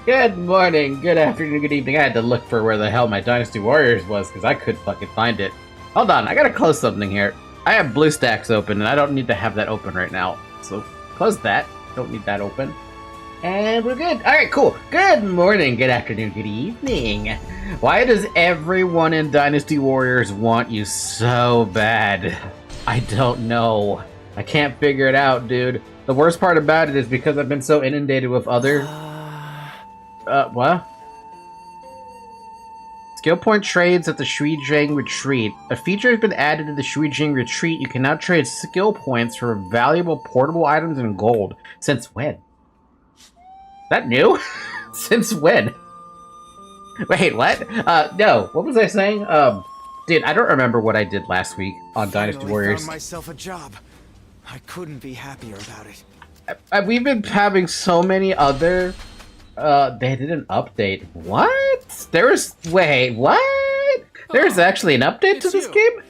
Good morning, good afternoon, good evening. I had to look for where the hell my Dynasty Warriors was because I couldn't fucking find it. Hold on, I gotta close something here. I have BlueStacks open and I don't need to have that open right now. So close that. Don't need that open. And we're good. Alright, cool. Good morning, good afternoon, good evening. Why does everyone in Dynasty Warriors want you so bad? I don't know. I can't figure it out, dude. The worst part about it is because I've been so inundated with other... what? Skill point trades at the Yueying Retreat. A feature has been added to the Yueying Retreat. You can now trade skill points for valuable portable items and gold. Since when? Is that new? Since when? Wait, what? No. What was I saying? Dude, I don't remember what I did last week on Dynasty Warriors. Found myself a job. I couldn't be happier about it. We've been having so many other... they did an update. What? There's... Wait, what? There's actually an update to this game?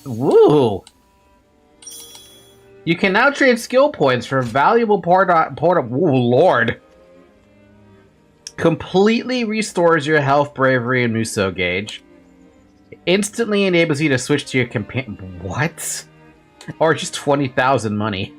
Woo! You can now trade skill points for valuable Ooh, Lord. Completely restores your health, bravery, and Muso gauge. Instantly enables you to switch to your companion... What? Or just 20,000 money.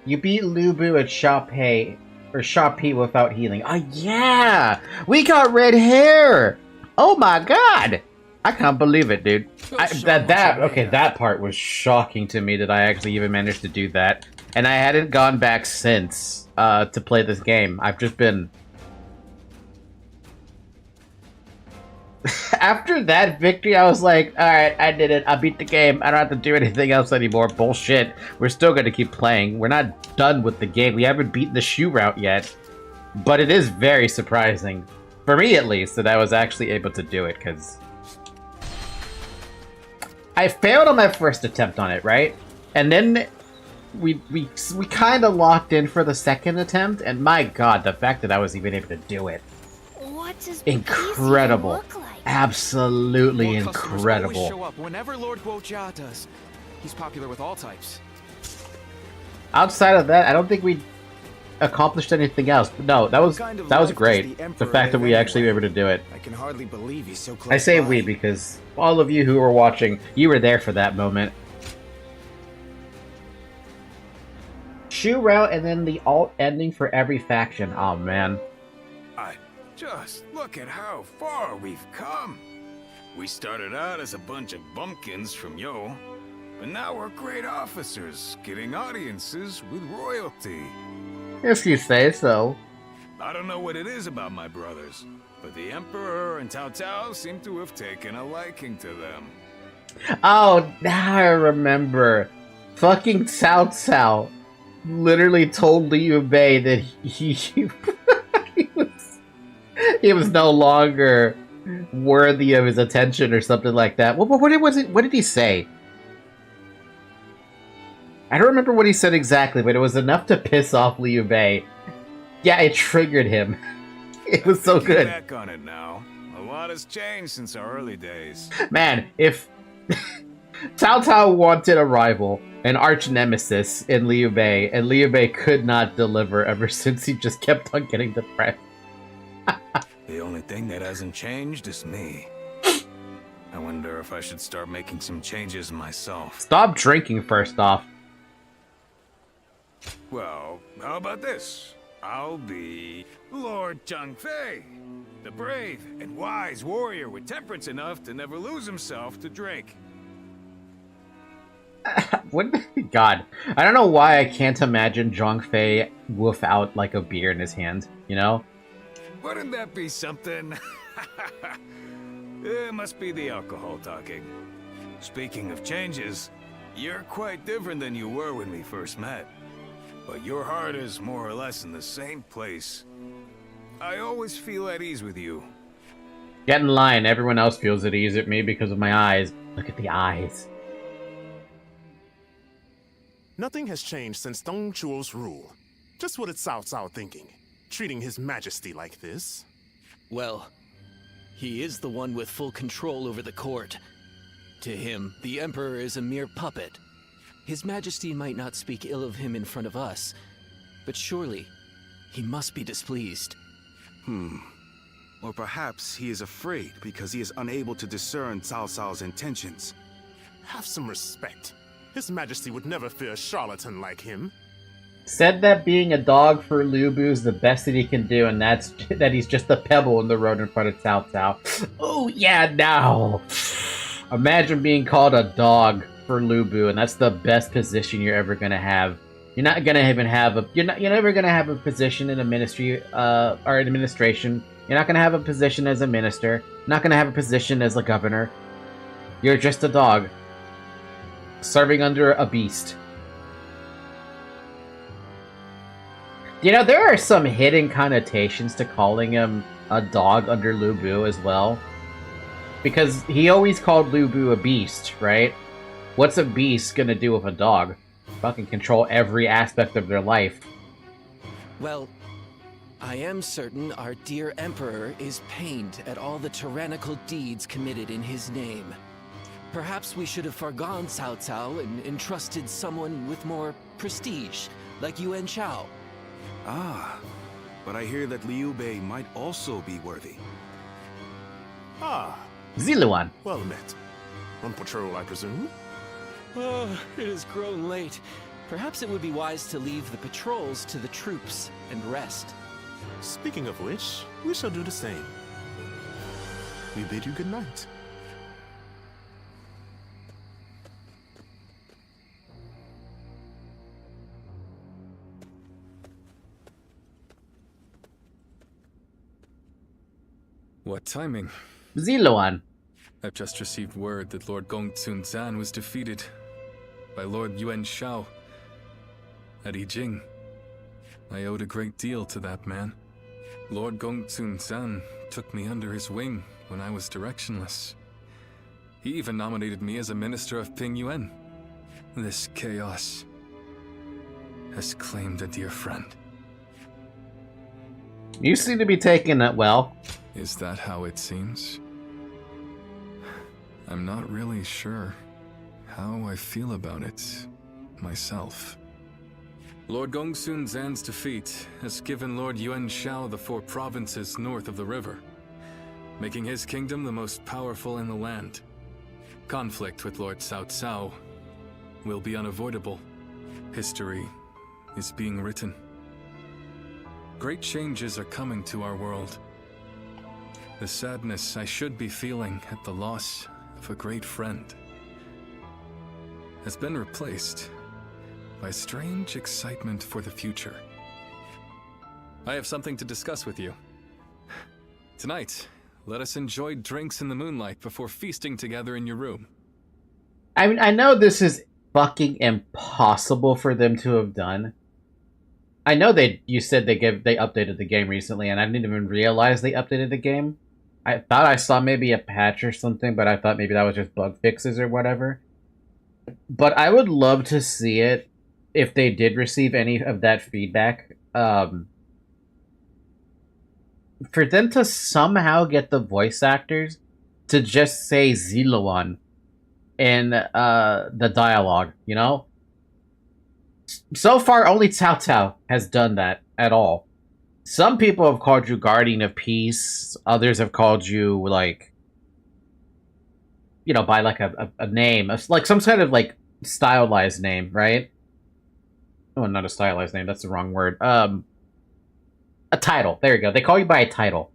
You beat Lubu at Shopee without healing. Oh yeah! We got red hair! Oh my god! I can't believe it, dude. That part was shocking to me that I actually even managed to do that. And I hadn't gone back since to play this game. I've just been... After that victory, I was like, alright, I did it. I beat the game. I don't have to do anything else anymore. Bullshit. We're still going to keep playing. We're not done with the game. We haven't beaten the shoe route yet. But it is very surprising, for me at least, that I was actually able to do it, because... I failed on my first attempt on it, right? And then we kind of locked in for the second attempt, and my god, the fact that I was even able to do it. What does Incredible. look like? Absolutely More incredible. always show up whenever Lord Guojia does. He's popular with all types. Outside of that, I don't think we accomplished anything else. No, that was great. The fact that we actually were able to do it. I can hardly believe he's so close. I say by. we because all of you who were watching, you were there for that moment. Shoe route and then the alt ending for every faction. Oh man. Just look at how far we've come. We started out as a bunch of bumpkins from Yo, but now we're great officers, getting audiences with royalty. If you say so. I don't know what it is about my brothers, but the Emperor and Cao Cao seem to have taken a liking to them. Oh, now I remember. Fucking Cao Cao literally told Liu Bei that he was no longer worthy of his attention or something like that. What did he say? I don't remember what he said exactly, but it was enough to piss off Liu Bei. Yeah, it triggered him. It was so good. Back on it now. A lot has changed since our early days. Man, if Cao Cao wanted a rival, an arch nemesis in Liu Bei, and Liu Bei could not deliver ever since he just kept on getting depressed. The only thing that hasn't changed is me. I wonder if I should start making some changes myself. Stop drinking first off. Well, how about this? I'll be Lord Zhangfei, the brave and wise warrior with temperance enough to never lose himself to drink. God, I don't know why I can't imagine Zhangfei without like a beer in his hand, you know? Wouldn't that be something? It must be the alcohol talking. Speaking of changes, you're quite different than you were when we first met. But your heart is more or less in the same place. I always feel at ease with you. Get in line, everyone else feels at ease at me because of my eyes. Look at the eyes. Nothing has changed since Dong Zhuo's rule. Just what is Cao Cao thinking? Treating his majesty like this? Well, he is the one with full control over the court. To him, the Emperor is a mere puppet. His Majesty might not speak ill of him in front of us, but surely he must be displeased. Or perhaps he is afraid because he is unable to discern Cao Cao's intentions. Have some respect. His Majesty would never fear a charlatan like him. Said that being a dog for Lu Bu is the best that he can do, and that's that he's just a pebble in the road in front of Cao Cao. Oh yeah, now. Imagine being called a dog for Lu Bu, and that's the best position you're ever gonna have. You're not gonna even have a. You're never gonna have a position in a ministry or administration. You're not gonna have a position as a minister. You're not gonna have a position as a governor. You're just a dog, serving under a beast. You know, there are some hidden connotations to calling him a dog under Lu Bu as well. Because he always called Lu Bu a beast, right? What's a beast gonna do with a dog? Fucking control every aspect of their life. Well, I am certain our dear Emperor is pained at all the tyrannical deeds committed in his name. Perhaps we should have forgone Cao Cao and entrusted someone with more prestige, like Yuan Shao. Ah, but I hear that Liu Bei might also be worthy. Ah, Ziluan. well met. On patrol, I presume? Oh, it has grown late. Perhaps it would be wise to leave the patrols to the troops and rest. Speaking of which, we shall do the same. We bid you good night. What timing? Ziluan. I've just received word that Lord Gongsun Zan was defeated by Lord Yuan Shao at Yijing. I owed a great deal to that man. Lord Gongsun Zan took me under his wing when I was directionless. He even nominated me as a minister of Ping Yuan. This chaos has claimed a dear friend. You seem to be taking it well. Is that how it seems? I'm not really sure how I feel about it myself. Lord Gongsun Zan's defeat has given Lord Yuan Shao the 4 provinces north of the river, making his kingdom the most powerful in the land. Conflict with Lord Cao Cao will be unavoidable. History is being written. Great changes are coming to our world. The sadness I should be feeling at the loss of a great friend has been replaced by strange excitement for the future. I have something to discuss with you. Tonight, let us enjoy drinks in the moonlight before feasting together in your room. I mean, I know this is fucking impossible for them to have done. I know you said they updated the game recently, and I didn't even realize they updated the game. I thought I saw maybe a patch or something, but I thought maybe that was just bug fixes or whatever. But I would love to see it if they did receive any of that feedback. For them to somehow get the voice actors to just say Ziluan in the dialogue, you know? So far, only Cao Cao has done that at all. Some people have called you Guardian of Peace. Others have called you, like, you know, by, like, a name. Like, some kind of, like, stylized name, right? Oh, not a stylized name. That's the wrong word. A title. There you go. They call you by a title.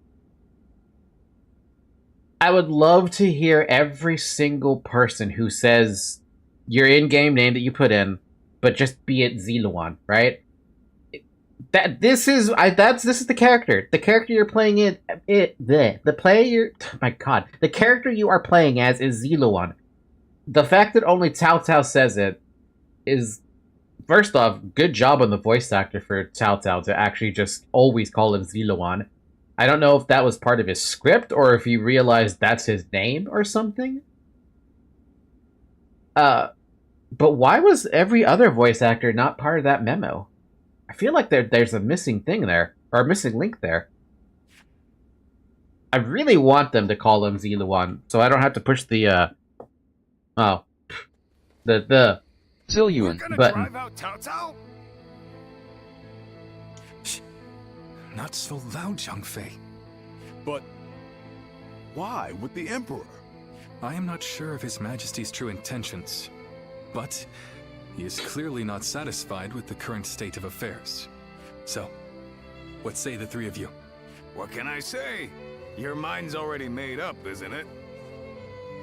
I would love to hear every single person who says your in-game name that you put in, but just be it Ziluan, right? This is the character. The character you're playing the character you are playing as is Ziluan. The fact that only Cao Cao says it is, first off, good job on the voice actor for Cao Cao to actually just always call him Ziluan. I don't know if that was part of his script or if he realized that's his name or something. But why was every other voice actor not part of that memo? I feel like there's a missing thing there, or a missing link there. I really want them to call him Ziluan, so I don't have to push the Oh, the We're Zilyuan. gonna Button. drive out Cao Cao? Shh. Not so loud, Zhang Fei. But why with the Emperor? I am not sure of His Majesty's true intentions, but he is clearly not satisfied with the current state of affairs. So, what say the three of you? What can I say? Your mind's already made up, isn't it?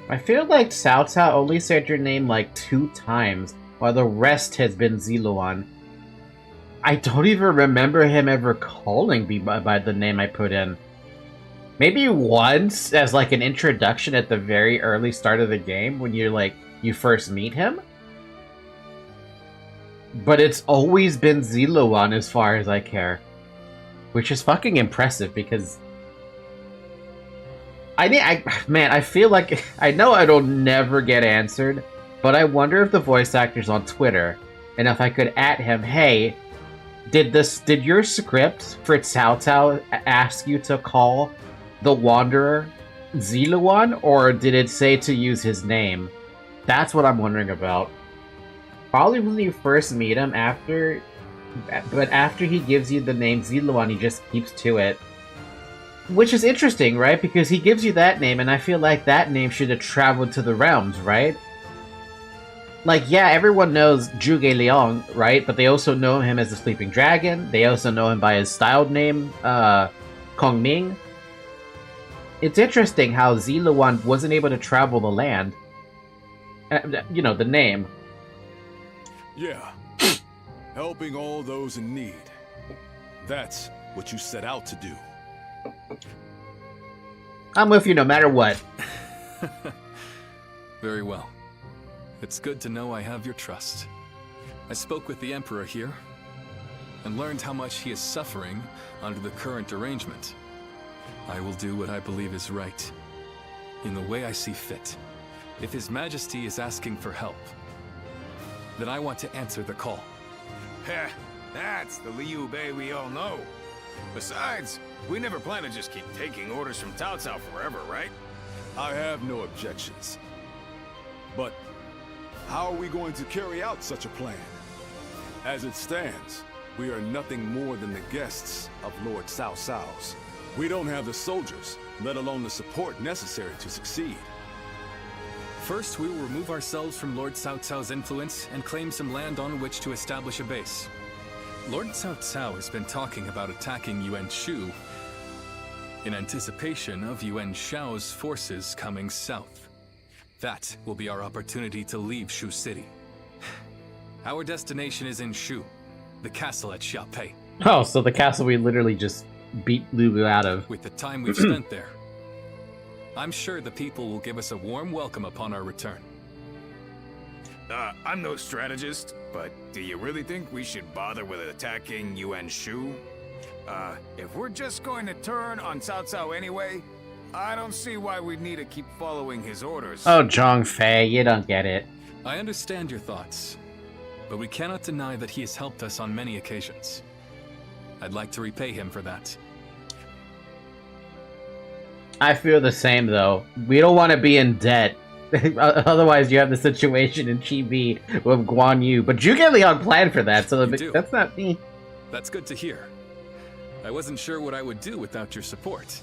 I feel like Cao Cao only said your name like 2 times, while the rest has been Ziluan. I don't even remember him ever calling me by the name I put in. Maybe once as like an introduction at the very early start of the game when you first meet him. But it's always been Ziluan as far as I care. Which is fucking impressive because I feel like I know it'll never get answered, but I wonder if the voice actor's on Twitter and if I could at him, hey, did your script for Cao Cao ask you to call the Wanderer Ziluan, or did it say to use his name? That's what I'm wondering about. Probably when you first meet him, but after he gives you the name Ziluan, he just keeps to it. Which is interesting, right? Because he gives you that name, and I feel like that name should have traveled to the realms, right? Like, yeah, everyone knows Zhuge Liang, right? But they also know him as the Sleeping Dragon. They also know him by his styled name, Kong Ming. It's interesting how Ziluan wasn't able to travel the land. You know, the name. Yeah. Helping all those in need. That's what you set out to do. I'm with you no matter what. Very well. It's good to know I have your trust. I spoke with the Emperor here, and learned how much he is suffering under the current arrangement. I will do what I believe is right, in the way I see fit. If His Majesty is asking for help, then I want to answer the call. Heh, that's the Liu Bei we all know. Besides, we never plan to just keep taking orders from Cao Cao forever, right? I have no objections. But how are we going to carry out such a plan? As it stands, we are nothing more than the guests of Lord Cao Cao's. We don't have the soldiers, let alone the support necessary to succeed. First, we will remove ourselves from Lord Cao Cao's influence and claim some land on which to establish a base. Lord Cao Cao has been talking about attacking Yuan Shu in anticipation of Yuan Shao's forces coming south. That will be our opportunity to leave Shu City. Our destination is in Shu, the castle at Xiaopei. Oh, so the castle we literally just beat Lu out of. With the time we've spent there, I'm sure the people will give us a warm welcome upon our return. I'm no strategist, but do you really think we should bother with attacking Yuan Shu? If we're just going to turn on Cao Cao anyway, I don't see why we'd need to keep following his orders. Oh, Zhang Fei, you don't get it. I understand your thoughts, but we cannot deny that he has helped us on many occasions. I'd like to repay him for that. I feel the same, though. We don't want to be in debt. Otherwise, you have the situation in Chibi with Guan Yu. But Zhuge Liang planned for that, so that's not me. That's good to hear. I wasn't sure what I would do without your support.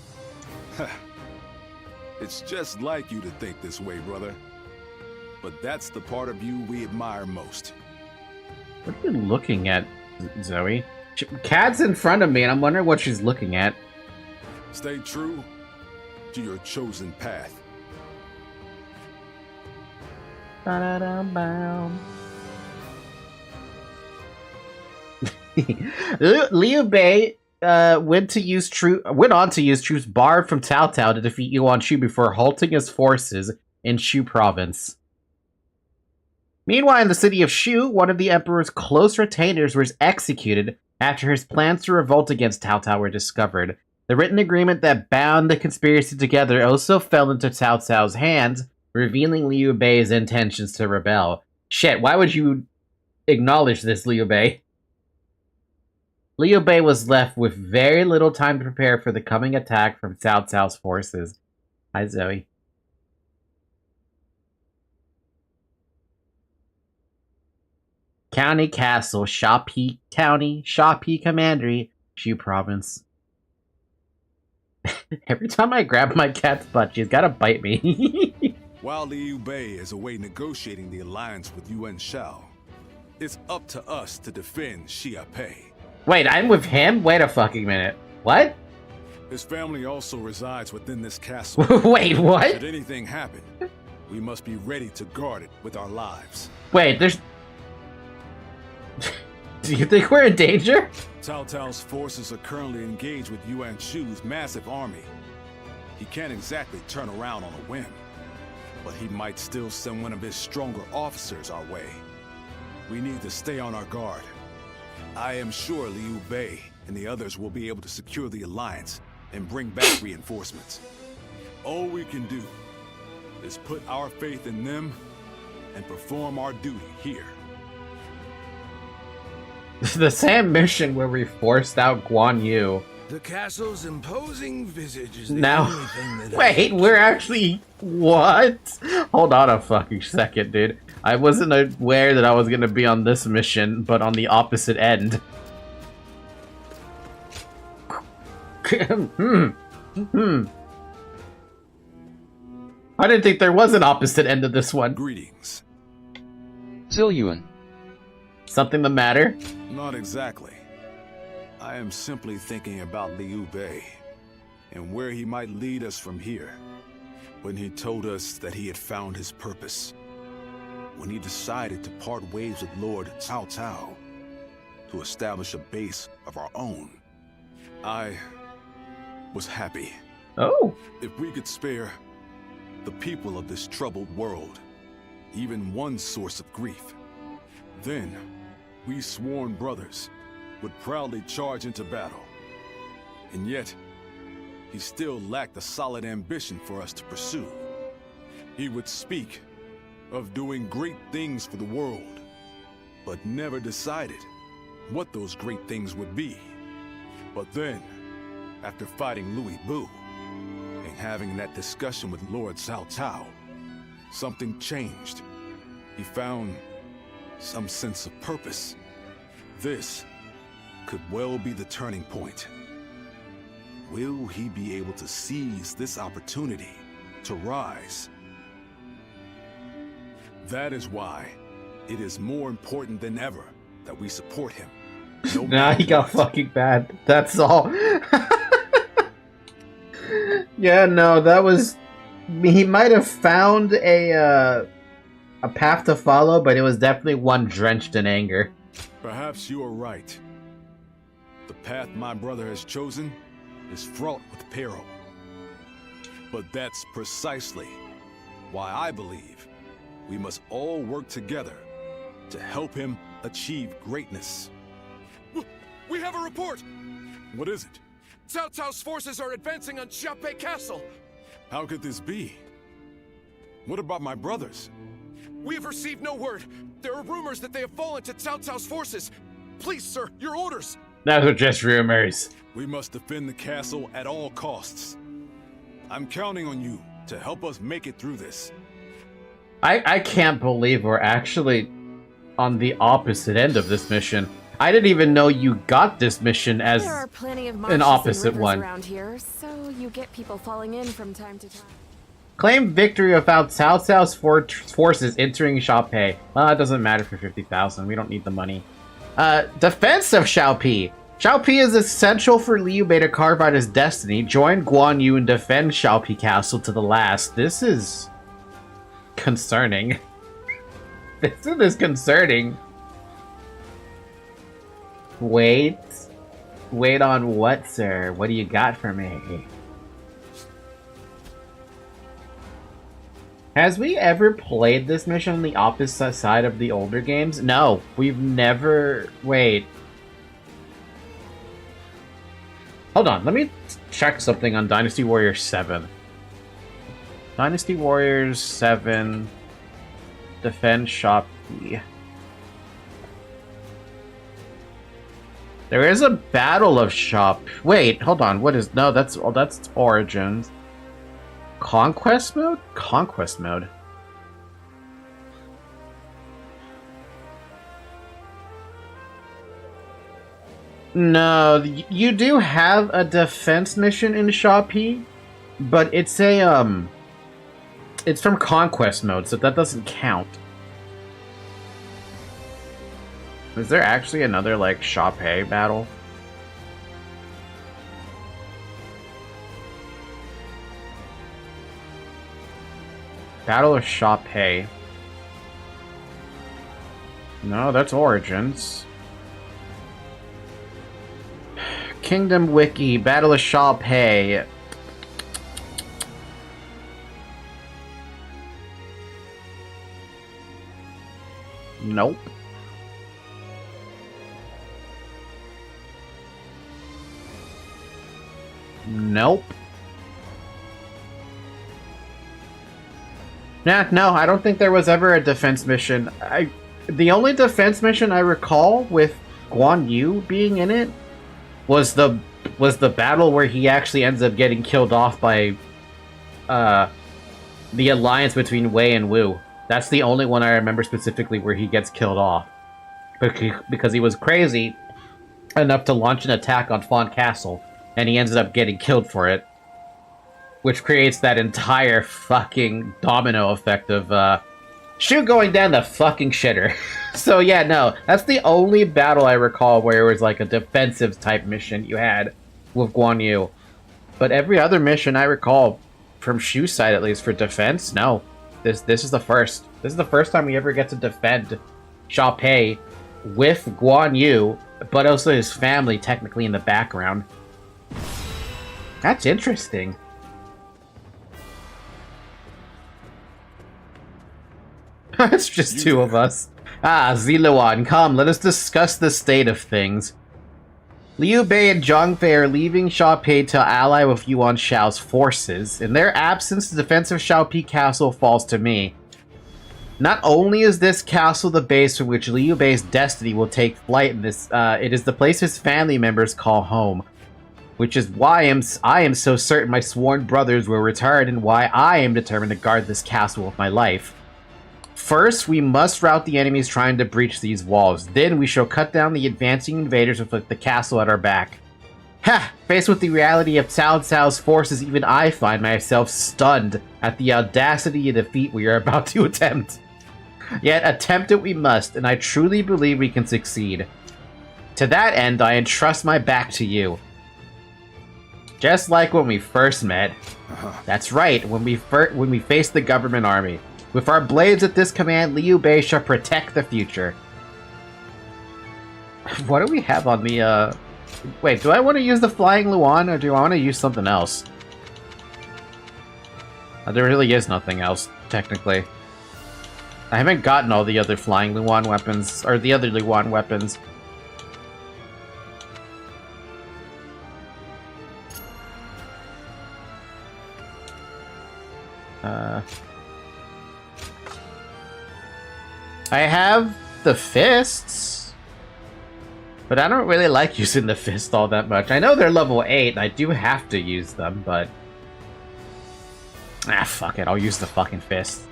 It's just like you to think this way, brother. But that's the part of you we admire most. What are you looking at, Zoe? Cad's in front of me, and I'm wondering what she's looking at. Stay true to your chosen path. Liu Bei went on to use troops borrowed from Cao Cao to defeat Yuan Shu before halting his forces in Shu province. Meanwhile, in the city of Shu, one of the emperor's close retainers was executed after his plans to revolt against Cao Cao were discovered. The written agreement that bound the conspiracy together also fell into Cao Cao's hands, revealing Liu Bei's intentions to rebel. Shit, why would you acknowledge this, Liu Bei? Liu Bei was left with very little time to prepare for the coming attack from Cao Cao's forces. Hi, Zoe. County Castle, Shopee County, Shopee Commandery, Shu Province. Every time I grab my cat's butt, she's gotta bite me. While Liu Bei is away negotiating the alliance with Yuan Shao, it's up to us to defend Xia Pei. Wait, I'm with him? Wait a fucking minute. What? His family also resides within this castle. Wait, what? Should anything happen, we must be ready to guard it with our lives. Wait, there's... Do you think we're in danger? Cao Cao's forces are currently engaged with Yuan Shu's massive army. He can't exactly turn around on a whim, but he might still send one of his stronger officers our way. We need to stay on our guard. I am sure Liu Bei and the others will be able to secure the alliance and bring back reinforcements. All we can do is put our faith in them and perform our duty here. The same mission where we forced out Guan Yu. The castle's imposing visage is the Now, only thing that wait, we're actually... What? Hold on a fucking second, dude. I wasn't aware that I was gonna be on this mission, but on the opposite end. I didn't think there was an opposite end of this one. Greetings. Zilyuan. Something the matter? Not exactly. I am simply thinking about Liu Bei and where he might lead us from here. When he told us that he had found his purpose. When he decided to part ways with Lord Cao Cao to establish a base of our own. I was happy. Oh. If we could spare the people of this troubled world even one source of grief, then we sworn brothers would proudly charge into battle. And yet, he still lacked a solid ambition for us to pursue. He would speak of doing great things for the world, but never decided what those great things would be. But then, after fighting Louis Bu, and having that discussion with Lord Cao Cao, something changed. He found some sense of purpose. This could well be the turning point. Will he be able to seize this opportunity to rise? That is why it is more important than ever that we support him. No Nah, he got fucking bad. That's all. Yeah, no, that was... He might have found a path to follow, but it was definitely one drenched in anger. Perhaps you are right. The path my brother has chosen is fraught with peril. But that's precisely why I believe we must all work together to help him achieve greatness. We have a report! What is it? Cao Cao's forces are advancing on Xiaopei Castle! How could this be? What about my brothers? We have received no word. There are rumors that they have fallen to Cao Cao's forces. Please, sir, your orders! Those are just rumors. We must defend the castle at all costs. I'm counting on you to help us make it through this. I can't believe we're actually on the opposite end of this mission. I didn't even know you got this mission as There are plenty of an opposite rivers one. around here, so you get people falling in from time to time. Claim victory without Cao Cao's forces entering Xiaopei. Well, it doesn't matter for 50,000. We don't need the money. Defense of Xiaopei. Xiaopei is essential for Liu Bei to carve out his destiny. Join Guan Yu and defend Xiaopei Castle to the last. This is concerning. This is concerning. Wait. Wait on what, sir? What do you got for me? Has we ever played this mission on the opposite side of the older games? No, we've never... Wait. Hold on, let me check something on Dynasty Warriors 7. Dynasty Warriors 7... Defend Shopee. There is a Battle of Shop... Wait, hold on, what is... No, that's Origins. Conquest mode? Conquest mode. No, you do have a defense mission in Shaw P, but it's a it's from conquest mode, so that doesn't count. Is there actually another like Shaw P battle? Battle of Shaw P. No, that's Origins. Kingdom Wiki, Battle of Shaw P. Nope. Nope. Nah, no, I don't think there was ever a defense mission. The only defense mission I recall with Guan Yu being in it was the battle where he actually ends up getting killed off by the alliance between Wei and Wu. That's the only one I remember specifically where he gets killed off. Because he was crazy enough to launch an attack on Fawn Castle, and he ended up getting killed for it. Which creates that entire fucking domino effect of Shu going down the fucking shitter. So yeah, no, that's the only battle I recall where it was like a defensive type mission you had with Guan Yu. But every other mission I recall, from Shu's side at least, for defense, no. This is the first. This is the first time we ever get to defend Shaw P with Guan Yu, but also his family technically in the background. That's interesting. It's just two of us. Ah, Ziluan, come, let us discuss the state of things. Liu Bei and Zhang Fei are leaving Shaw P to ally with Yuan Shao's forces. In their absence, the defense of Shao Pi Castle falls to me. Not only is this castle the base from which Liu Bei's destiny will take flight in this, it is the place his family members call home. Which is why I am so certain my sworn brothers will return, and why I am determined to guard this castle with my life. First, we must rout the enemies trying to breach these walls. Then we shall cut down the advancing invaders with the castle at our back. Ha! Faced with the reality of Cao Cao's forces, even I find myself stunned at the audacity of defeat we are about to attempt. Yet attempt it we must, and I truly believe we can succeed. To that end, I entrust my back to you. Just like when we first met. That's right, when we faced the government army. With our blades at this command, Liu Bei shall protect the future. What do we have on the, Wait, do I want to use the Flying Luan, or do I want to use something else? There really is nothing else, technically. I haven't gotten all the other Flying Luan weapons, or the other Luan weapons. I have the fists, but I don't really like using the fist all that much. I know they're level 8, and I do have to use them, but... ah, fuck it, I'll use the fucking fist.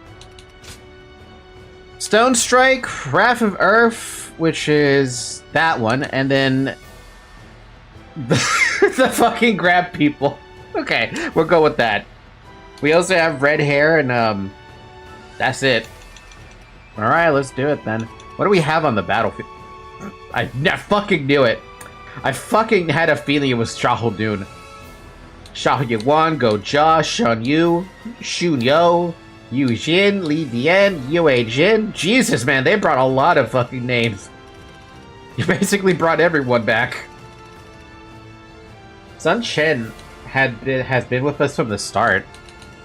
Stone Strike, Wrath of Earth, which is that one, and then... the fucking grab people. Okay, we'll go with that. We also have red hair, and that's it. Alright, let's do it then. What do we have on the battlefield? I fucking knew it. I fucking had a feeling it was Xiahou Xiahou Yuan, Go Jia, Shen Yu, Xun Yo, Yu Jin, Li Dian, Yue Jin. Jesus, man, they brought a lot of fucking names. You basically brought everyone back. Sun Chen has been with us from the start.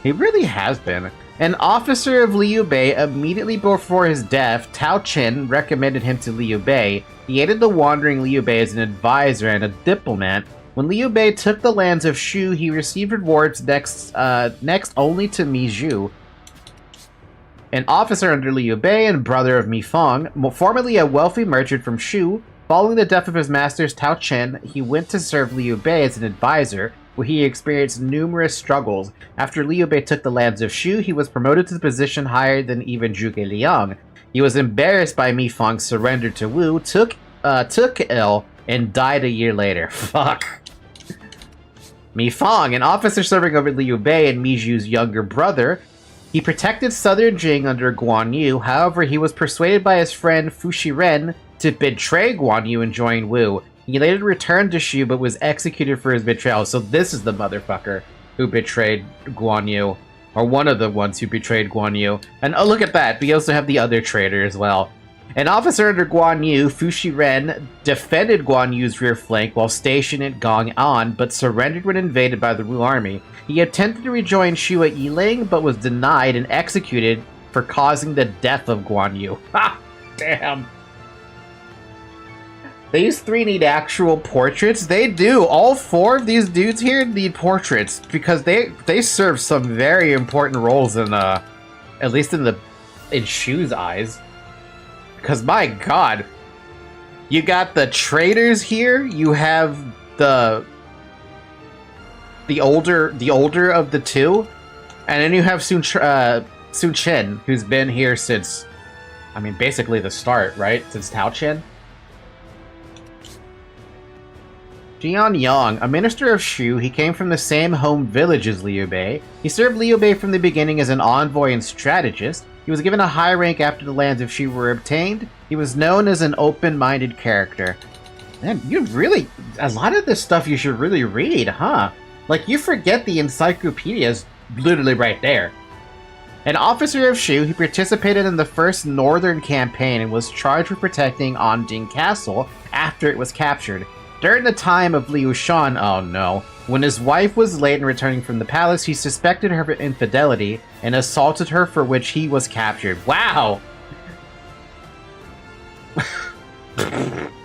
He really has been. An officer of Liu Bei immediately before his death, Tao Chen recommended him to Liu Bei. He aided the wandering Liu Bei as an advisor and a diplomat. When Liu Bei took the lands of Shu, he received rewards next only to Mi Zhu, an officer under Liu Bei and brother of Mi Fong, formerly a wealthy merchant from Shu. Following the death of his masters, Tao Chen, he went to serve Liu Bei as an advisor, where he experienced numerous struggles. After Liu Bei took the lands of Shu, he was promoted to the position higher than even Zhuge Liang. He was embarrassed by Mi Fong's surrender to Wu, took ill, and died a year later. Fuck. Mi Fang, an officer serving over Liu Bei and Mi Zhu's younger brother, he protected southern Jing under Guan Yu. However, he was persuaded by his friend Fu Shiren to betray Guan Yu and join Wu. He later returned to Shu, but was executed for his betrayal. So this is the motherfucker who betrayed Guan Yu, or one of the ones who betrayed Guan Yu. And oh, look at that, we also have the other traitor as well. An officer under Guan Yu, Fu Shiren, defended Guan Yu's rear flank while stationed at Gong'an, but surrendered when invaded by the Wu army. He attempted to rejoin Shu at Yueying, but was denied and executed for causing the death of Guan Yu. Ha! Damn. These three need actual portraits. They do. All four of these dudes here need portraits because they serve some very important roles in at least in Shu's eyes. Because my god, you got the traitors here. You have the older of the two, and then you have Sun Chen, who's been here since, I mean, basically the start, right? Since Tao Chen. Jian Yang, a minister of Shu, he came from the same home village as Liu Bei. He served Liu Bei from the beginning as an envoy and strategist. He was given a high rank after the lands of Shu were obtained. He was known as an open-minded character. Man, you really... a lot of this stuff you should really read, huh? Like, you forget the encyclopedia's literally right there. An officer of Shu, he participated in the first northern campaign and was charged with protecting Anding Castle after it was captured. During the time of Liu Shan, oh no, when his wife was late in returning from the palace, he suspected her of infidelity and assaulted her, for which he was captured. Wow!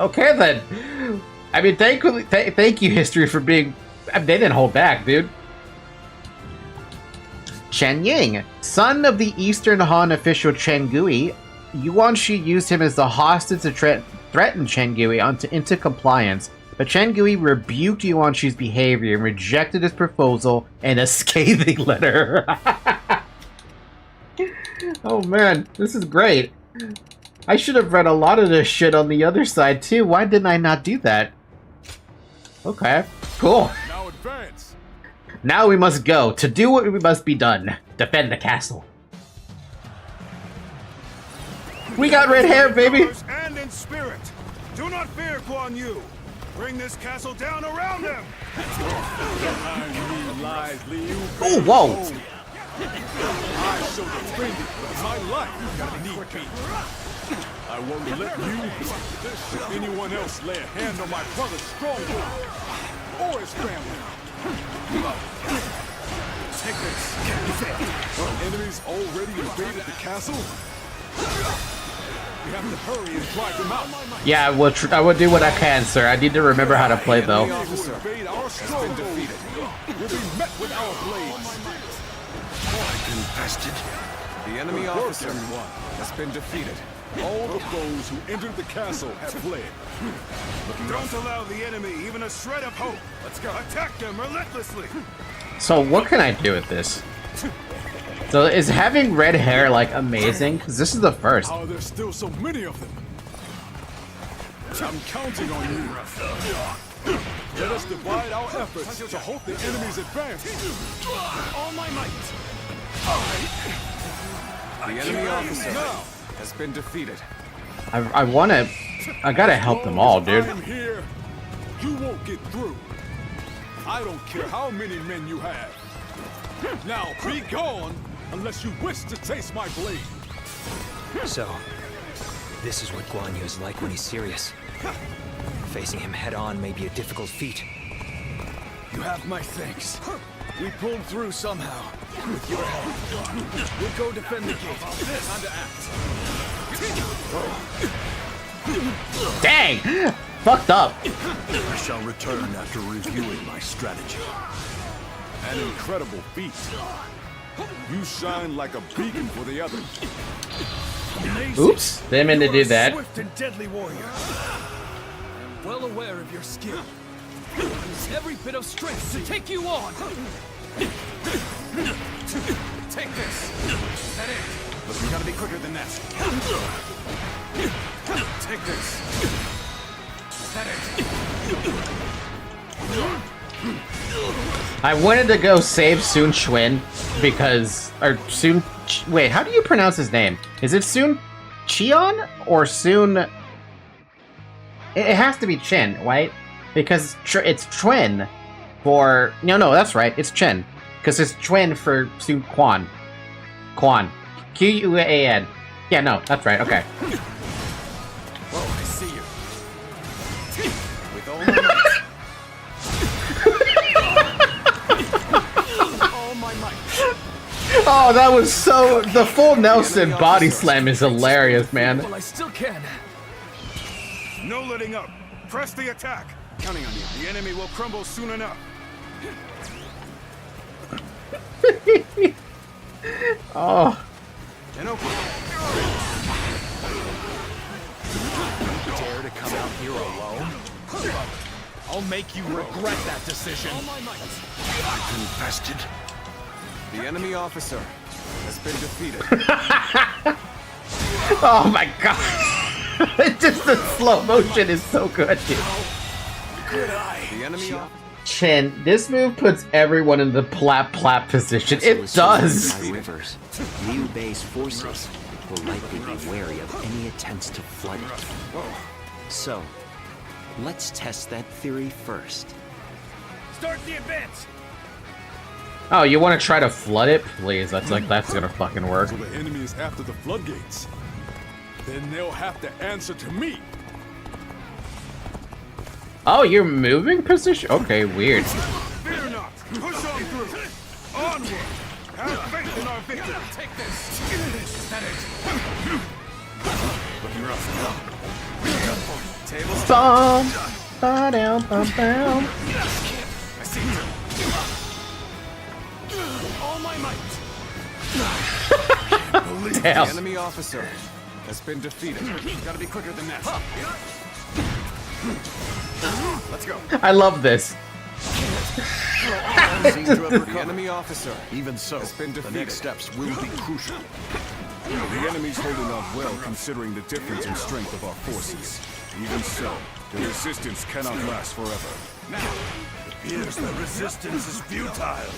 Okay then. I mean, thank you, history, for being... I mean, they didn't hold back, dude. Chen Ying, son of the Eastern Han official Chen Gui, Yuan Shi used him as the hostage to threaten Chen Gui into compliance. But Chen Gui rebuked Yuan Shi's behavior and rejected his proposal in a scathing letter. Oh man, this is great. I should have read a lot of this shit on the other side too. Why didn't I not do that? Okay, cool. Now advance. Now we must go. To do what we must be done. Defend the castle. We got red hair, baby. And in spirit. Do not fear, Guan Yu. Bring this castle down around him! Oh, whoa! I shall defend it with my life. Need be. I won't let you or anyone else lay a hand on my brother's stronghold or his family. Take this. Our enemies already invaded the castle. We have to hurry and drive them out. Yeah, I will do what I can, sir. I need to remember how to play, though. We'll be met with our blades. The enemy officer has been defeated. All of those who entered the castle have fled. Don't allow the enemy even a shred of hope. Let's go. Attack them relentlessly. So what can I do with this? So is having red hair like amazing? Because this is the first. How are there still so many of them? I'm counting on you. Let us divide our efforts to halt the enemy's advance. All my might. The enemy officer has been defeated. I gotta help them all, dude. I'm here. You won't get through. I don't care how many men you have. Now be gone unless you wish to taste my blade. So, this is what Guan Yu is like when he's serious. Facing him head-on may be a difficult feat. You have my thanks. We pulled through somehow. With your help. We'll go defend the gate. Time to act. Dang! Fucked up. I shall return after reviewing my strategy. An incredible feat. You shine like a beacon for the others. Oops, didn't mean to do that. Swift and deadly warrior. I'm well aware of your skill. Use every bit of strength to take you on. Take this. Is that it? But we gotta be quicker than that. Take this. I wanted to go save Sun Chuan because, wait, how do you pronounce his name? Is it Sun Cheon or Sun? It has to be Chen, right? Because it's Chuan for, no, that's right, it's Chen. Because it's Chuan for Sun Quan. Quan. Q-U-A-N. Yeah, no, that's right, okay. Oh, I see you. With all my might. All my might. Oh, that was so... The full Nelson body slam is hilarious, man. Well, I still can. No letting up. Press the attack. Counting on you. The enemy will crumble soon enough. Oh. And open. Dare to come out here alone? I'll make you regret that decision. All my might. Infested. The enemy officer has been defeated. Oh my god. Just the slow motion is so good, dude. Good eye. The enemy officer. Chen, this move puts everyone in the plap position. It does. Rivers. Liu Bei's forces will likely be wary of any attempts to flood it. So, let's test that theory first. Start the advance. Oh, you want to try to flood it? Please, that's gonna fucking work. So the enemy is after the floodgates. Then they'll have to answer to me. Oh, you're moving position? Okay, weird. Fear not. Push on through. Onward. Have faith in our victory. Take this. That it. Looking rough. Tables. Bomb. Ba-down, bum. I see you. All my might. Damn. The enemy officer has been defeated. Gotta be quicker than that. Let's go. I love this. The enemy officer, Even so, has been the defeated. next steps will be crucial. The enemy's holding on well considering the difference in strength of our forces. Even so, the resistance cannot last forever. Now, It appears the resistance is futile.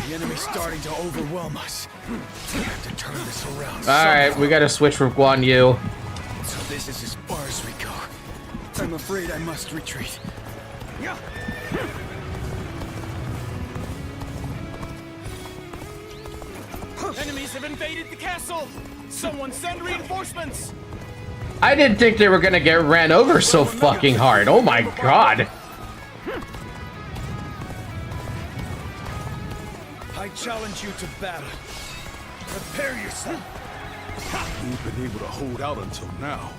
the enemy's starting to overwhelm us. We have to turn this around. Alright, we gotta switch from Guan Yu. So this is as far as we go. I'm afraid I must retreat. Enemies have invaded the castle! Someone send reinforcements! I didn't think they were gonna get ran over so fucking hard. Oh my god. I challenge you to battle. Prepare yourself. We've been able to hold out until now.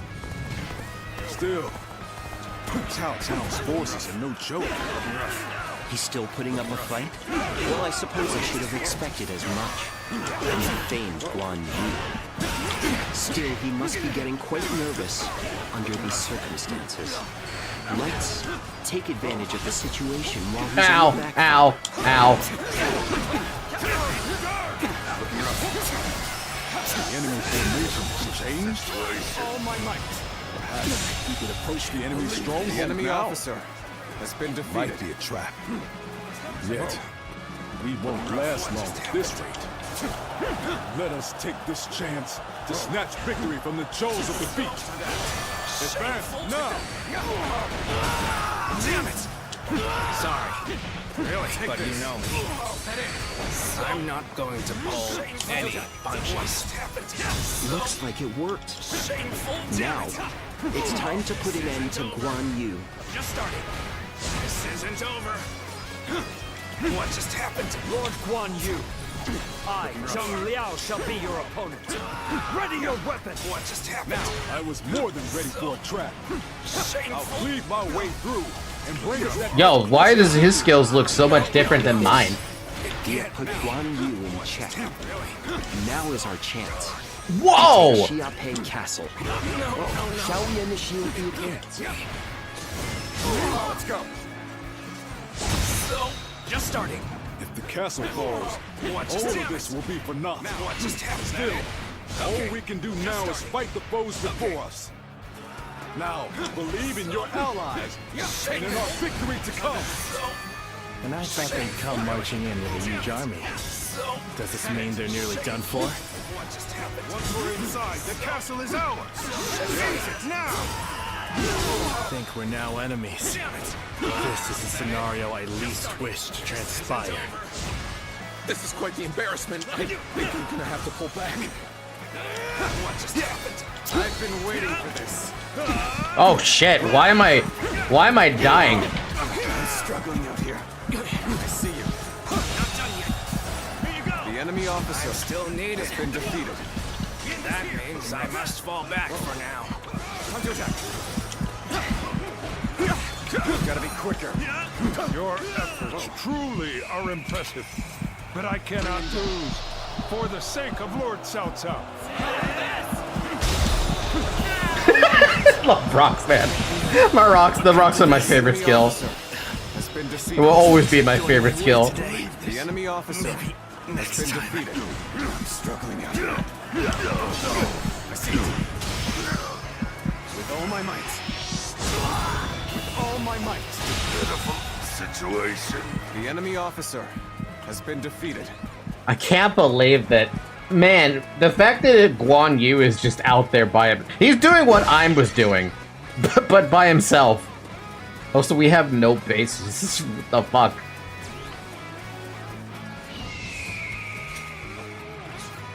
Still, Cao Cao's forces are no joke. He's still putting up a fight? Well, I suppose I should have expected as much. And the famed Guan Yu. Still, he must be getting quite nervous under these circumstances. Let's take advantage of the situation while he's Ow, on the back. ow, ow. The enemy formation has changed. All my might. Perhaps we could approach the enemy stronghold The enemy now. officer has been defeated. Might be a trap. Yet, we won't last long at this rate. Let us take this chance to snatch victory from the jaws of defeat. Advance now! Damn it! Sorry. Really? But you know me. I'm not going to pull any punches. Looks like it worked. Now, it's time to put an end to Guan Yu. Just starting. This isn't over. What just happened? Lord Guan Yu. I, Zheng Liao, shall be your opponent. Ready your weapon. What just happened? I was more than ready for a trap. I'll cleave my way through and bring us that. Yo, why does his skills look so much different than mine? We have put Guan Yu in check. Now is our chance. Whoa! Xiaopei Castle. Shall we initiate the advance? Let's go. So, just starting. If the castle falls, all of this will be for naught. What just happened? Still, all we can do now is fight the foes before us. Now, believe in your allies and in our victory to come. And I thought they'd come marching in with a huge army. Does this mean they're nearly done for? Once we're inside, the castle is ours. Seize it now! I think we're now enemies. This is a scenario I least wish to transpire. This is quite the embarrassment. I think we're gonna have to pull back. What just happened? I've been waiting for this. Oh shit! Why am I dying? I'm struggling out here. I see you. Not done yet. Here you go. The enemy officer Still need it. has been defeated. That means I must fall back for now. Counterattack. Gotta be quicker. Your efforts truly are impressive, but I cannot lose for the sake of Lord Cao Cao. I love rocks, man. The rocks are my favorite skill. Has been It defeated. will always be my favorite skill. The enemy officer has been defeated. I'm struggling out here. I see you. With all my might. With all my might. Pitiful situation. The enemy officer has been defeated. I can't believe that. Man, the fact that Guan Yu is just out there by him. He's doing what I was doing, but by himself. Also, we have no bases. What the fuck?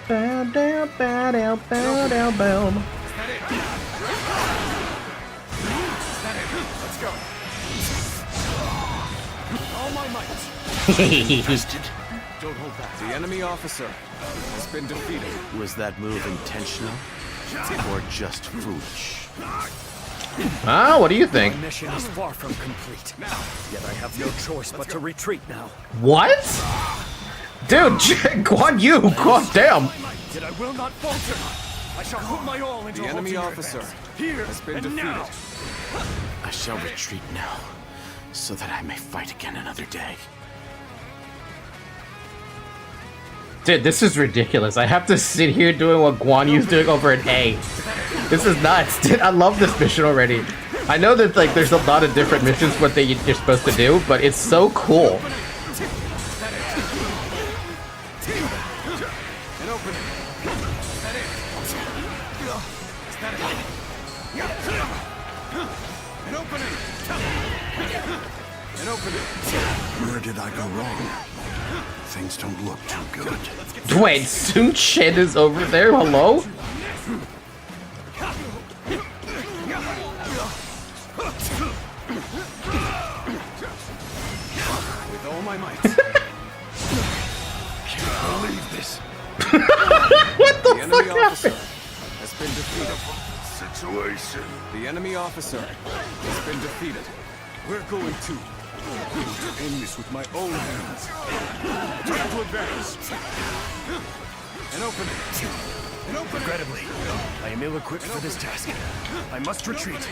Bow, down, bow, down, bow, down, bow. Let's go. All my might. Don't hold back. The enemy officer has been defeated. Was that move intentional? Or just foolish? Ah, what do you think? My mission is far from complete. Yet I have no choice but to retreat now. What? Dude, Guan Yu, god damn. Yet I will not falter. I shall put my all into The enemy halting your officer advance. Here has been and defeated. now. I shall retreat now, so that I may fight again another day. Dude, this is ridiculous. I have to sit here doing what Guan Yu's doing over an A. This is nuts. Dude, I love this mission already. I know that like there's a lot of different missions what you're supposed to do, but it's so cool. An opening. An opening. An opening. Where did I go wrong? Things don't look too good. Wait, Sun Chen is over there? Hello? With all my might. Can't believe this. What the The fuck enemy officer happened? has been defeated. Situation. The enemy officer has been defeated. We're going to end this with my own hands. Time to advance. An opening. An opening. Regrettably, I am ill-equipped for this task. I must retreat.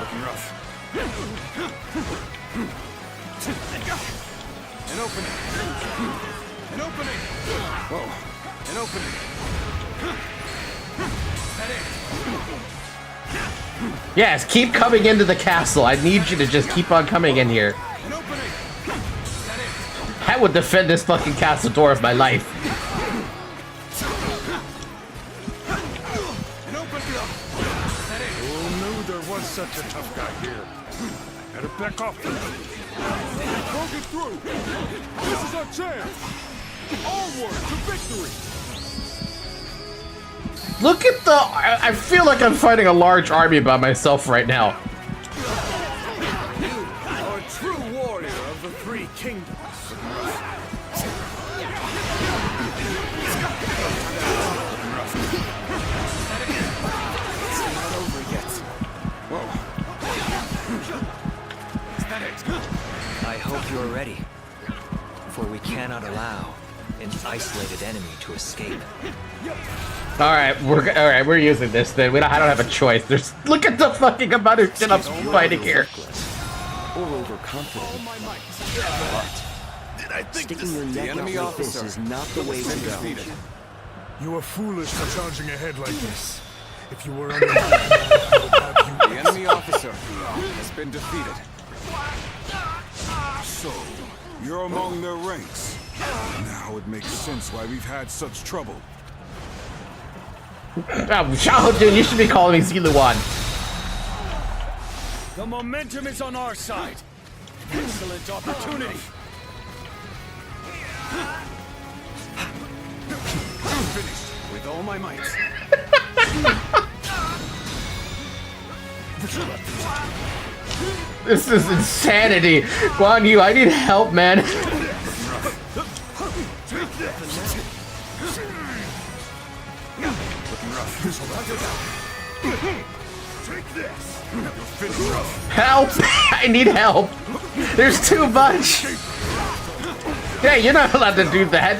Looking rough. An opening. An opening. Whoa. An opening. That it. Yes, keep coming into the castle. I need you to just keep on coming in here. An opening. That it. I would defend this fucking castle door of my life. An opening. That it. Who knew there was such a tough guy here? Better back off from him. We broke it through. This is our chance. Onward to victory. Look at the... I feel like I'm fighting a large army by myself right now. Our true warrior of the three kingdoms. It's not over yet. Whoa. Is that it? I hope you're ready, for we cannot allow an isolated enemy to escape. All right, we're using this then. I don't have a choice. There's look at the fucking amount of shit I'm fighting here. Or overconfident. But sticking your neck out like this is not the way to go. You are foolish for charging ahead like this. If you were under my command, I would have you enemy officer has been defeated. So, you're among their ranks. Now it makes sense why we've had such trouble. Xiaojun, you should be calling me Ziluan. The momentum is on our side. Excellent opportunity. Finished with all my might. This is insanity. Guan Yu, I need help, man. Help! I need help. There's too much. Yeah, you're not allowed to do that.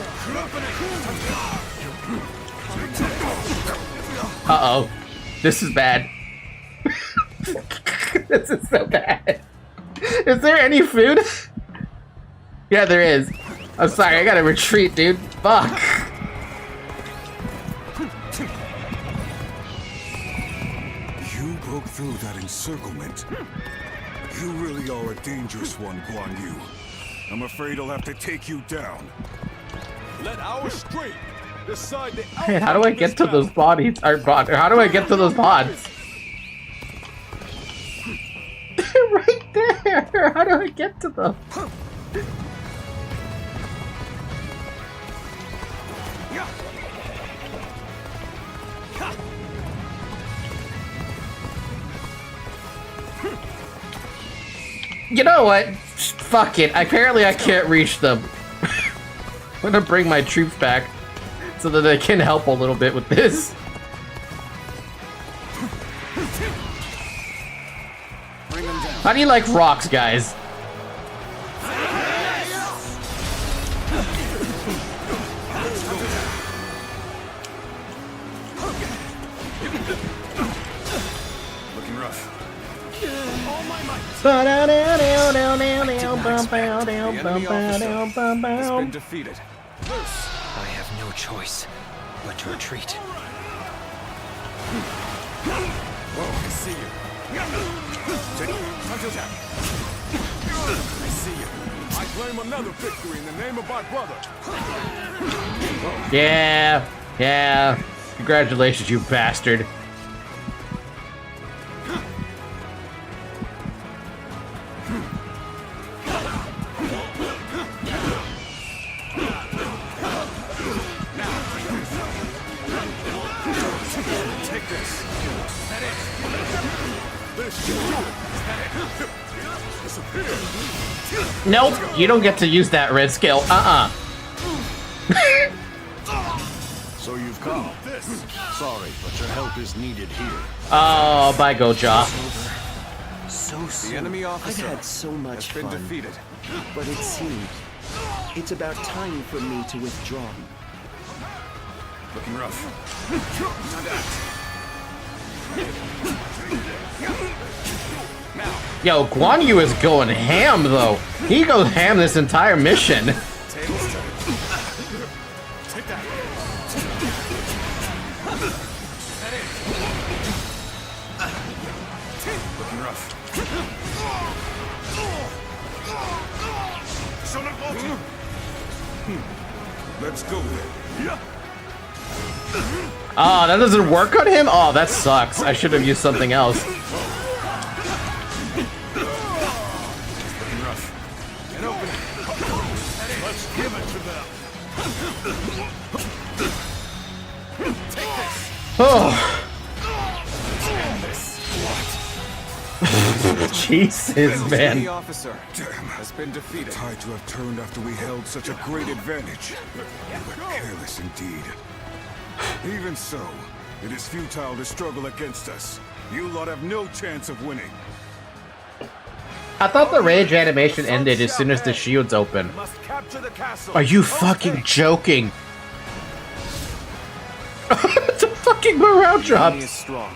Uh-oh. This is bad. This is so bad. Is there any food? Yeah, there is. I'm sorry, I gotta retreat, dude. Fuck. You broke through that encirclement. You really are a dangerous one, Guan Yu. I'm afraid I'll have to take you down. Let our strength decide the Hey, how do I get to those bodies? Or how do I get to those pods? They're right there! How do I get to them? You know what? Fuck it. Apparently I can't reach them. I'm gonna bring my troops back so that I can help a little bit with this. How do you like rocks, guys? Looking rough. The enemy officer has been defeated. I have no choice but to retreat. Whoa, I see you. I see you. I claim another victory in the name of my brother. Yeah. Congratulations, you bastard. Take this. That it. Nope, you don't get to use that red skill. So you've come. Sorry, but your help is needed here. Oh, bye, Goja. So soon. The enemy officer I've had so much has been fun, defeated. but it seems it's about time for me to withdraw. Looking rough. Yo, Guan Yu is going ham, though. He goes ham this entire mission. Take that. Looking rough. Let's go then. Oh, that doesn't work on him? Oh, that sucks. I should have used something else. Looking rough. Get open. Let's give it to them. Take this. Oh. Jesus, The man. officer has been defeated. Tied to have turned after we held such a great advantage. We were careless indeed. Even so, it is futile to struggle against us. You lot have no chance of winning. I thought the rage animation ended as soon as the shields open. Must capture the castle. Are you fucking joking? The fucking morale He is drops. strong.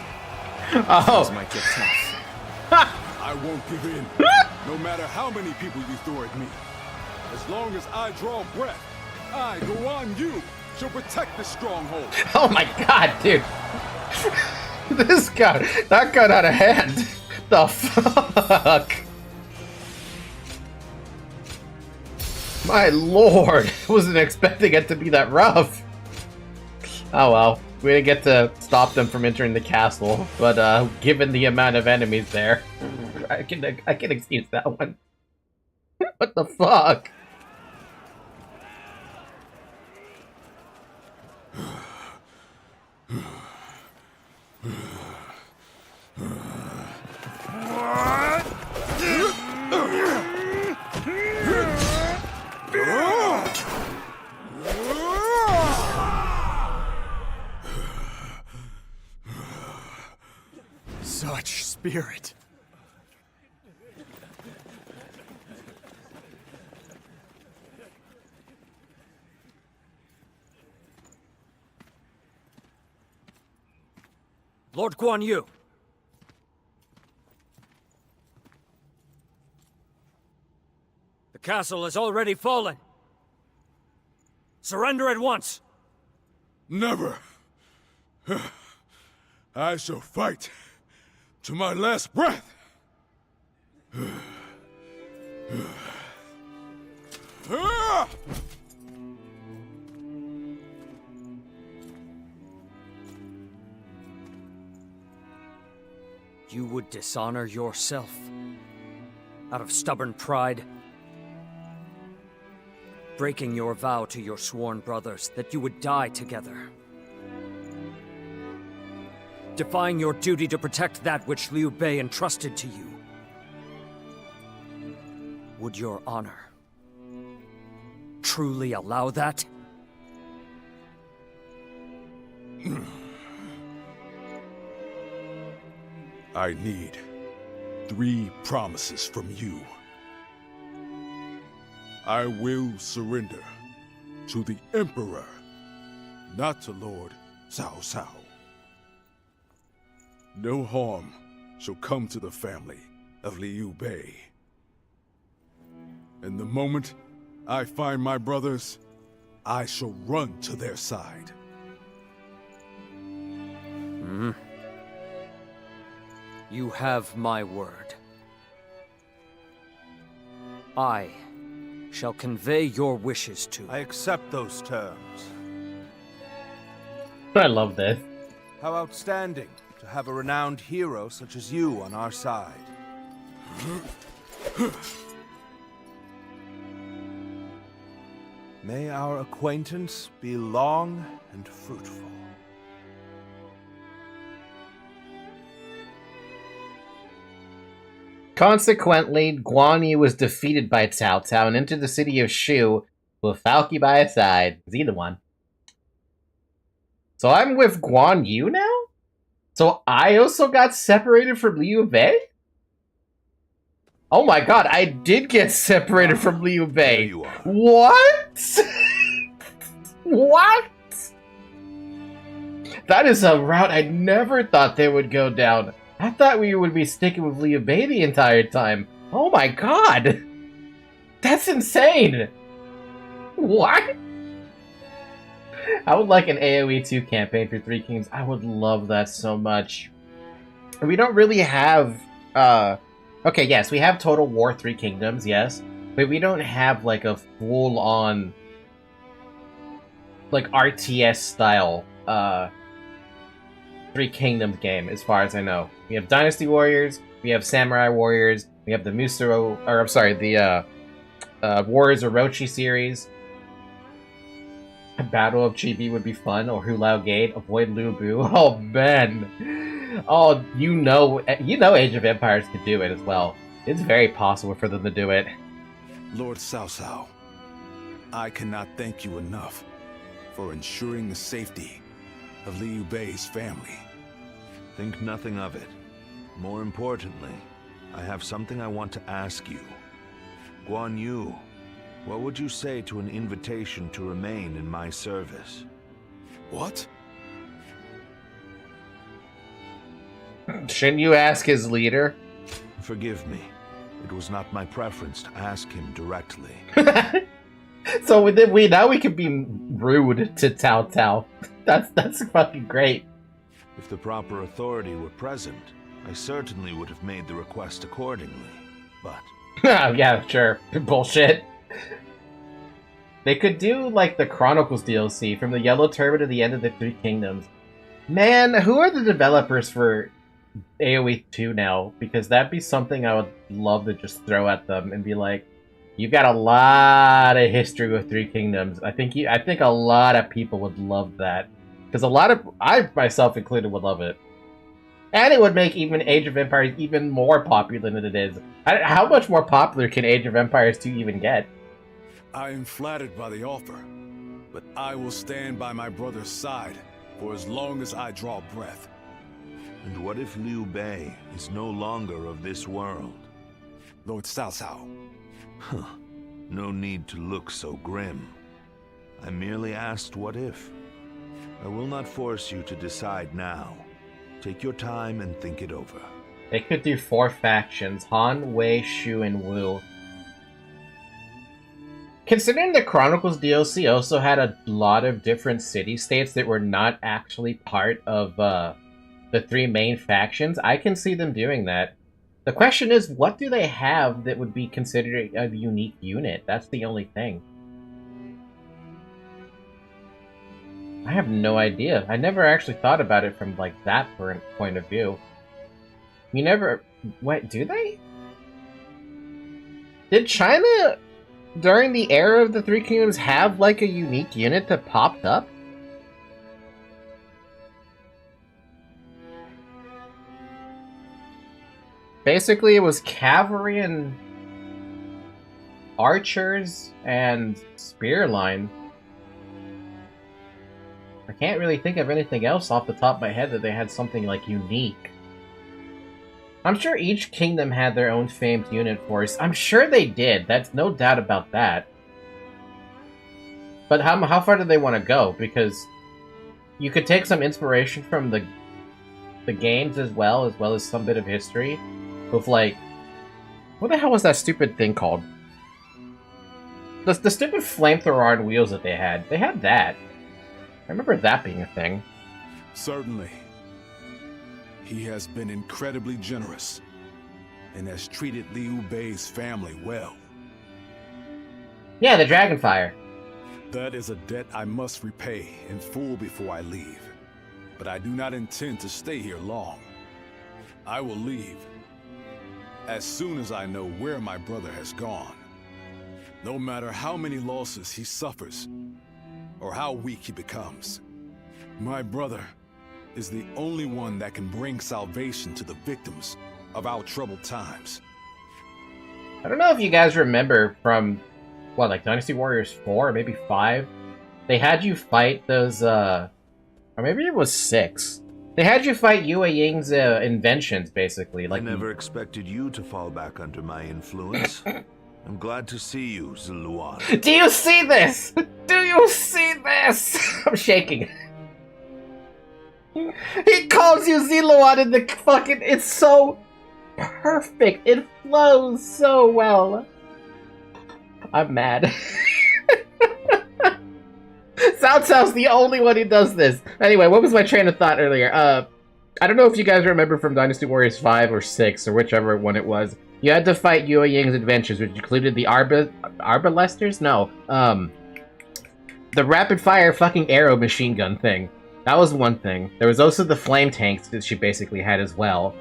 Oh. Might get tough. I won't give in, no matter how many people you throw at me. As long as I draw breath, I, Guan Yu, shall protect the stronghold. Oh my god, dude. This got out of hand. The fuck? My lord, I wasn't expecting it to be that rough. Oh well, we didn't get to stop them from entering the castle, but given the amount of enemies there, I can excuse that one. What the fuck? Such spirit. Lord Guan Yu. The castle has already fallen. Surrender at once. Never. I shall fight to my last breath. You would dishonor yourself out of stubborn pride, breaking your vow to your sworn brothers that you would die together, defying your duty to protect that which Liu Bei entrusted to you. Would your honor truly allow that? I need 3 promises from you. I will surrender to the Emperor, not to Lord Cao Cao. No harm shall come to the family of Liu Bei. And the moment I find my brothers, I shall run to their side. You have my word. I shall convey your wishes to. I accept those terms. I love this. How outstanding to have a renowned hero such as you on our side. May our acquaintance be long and fruitful. Consequently, Guan Yu was defeated by Cao Cao and entered the city of Shu with Falky by his side. Is he the one? So I'm with Guan Yu now? So I also got separated from Liu Bei? Oh my god, I did get separated from Liu Bei. What? What? That is a route I never thought they would go down. I thought we would be sticking with Liu Bei the entire time. Oh my god! That's insane! What? I would like an AoE 2 campaign for Three Kingdoms. I would love that so much. We don't really have, okay, yes, we have Total War Three Kingdoms, yes. But we don't have, like, a full-on, like, RTS-style, Three Kingdoms game, as far as I know. We have Dynasty Warriors, we have Samurai Warriors, we have the Musou, or I'm sorry, the Warriors Orochi series. A Battle of Chibi would be fun, or Hulao Gate, avoid Lu Bu. Oh man, oh you know Age of Empires could do it as well. It's very possible for them to do it. Lord Cao Cao, I cannot thank you enough for ensuring the safety of Liu Bei's family. Think nothing of it. More importantly, I have something I want to ask you. Guan Yu, what would you say to an invitation to remain in my service? What? Shouldn't you ask his leader? Forgive me. It was not my preference to ask him directly. So now we can be rude to Cao Cao. That's fucking great. If the proper authority were present, I certainly would have made the request accordingly, but... Yeah, sure. Bullshit. They could do, like, the Chronicles DLC, from the Yellow Turban to the end of the Three Kingdoms. Man, who are the developers for AoE 2 now? Because that'd be something I would love to just throw at them and be like, you've got a lot of history with Three Kingdoms. I think a lot of people would love that. Because I myself included, would love it. And it would make even Age of Empires even more popular than it is. How much more popular can Age of Empires 2 even get? I am flattered by the offer, but I will stand by my brother's side for as long as I draw breath. And what if Liu Bei is no longer of this world? Lord Cao Cao. Huh. No need to look so grim. I merely asked what if. I will not force you to decide now. Take your time and think it over. They could do 4 factions: Han, Wei, Shu, and Wu. Considering the Chronicles DLC also had a lot of different city-states that were not actually part of the 3 main factions, I can see them doing that. The question is, what do they have that would be considered a unique unit? That's the only thing. I have no idea. I never actually thought about it from, like, that point of view. You never... Wait, do they? Did China, during the era of the Three Kingdoms, have, like, a unique unit that popped up? Basically, it was cavalry and archers and spear line. I can't really think of anything else off the top of my head that they had something, like, unique. I'm sure each kingdom had their own famed unit force. I'm sure they did. That's no doubt about that. But how far do they want to go? Because you could take some inspiration from the games as well as some bit of history. With, like... What the hell was that stupid thing called? The stupid flamethrower on wheels that they had. They had that. I remember that being a thing. Certainly. He has been incredibly generous and has treated Liu Bei's family well. Yeah, the Dragonfire. That is a debt I must repay in full before I leave. But I do not intend to stay here long. I will leave as soon as I know where my brother has gone. No matter how many losses he suffers, or how weak he becomes, my brother is the only one that can bring salvation to the victims of our troubled times. I don't know if you guys remember from, what, like Dynasty Warriors 4 or maybe 5? They had you fight those, or maybe it was 6. They had you fight Yueying's inventions, basically. Like, I never expected you to fall back under my influence. I'm glad to see you, Ziluan. Do you see this? Do you see this? I'm shaking. He calls you Ziluan in the fucking... It's so perfect. It flows so well. I'm mad. Cao Cao's the only one who does this. Anyway, what was my train of thought earlier? I don't know if you guys remember from Dynasty Warriors 5 or 6, or whichever one it was. You had to fight Yueying's adventures, which included the Arbalesters? No. The rapid-fire fucking arrow machine gun thing. That was one thing. There was also the flame tanks that she basically had as well.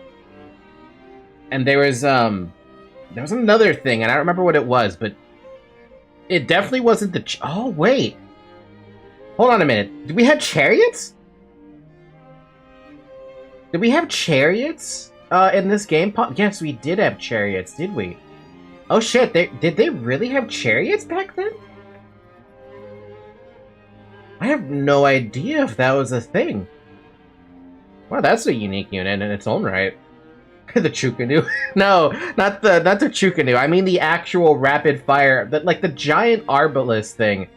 And there was another thing, and I don't remember what it was, but it definitely wasn't the... Oh, wait. Hold on a minute. Did we have chariots? Did we have chariots in this game? Yes, we did have chariots, did we? Oh shit, did they really have chariots back then? I have no idea if that was a thing. Wow, that's a unique unit in its own right. The Chukanu. No, not the Chukanu. I mean the actual rapid fire, like the giant arbalist thing.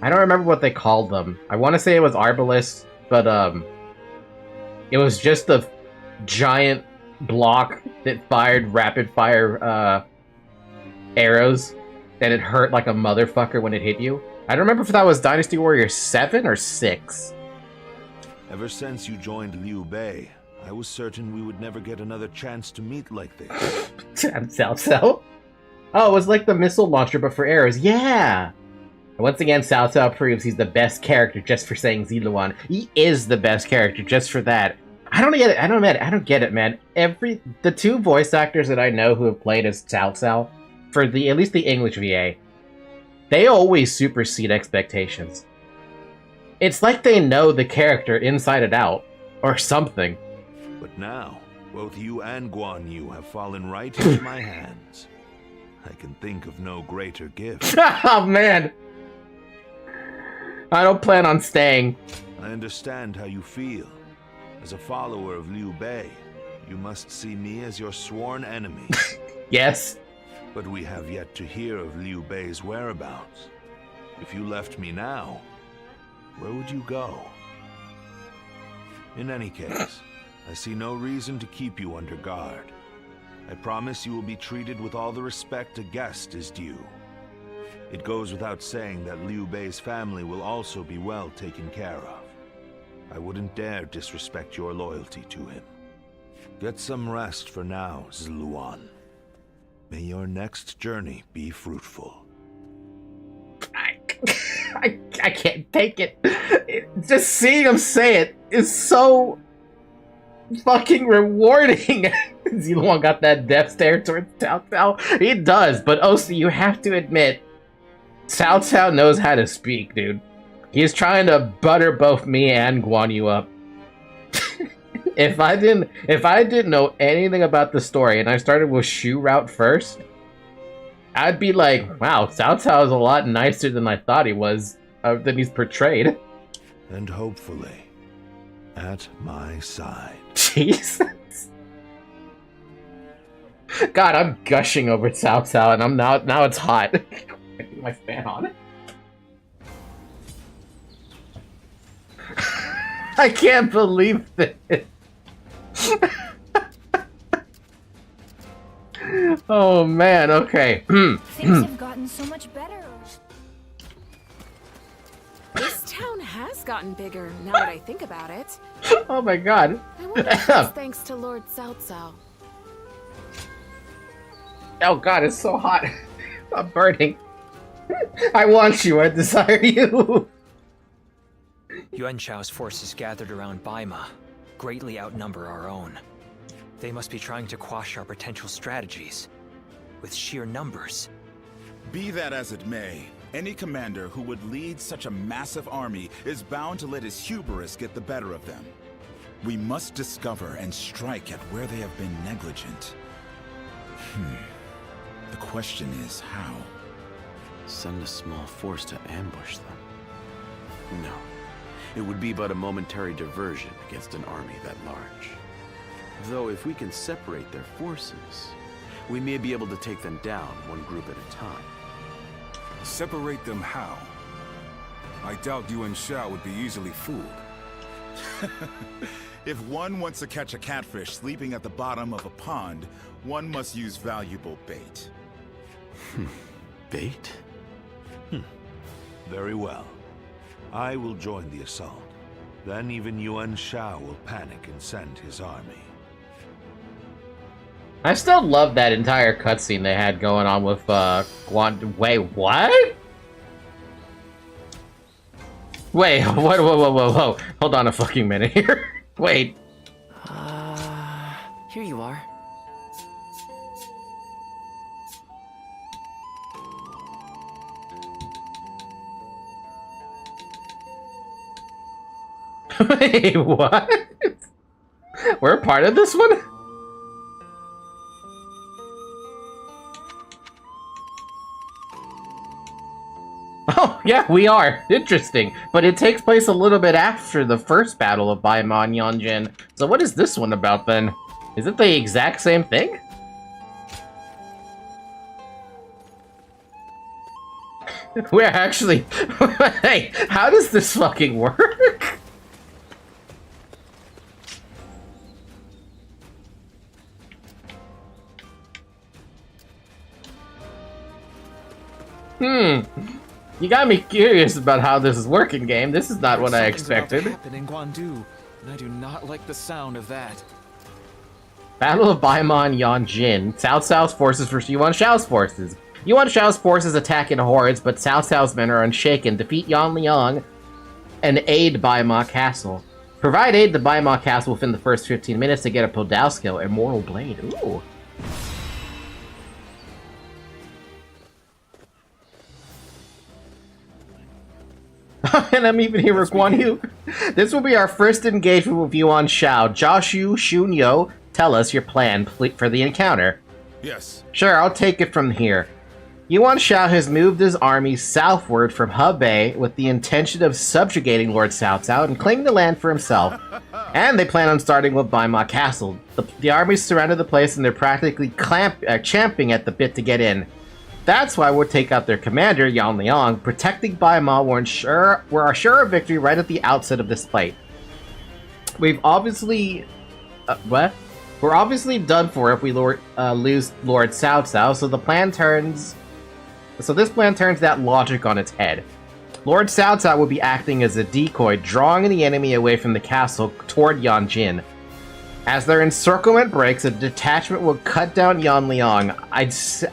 I don't remember what they called them. I want to say it was arbalists, but it was just a giant block that fired rapid fire arrows, and it hurt like a motherfucker when it hit you. I don't remember if that was Dynasty Warrior 7 or 6. Ever since you joined Liu Bei, I was certain we would never get another chance to meet like this. Cao Cao. Oh, it was like the missile launcher, but for arrows. Yeah! Once again, Cao Cao proves he's the best character just for saying Ziluan. He is the best character just for that. I don't get it. I don't get it, man. The two voice actors that I know who have played as Cao Cao, for at least the English VA, they always supersede expectations. It's like they know the character inside and out, or something. But now, both you and Guan Yu have fallen right into my hands. I can think of no greater gift. Oh, man! I don't plan on staying. I understand how you feel. As a follower of Liu Bei, you must see me as your sworn enemy. Yes. But we have yet to hear of Liu Bei's whereabouts. If you left me now, where would you go? In any case, I see no reason to keep you under guard. I promise you will be treated with all the respect a guest is due. It goes without saying that Liu Bei's family will also be well taken care of. I wouldn't dare disrespect your loyalty to him. Get some rest for now, Ziluan. May your next journey be fruitful. I can't take it. Just seeing him say it is so fucking rewarding. Ziluan got that death stare towards Cao Cao. He does, but also you have to admit, Cao Cao knows how to speak, dude. He's trying to butter both me and Guan Yu up. If I didn't know anything about the story and I started with Shu route first, I'd be like, wow, Cao Cao is a lot nicer than I thought he was, than he's portrayed. And hopefully, at my side. Jesus. God, I'm gushing over Cao Cao, and I'm now it's hot. I put my fan on. I can't believe this. Oh man, okay. Things have gotten so much better. This town has gotten bigger, now that I think about it. Oh my god. I wonder if that's thanks to Lord Cao Cao. Oh god, it's so hot. I'm burning. I want you, I desire you. Yuan Shao's forces gathered around Baima greatly outnumber our own. They must be trying to quash our potential strategies with sheer numbers. Be that as it may, any commander who would lead such a massive army is bound to let his hubris get the better of them. We must discover and strike at where they have been negligent. The question is how? Send a small force to ambush them? No. It would be but a momentary diversion against an army that large. Though if we can separate their forces, we may be able to take them down one group at a time. Separate them how? I doubt Yuan Shao would be easily fooled. If one wants to catch a catfish sleeping at the bottom of a pond, one must use valuable bait. Bait? Very well. I will join the assault. Then even Yuan Shao will panic and send his army. I still love that entire cutscene they had going on with Guan. Wait, what? Wait, whoa. Hold on a fucking minute here. Wait. Here you are. Wait, what? We're a part of this one? Oh, yeah, we are. Interesting. But it takes place a little bit after the first battle of Baima and Yonjin. So what is this one about, then? Is it the exact same thing? We're actually... Hey, how does this fucking work? You got me curious about how this is working, game. This is not what I expected. In Guandu. and I do not like the sound of that. Battle of Baima and Yanjin. Cao Cao's forces versus Yuan Shao's forces. Yuan Shao's forces attack in hordes, but Cao Cao's men are unshaken, defeat Yan Liang, and aid Baima Castle. Provide aid to Baima Castle within the first 15 minutes to get a Podao skill, Immortal Blade. Ooh. And I'm even here with Guan Yu. This will be our first engagement with Yuan Shao. Joshu, Shunyo, tell us your plan for the encounter. Yes. Sure, I'll take it from here. Yuan Shao has moved his army southward from Hebei with the intention of subjugating Lord Cao Cao and claiming the land for himself. And they plan on starting with Baima Castle. The armies surrounded the place and they're practically champing at the bit to get in. That's why we'll take out their commander, Yan Liang. Protecting Baima we're sure of victory right at the outset of this fight. We've obviously... what? We're obviously done for if we lose Lord Cao Cao, so the plan turns... So this plan turns that logic on its head. Lord Cao Cao will be acting as a decoy, drawing the enemy away from the castle toward Yanjin. As their encirclement breaks, a detachment will cut down Yan Liang. I'd say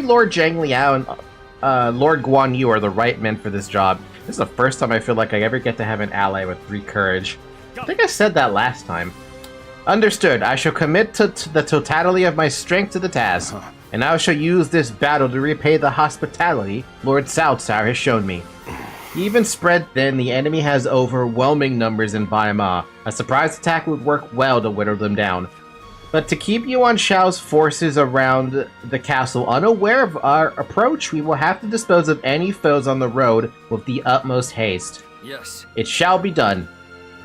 Lord Zhang Liao and Lord Guan Yu are the right men for this job. This is the first time I feel like I ever get to have an ally with 3 courage. I think I said that last time. Understood. I shall commit to the totality of my strength to the task, and I shall use this battle to repay the hospitality Lord Cao Cao has shown me. Even spread thin, the enemy has overwhelming numbers in Baima. A surprise attack would work well to whittle them down. But to keep Yuan Shao's forces around the castle unaware of our approach, we will have to dispose of any foes on the road with the utmost haste. Yes. It shall be done.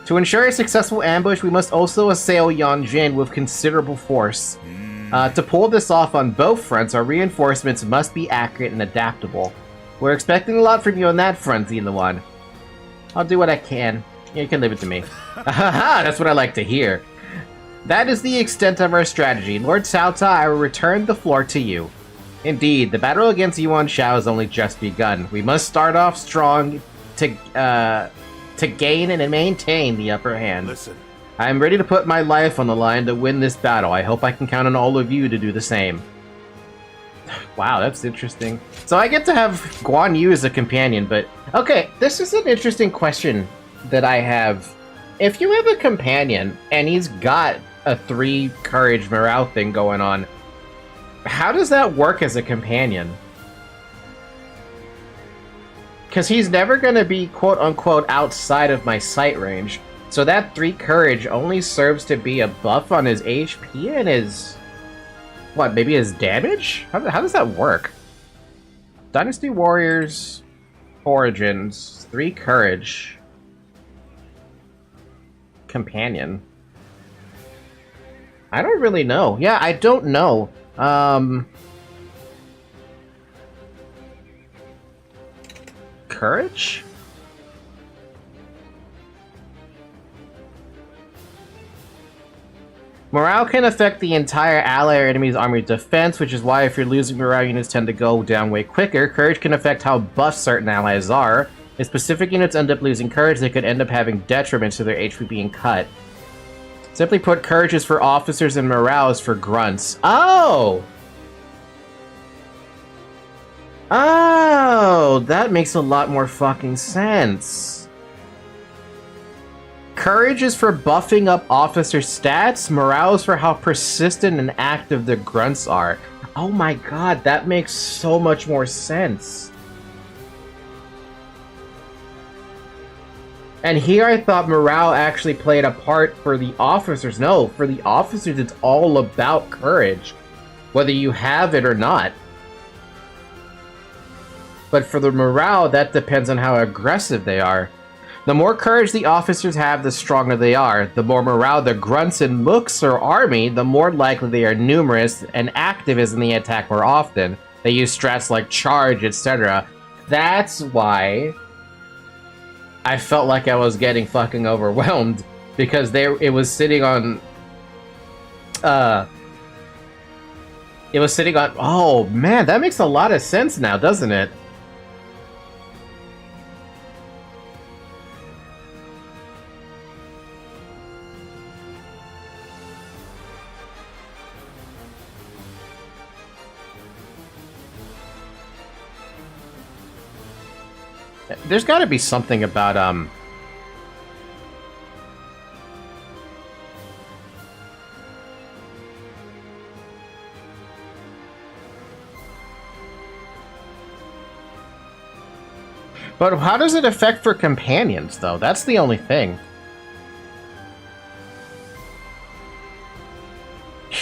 To ensure a successful ambush, we must also assail Yanjin with considerable force. To pull this off on both fronts, our reinforcements must be accurate and adaptable. We're expecting a lot from you on that front, Xenon. I'll do what I can. You can leave it to me. That's what I like to hear. That is the extent of our strategy. Lord Cao Cao, I will return the floor to you. Indeed, the battle against Yuan Shao has only just begun. We must start off strong to gain and maintain the upper hand. Listen. I am ready to put my life on the line to win this battle. I hope I can count on all of you to do the same. Wow, that's interesting. So I get to have Guan Yu as a companion, but... Okay, this is an interesting question that I have. If you have a companion, and he's got a 3 courage morale thing going on, how does that work as a companion? Because he's never going to be quote-unquote outside of my sight range. So that 3 courage only serves to be a buff on his HP and his... What, maybe his damage? How does that work? Dynasty Warriors Origins, 3 courage. Companion. I don't really know. Yeah, I don't know. Courage? Morale can affect the entire ally or enemy's army defense, which is why if you're losing morale, units tend to go down way quicker. Courage can affect how buff certain allies are. If specific units end up losing courage, they could end up having detriments to their HP being cut. Simply put, courage is for officers and morale is for grunts. Oh! Oh, that makes a lot more fucking sense. Courage is for buffing up officer stats. Morale is for how persistent and active the grunts are. Oh my god, that makes so much more sense. And here I thought morale actually played a part for the officers. No, for the officers it's all about courage, whether you have it or not. But for the morale, that depends on how aggressive they are. The more courage the officers have, the stronger they are. The more morale the grunts and mooks or army, the more likely they are numerous and active as in the attack more often. They use strats like charge, etc. That's why I felt like I was getting fucking overwhelmed, because it was sitting on oh man, that makes a lot of sense now, doesn't it? There's got to be something about But how does it affect for companions, though? That's the only thing.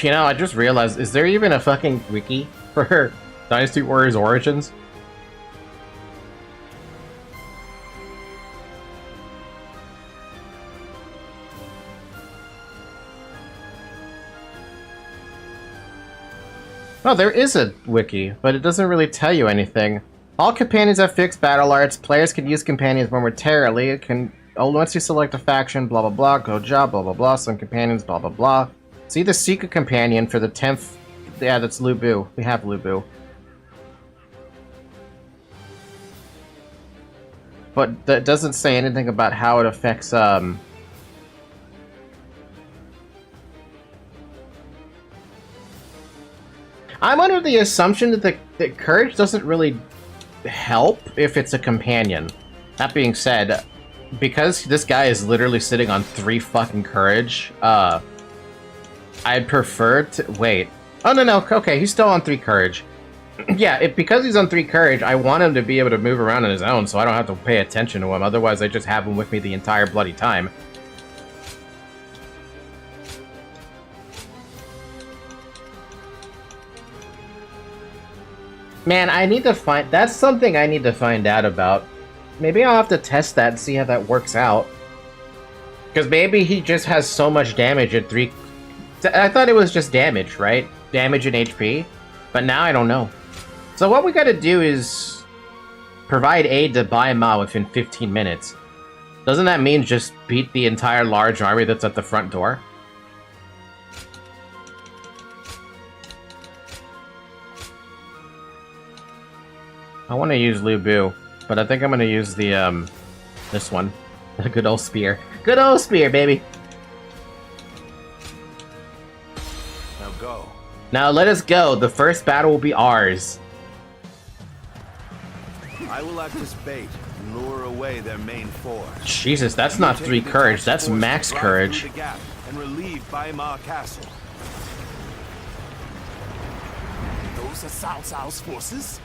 You know, I just realized, is there even a fucking wiki for Dynasty Warriors Origins? Oh, there is a wiki, but it doesn't really tell you anything. All companions have fixed battle arts. Players can use companions momentarily. It can once you select a faction, blah blah blah, go job, blah blah blah, some companions, blah blah blah. See the secret companion for the 10th. Yeah, that's Lu Bu. We have Lu Bu. But that doesn't say anything about how it affects I'm under the assumption that that courage doesn't really help if it's a companion. That being said, because this guy is literally sitting on 3 fucking courage, I'd prefer to wait. Oh no, okay, he's still on 3 courage. Yeah, because he's on 3 courage, I want him to be able to move around on his own, so I don't have to pay attention to him. Otherwise, I just have him with me the entire bloody time. Man, I need to find... That's something I need to find out about. Maybe I'll have to test that and see how that works out. Because maybe he just has so much damage at 3... I thought it was just damage, right? Damage and HP. But now I don't know. So what we gotta do is... provide aid to Bai Ma within 15 minutes. Doesn't that mean just beat the entire large army that's at the front door? I want to use Lu Bu, but I think I'm going to use the, this one. The good old spear. Good old spear, baby! Now go. Now let us go. The first battle will be ours. I will act as bait and lure away their main force. Jesus, that's not 3 courage. That's max courage. The gap and relieve Bai Ma Castle. Those are Cao Cao's forces?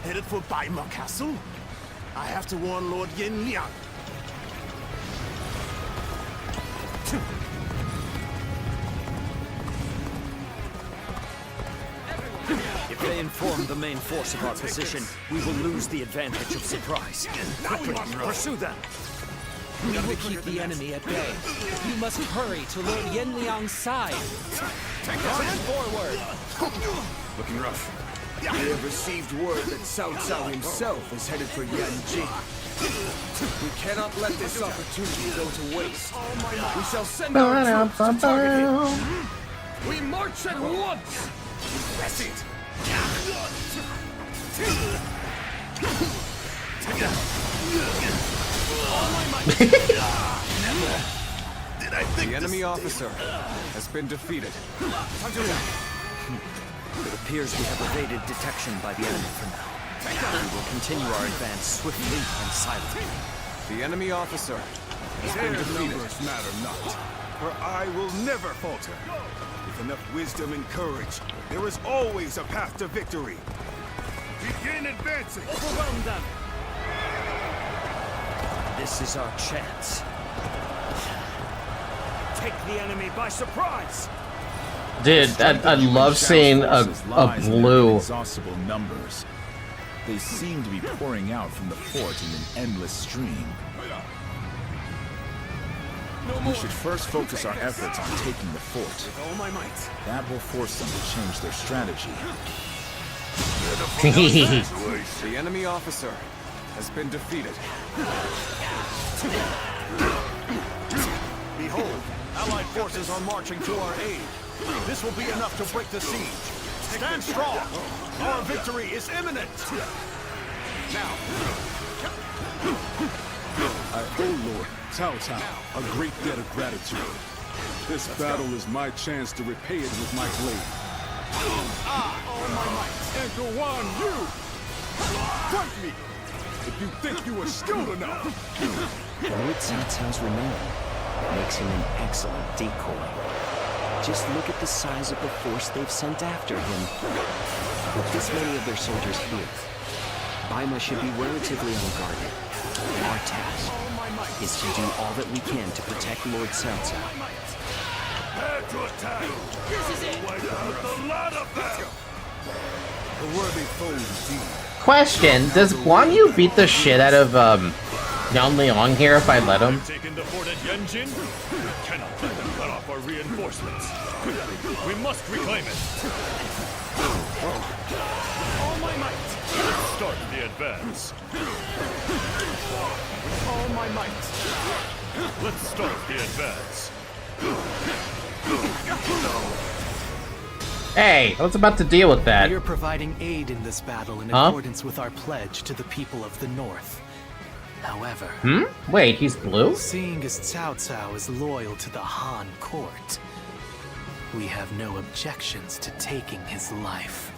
Headed for Bai Ma Castle? I have to warn Lord Yin Liang. If they inform the main force of our position, we will lose the advantage of surprise. Quickly, pursue them! We will keep the enemy at bay. You must hurry to Lord Yenliang's side. Run forward! Looking rough. We have received word that Cao Cao himself is headed for Yanjing. We cannot let this opportunity go to waste. We shall send our troops to target him. We march at once! That's it! The enemy officer has been defeated. It appears we have evaded detection by the enemy for now. We will continue our advance swiftly and silently. The enemy officer has been defeated. Numbers matter not, for I will never falter. With enough wisdom and courage, there is always a path to victory. Begin advancing! Overwhelm them! This is our chance. Take the enemy by surprise! Dude, I love seeing a blue. Inexhaustible numbers. They seem to be pouring out from the fort in an endless stream. We should first focus our efforts on taking the fort. With all my might. That will force them to change their strategy. The enemy officer has been defeated. Behold, Allied forces are marching to our aid. This will be enough to break the siege. Stand strong. Our victory is imminent. Now. I owe Lord Cao Cao a great debt of gratitude. This battle is my chance to repay it with my blade. All my might. And Guan Yu! Fight me! if you think you are skilled enough. Lord Cao Cao's renown makes him an excellent decoy. Just look at the size of the force they've sent after him. With this many of their soldiers here, Baima should be relatively unguarded. Our task is to do all that we can to protect Lord Cao Cao. Prepare to attack! This is it! Wipe out the lot of them! A worthy foe indeed. Question: does Guan Yu beat the shit out of Yan Liang here if I let him? Taking the fort at Yanjin? We cannot let them cut off our reinforcements. We must reclaim it. All my might. Let's start the advance. With all my might. Let's start the advance. Hey, I was about to deal with that. We are providing aid in this battle in Huh? accordance with our pledge to the people of the North. However, Wait, he's blue? seeing as Cao Cao is loyal to the Han court, we have no objections to taking his life.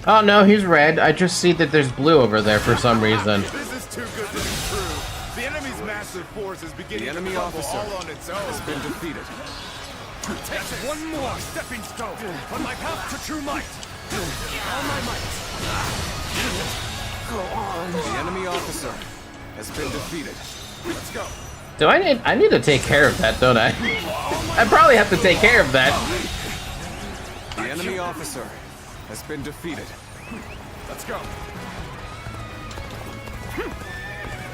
Oh no, he's red. I just see that there's blue over there for some reason. This is too good to be true. The enemy's massive force is beginning to crumble all on its own. Has been defeated. Take one more stepping stone on my path to true might. All my might. Go on. The enemy officer has been defeated. Let's go. Do I need to take care of that, don't I? I probably have to take care of that. The enemy officer has been defeated. Let's go.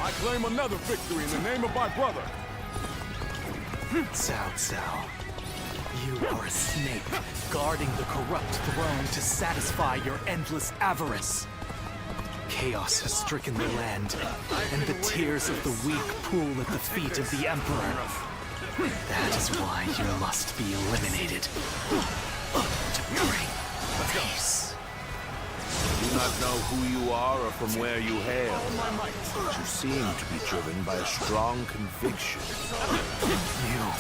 I claim another victory in the name of my brother. Cao Cao, you are a snake, guarding the corrupt throne to satisfy your endless avarice. Chaos has stricken the land, and the tears of the weak pool at the feet of the Emperor. That is why you must be eliminated. To bring peace. You do not know who you are or from where you hail, but you seem to be driven by a strong conviction. You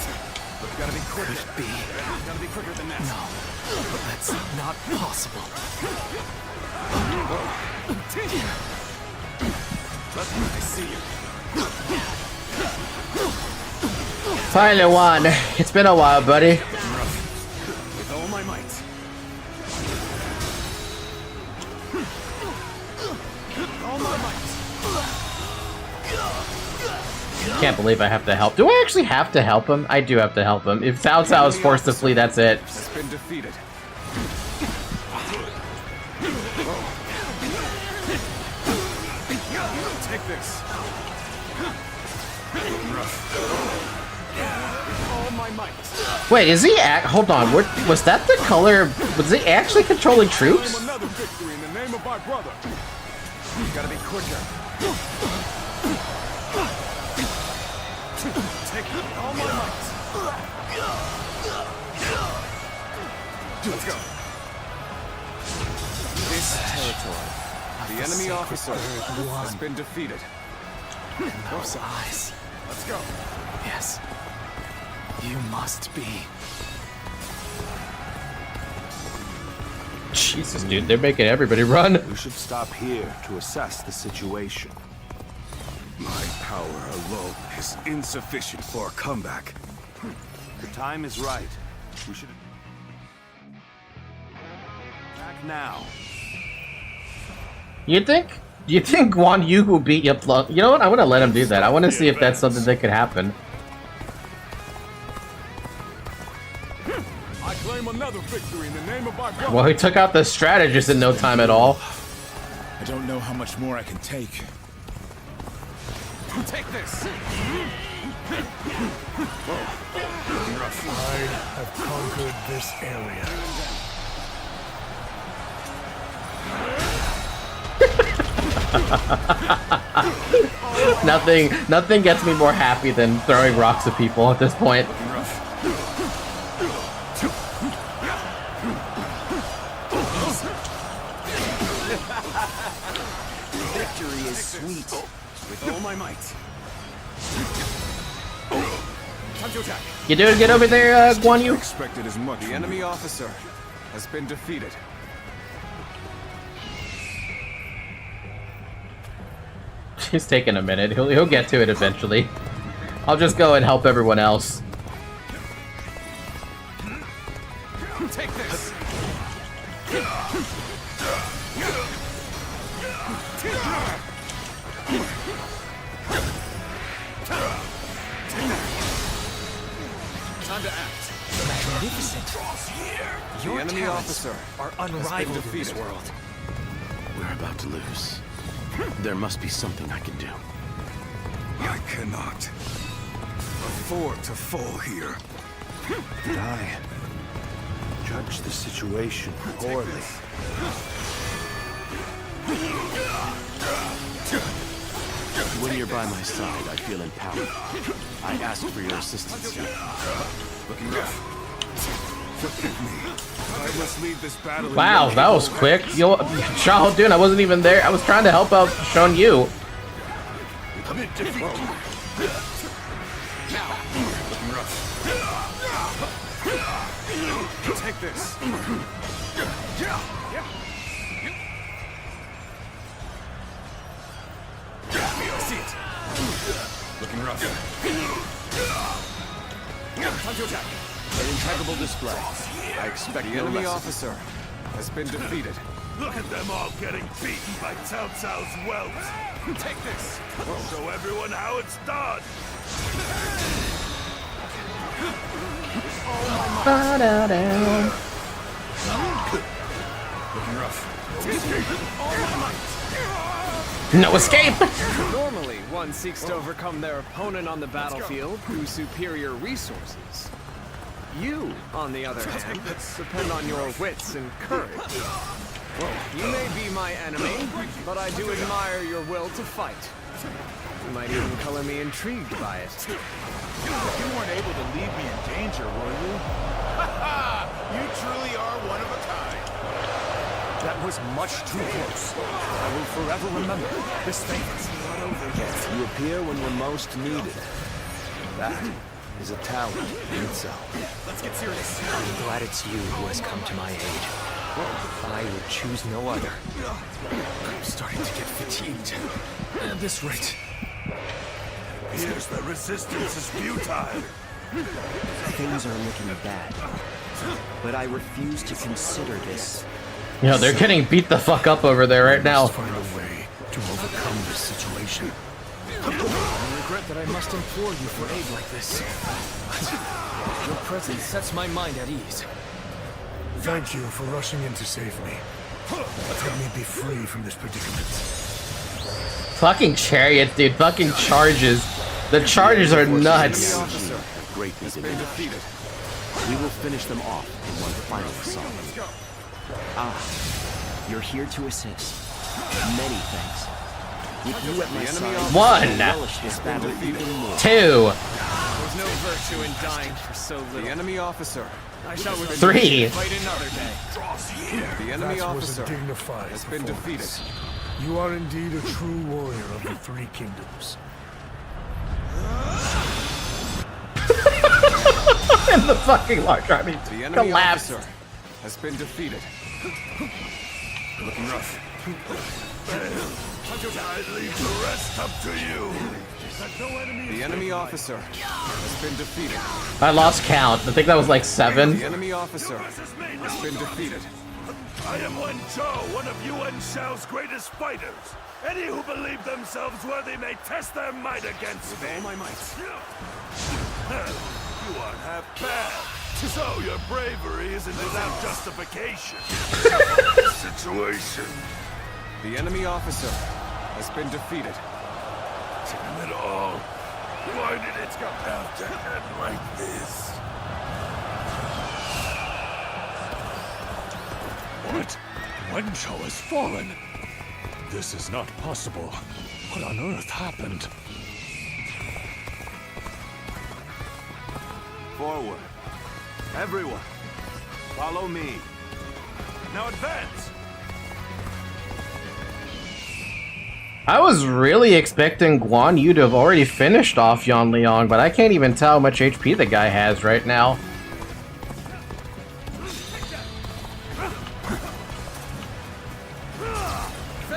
Gotta be quicker. could be. Gotta be quicker than that. No, that's not possible. I see you. Finally won. It's been a while, buddy. With all my might. All my might. Can't believe I have to help. Do I actually have to help him? I do have to help him. If Cao Cao is forced to flee, that's it. Has been defeated. Take this. All my might. Wait, is he hold on, was that the color? Was he actually controlling troops? Claim another victory in the name of my brother. You gotta be quicker. Take all my might. Let's go. This territory. The enemy officer has been defeated. And those eyes. Let's go. Yes. You must be. Jesus, dude, they're making everybody run. We should stop here to assess the situation. My power alone is insufficient for a comeback. The time is right. We should attack now. You think Guan Yu will beat Yup? You know what? I want to let him do that. I want to see if that's something that could happen. I claim another victory in the name of my brother. Well, he took out the strategist in no time at all. I don't know how much more I can take. Take this. I have conquered this area. Nothing gets me more happy than throwing rocks at people at this point. Victory is sweet. With all my might. Time to attack. You doing good over there, Guan Yu? Expected as much. The enemy officer has been defeated. He's taking a minute. He'll get to it eventually. I'll just go and help everyone else. Take this. Time to act. Magnificent. Your enemy talents officer are unrivaled in this world. We're about to lose. There must be something I can do. I cannot afford to fall here. Did I judge the situation poorly? When you're by my side, I feel empowered. I ask for your assistance here. Looking rough. Forgive me. I must leave this battle. Wow, that was quick. Yo, Shao, dude, I wasn't even there. I was trying to help out Sean Yu. Commit defeat. Now. Looking rough. Take this. See it. Looking rough. Time to attack. An impeccable display. I expect The no enemy less. officer has been defeated. Look at them all getting beaten by Cao Cao's whelps. Take this. Show everyone how it's done. Looking rough. No escape! Normally, one seeks to overcome their opponent on the battlefield through superior resources. You, on the other hand, depend on your wits and courage. You may be my enemy, but I do admire your will to fight. You might even color me intrigued by it. You weren't able to leave me in danger, were you? You truly are one of a kind. That was much too close. I will forever remember this thing is not over yet. You appear when you're most needed. That is a talent in itself. Let's get serious. I'm glad it's you who has come to my aid. I would choose no other. I'm starting to get fatigued. At this rate. Here's the resistance is futile. Things are looking bad. But I refuse to consider this. You know, they're getting beat the fuck up over there right now. Find a way to overcome this situation. I regret that I must implore you for aid like this. But your presence sets my mind at ease. Thank you for rushing in to save me. Let me be free from this predicament. Fucking chariots, dude. Fucking charges. The charges are nuts. Greatly defeated. We will finish them off in one final assault. Ah, you're here to assist. Many thanks. With you at my side, One. I relish this battle even more. 2. There's no virtue in dying for so little. The enemy officer. I shall 3. fight another day. The enemy That officer was a dignified has been defeated. performance. You are indeed a true warrior of the Three Kingdoms. And the fucking large army The enemy collapsed. officer has been defeated. Looking rough. I leave the rest up to you. The enemy officer has been defeated. I lost count. I think that was like 7. The enemy officer has been defeated. I am Wen Chou, one of Yuan Shao's greatest fighters. Any who believe themselves worthy may test their might against me. All my might. You aren't half bad. So your bravery isn't without justification. Situation. The enemy officer has been defeated. Damn it all. Why did it have to end like this? What? Wen Chou has fallen. This is not possible. What on earth happened? Forward. Everyone, follow me. Now advance. I was really expecting Guan Yu to have already finished off Yan Liang, but I can't even tell how much HP the guy has right now.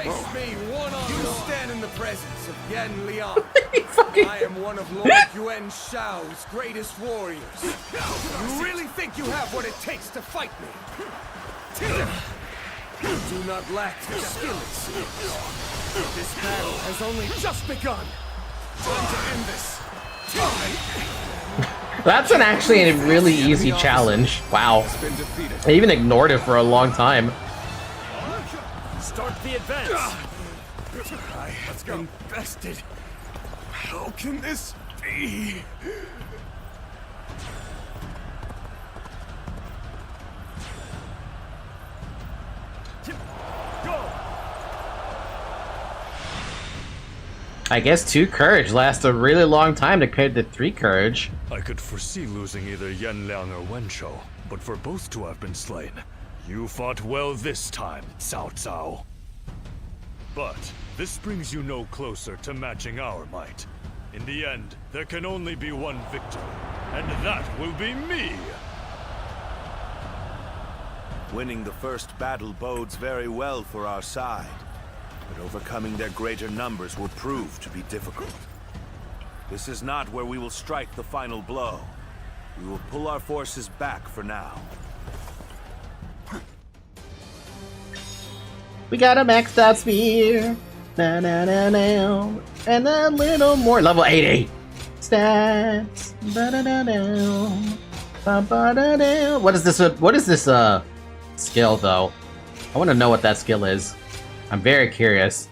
Face me one-on-one. You stand in the presence of Yan Liang. I am one of Lord Yuan Shao's greatest warriors. You really think you have what it takes to fight me? You do not lack the skill, it seems. This battle has only just begun. Time to end this. That's actually a really easy challenge. Wow. I even ignored it for a long time. Start the advance. I have been bested. How can this be? I guess 2 courage lasts a really long time compared to 3 courage. I could foresee losing either Yan Liang or Wen Shou, but for both to have been slain, you fought well this time, Cao Cao. But this brings you no closer to matching our might. In the end, there can only be one victor, and that will be me! Winning the first battle bodes very well for our side, but overcoming their greater numbers will prove to be difficult. This is not where we will strike the final blow. We will pull our forces back for now. We got a maxed out spear. Na na na na. And a little more. Level 80. Stats. Ba da da da. Ba ba da da. What is this? What is this skill though? I want to know what that skill is. I'm very curious.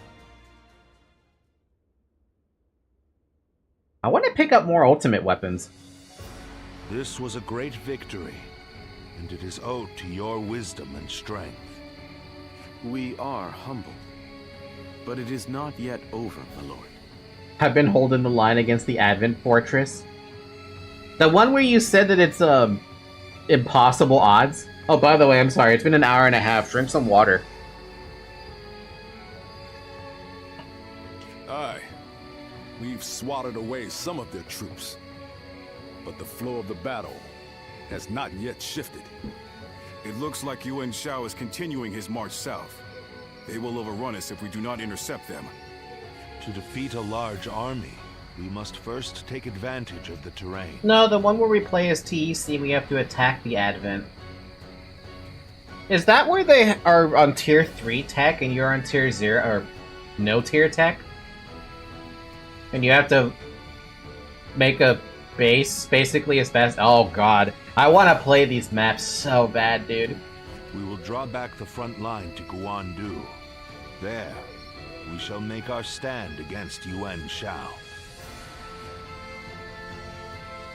I want to pick up more ultimate weapons. This was a great victory, and it is owed to your wisdom and strength. We are humble, but it is not yet over, my lord. I've been holding the line against the Advent Fortress. The one where you said that it's impossible odds. Oh, by the way, I'm sorry. It's been an hour and a half. Drink some water. Aye. We've swatted away some of their troops, but the flow of the battle has not yet shifted. It looks like Yuan Shao is continuing his march south. They will overrun us if we do not intercept them. To defeat a large army, we must first take advantage of the terrain. No, the one where we play as TEC, we have to attack the Advent. Is that where they are on tier 3 tech and you're on tier 0 or no tier tech? And you have to make a base basically as fast. Oh god. I want to play these maps so bad, dude. We will draw back the front line to Guandu. There, we shall make our stand against Yuan Shao.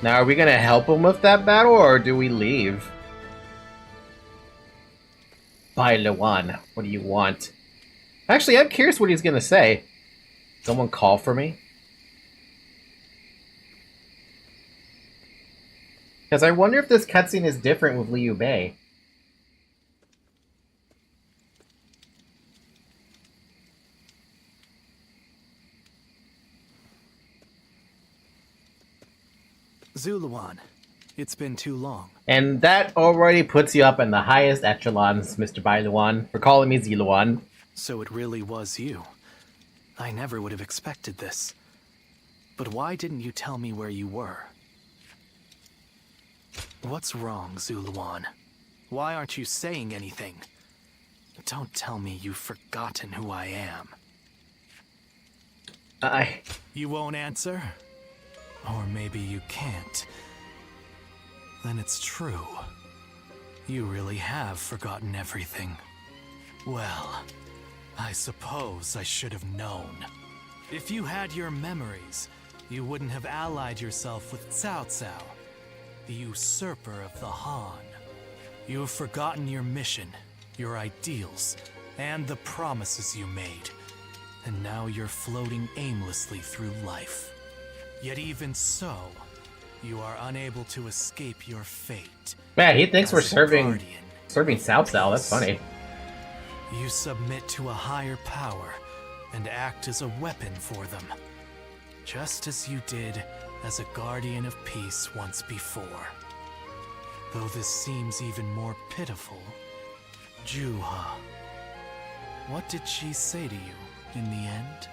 Now, are we going to help him with that battle, or do we leave? Bai Luan, what do you want? Actually, I'm curious what he's going to say. Someone call for me? Because I wonder if this cutscene is different with Liu Bei. Zuluan, it's been too long. And that already puts you up in the highest echelons, Mr. Bai Luan, for calling me Ziluan. So it really was you. I never would have expected this. But why didn't you tell me where you were? What's wrong, Zuluan? Why aren't you saying anything? Don't tell me you've forgotten who I am. You won't answer? Or maybe you can't. Then it's true. You really have forgotten everything. Well, I suppose I should have known. If you had your memories, you wouldn't have allied yourself with Cao Cao, the usurper of the Han. You have forgotten your mission, your ideals, and the promises you made. And now you're floating aimlessly through life. Yet even so, you are unable to escape your fate. Man, he thinks we're serving Cao Cao. That's funny. You submit to a higher power and act as a weapon for them, just as you did as a guardian of peace once before. Though this seems even more pitiful, Juha, What did she say to you in the end?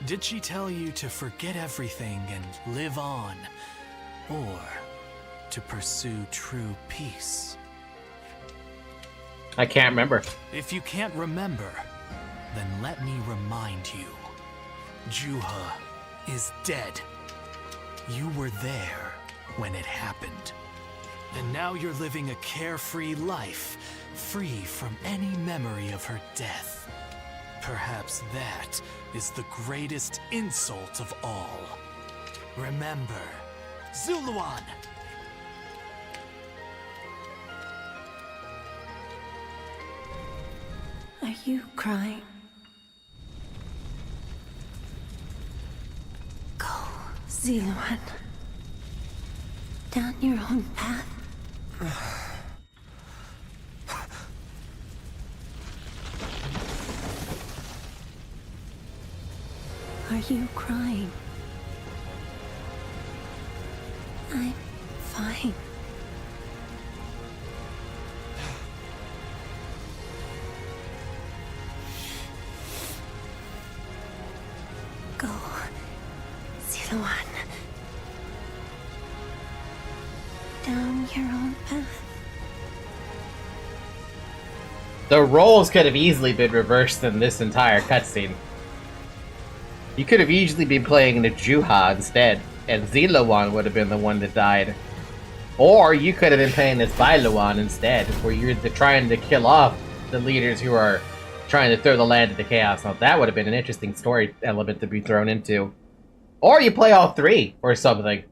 Did she tell you to forget everything and live on? Or to pursue true peace? I can't remember. If you can't remember, then let me remind you. Juha is dead. You were there when it happened. And now you're living a carefree life, free from any memory of her death. Perhaps that is the greatest insult of all. Remember, Zuluan! Are you crying? Go, Zuluan. Down your own path. Are you crying? I'm fine. Go, Zuluan. Down your own path. The roles could have easily been reversed in this entire cutscene. You could have easily been playing the Juha instead, and Zuluan would have been the one that died. Or you could have been playing as Bailuan instead, where you're trying to kill off the leaders who are trying to throw the land into chaos. Now that would have been an interesting story element to be thrown into. Or you play all three, or something.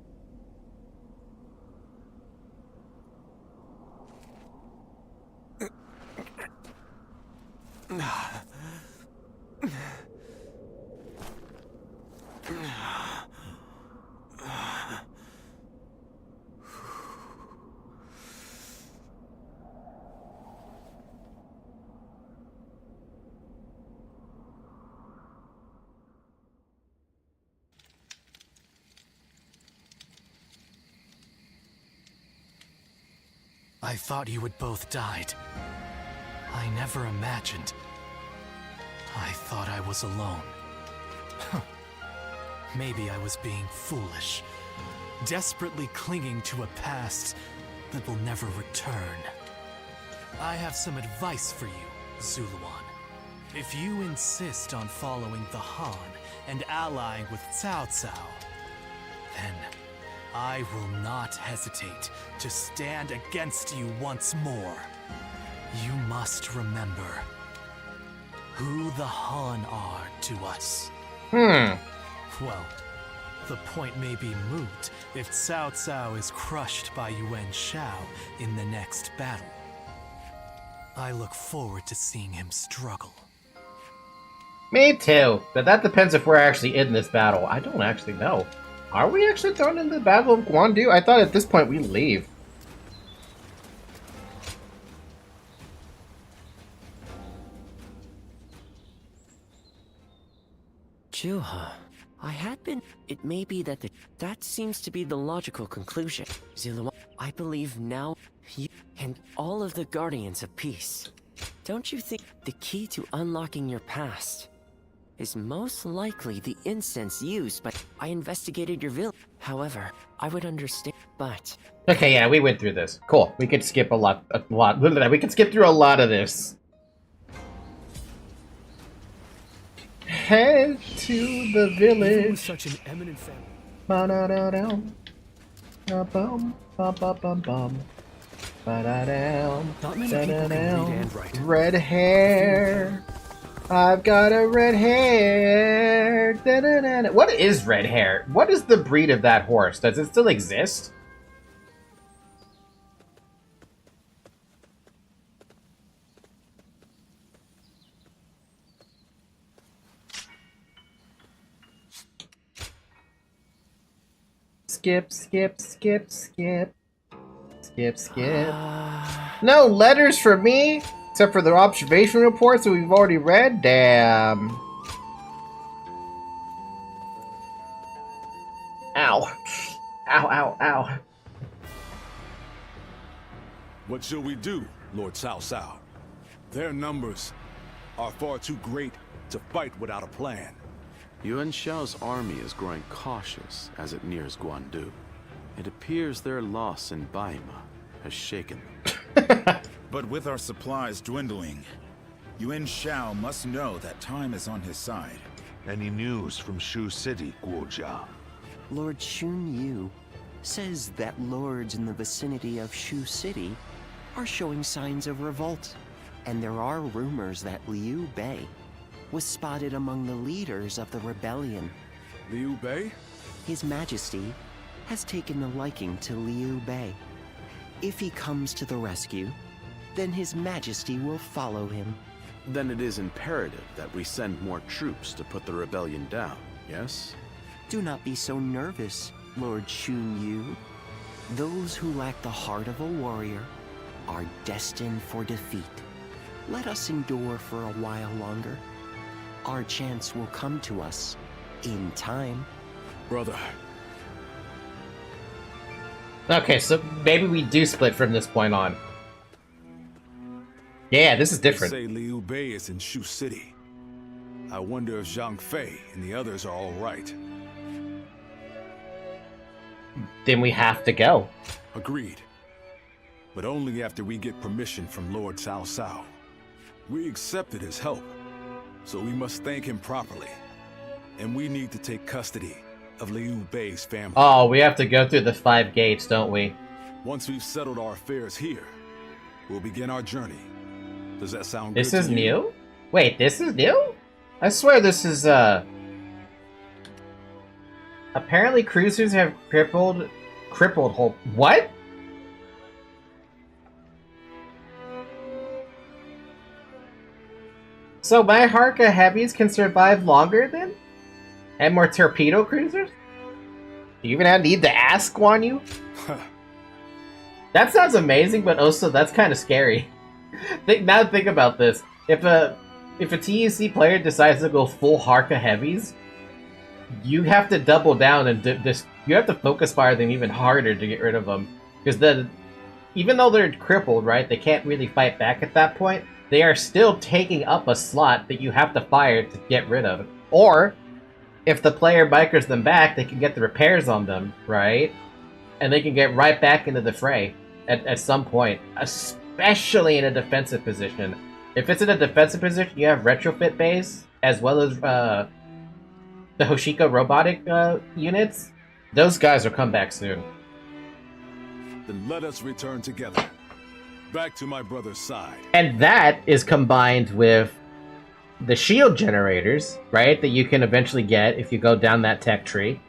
I thought you had both died. I never imagined. I thought I was alone. Maybe I was being foolish, desperately clinging to a past that will never return. I have some advice for you, Zuluan. If you insist on following the Han and allying with Cao Cao, then I will not hesitate to stand against you once more. You must remember who the Han are to us. Well, the point may be moot if Cao Cao is crushed by Yuan Shao in the next battle. I look forward to seeing him struggle. Me too, but that depends if we're actually in this battle. I don't actually know. Are we actually thrown into the Battle of Guandu? I thought at this point we leave. Juha, I had been... It may be that that seems to be the logical conclusion. Zuluan, I believe now you and all of the Guardians of Peace. Don't you think the key to unlocking your past is most likely the incense used by... I investigated your village. However, I would understand, but... Okay, yeah, we went through this. Cool. We could skip a lot. We could skip through a lot of this. Head to the village. Such an eminent family. Ba-da-da-dum. Ba-bum. Ba-ba-bum-bum. Ba-da-dum. Not many people can read and write. Red hair. I've got a red hair. Da-da-da-da. What is red hair? What is the breed of that horse? Does it still exist? Skip, skip, skip, skip. Skip, skip. No letters for me? Except for the observation reports that we've already read? Damn. Ow. Ow, ow, ow. What shall we do, Lord Cao Cao? Their numbers are far too great to fight without a plan. Yuan Shao's army is growing cautious as it nears Guandu. It appears their loss in Baima has shaken them. But with our supplies dwindling, Yuan Shao must know that time is on his side. Any news from Shu City, Guojia? Lord Xun Yu says that lords in the vicinity of Shu City are showing signs of revolt, and there are rumors that Liu Bei was spotted among the leaders of the rebellion. Liu Bei? His Majesty has taken a liking to Liu Bei. If he comes to the rescue, then His Majesty will follow him. Then it is imperative that we send more troops to put the rebellion down, yes? Do not be so nervous, Lord Xun Yu. Those who lack the heart of a warrior are destined for defeat. Let us endure for a while longer. Our chance will come to us in time. Brother. Okay, so maybe we do split from this point on. Yeah, this is different. They say Liu Bei is in Shu City. I wonder if Zhang Fei and the others are all right. Then we have to go. Agreed. But only after we get permission from Lord Cao Cao. We accepted his help, so we must thank him properly. And we need to take custody of Liu Bei's family. Oh, we have to go through the 5 gates, don't we? Once we've settled our affairs here, we'll begin our journey. Does that sound good? This is new? Wait, this is new? I swear this is, apparently cruisers have crippled whole... What? So my Harka heavies can survive longer then? And more torpedo cruisers? Do you even need to ask, Guan Yu? That sounds amazing, but also that's kind of scary. Think about this. If a TUC player decides to go full Harka heavies, you have to double down and you have to focus fire them even harder to get rid of them. Because even though they're crippled, right, they can't really fight back at that point, they are still taking up a slot that you have to fire to get rid of. Or, if the player bikers them back, they can get the repairs on them, right? And they can get right back into the fray at some point, especially in a defensive position. If it's in a defensive position, you have retrofit bays, as well as the Hoshika robotic units. Those guys will come back soon. Then let us return together. Back to my brother's side. And that is combined with the shield generators, right? That you can eventually get if you go down that tech tree.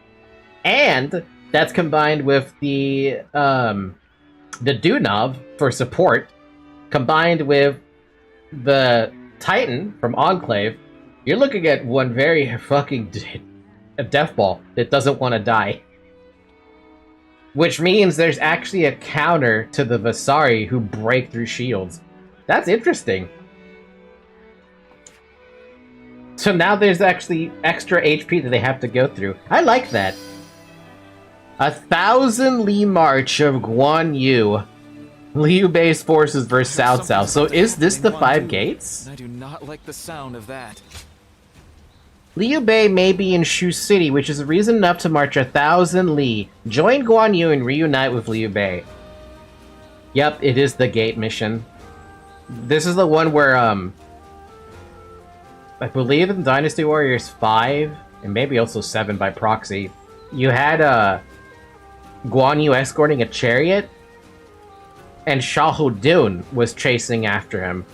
And that's combined with the Dunov for support, combined with the Titan from Enclave. You're looking at one very fucking a death ball that doesn't want to die. Which means there's actually a counter to the Vasari who break through shields. That's interesting. So now there's actually extra HP that they have to go through. I like that. 1,000 Li march of Guan Yu. Liu Bei's forces versus Cao Cao. So is this the 5 gates? I do not like the sound of that. Liu Bei may be in Shu City, which is a reason enough to march 1,000 Li. Join Guan Yu and reunite with Liu Bei. Yep, it is the gate mission. This is the one where, I believe in Dynasty Warriors 5, and maybe also 7 by proxy, you had, Guan Yu escorting a chariot, and Shahudun was chasing after him.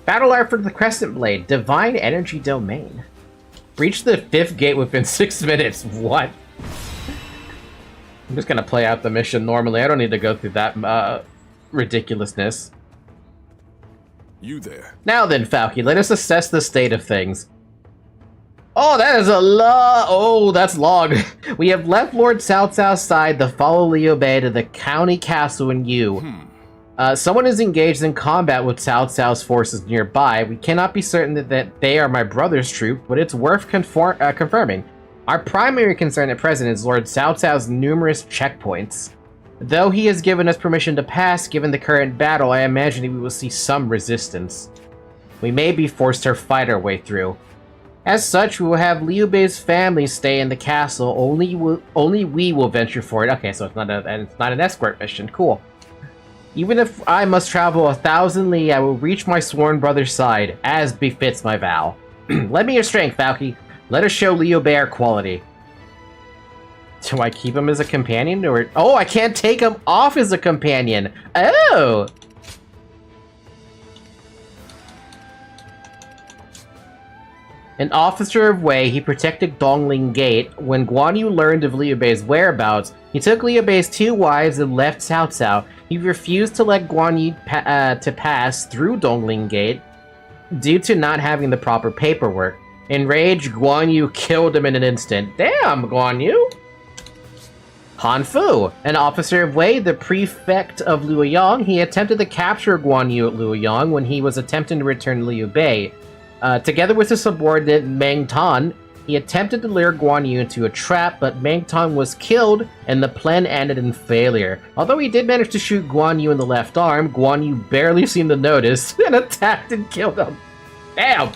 Battle art for the Crescent Blade, Divine Energy Domain. Breach the 5th gate within 6 minutes. What? I'm just gonna play out the mission normally. I don't need to go through that ridiculousness. You there. Now then, Falky, let us assess the state of things. Oh, that is a lot. Oh, that's long. We have left Lord Cao Cao's side to follow Liu Bei to the county castle in Yu. Someone is engaged in combat with Cao Cao's forces nearby. We cannot be certain that they are my brother's troop, but it's worth confirming. Our primary concern at present is Lord Cao Cao's numerous checkpoints. Though he has given us permission to pass, given the current battle, I imagine we will see some resistance. We may be forced to fight our way through. As such, we will have Liu Bei's family stay in the castle. Only we will venture for it. Okay, so it's not an escort mission. Cool. Even if I must travel 1,000 li, I will reach my sworn brother's side, as befits my vow. Lend me your strength, Valky. Let us show Liu Bei our quality. Do I keep him as a companion, or... Oh, I can't take him off as a companion! Oh! An officer of Wei, he protected Dongling Gate. When Guan Yu learned of Liu Bei's whereabouts, he took Liu Bei's 2 wives and left Cao Cao. He refused to let Guan Yu to pass through Dongling Gate due to not having the proper paperwork. Enraged, Guan Yu killed him in an instant. Damn, Guan Yu! Han Fu, an officer of Wei, the prefect of Luoyang, he attempted to capture Guan Yu at Luoyang when he was attempting to return Liu Bei. Together with his subordinate Meng Tan, he attempted to lure Guan Yu into a trap, but Meng Tan was killed, and the plan ended in failure. Although he did manage to shoot Guan Yu in the left arm, Guan Yu barely seemed to notice, and attacked and killed him. Damn!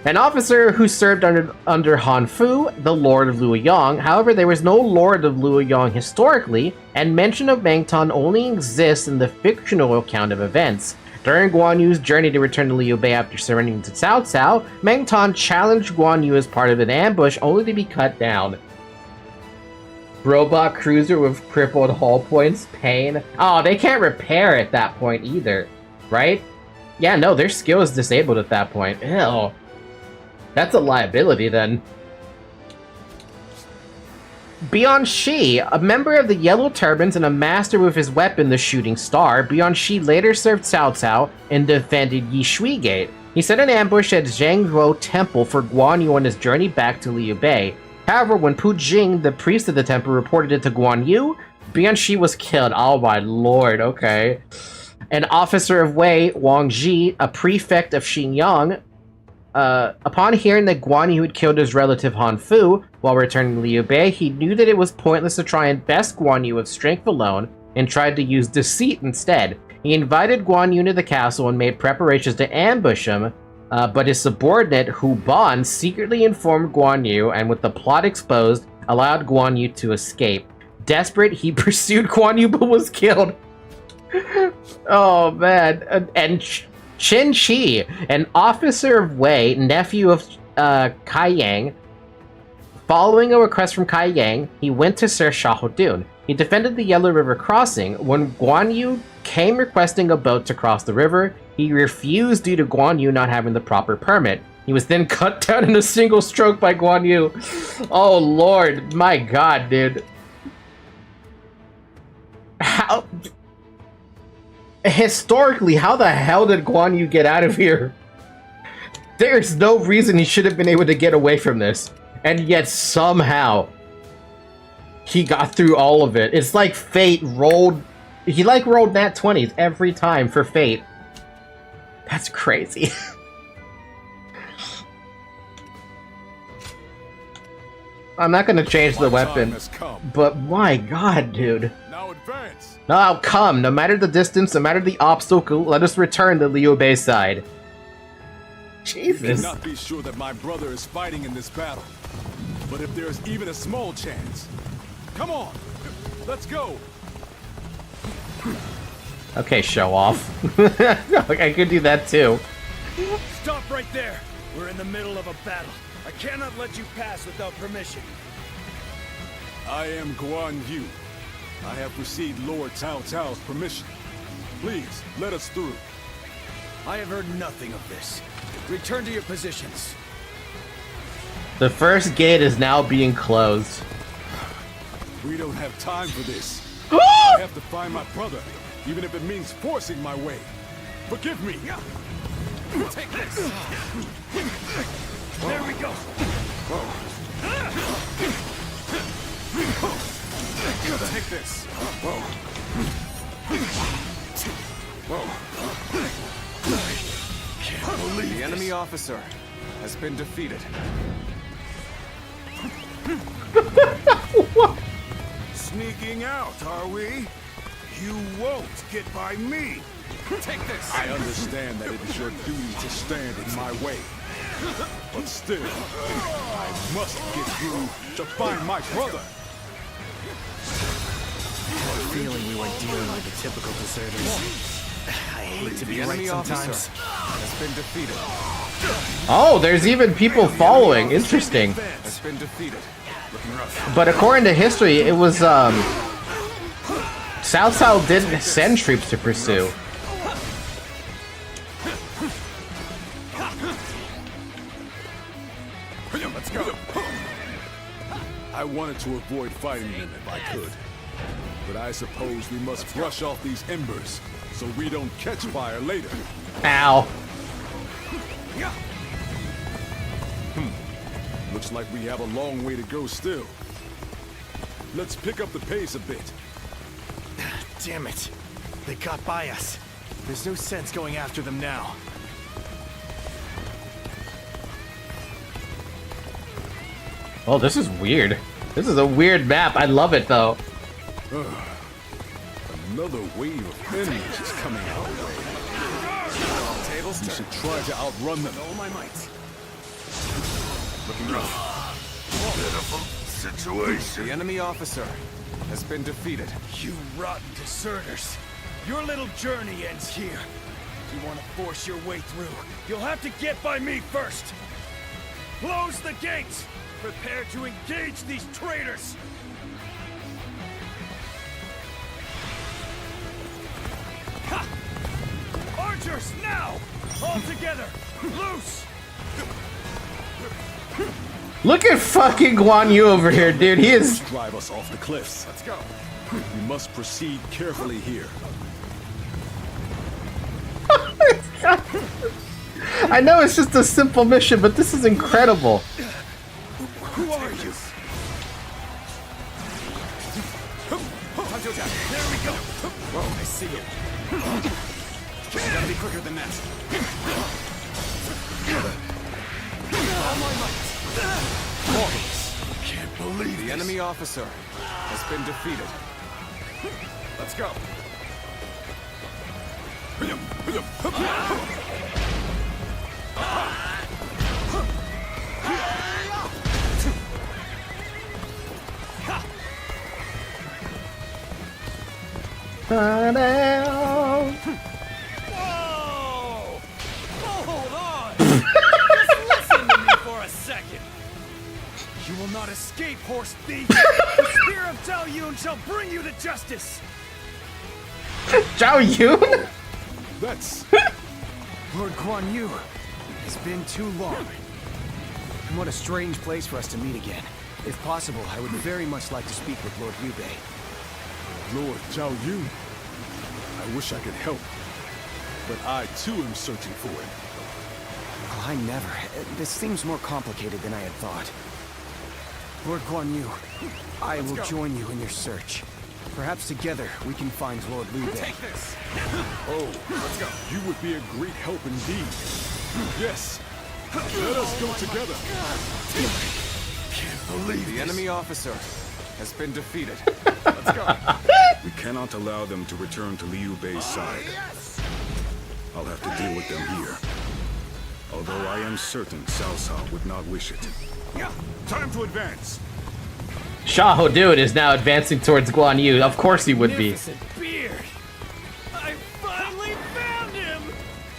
An officer who served under Han Fu, the Lord of Luoyang. However, there was no Lord of Luoyang historically, and mention of Meng Tan only exists in the fictional account of events. During Guan Yu's journey to return to Liu Bei after surrendering to Cao Cao, Meng Tan challenged Guan Yu as part of an ambush, only to be cut down. Robot cruiser with crippled hull points, pain. Oh, they can't repair at that point either, right? Yeah, no, their skill is disabled at that point. Ew. That's a liability then. Bianxi, a member of the Yellow Turbans and a master with his weapon, the Shooting Star, Bianxi later served Cao Cao and defended Yishui Gate. He set an ambush at Zhengguo Temple for Guan Yu on his journey back to Liu Bei. However, when Pu Jing, the priest of the temple, reported it to Guan Yu, Bianxi was killed. Oh my lord, okay. An officer of Wei, Wang Ji, a prefect of Xinjiang, upon hearing that Guan Yu had killed his relative Han Fu while returning to Liu Bei, he knew that it was pointless to try and best Guan Yu with strength alone and tried to use deceit instead. He invited Guan Yu to the castle and made preparations to ambush him, but his subordinate Hu Ban secretly informed Guan Yu, and with the plot exposed, allowed Guan Yu to escape. Desperate, he pursued Guan Yu but was killed. Oh man, and Qin Shi, an officer of Wei, nephew of Kai Yang. Following a request from Kai Yang, he went to Sir Shahodun. He defended the Yellow River crossing. When Guan Yu came requesting a boat to cross the river, he refused due to Guan Yu not having the proper permit. He was then cut down in a single stroke by Guan Yu. Oh lord, my god, dude. How... Historically, how the hell did Guan Yu get out of here? There's no reason he should have been able to get away from this. And yet somehow he got through all of it. It's like fate rolled... He like rolled nat 20s every time for fate. That's crazy. I'm not gonna change the weapon, but my god, dude. Now advance. Now come, no matter the distance, no matter the obstacle, let us return to Liu Bei's side. Jesus. You cannot be sure that my brother is fighting in this battle. But if there's even a small chance, come on, let's go. Okay, show off. I could do that too. Stop right there. We're in the middle of a battle. I cannot let you pass without permission. I am Guan Yu. I have received Lord Cao Cao's permission. Please, let us through. I have heard nothing of this. Return to your positions. The first gate is now being closed. We don't have time for this. I have to find my brother, even if it means forcing my way. Forgive me. Take this. There we go. Take this. Can't believe the enemy officer has been defeated. sneaking out, are we? You won't get by me. Take this. I understand that it is your duty to stand in my way. But still, I must get through to find my brother. I had a feeling we weren't dealing with the typical deserters. I hate to be right sometimes. Has been defeated. Oh, there's even people following. Interesting. Has been defeated. Looking rough. But according to history, it was Cao Cao didn't send troops to pursue. Let's go. I wanted to avoid fighting them if I could. But I suppose we must brush off these embers so we don't catch fire later. Ow. Looks like we have a long way to go still. Let's pick up the pace a bit. Damn it. They got by us. There's no sense going after them now. Oh, this is weird. This is a weird map. I love it, though. Another wave of enemies is coming our way. We should try to outrun them. All my might. Looking rough. Pitiful situation. The enemy officer has been defeated. You rotten deserters. Your little journey ends here. If you want to force your way through, you'll have to get by me first. Close the gates. Prepare to engage these traitors. Ha! Archers, now! All together! Loose! Look at fucking Guan Yu over here, dude. He is... Drive us off the cliffs. Let's go. We must proceed carefully here. I know it's just a simple mission, but this is incredible. Who are you? There we go. Whoa, I see you. You gotta be quicker than that. All my might. Can't believe the enemy officer has been defeated. Let's go. Whoa! Hold on! Just listen to me for a second. You will not escape, horse thief. The spear of Zhao Yun shall bring you to justice. Zhao Yun? That's... Lord Guan Yu, it's been too long. And what a strange place for us to meet again. If possible, I would very much like to speak with Lord Yubei. Lord Zhao Yun. I wish I could help, but I too am searching for him. Well, I never. This seems more complicated than I had thought. Lord Guan Yu, I will join you in your search. Perhaps together we can find Lord Liu Bei. Oh, let's go. You would be a great help indeed. Yes. Let us go together. Can't believe the enemy officer has been defeated. Let's go. We cannot allow them to return to Liu Bei's side. I'll have to deal with them here. Although I am certain Cao Cao would not wish it. Time to advance. Xiahou Dun is now advancing towards Guan Yu. Of course he would be. Beard. I finally found him.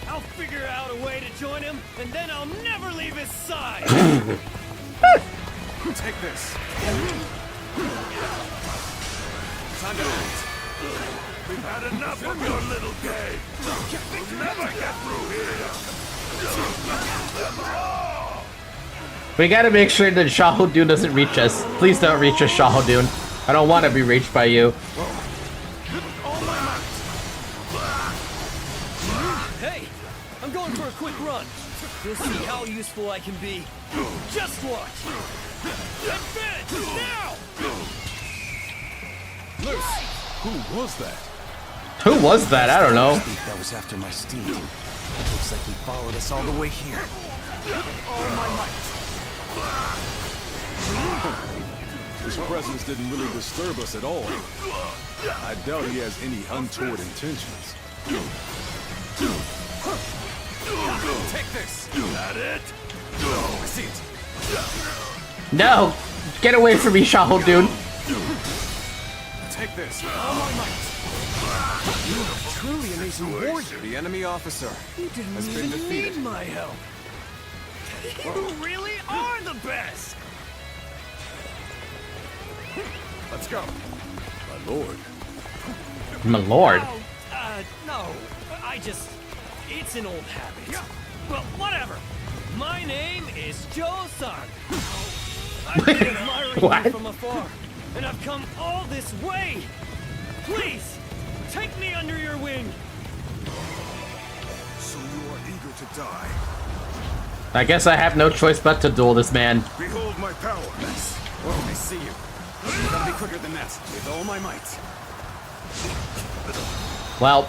I'll figure out a way to join him, and then I'll never leave his side. Take this. Time to act. We've had enough of your little game. We'll never get through here. We gotta make sure that Xiahou Dun doesn't reach us. Please don't reach us, Xiahou Dun. I don't want to be reached by you. Hey, I'm going for a quick run. You'll see how useful I can be. Just watch. Advance now. Loose. Who was that? Who was that? I don't know. That was after my steed. Looks like he followed us all the way here. All my might. His presence didn't really disturb us at all. I doubt he has any untoward intentions. Take this! That it? I see it. No! Get away from me, Shahul-Dun! Take this! All my might! You are truly amazing warrior. The enemy officer has been defeated. Need my help. You really are the best! Let's go. My lord. My lord? Oh, no. It's an old habit. Well, whatever. My name is Joe-san. I've been admiring you from afar, and I've come all this way. Please, take me under your wing. So you are eager to die. I guess I have no choice but to duel this man. Behold my power. Oh, I see you. You gotta be quicker than that, with all my might. Well,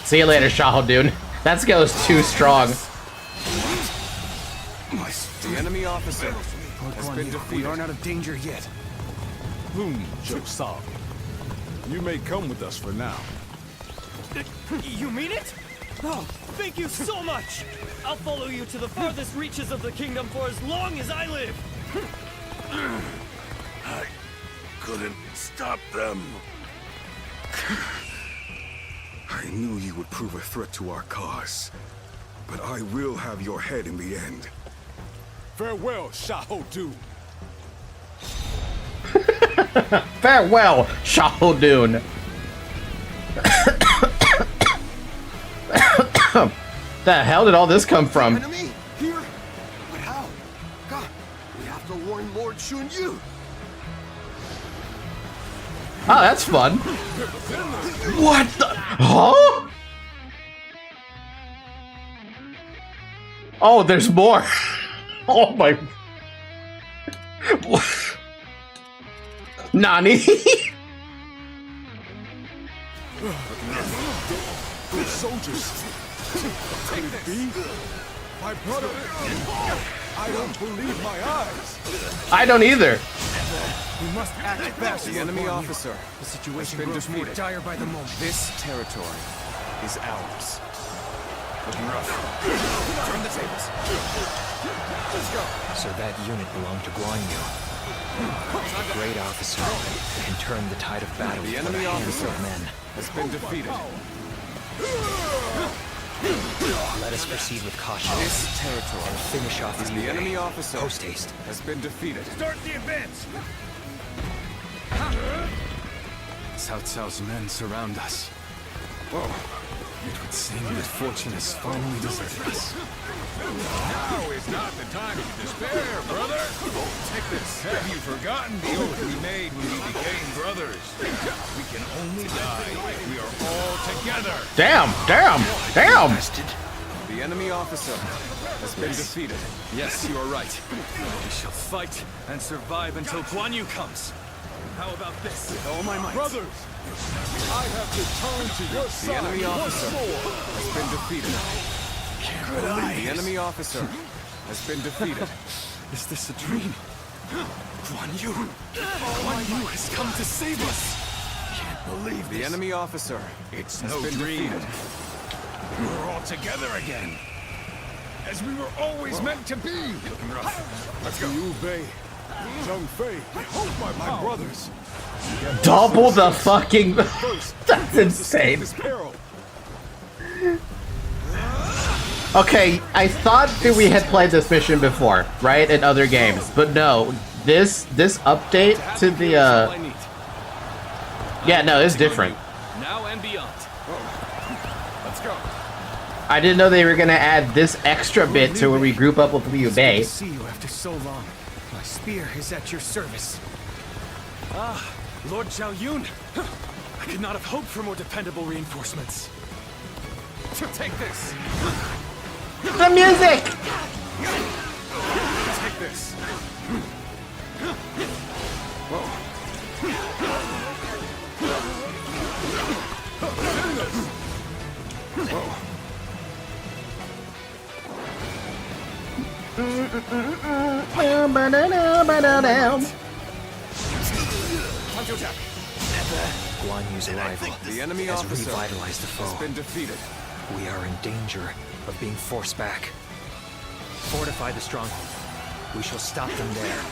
see you later, Shahul-Dun. That skill is too strong. The enemy officer has been defeated. We aren't out of danger yet. Joe-san. You may come with us for now. You mean it? Oh, thank you so much! I'll follow you to the farthest reaches of the kingdom for as long as I live! I couldn't stop them. I knew you would prove a threat to our cause, but I will have your head in the end. Farewell, Shahul-Dun. Farewell, Shahul-Dun. The hell did all this come from? Enemy? Here? But how? God, we have to warn Lord Shun-Yu. Oh, that's fun. What the? Huh? Oh, there's more. Oh my. Nani? Good soldiers. Take this. My brother. I don't believe my eyes. I don't either. We must act fast. The enemy officer. The situation grows more dire by the moment. This territory is ours. Looking rough. Turn the tables. Let's go. So that unit belonged to Guan Yu. A great officer can turn the tide of battle. The enemy officer of men has been defeated. Let us proceed with caution. This territory and finish off the enemy officer post haste has been defeated. Start the advance. Cao Cao's men surround us. Whoa. It would seem that fortune has finally deserted us. Now is not the time to despair, brother. Take this. Have you forgotten the oath we made when we became brothers? We can only die if we are all together. Damn! The enemy officer has been defeated. Yes, you are right. We shall fight and survive until Guan Yu comes. How about this? With all my might. Brothers, I have returned to your The side enemy once officer more. has been defeated. The enemy officer has been defeated. Is this a dream? Guan Yu! Guan Yu has come to save us! Can't believe this. The enemy officer It's has no been dream. defeated. We're all together again. As we were always meant to be. Looking rough. Let's go. Liu Bei, Zheng Fei, my brothers. Double the fucking. That's insane. Okay, I thought that we had played this mission before, right, in other games, but no, this update to the yeah, no, it's different. Now and beyond. Let's go. I didn't know they were gonna add this extra bit to where we group up with Liu Bei. To see you after so long. My spear is at your service. Ah, Lord Zhao Yun! I could not have hoped for more dependable reinforcements. Take this. The music! Take this. attack. Guan Yu's arrival The enemy has officer revitalized the foe. has been defeated. We are in danger of being forced back. Fortify the stronghold. We shall stop them there.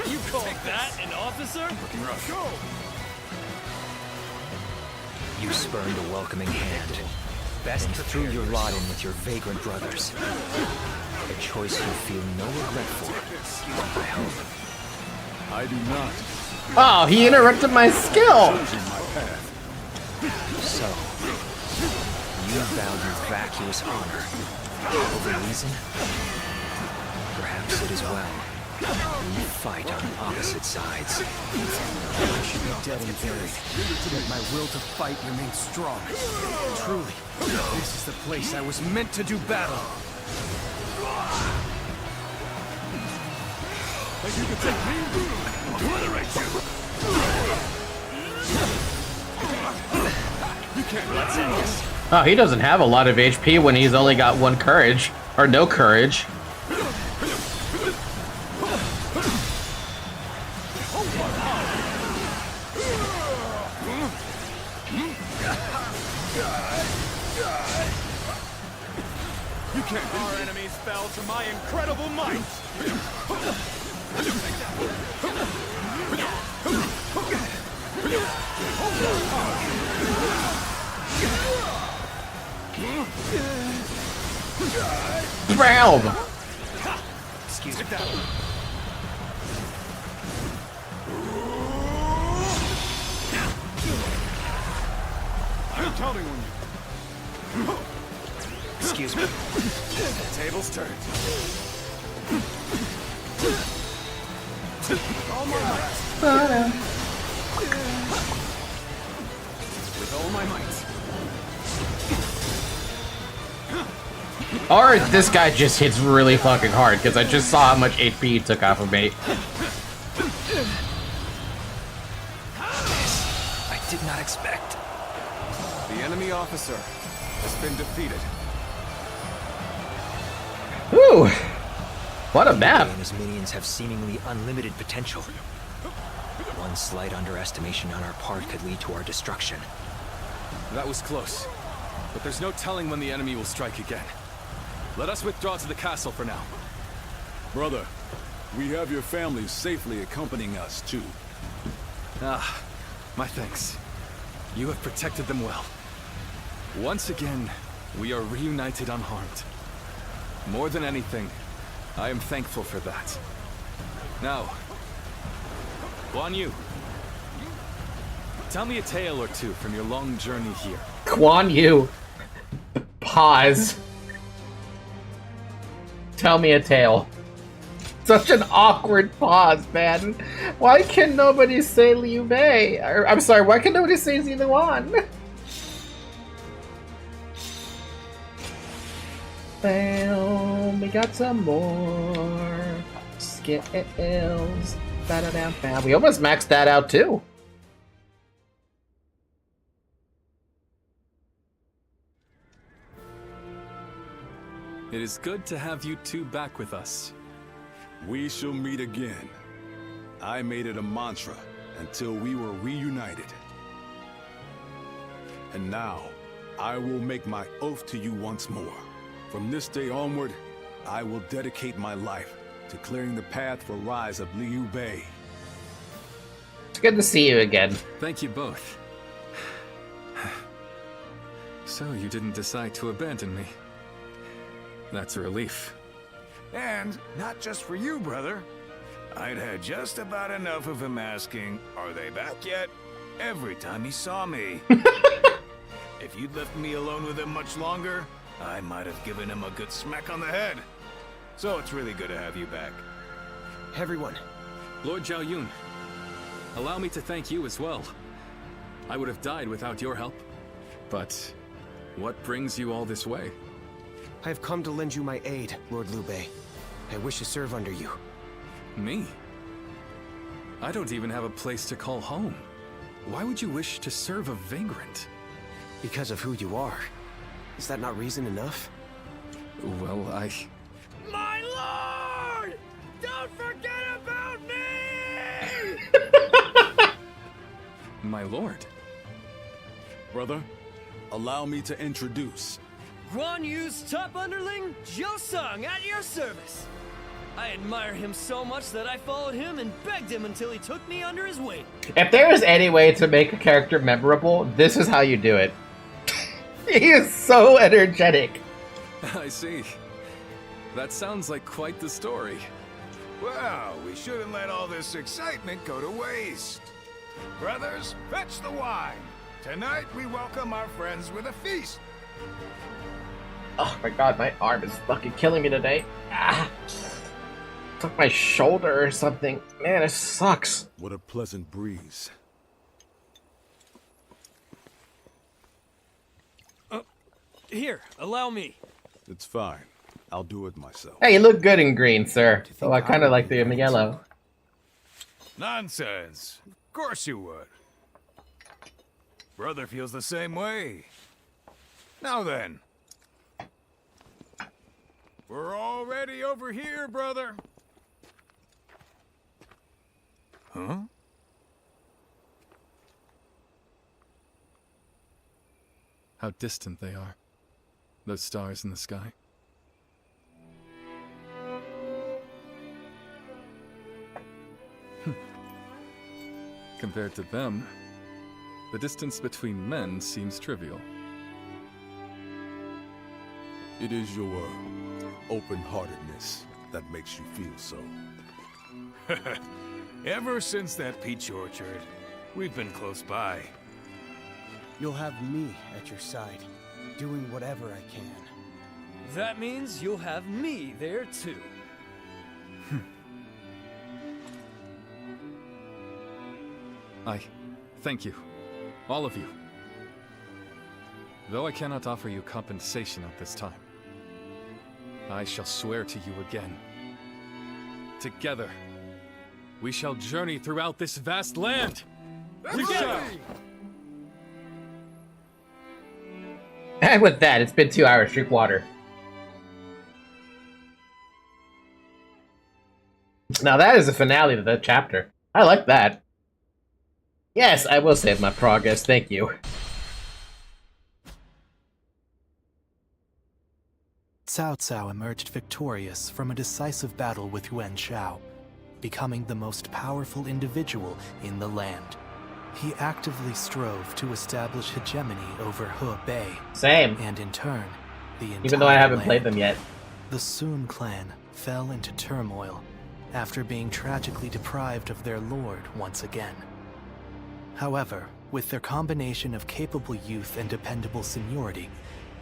You call that an officer? Looking rough. You spurned a welcoming hand. Best threw your lot in with your vagrant brothers. A choice you feel no regret for, I hope. I do not. Oh, he interrupted my skill! So, you value vacuous honor over reason? Perhaps it is well. We fight on opposite sides. I should be dead and buried, yet my will to fight remains strong. Truly, this is the place I was meant to do battle. Think you can take me? I'll obliterate you! You can't let this. Oh, he doesn't have a lot of HP when he's only got 1 courage. Or no courage. Our enemies fell to my incredible might. Realm! Excuse me. I'm counting on you. Excuse me. Tables turned. All my might. With all my might. Or this guy just hits really fucking hard, because I just saw how much HP he took off of me. I did not expect. The enemy officer has been defeated. Whew! What a map! He and his minions have seemingly unlimited potential. One slight underestimation on our part could lead to our destruction. That was close. But there's no telling when the enemy will strike again. Let us withdraw to the castle for now. Brother, we have your family safely accompanying us, too. Ah, my thanks. You have protected them well. Once again, we are reunited unharmed. More than anything, I am thankful for that. Now, Guan Yu, tell me a tale or two from your long journey here. Guan Yu. Pause. Tell me a tale. Such an awkward pause, man. Why can nobody say Liu Bei? Or, I'm sorry, why can nobody say Xenon? Well, we got some more skills. Ba-da-da-ba. We almost maxed that out too. It is good to have you two back with us. We shall meet again. I made it a mantra until we were reunited. And now, I will make my oath to you once more. From this day onward, I will dedicate my life to clearing the path for rise of Liu Bei. It's good to see you again. Thank you both. So you didn't decide to abandon me. That's a relief. And not just for you, brother. I'd had just about enough of him asking, "Are they back yet?" every time he saw me. If you'd left me alone with him much longer, I might have given him a good smack on the head. So it's really good to have you back. Everyone. Lord Zhaoyun, allow me to thank you as well. I would have died without your help. But what brings you all this way? I have come to lend you my aid, Lord Liu Bei. I wish to serve under you. Me? I don't even have a place to call home. Why would you wish to serve a vagrant? Because of who you are. Is that not reason enough? Well, My My lord. Brother, allow me to introduce. Guan Yu's top underling, Jiu Sung, at your service. I admire him so much that I followed him and begged him until he took me under his wing. If there was any way to make a character memorable, this is how you do it. He is so energetic. I see. That sounds like quite the story. Well, we shouldn't let all this excitement go to waste. Brothers, fetch the wine. Tonight we welcome our friends with a feast. Oh my god, my arm is fucking killing me today. Ah. Took my shoulder or something. Man, it sucks. What a pleasant breeze. Here, allow me. It's fine. I'll do it myself. Hey, you look good in green, sir. Oh, I kind of like the in the yellow. Nonsense. Of course you would. Brother feels the same way. Now then. We're already over here, brother. Huh? How distant they are. Those stars in the sky. Compared to them, the distance between men seems trivial. It is your open-heartedness that makes you feel so. Ever since that peach orchard, we've been close by. You'll have me at your side, doing whatever I can. That means you'll have me there too. I thank you, all of you. Though I cannot offer you compensation at this time, I shall swear to you again. Together, we shall journey throughout this vast land. We shall. And with that, it's been 2 hours. Drink water. Now that is the finale to that chapter. I like that. Yes, I will save my progress. Thank you. Cao Cao emerged victorious from a decisive battle with Yuan Shao, becoming the most powerful individual in the land. He actively strove to establish hegemony over Hebei. Same. And in turn, the entire Even though I haven't land. played them yet. The Sun clan fell into turmoil after being tragically deprived of their lord once again. However, with their combination of capable youth and dependable seniority,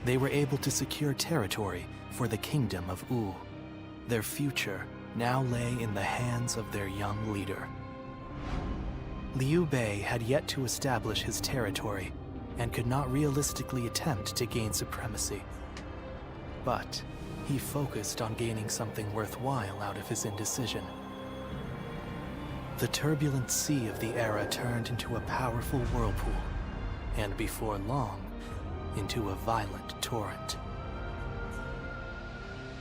they were able to secure territory for the kingdom of Wu. Their future now lay in the hands of their young leader. Liu Bei had yet to establish his territory and could not realistically attempt to gain supremacy. But he focused on gaining something worthwhile out of his indecision. The turbulent sea of the era turned into a powerful whirlpool, and before long, into a violent torrent.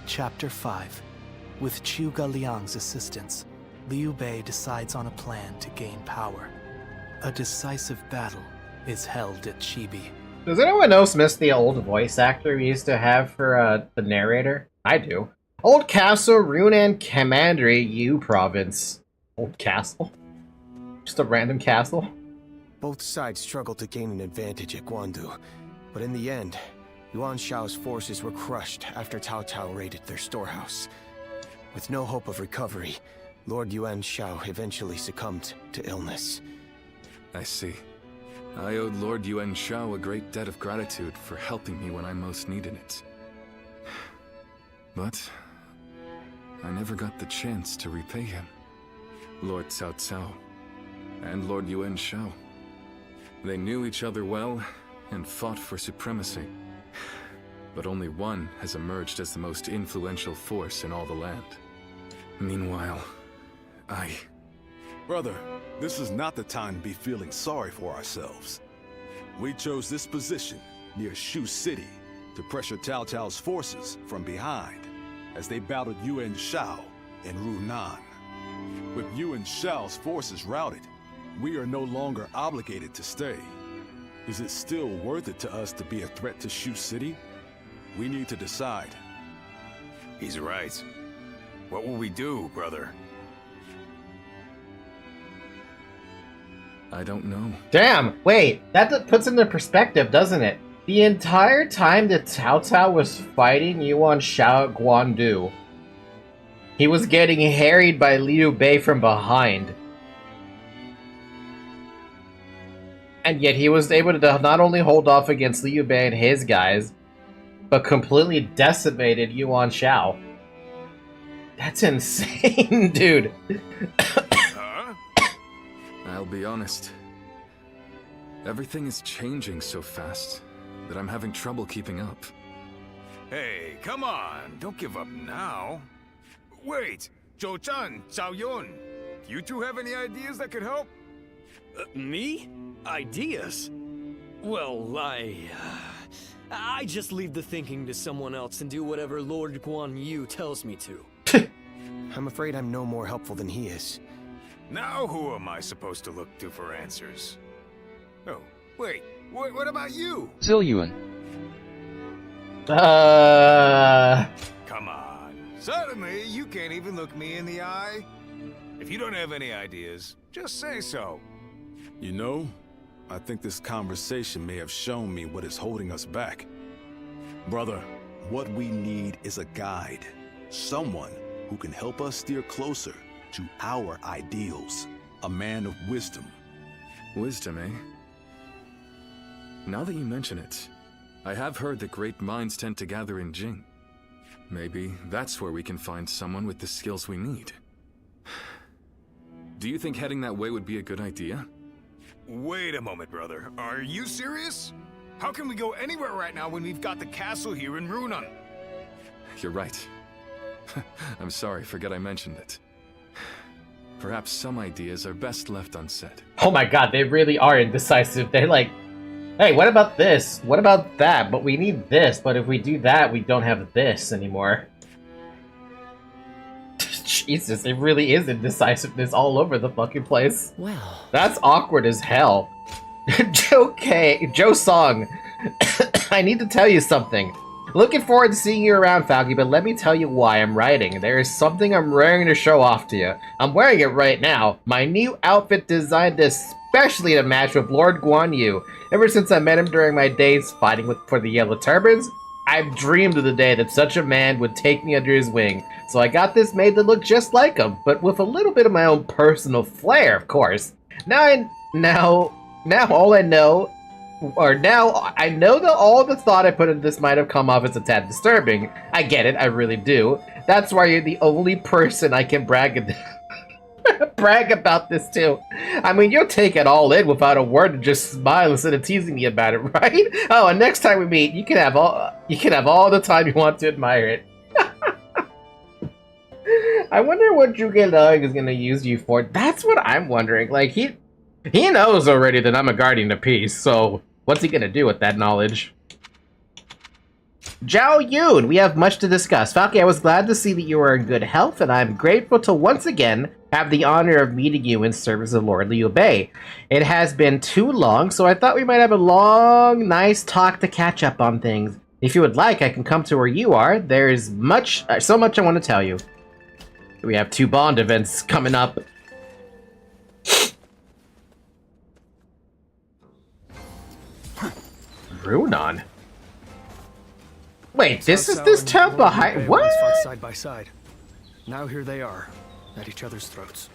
Chapter 5. With Zhuge Liang's assistance, Liu Bei decides on a plan to gain power. A decisive battle is held at Chibi. Does anyone else miss the old voice actor we used to have for the narrator? I do. Old Castle, Runan Commandery, Yu Province. Old castle? Just a random castle? Both sides struggled to gain an advantage at Guandu, but in the end, Yuan Shao's forces were crushed after Cao Cao raided their storehouse. With no hope of recovery, Lord Yuan Shao eventually succumbed to illness. I see. I owed Lord Yuan Shao a great debt of gratitude for helping me when I most needed it. But I never got the chance to repay him. Lord Cao Cao and Lord Yuan Shao. They knew each other well and fought for supremacy. But only one has emerged as the most influential force in all the land. Meanwhile, Brother, this is not the time to be feeling sorry for ourselves. We chose this position near Shu City to pressure Cao Cao's forces from behind as they battled Yuan Shao in Runan. With Yuan Shao's forces routed, we are no longer obligated to stay. Is it still worth it to us to be a threat to Shu City? We need to decide. He's right. What will we do, brother? I don't know. Damn, wait, that puts into perspective, doesn't it? The entire time that Cao Cao was fighting Yuan Shao at Guandu, he was getting harried by Liu Bei from behind. And yet he was able to not only hold off against Liu Bei and his guys, but completely decimated Yuan Shao. That's insane, dude. I'll be honest. Everything is changing so fast that I'm having trouble keeping up. Hey, come on! Don't give up now. Wait! Zhou-Chan, Zhao-Yun, do you two have any ideas that could help? Me? Ideas? Well, I just leave the thinking to someone else and do whatever Lord Guan Yu tells me to. I'm afraid I'm no more helpful than he is. Now who am I supposed to look to for answers? Oh, wait, what about you? Yueying. Come on, suddenly you can't even look me in the eye? If you don't have any ideas, just say so. You know, I think this conversation may have shown me what is holding us back. Brother, what we need is a guide. Someone who can help us steer closer to our ideals. A man of wisdom. Wisdom, eh? Now that you mention it, I have heard that great minds tend to gather in Jing. Maybe that's where we can find someone with the skills we need. Do you think heading that way would be a good idea? Wait a moment, brother. Are you serious? How can we go anywhere right now when we've got the castle here in Runan? You're right. I'm sorry, forget I mentioned it. Perhaps some ideas are best left unsaid. Oh my god, they really are indecisive. They're like, hey, what about this? What about that? But we need this, but if we do that, we don't have this anymore. Jesus, it really is indecisiveness all over the fucking place. Well, that's awkward as hell. Joe Song, I need to tell you something. Looking forward to seeing you around, Falky, but let me tell you why I'm writing. There is something I'm raring to show off to you. I'm wearing it right now. My new outfit designed especially to match with Lord Guan Yu. Ever since I met him during my days fighting for the Yellow Turbans, I've dreamed of the day that such a man would take me under his wing. So I got this made to look just like him, but with a little bit of my own personal flair, of course. Now I know that all the thought I put into this might have come off as a tad disturbing. I get it, I really do. That's why you're the only person I can brag about this to. I mean, you'll take it all in without a word and just smile instead of teasing me about it, right? Oh, and next time we meet, you can have all the time you want to admire it. I wonder what Zhuge Liang is gonna use you for. That's what I'm wondering. Like, he knows already that I'm a guardian of peace, so what's he gonna do with that knowledge? Zhao Yun, we have much to discuss. Falky, I was glad to see that you are in good health, and I'm grateful to once again have the honor of meeting you in service of Lord Liu Bei. It has been too long, so I thought we might have a long, nice talk to catch up on things. If you would like, I can come to where you are. There's so much I want to tell you. We have 2 Bond events coming up. Runan? Wait, this is this town behind. What? Fought side by side. Now here they are, at each other's throats.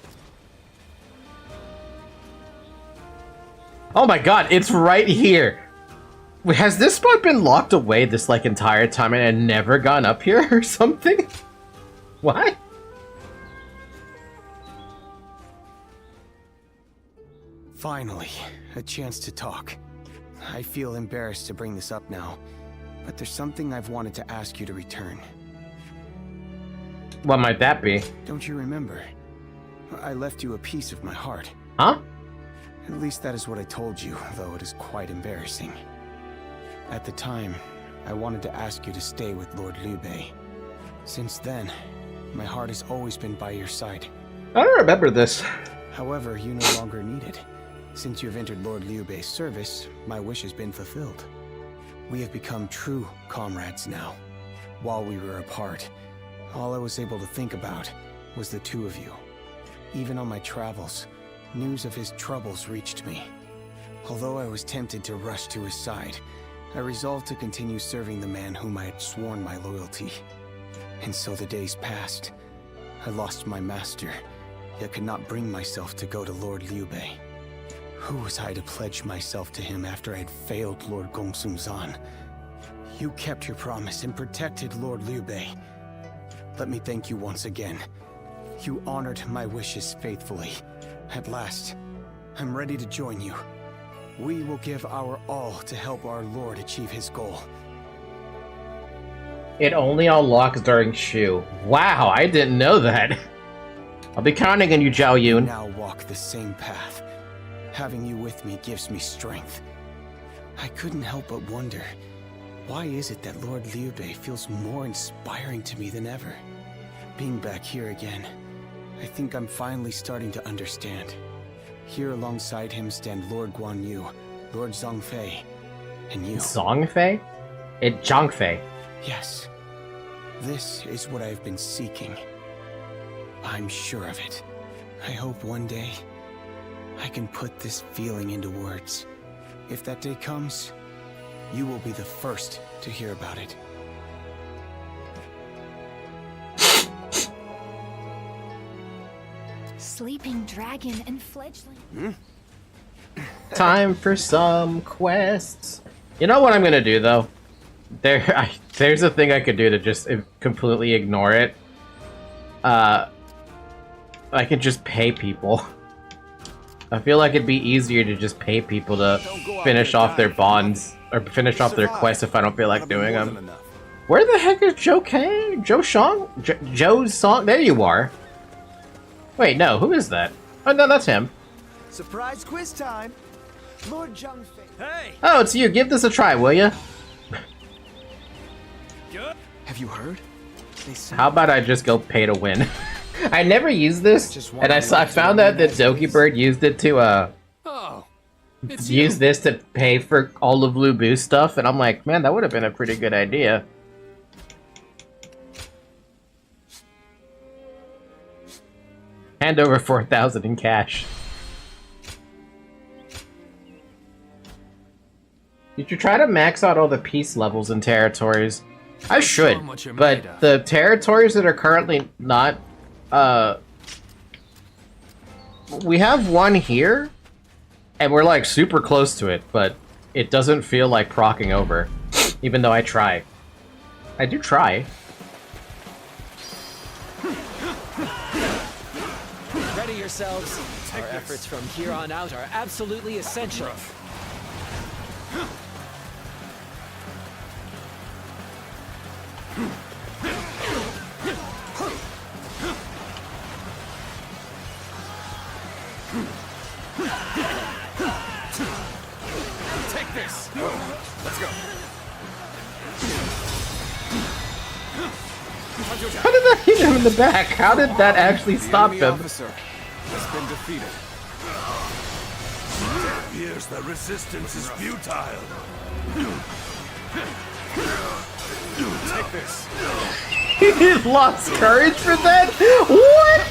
Oh my god, it's right here. Wait, has this spot been locked away this like entire time and had never gone up here or something? What? Finally, a chance to talk. I feel embarrassed to bring this up now, but there's something I've wanted to ask you to return. What might that be? Don't you remember? I left you a piece of my heart. Huh? At least that is what I told you, though it is quite embarrassing. At the time, I wanted to ask you to stay with Lord Liu Bei. Since then, my heart has always been by your side. I don't remember this. However, you no longer need it. Since you have entered Lord Liu Bei's service, my wish has been fulfilled. We have become true comrades now. While we were apart, all I was able to think about was the two of you. Even on my travels, news of his troubles reached me. Although I was tempted to rush to his side, I resolved to continue serving the man whom I had sworn my loyalty. And so the days passed. I lost my master, yet could not bring myself to go to Lord Liu Bei. Who was I to pledge myself to him after I had failed Lord Gongsun Zan? You kept your promise and protected Lord Liu Bei. Let me thank you once again. You honored my wishes faithfully. At last, I'm ready to join you. We will give our all to help our Lord achieve his goal. It only unlocks during Shu. Wow, I didn't know that. I'll be counting on you, Zhao Yun. Now walk the same path. Having you with me gives me strength. I couldn't help but wonder, why is it that Lord Liu Bei feels more inspiring to me than ever? Being back here again, I think I'm finally starting to understand. Here alongside him stand Lord Guan Yu, Lord Zhongfei, and you. Zhongfei? Zhongfei. Yes. This is what I've been seeking. I'm sure of it. I hope one day I can put this feeling into words. If that day comes, you will be the first to hear about it. Sleeping dragon and fledgling. Time for some quests. You know what I'm gonna do though? There's a thing I could do to just completely ignore it. I could just pay people. I feel like it'd be easier to just pay people to finish off their bonds or finish off their quests if I don't feel like doing them. Where the heck is Zhou Kang? Zhou Shang? Zhou's song? There you are. Wait, no, who is that? Oh, no, that's him. Surprise quiz time. Lord Zhongfei. Hey! Oh, it's you. Give this a try, will ya? Have you heard? How about I just go pay to win? I never used this, and I found out that Doki Bird used it to use this to pay for all of Lu Bu's stuff, and I'm like, man, that would have been a pretty good idea. Hand over 4,000 in cash. Did you try to max out all the peace levels and territories? I should, but the territories that are currently not, we have one here, and we're like super close to it, but it doesn't feel like procking over, even though I try. I do try. Ready yourselves. Our efforts from here on out are absolutely essential. Take this. Let's go. How did that hit him in the back? How did that actually stop him? Officer has been defeated. It appears the resistance is futile. Take this. He lost courage for that? What?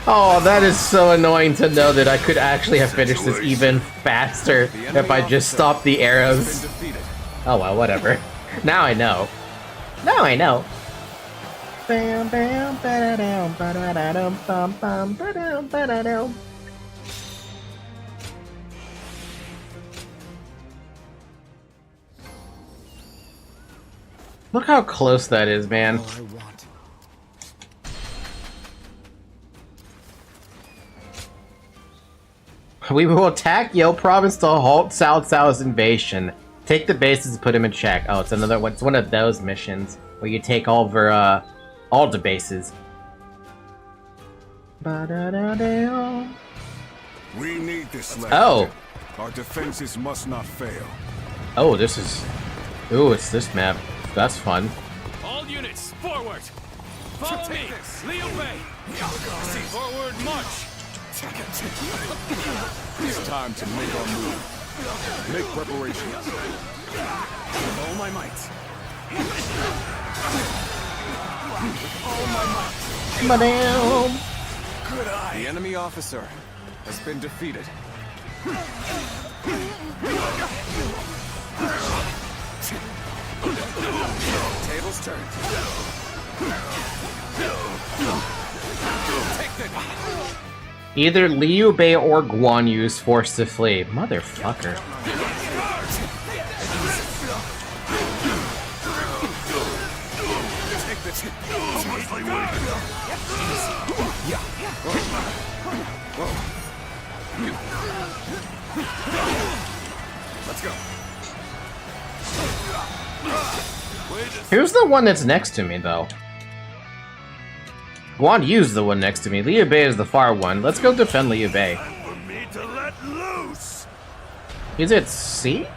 Oh, that is so annoying to know that I could actually have finished this even faster if I just stopped the arrows. Oh well, whatever. Now I know. Now I know. Bam bam ba-da-dum ba-da-da-dum bum bum ba-dum ba-da-dum. Look how close that is, man. We will attack Yo Province to halt Cao Cao's invasion. Take the bases and put him in check. Oh, it's another one. It's one of those missions where you take over all the bases. We need this land. Oh. Our defenses must not fail. Oh, this is. Ooh, it's this map. That's fun. All units, forward! Follow me! Liu Bei! Forward march! It's time to make our move. Make preparations. With all my might. With all my might. Madam. Good eye. The enemy officer has been defeated. Tables turned. Take this. Either Liu Bei or Guan Yu is forced to flee. Motherfucker. Take this. Yeah. Whoa. Let's go. Who's the one that's next to me, though? Guan Yu's the one next to me. Liu Bei is the far one. Let's go defend Liu Bei. Is it C?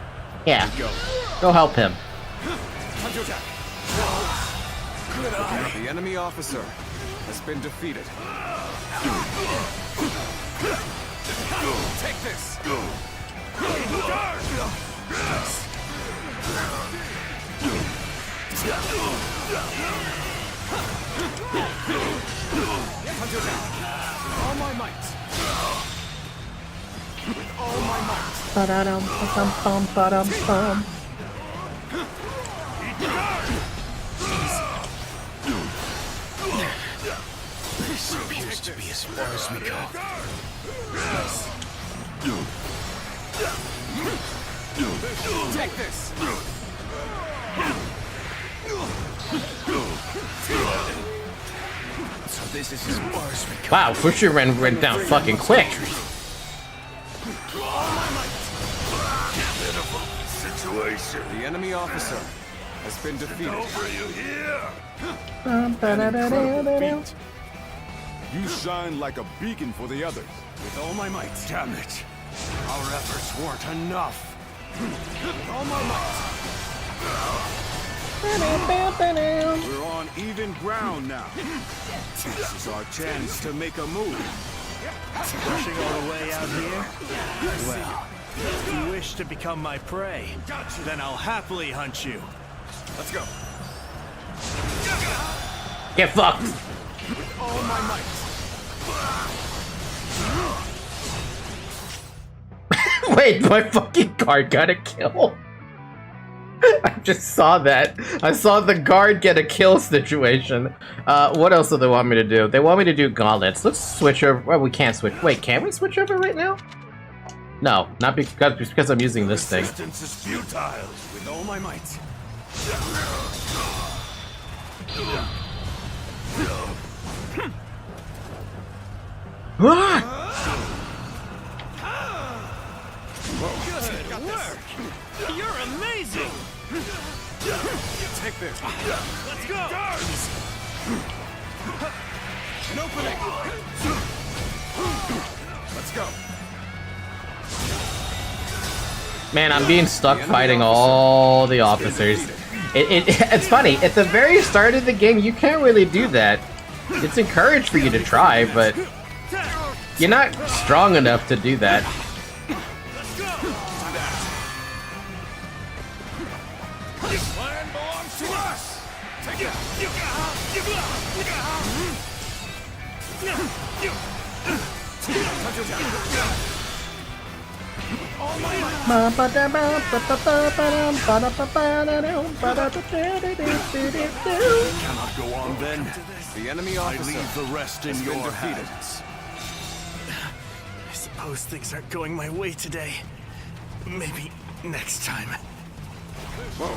Yeah. Go help him. The enemy officer has been defeated. Take this. All my might. With all my might. Ba-da-dum, ba-dum, ba-dum, bum. This appears to be as far as we go. Take this. So this is as far as we go. Wow, Fushu went down fucking quick. Situation. The enemy officer has been defeated. You shine like a beacon for the others. With all my might. Damn it. Our efforts weren't enough. With all my might. We're on even ground now. This is our chance to make a move. Rushing all the way out here? Well, if you wish to become my prey, then I'll happily hunt you. Let's go. Get fucked. With all my might. Wait, my fucking guard got a kill. I just saw that. I saw the guard get a kill situation. What else do they want me to do? They want me to do gauntlets. Let's switch over. Well, we can't switch. Wait, can we switch over right now? No, not because I'm using this thing. Resistance is futile. With all my might. Good work! You're amazing! Take this. Let's go! An opening. Let's go. Man, I'm being stuck fighting all the officers. It's funny, at the very start of the game, you can't really do that. It's encouraged for you to try, but you're not strong enough to do that. This land belongs to us! Take it! All my Cannot go on then. The enemy officer. I leave the rest in your defeated. hands. I suppose things aren't going my way today. Maybe next time. Whoa.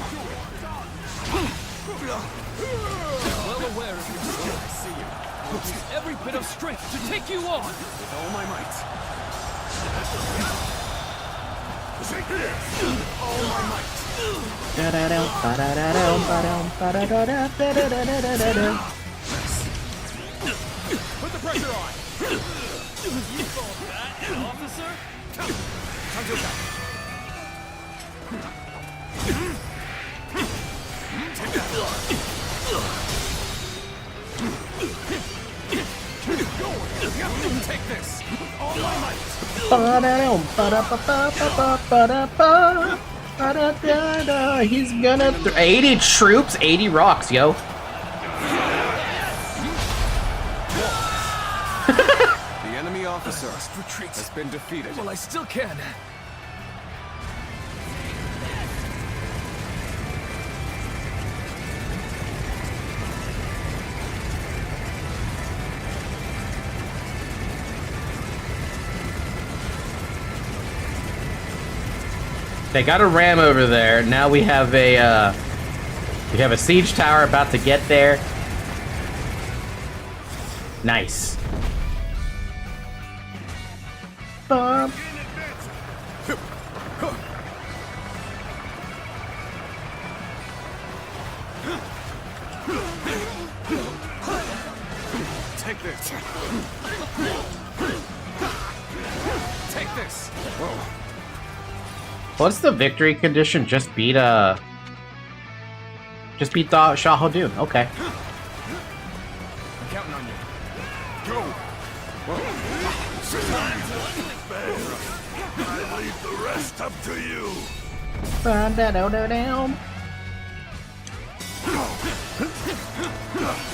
Well aware of your skill, I see you. I'll use every bit of strength to take you on! With all my might. Take this! With all my might. Put the pressure on! You thought that, officer? Time to attack. Take that! Take this! With He's gonna 80 troops, 80 rocks, yo. The enemy officer has been defeated. Well, I still can. They got a ram over there. Now we have a siege tower about to get there. Nice. Take this. Take this. Whoa. What's the victory condition? Just beat the Shah Hodoon. Okay. I'm counting on you. Go. I leave the rest up to you.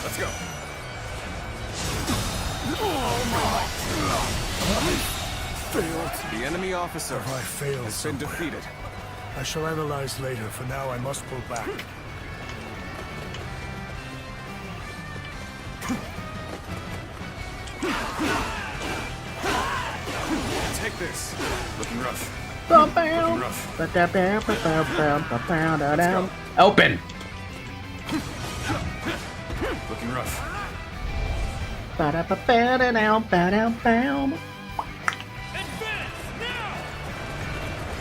Let's go. Failed. The enemy officer I failed has been defeated. I shall analyze later. For now, I must pull back. Take this. Looking rough. Looking rough. Open. Looking rough.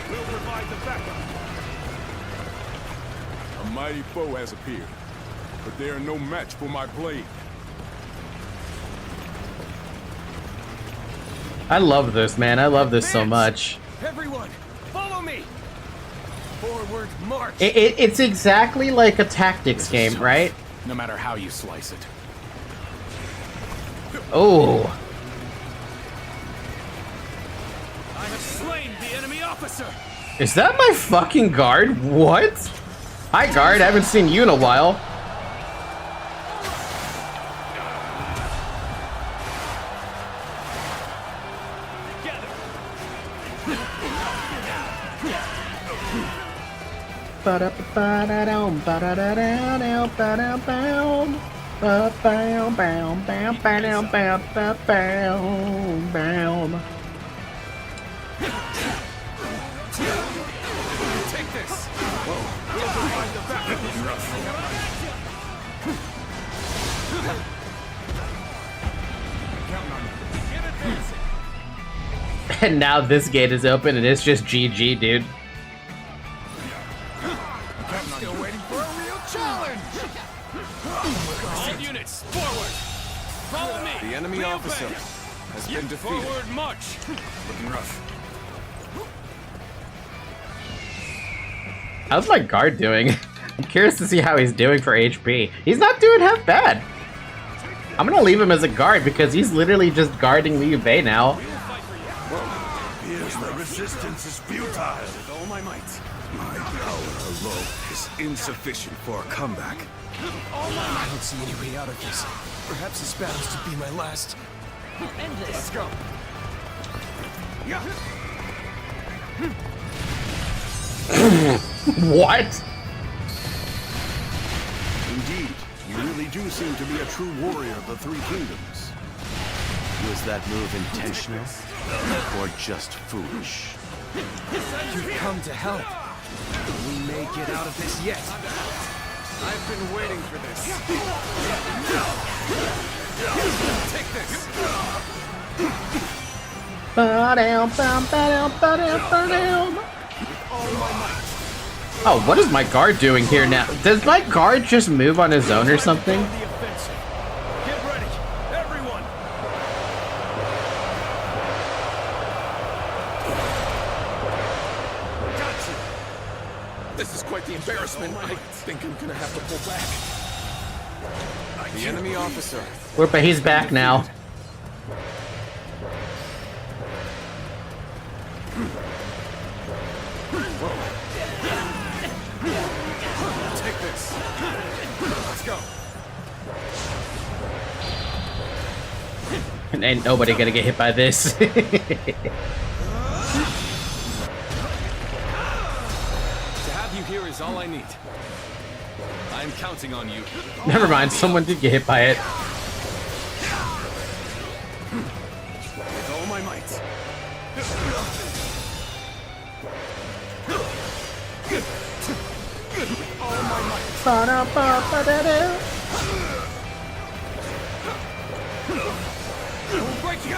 We'll provide the backup. A mighty foe has appeared, but they are no match for my blade. I love this, man. I love this so much. Everyone, follow me. Forward march. It's exactly like a tactics game, right? No matter how you slice it. Oh. I have slain the enemy officer. Is that my fucking guard? What? Hi, guard. I haven't seen you in a while. Take this. Whoa. We'll provide the backup. And now this gate is open and it's just GG, dude. I'm still waiting for a real challenge. All units, forward. Follow me. The enemy officer has been defeated. Forward march. Looking rough. How's my guard doing? I'm curious to see how he's doing for HP. He's not doing half bad. I'm gonna leave him as a guard because he's literally just guarding Liu Bei now. Here's the resistance is futile. With all my might. My power alone is insufficient for a comeback. I don't see any way out of this. Perhaps this battle's to be my last. End this. Let's go. Yeah. What? Indeed, you really do seem to be a true warrior of the Three Kingdoms. Was that move intentional or just foolish? You've come to help. We may get out of this yet. I've been waiting for this. Take this. Oh, what is my guard doing here now? Does my guard just move on his own or something? Get ready, everyone. Gotcha. This is quite the embarrassment. I think I'm gonna have to pull back. The enemy officer. But he's back now. Ain't nobody gonna get hit by this. To have you here is all I need. I'm counting on you. Never mind, someone did get hit by it. With all my might. All my might. We'll break you.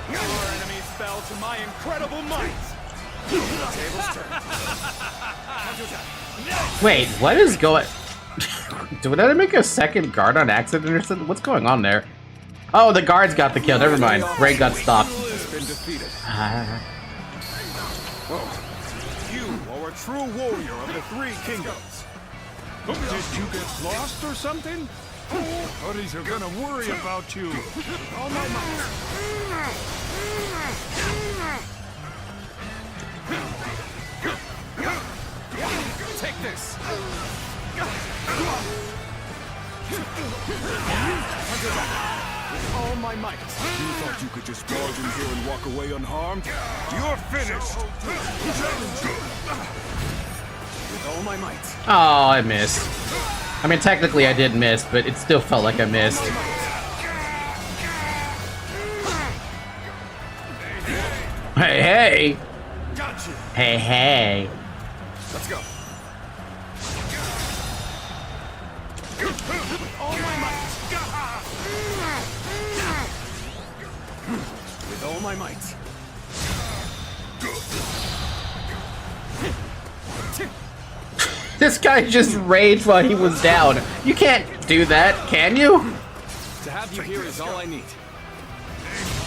Our enemies fell to my incredible might. Tables turn. Wait, what is going... Did I make a second guard on accident or something? What's going on there? Oh, the guards got the kill. Never mind. Raid got stopped. You are a true warrior of the Three Kingdoms. Did you get lost or something? Buddies are gonna worry about you. All my might. Take this. With all my might. You thought you could just barge in here and walk away unharmed? You're finished. With all my might. Oh, I missed. I mean, technically I did miss, but it still felt like I missed. Hey, hey! Gotcha. Hey, hey! Let's go. With all my might. With all my might. This guy just raged while he was down. You can't do that, can you? To have you here is all I need.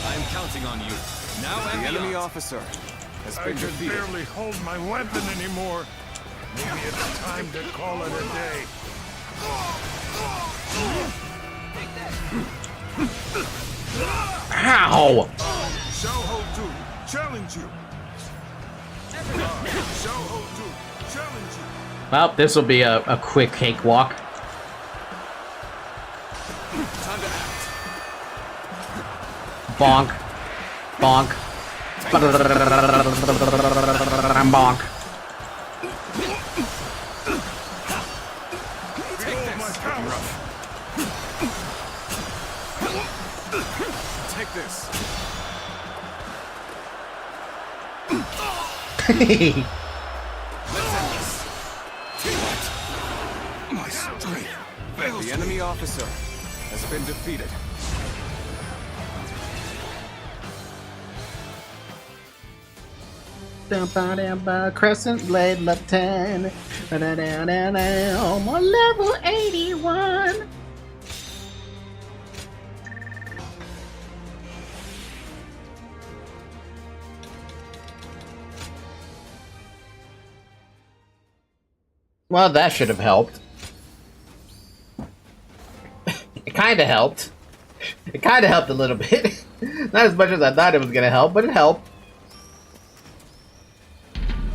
I'm counting on you. Now and The enemy beyond. officer has I been can defeated. barely hold my weapon anymore. Maybe it's time to call it a day. Ow! Xiaoho-Du, challenge you. Xiaoho-Du, challenge you. Well, this will be a quick cakewalk. Time to act. Bonk. Bonk. Bonk. Take this. Take this. My strength. The enemy officer has been defeated. Crescent Blade Left-10. I'm on level 81. Well, that should have helped. It kind of helped. It kind of helped a little bit. Not as much as I thought it was going to help, but it helped.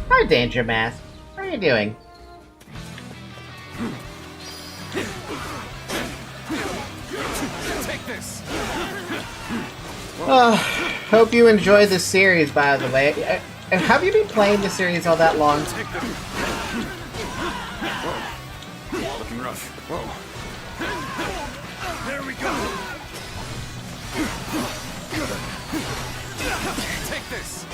Hi, Danger Mask. How are you doing? Take this. Hope you enjoy this series, by the way. Have you been playing the series all that long? Whoa. Looking rough. Whoa. There we go. Take this.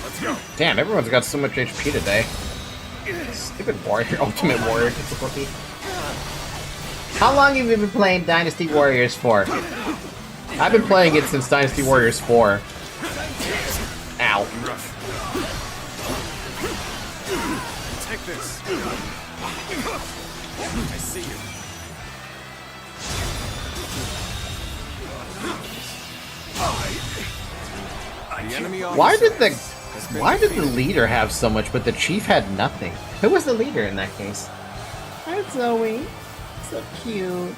Let's go. Damn, everyone's got so much HP today. Stupid warrior, ultimate warrior difficulty. How long have you been playing Dynasty Warriors for? I've been playing it since Dynasty Warriors 4. Ow. Take this. I see you. The enemy Why did the has been why did the defeated. leader have so much, but the chief had nothing? Who was the leader in that case? Hi, Zoe. So cute.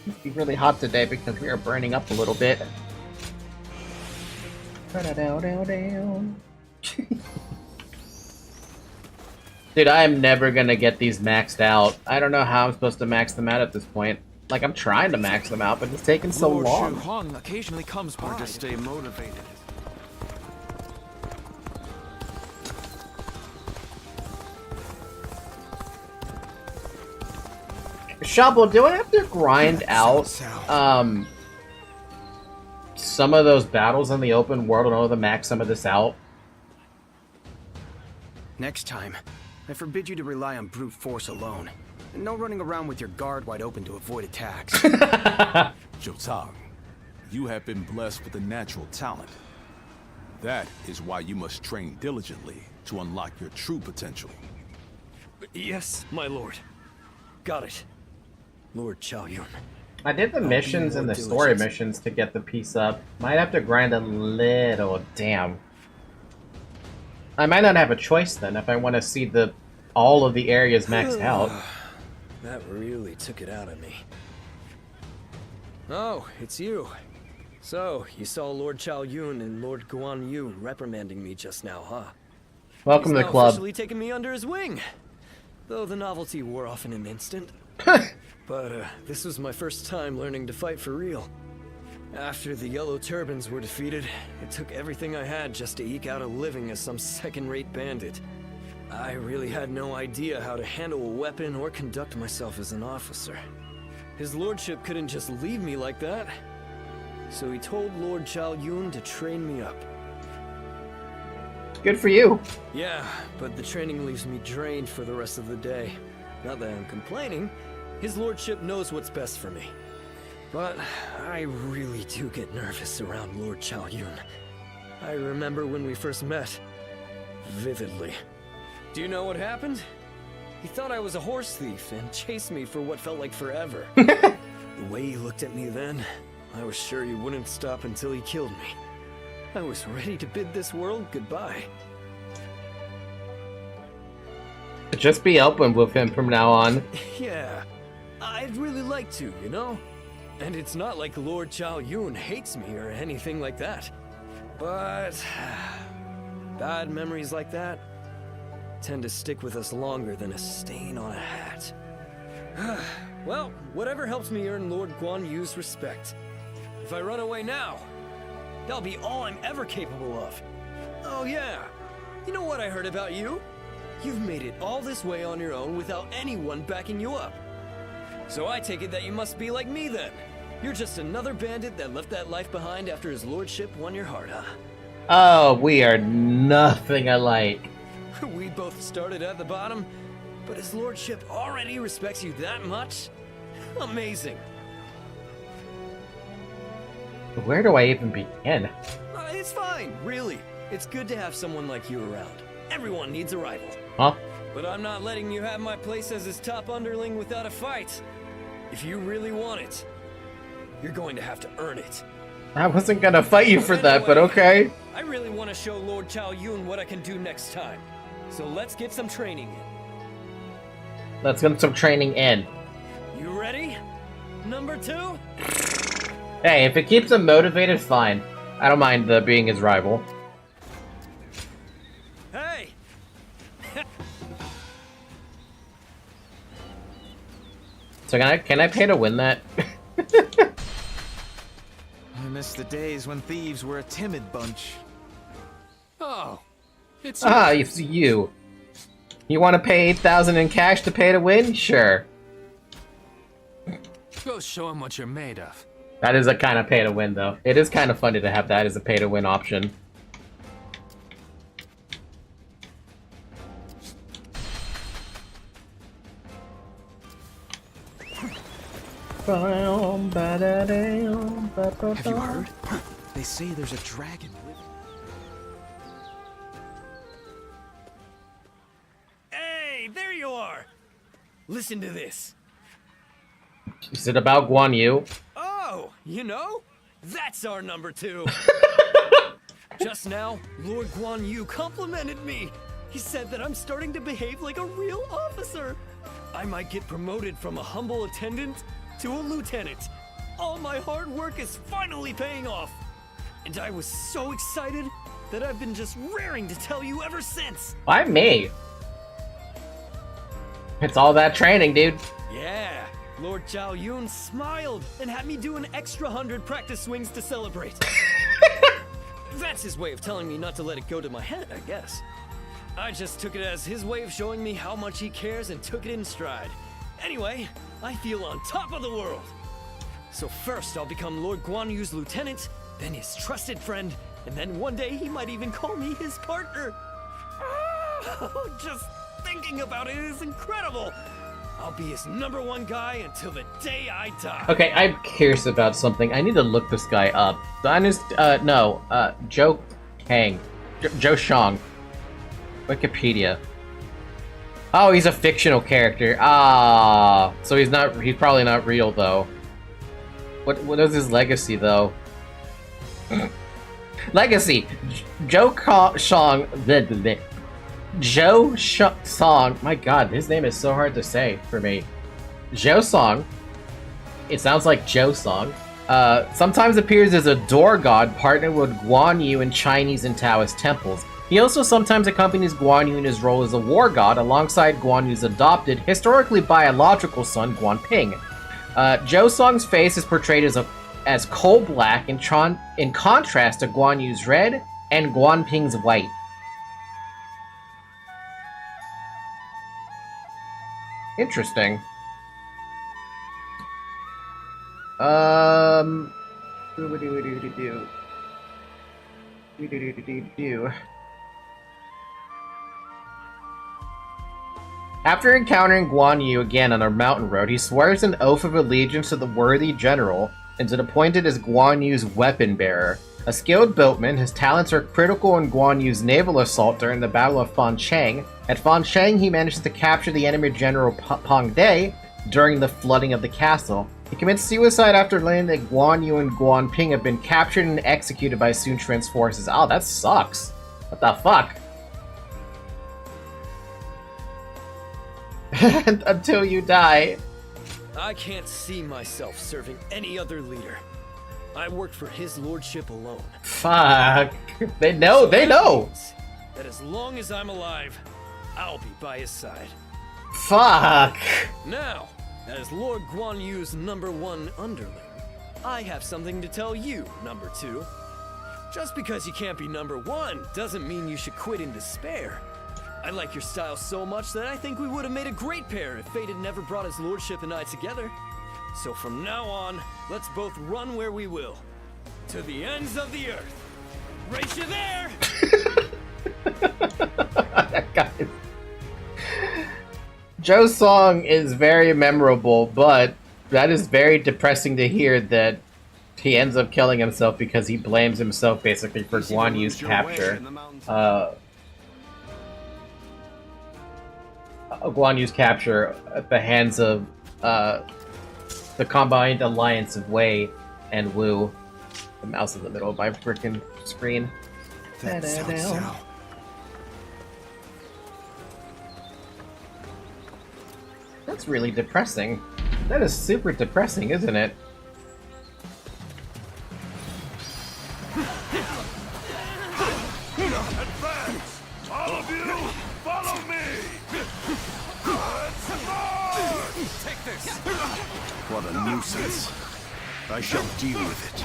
It's be really hot today because we are burning up a little bit. Dude, I am never gonna get these maxed out. I don't know how I'm supposed to max them out at this point. Like, I'm trying to max them out, but it's taking so long. Hong occasionally comes by. Hard to stay motivated. Shabo, do I have to grind out some of those battles in the open world in order to max some of this out? Next time, I forbid you to rely on brute force alone. And no running around with your guard wide open to avoid attacks. Jotang, you have been blessed with a natural talent. That is why you must train diligently to unlock your true potential. Yes, my lord. Got it. Lord Qiaoyun. I did the missions and the story missions to get the piece up. Might have to grind a little. Damn. I might not have a choice then if I want to see all of the areas maxed out. That really took it out of me. Oh, it's you. So, you saw Lord Qiaoyun and Lord Guan Yu reprimanding me just now, huh? Welcome to the club. He's officially taken me under his wing. Though the novelty wore off in an instant. But this was my first time learning to fight for real. After the Yellow Turbans were defeated, it took everything I had just to eke out a living as some second-rate bandit. I really had no idea how to handle a weapon or conduct myself as an officer. His lordship couldn't just leave me like that. So he told Lord Qiaoyun to train me up. Good for you. Yeah, but the training leaves me drained for the rest of the day. Not that I'm complaining. His lordship knows what's best for me. But I really do get nervous around Lord Qiaoyun. I remember when we first met. Vividly. Do you know what happened? He thought I was a horse thief and chased me for what felt like forever. The way he looked at me then, I was sure he wouldn't stop until he killed me. I was ready to bid this world goodbye. Just be open with him from now on. Yeah, I'd really like to, you know? And it's not like Lord Qiaoyun hates me or anything like that. But bad memories like that tend to stick with us longer than a stain on a hat. Well, whatever helps me earn Lord Guan Yu's respect. If I run away now, that'll be all I'm ever capable of. Oh yeah, you know what I heard about you? You've made it all this way on your own without anyone backing you up. So I take it that you must be like me then. You're just another bandit that left that life behind after his lordship won your heart, huh? Oh, we are nothing alike. We both started at the bottom, but his lordship already respects you that much? Amazing. Where do I even begin? It's fine, really. It's good to have someone like you around. Everyone needs a rival. Huh? But I'm not letting you have my place as his top underling without a fight. If you really want it, you're going to have to earn it. I wasn't gonna fight you for that, but okay. I really want to show Lord Qiaoyun what I can do next time. So let's get some training in. Let's get some training in. You ready? Number 2? Hey, if it keeps him motivated, fine. I don't mind being his rival. Hey! So can I pay to win that? I miss the days when thieves were a timid bunch. Oh, it's it's you. You want to pay 8,000 in cash to pay to win? Sure. Go show him what you're made of. That is a kind of pay to win, though. It is kind of funny to have that as a pay to win option. Have you heard? They say there's a dragon. Hey, there you are! Listen to this. Is it about Guan Yu? Oh, you know? That's our number 2. Just now, Lord Guan Yu complimented me. He said that I'm starting to behave like a real officer. I might get promoted from a humble attendant to a lieutenant. All my hard work is finally paying off. And I was so excited that I've been just raring to tell you ever since. Why me? It's all that training, dude. Yeah, Lord Zhao Yun smiled and had me do an extra 100 practice swings to celebrate. That's his way of telling me not to let it go to my head, I guess. I just took it as his way of showing me how much he cares and took it in stride. Anyway, I feel on top of the world. So first I'll become Lord Guan Yu's lieutenant, then his trusted friend, and then one day he might even call me his partner. Oh, just thinking about it is incredible. I'll be his '1 guy until the day I die. Okay, I'm curious about something. I need to look this guy up. Joe Kang. Joe Shang. Wikipedia. Oh, he's a fictional character. Ah, so he's probably not real though. What is his legacy though? Legacy. Joe Shang. Joe Song. My god, his name is so hard to say for me. Joe Song. It sounds like Joe Song. Sometimes appears as a door god partnered with Guan Yu in Chinese and Taoist temples. He also sometimes accompanies Guan Yu in his role as a war god alongside Guan Yu's adopted, historically biological son, Guan Ping. Joe Song's face is portrayed as coal black in contrast to Guan Yu's red and Guan Ping's white. Interesting. After encountering Guan Yu again on a mountain road, he swears an oath of allegiance to the worthy general and is appointed as Guan Yu's weapon bearer. A skilled boatman, his talents are critical in Guan Yu's naval assault during the Battle of Fancheng. At Fancheng, he manages to capture the enemy general Pang De during the flooding of the castle. He commits suicide after learning that Guan Yu and Guan Ping have been captured and executed by Sun Quan's forces. Oh, that sucks. What the fuck? Until you die. I can't see myself serving any other leader. I work for his lordship alone. Fuck. They know, they know. That as long as I'm alive, I'll be by his side. Fuck. Now, as Lord Guan Yu's #1 underling, I have something to tell you, #2. Just because you can't be #1 doesn't mean you should quit in despair. I like your style so much that I think we would have made a great pair if fate had never brought his lordship and I together. So from now on, let's both run where we will. To the ends of the earth. Race you there! Guys. Joe's song is very memorable, but that is very depressing to hear that he ends up killing himself because he blames himself basically for Guan Yu's capture. Guan Yu's capture at the hands of the combined alliance of Wei and Wu. The mouse in the middle of my freaking screen. That's Cao. That's really depressing. That is super depressing, isn't it? Advance! All of you, follow me! Let's march! Take this! What a nuisance. I shall deal with it.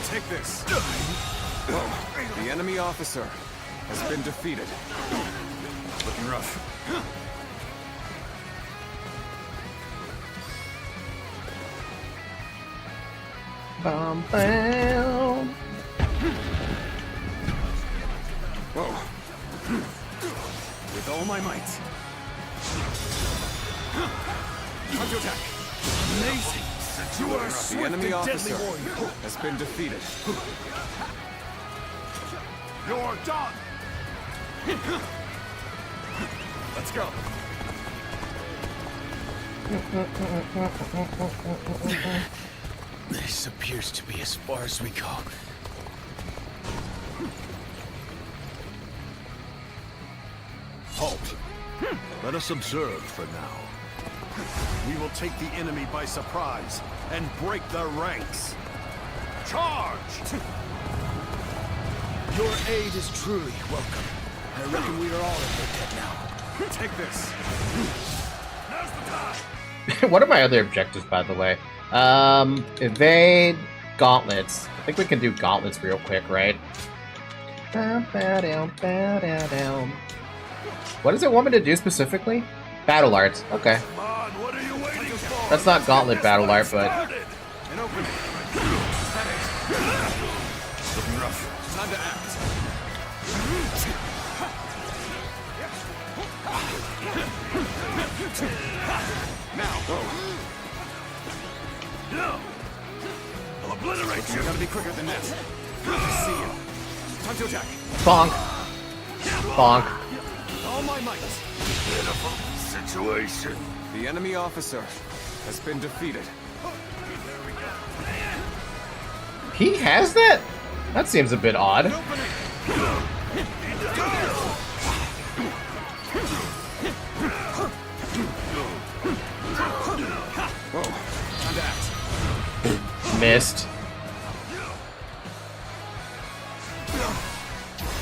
Take this. Whoa. The enemy officer has been defeated. Looking rough. Bum, bam. Whoa. With all my might. Time to attack. Amazing! You are a The swift enemy and deadly officer warrior. has been defeated. You're done! Let's go. This appears to be as far as we go. Let us observe for now. We will take the enemy by surprise and break their ranks. Charge! Your aid is truly welcome. I reckon we are all in their debt now. Take this. Now's the time. What are my other objectives, by the way? Evade, gauntlets. I think we can do gauntlets real quick, right? What does it want me to do specifically? Battle arts. Okay. That's not gauntlet battle art, but... Looking rough. Time to act. Now, go. I'll obliterate you. Gotta be quicker than that. I see you. Time to attack. Bonk. Bonk. All my might. Pitiful situation. The enemy officer has been defeated. He has that? That seems a bit odd. Whoa, time to act. Missed.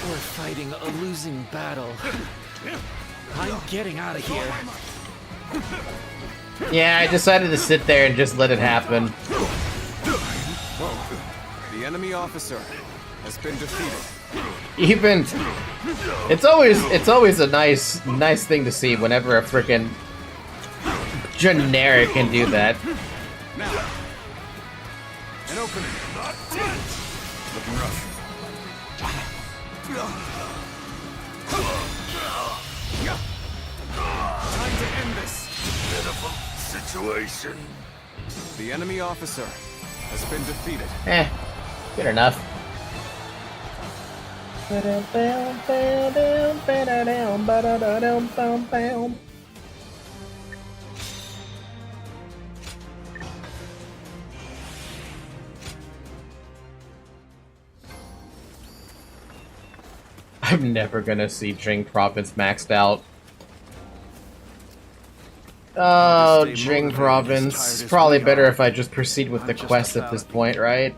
We're fighting a losing battle. I'm getting out of here. Yeah, I decided to sit there and just let it happen. Whoa. The enemy officer has been defeated. Even it's always a nice thing to see whenever a frickin' generic can do that. Now, an opening. Looking rough. Time to end this. Pitiful situation. The enemy officer has been defeated. Good enough. I'm never gonna see Jing Province maxed out. Oh, Jing Province. Probably better if I just proceed with the quest at this point, right?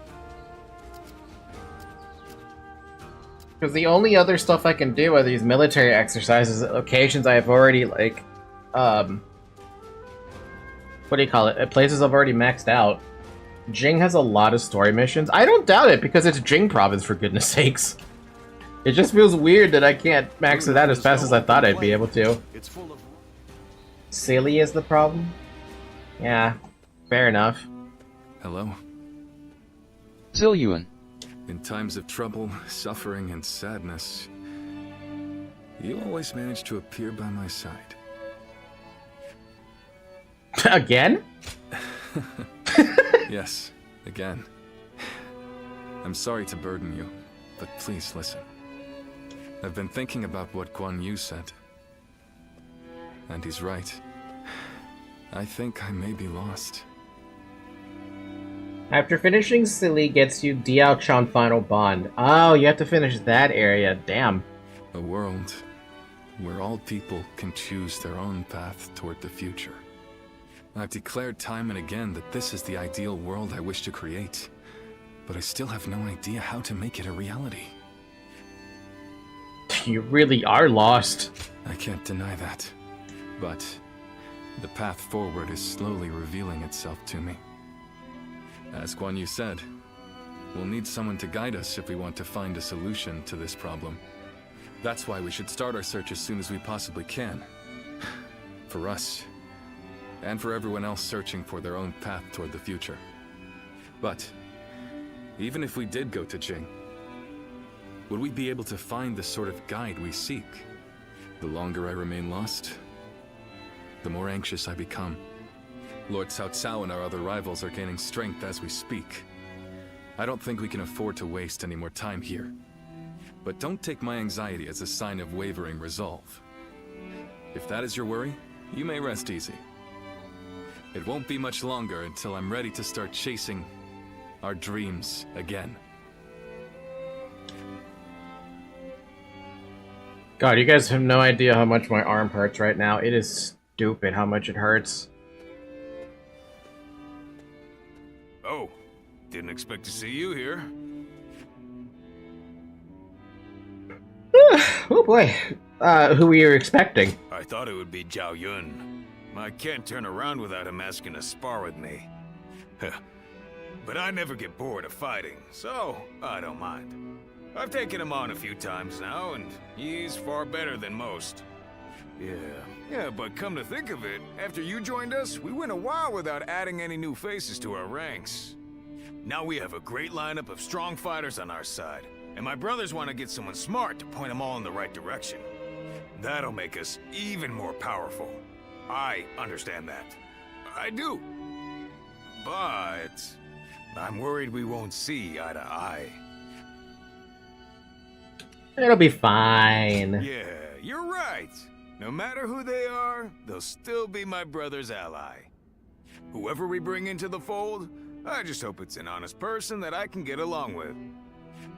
Because the only other stuff I can do are these military exercises at locations I have already, like, what do you call it? At places I've already maxed out. Jing has a lot of story missions. I don't doubt it, because it's Jing Province, for goodness sakes. It just feels weird that I can't max it out as fast as I thought I'd be able to. Silly is the problem? Yeah, fair enough. Hello. Yueying. In times of trouble, suffering, and sadness, you always manage to appear by my side. Again? Yes, again. I'm sorry to burden you, but please listen. I've been thinking about what Guan Yu said. And he's right. I think I may be lost. After finishing Silly gets you Diao Chan Final Bond. Oh, you have to finish that area. Damn. A world where all people can choose their own path toward the future. I've declared time and again that this is the ideal world I wish to create, but I still have no idea how to make it a reality. You really are lost. I can't deny that, but the path forward is slowly revealing itself to me. As Guan Yu said, we'll need someone to guide us if we want to find a solution to this problem. That's why we should start our search as soon as we possibly can. For us, and for everyone else searching for their own path toward the future. But, even if we did go to Jing, would we be able to find the sort of guide we seek? The longer I remain lost, the more anxious I become. Lord Cao Cao and our other rivals are gaining strength as we speak. I don't think we can afford to waste any more time here. But don't take my anxiety as a sign of wavering resolve. If that is your worry, you may rest easy. It won't be much longer until I'm ready to start chasing our dreams again. God, you guys have no idea how much my arm hurts right now. It is stupid how much it hurts. Oh, didn't expect to see you here. Oh boy. Who were you expecting? I thought it would be Zhao Yun. I can't turn around without him asking to spar with me. But I never get bored of fighting, so I don't mind. I've taken him on a few times now, and he's far better than most. Yeah, but come to think of it, after you joined us, we went a while without adding any new faces to our ranks. Now we have a great lineup of strong fighters on our side, and my brothers want to get someone smart to point them all in the right direction. That'll make us even more powerful. I understand that. I do. But I'm worried we won't see eye to eye. It'll be fine. Yeah, you're right. No matter who they are, they'll still be my brother's ally. Whoever we bring into the fold, I just hope it's an honest person that I can get along with.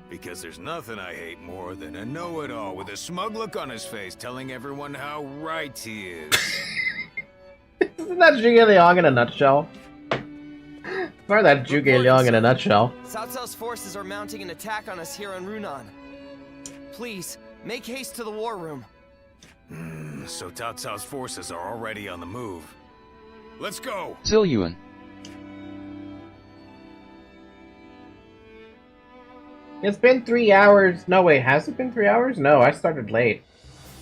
Because there's nothing I hate more than a know-it-all with a smug look on his face telling everyone how right he is. Isn't that Zhuge Liang in a nutshell? Or that Zhuge Liang in a nutshell. Cao Cao's forces are mounting an attack on us here on Runan. Please, make haste to the war room. So Cao Cao's forces are already on the move. Let's go! Yueying. It's been 3 hours. No, wait, has it been 3 hours? No, I started late.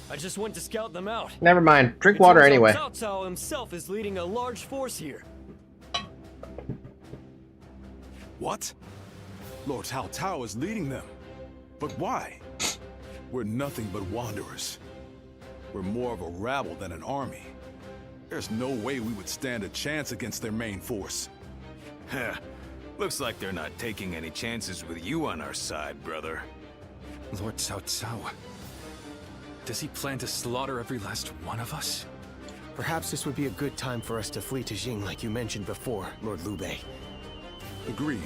I just went to scout them out. Never mind. Drink water anyway. Cao Cao himself is leading a large force here. What? Lord Cao Cao is leading them. But why? We're nothing but wanderers. We're more of a rabble than an army. There's no way we would stand a chance against their main force. Heh. Looks like they're not taking any chances with you on our side, brother. Lord Cao Cao. Does he plan to slaughter every last one of us? Perhaps this would be a good time for us to flee to Jing like you mentioned before, Lord Liu Bei. Agreed.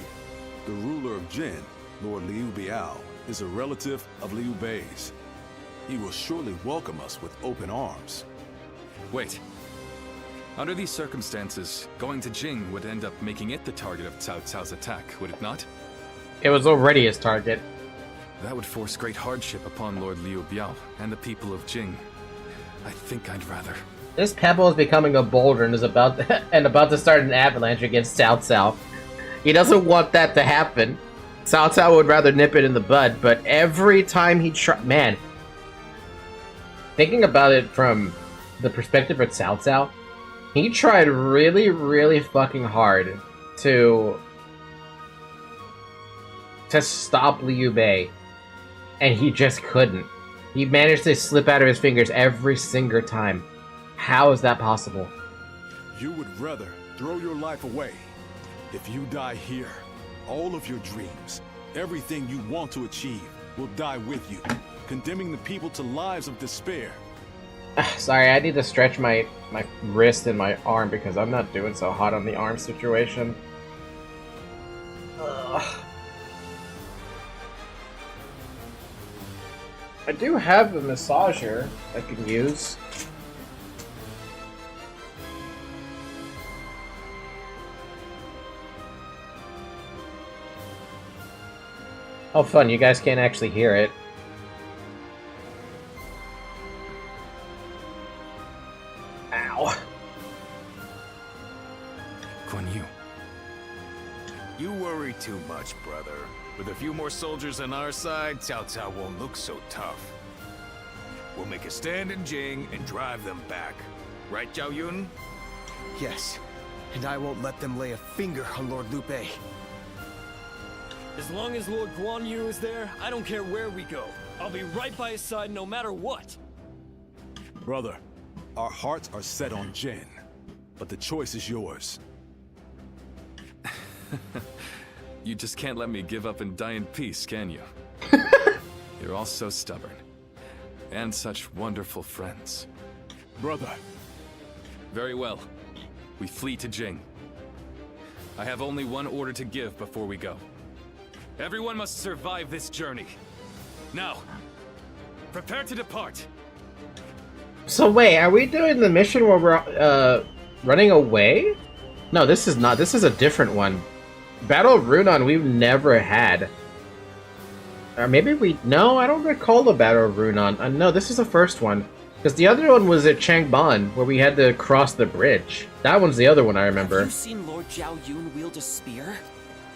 The ruler of Jin, Lord Liu Biao, is a relative of Liu Bei's. He will surely welcome us with open arms. Wait. Under these circumstances, going to Jing would end up making it the target of Cao Cao's attack, would it not? It was already his target. That would force great hardship upon Lord Liu Biao and the people of Jing. I think I'd rather... This pebble is becoming a boulder and is about to start an avalanche against Cao Cao. He doesn't want that to happen. Cao Cao would rather nip it in the bud, but every time he man, thinking about it from the perspective of Cao Cao, he tried really, really fucking hard to stop Liu Bei, and he just couldn't. He managed to slip out of his fingers every single time. How is that possible? You would rather throw your life away. If you die here, all of your dreams, everything you want to achieve, will die with you, condemning the people to lives of despair. Sorry, I need to stretch my wrist and my arm because I'm not doing so hot on the arm situation. I do have a massager I can use. Oh fun, you guys can't actually hear it. Ow. Guan Yu. You worry too much, brother. With a few more soldiers on our side, Cao Cao won't look so tough. We'll make a stand in Jing and drive them back. Right, Zhao Yun? Yes, and I won't let them lay a finger on Lord Liu Bei. As long as Lord Guan Yu is there, I don't care where we go. I'll be right by his side no matter what. Brother, our hearts are set on Jin, but the choice is yours. You just can't let me give up and die in peace, can you? You're all so stubborn. And such wonderful friends. Brother. Very well. We flee to Jing. I have only one order to give before we go. Everyone must survive this journey. Now, Prepare to depart. So wait, are we doing the mission where we're running away? No, this is not. This is a different one. Battle of Runon we've never had. Or maybe we... No, I don't recall the Battle of Runon. No, this is the first one. Because the other one was at Changban, where we had to cross the bridge. That one's the other one I remember. Have you seen Lord Zhao Yun wield a spear?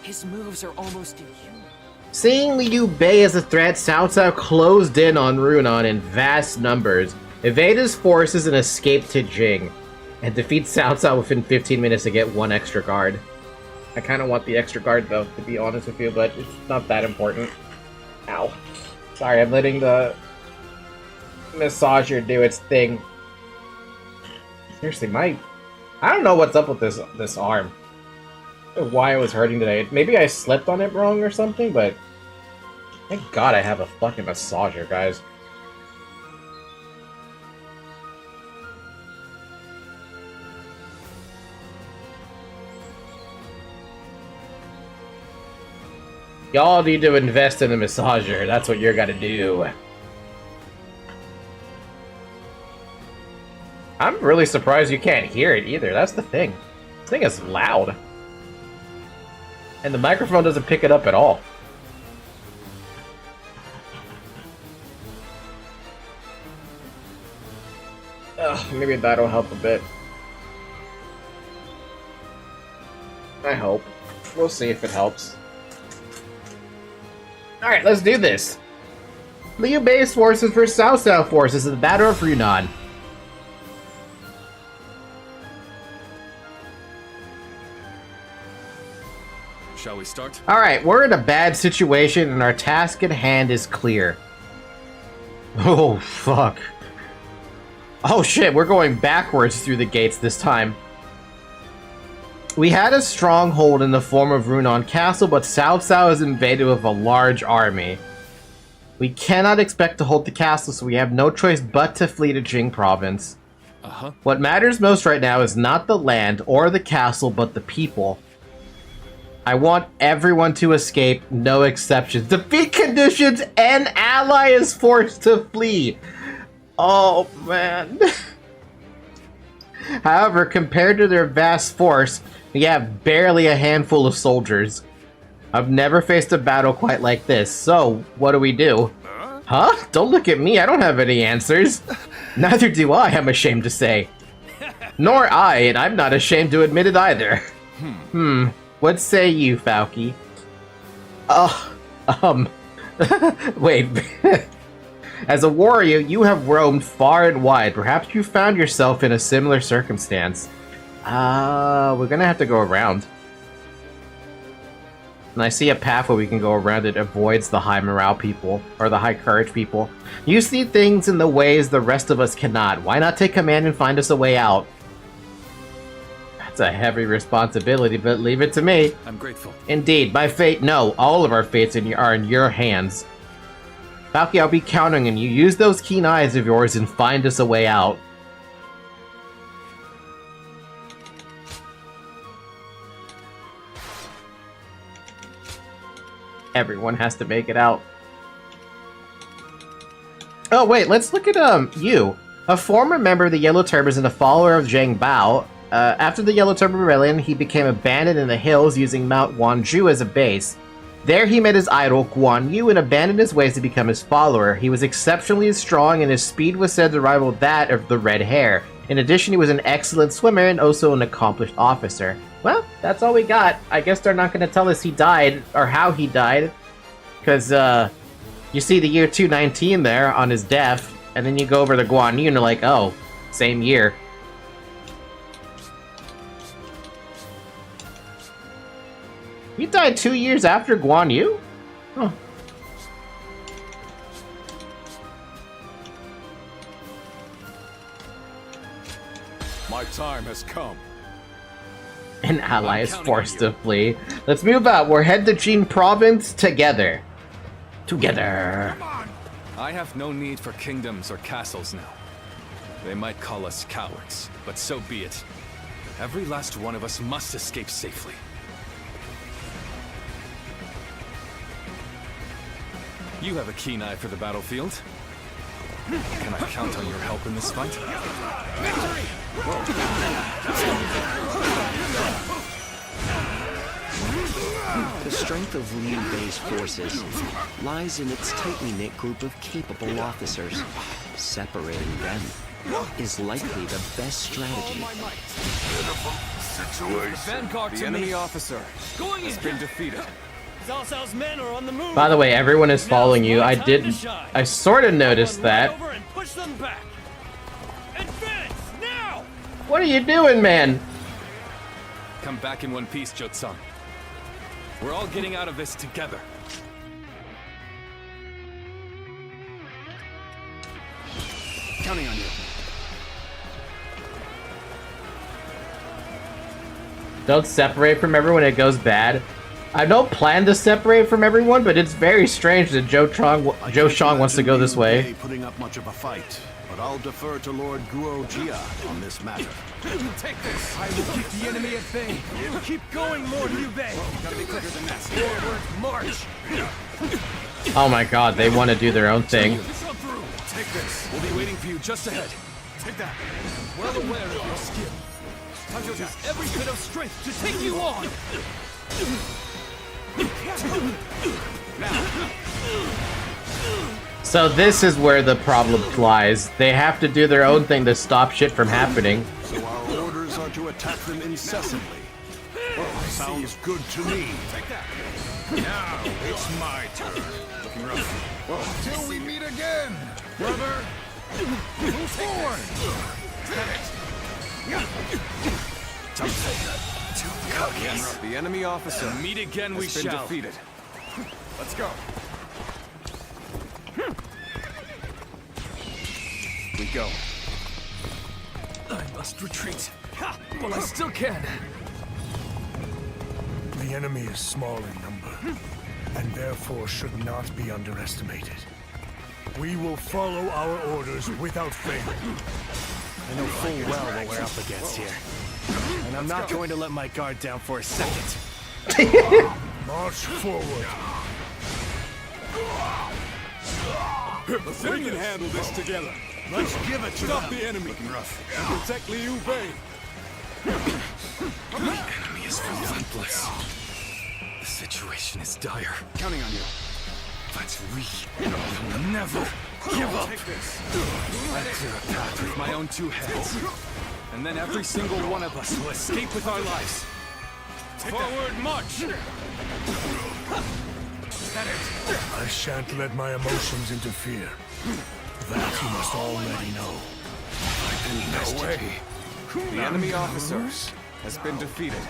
His moves are almost inhuman. Seeing Liu Bei as a threat, Cao Cao closed in on Runon in vast numbers, evade his forces and escape to Jing, and defeat Cao Cao within 15 minutes to get one extra guard. I kind of want the extra guard though, to be honest with you, but it's not that important. Ow. Sorry, I'm letting the massager do its thing. Seriously, I don't know what's up with this arm. I don't know why it was hurting today. Maybe I slept on it wrong or something, but thank God I have a fucking massager, guys. Y'all need to invest in a massager. That's what you're gonna do. I'm really surprised you can't hear it either. That's the thing. This thing is loud. And the microphone doesn't pick it up at all. Ugh, maybe that'll help a bit. I hope. We'll see if it helps. Alright, let's do this. Liu Bei's forces versus Cao Cao forces in the Battle of Runon. Shall we start? Alright, we're in a bad situation and our task at hand is clear. Oh, fuck. Oh shit, we're going backwards through the gates this time. We had a stronghold in the form of Runon Castle, but Cao Cao is invaded with a large army. We cannot expect to hold the castle, so we have no choice but to flee to Jing province. What matters most right now is not the land or the castle, but the people. I want everyone to escape, no exceptions. Defeat conditions, and ally is forced to flee. Oh, man. However, compared to their vast force, we have barely a handful of soldiers. I've never faced a battle quite like this, so what do we do? Huh? Don't look at me, I don't have any answers. Neither do I, I'm ashamed to say. Nor I, and I'm not ashamed to admit it either. What say you, Falky? Wait. As a warrior, you have roamed far and wide. Perhaps you found yourself in a similar circumstance. We're gonna have to go around. And I see a path where we can go around it avoids the high morale people, or the high courage people. You see things in the ways the rest of us cannot. Why not take command and find us a way out? That's a heavy responsibility, but leave it to me. I'm grateful. Indeed, my fate, no, all of our fates are in your hands. Falky, I'll be counting on you. Use those keen eyes of yours and find us a way out. Everyone has to make it out. Oh wait, let's look at you. A former member of the Yellow Turbans and a follower of Zhang Bao. After the Yellow Turban Rebellion, he became abandoned in the hills using Mount Wanzhou as a base. There he met his idol, Guan Yu, and abandoned his ways to become his follower. He was exceptionally strong, and his speed was said to rival that of the Red Hare. In addition, he was an excellent swimmer and also an accomplished officer. Well, that's all we got. I guess they're not going to tell us he died, or how he died. Because, you see the year 219 there on his death, and then you go over to Guan Yu and you're like, oh, same year. He died 2 years after Guan Yu? Huh. My time has come. An ally is forced to flee. Let's move out. We're head to Jing province together. Together. I have no need for kingdoms or castles now. They might call us cowards, but so be it. Every last one of us must escape safely. You have a keen eye for the battlefield. Can I count on your help in this fight? The strength of Liu Bei's forces lies in its tightly knit group of capable officers. Separating them is likely the best strategy. The enemy officer has been defeated. Cao Cao's men are on the move. By the way, everyone is following you. I sort of noticed that. Over and push them back. Advance now! What are you doing, man? Come back in one piece, Jotsun. We're all getting out of this together. Counting on you. Don't separate from everyone, it goes bad. I don't plan to separate from everyone, but it's very strange that Zhou Shang wants to go this way. Putting up much of a fight, but I'll defer to Lord Guo Jia on this matter. Take this. I will keep the enemy at bay. Keep going, Lord Liu Bei. Gotta be quicker than that. Forward march. Oh my god, they want to do their own thing. Take this. We'll be waiting for you just ahead. Take that. Well aware of your skill. Time to use every bit of strength to take you on. So this is where the problem lies. They have to do their own thing to stop shit from happening. So our orders are to attack them incessantly. Sounds good to me. Take that. Now it's my turn. Looking rough. Till we meet again, brother. Move forward. The enemy officer. Meet again, we has been shall. defeated. Let's go. We go. I must retreat. Well, I still can. The enemy is small in number, and therefore should not be underestimated. We will follow our orders without fail. I know full well what we're up against here. And I'm not going to let my guard down for a second. March forward. We can handle this together. Let's give it to Stop them. the enemy and protect Liu Bei. The enemy is relentless. The situation is dire. Counting on you. But we will never give up. Take this. I clear a path with my own two hands. And then every single one of us will escape with our lives. Forward march. I shan't let my emotions interfere. That you must already know. No way. The enemy officer has been defeated.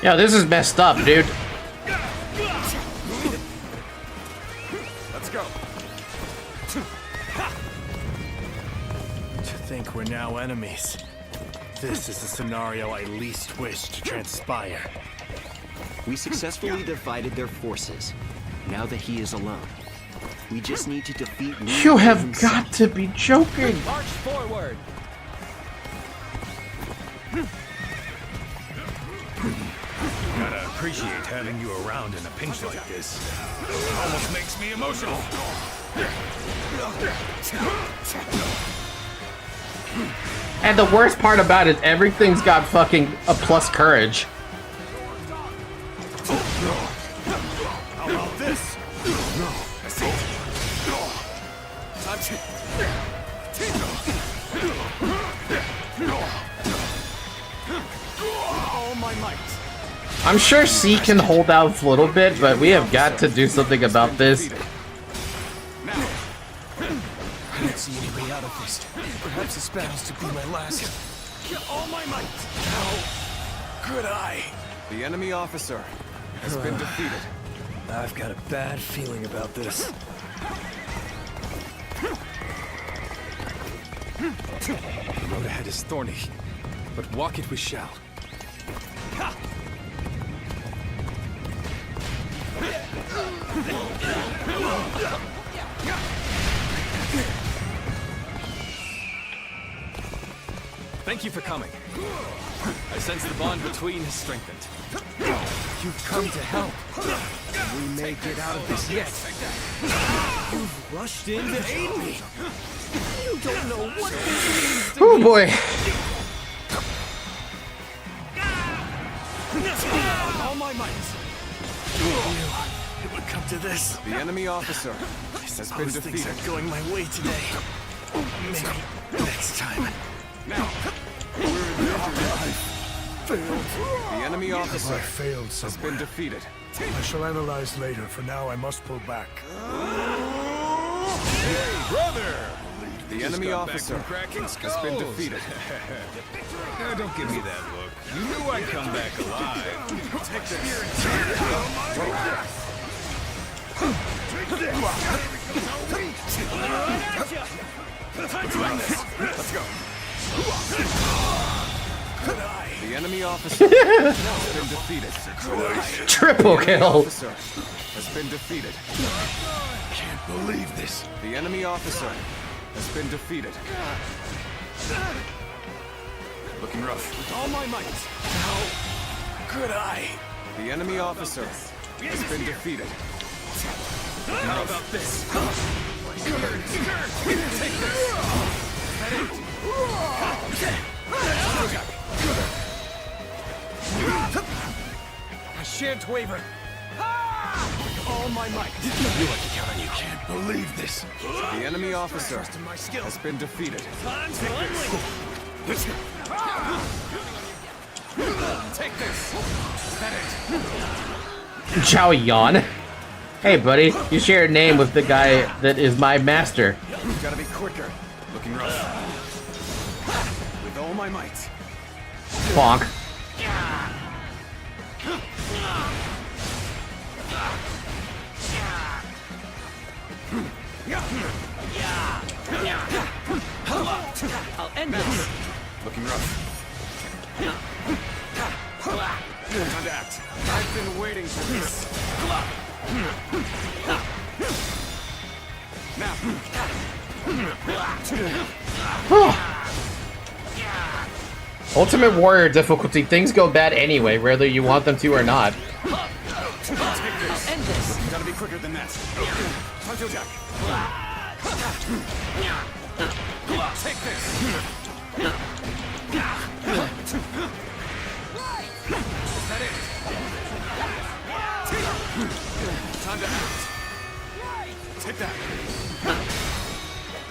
Yo, this is messed up, dude. Let's go. To think we're now enemies. This is the scenario I least wish to transpire. We successfully divided their forces. Now that he is alone, we just need to defeat Liu You Bei have himself. got to be joking. March forward. Gotta appreciate having you around in a pinch like this. Almost makes me emotional. And the worst part about it, everything's got fucking a plus courage. How about this? All my might. I'm sure C can hold out a little bit, but we have got to do something about this. I don't see any way out of this. Perhaps this battle's to be my last. All my might. How could I? The enemy officer has been defeated. I've got a bad feeling about this. The road ahead is thorny, but walk it we shall. Thank you for coming. I sense the bond between has strengthened. You've come to help. We may get out of this yet. You've rushed in to aid me. You don't know what this means to Oh me. boy. All my might. It would come to this. The enemy officer I has been suppose things defeated. are going my way today. Maybe next time. Now, Failed. the enemy officer I failed has somewhere. been defeated. I shall analyze later. For now, I must pull back. Hey, brother! The Just enemy got back officer from cracking has been skulls. defeated. Don't give me that look. You knew I'd come back alive. Take Let's go. The enemy officer has been defeated. Triple The enemy kill. officer has been defeated. Can't believe this. The enemy officer has been defeated. Looking rough. With all my might. How could I? The enemy officer has been defeated. How about this? I shan't waver. All my might. You like to count on you. Can't believe this. The enemy officer Trust in my skill. has been defeated. Take this. Is that it? Chow Yon. Hey, buddy, you share a name with the guy that is my master. Gotta be quicker. Looking rough. With all my might. Bonk. I'll end this. Looking rough. Time to act. I've been waiting for this. Now. Ultimate Warrior difficulty. Things go bad anyway, whether you want them to or not. Take this. End this. Gotta be quicker than that. Time to attack. Take this. Is that it? Time to act. Take that.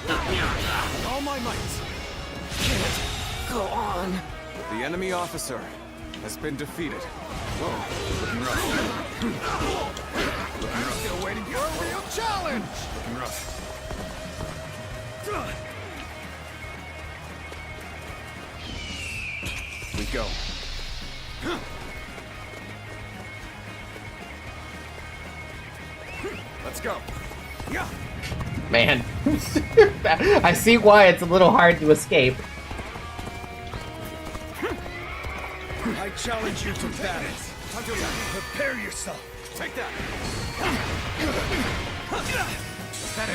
With all my might. Can't go on. The enemy officer has been defeated. Whoa, looking rough. Looking rough. Still waiting for a real challenge. Looking rough. We go. Let's go. Yeah. Man. I see why it's a little hard to escape. I challenge you to battle. Time to attack. Prepare yourself. Take that. Is that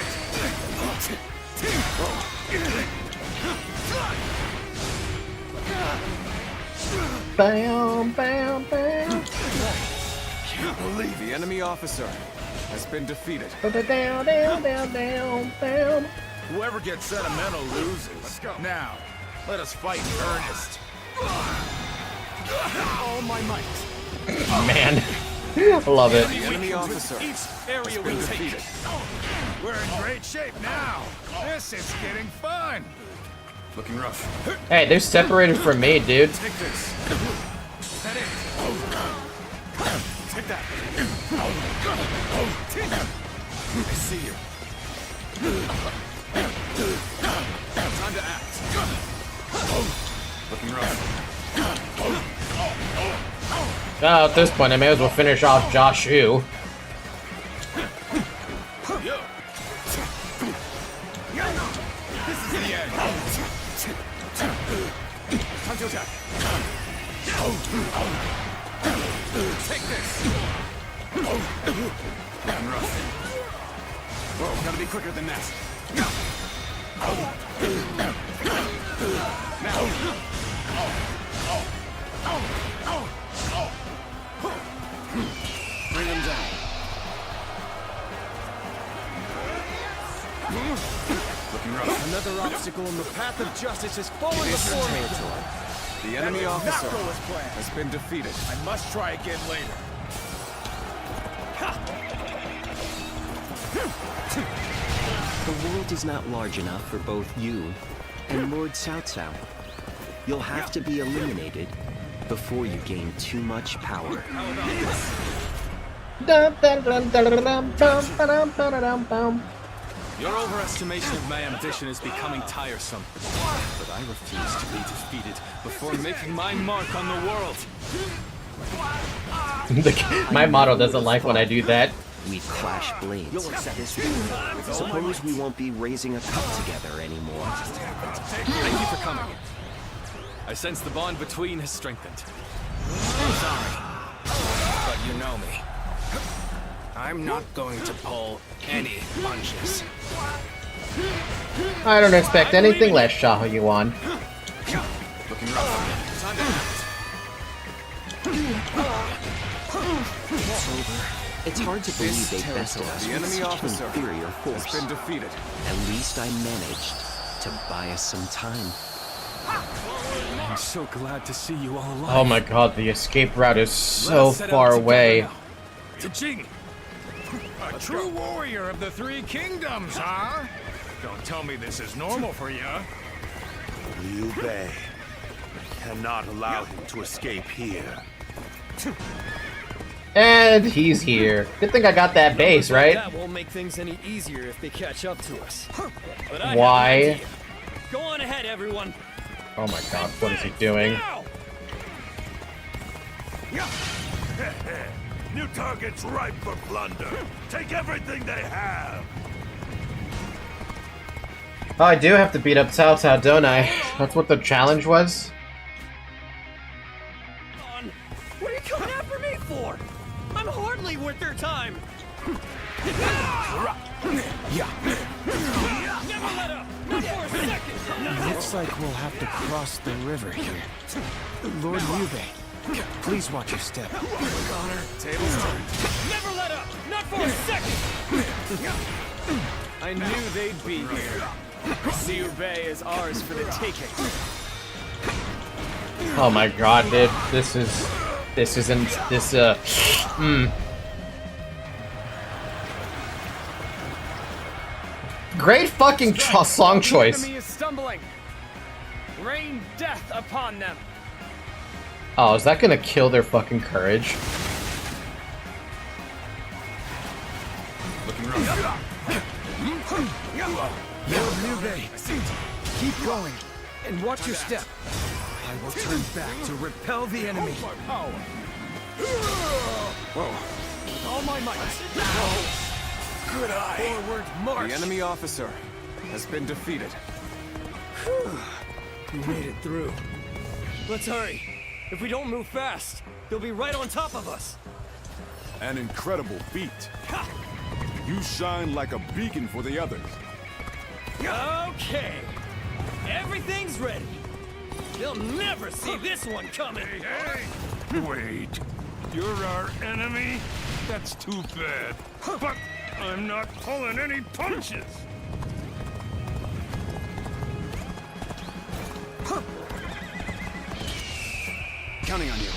Bam, bam, bam. Can't believe the enemy officer has been defeated. Down, down, down, down, down. Whoever gets sentimental loses. Let's go. Now, let us fight in earnest. All my might. Man. Love it. The enemy officer Area has we been take. defeated. We're in great shape now. This is getting fun. Looking rough. Hey, they're separated from me, dude. Take this. Is that it? Take that. I see you. Time to act. Looking rough. Oh, at this point, I may as well finish off Josh Yu. This is the end. Time to attack. Take this. Looking rough. Whoa, gotta be quicker than that. Now. Looking rough. Another obstacle in the path of justice has fallen before me. The enemy officer has been defeated. I must try again later. The world is not large enough for both you and Lord Cao Cao. You'll have to be eliminated before you gain too much power. Your overestimation of my ambition is becoming tiresome. But I refuse to be defeated before making my mark on the world. My model doesn't like when I do that. We clash blades. Suppose we won't be raising a cup together anymore. Thank you for coming. I sense the bond between has strengthened. I'm sorry, but you know me. I'm not going to pull any punches. I don't expect anything less, Xiahou Yuan. Looking rough. Time to It's over. It's hard to believe they bested us The with enemy such officer inferior force. has been defeated. At least I managed to buy us some time. I'm so glad to see you all alive. Oh my god, the escape route is so far away. To Jing. A true warrior of the Three Kingdoms, huh? Don't tell me this is normal for you. Liu Bei. Cannot allow him to escape here. And he's here. Good thing I got that base, right? That won't make things any easier if they catch up to us. But I Why? have an idea. Go on ahead, everyone. Oh my god, what is he doing? New targets ripe for plunder. Take everything they have. Oh, I do have to beat up Cao Cao, don't I? That's what the challenge was? What are you coming after me for? I'm hardly worth their time. Never let up. Not for a second. Looks like we'll have to cross the river here. Lord Liu Bei, please watch your step. Honor, tables turned. Never let up. Not for a second. I knew they'd be here. Liu Bei is ours for the taking. Oh my god, dude. Great fucking song choice. The enemy is stumbling. Rain death upon them. Oh, is that gonna kill their fucking courage? Looking rough. Lord Liu Bei, keep going and watch your step. I will turn back to repel the enemy. Whoa. With all my might. Good eye. Forward march. The enemy officer has been defeated. We made it through. Let's hurry. If we don't move fast, they'll be right on top of us. An incredible feat. You shine like a beacon for the others. Okay. Everything's ready. They'll never see this one coming. Hey! Wait. You're our enemy? That's too bad. But I'm not pulling any punches. Counting on you.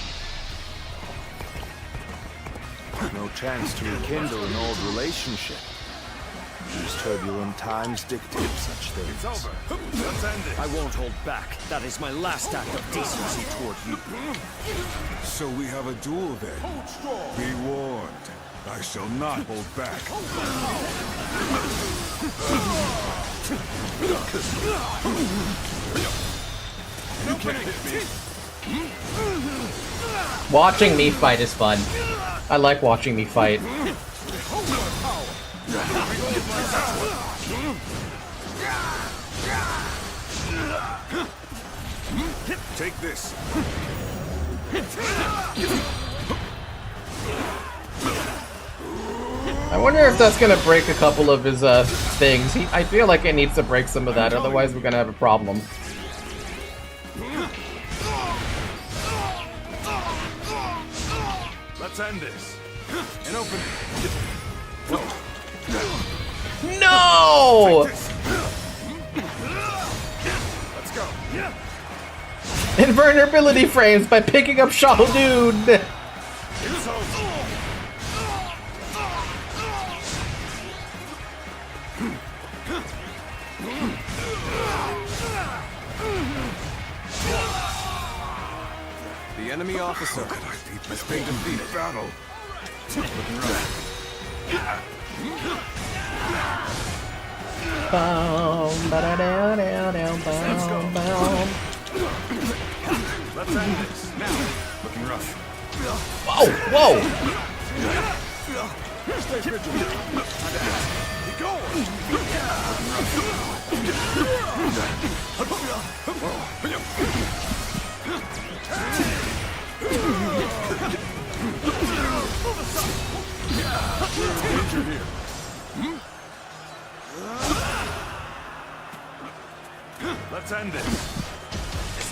No chance to rekindle an old relationship. These turbulent times dictate such things. It's over. Let's end it. I won't hold back. That is my last act of decency toward you. So we have a duel then. Be warned. I shall not hold back. You can't hit me. Watching me fight is fun. I like watching me fight. Take this. I wonder if that's gonna break a couple of his things. I feel like it needs to break some of that, otherwise we're gonna have a problem. Let's end this. And open it. No! No! Let's go. Invulnerability frames by picking up Shaolun! It's over. The enemy officer has been defeated. Battle. Looking rough. Boom, ba-da-down, boom, boom. Let's end this. Now. Looking rough. Whoa, whoa! Stay vigilant. Keep going. Danger here. Let's end this.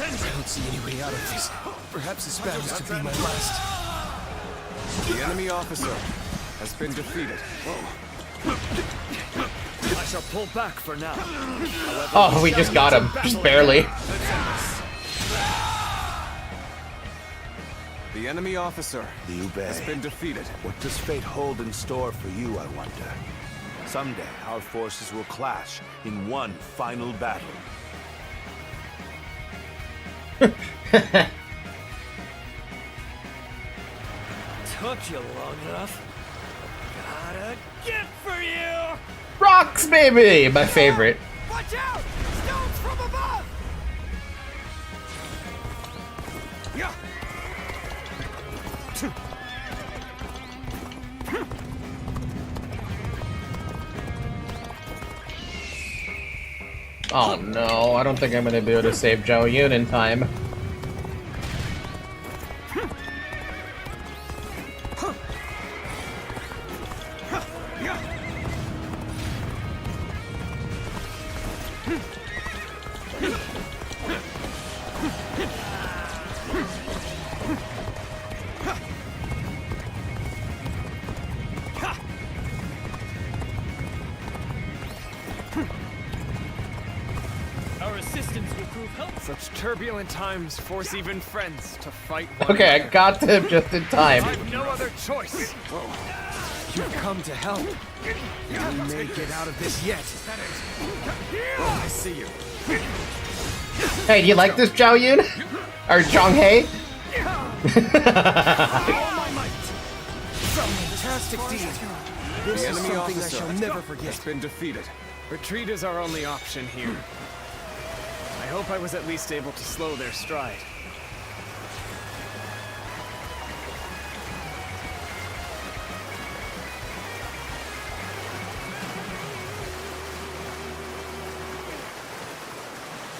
I don't see any way out of this. Perhaps this battle is to be my last. The enemy officer has been defeated. I shall pull back for now. However, Oh, we just got him. Just barely. The enemy officer Liu Bei, has been defeated. what does fate hold in store for you, I wonder? Someday, our forces will clash in one final battle. Took you long enough. Got a gift for you! Rocks, baby! My favorite. Watch out! Stones from above! Yeah. Oh no, I don't think I'm gonna be able to save Zhao Yun in time. Our assistance will prove helpful. Such turbulent times force even friends to fight one Okay, I another. got to him just in time. I've no other choice. You've come to help. You may get out of this yet. Oh, I see you. Hey, do you like this, Zhao Yun? Or Zhong-Hei? Fantastic deed. This The is enemy something I officer shall never forget. has been defeated. Retreat is our only option here. I hope I was at least able to slow their stride.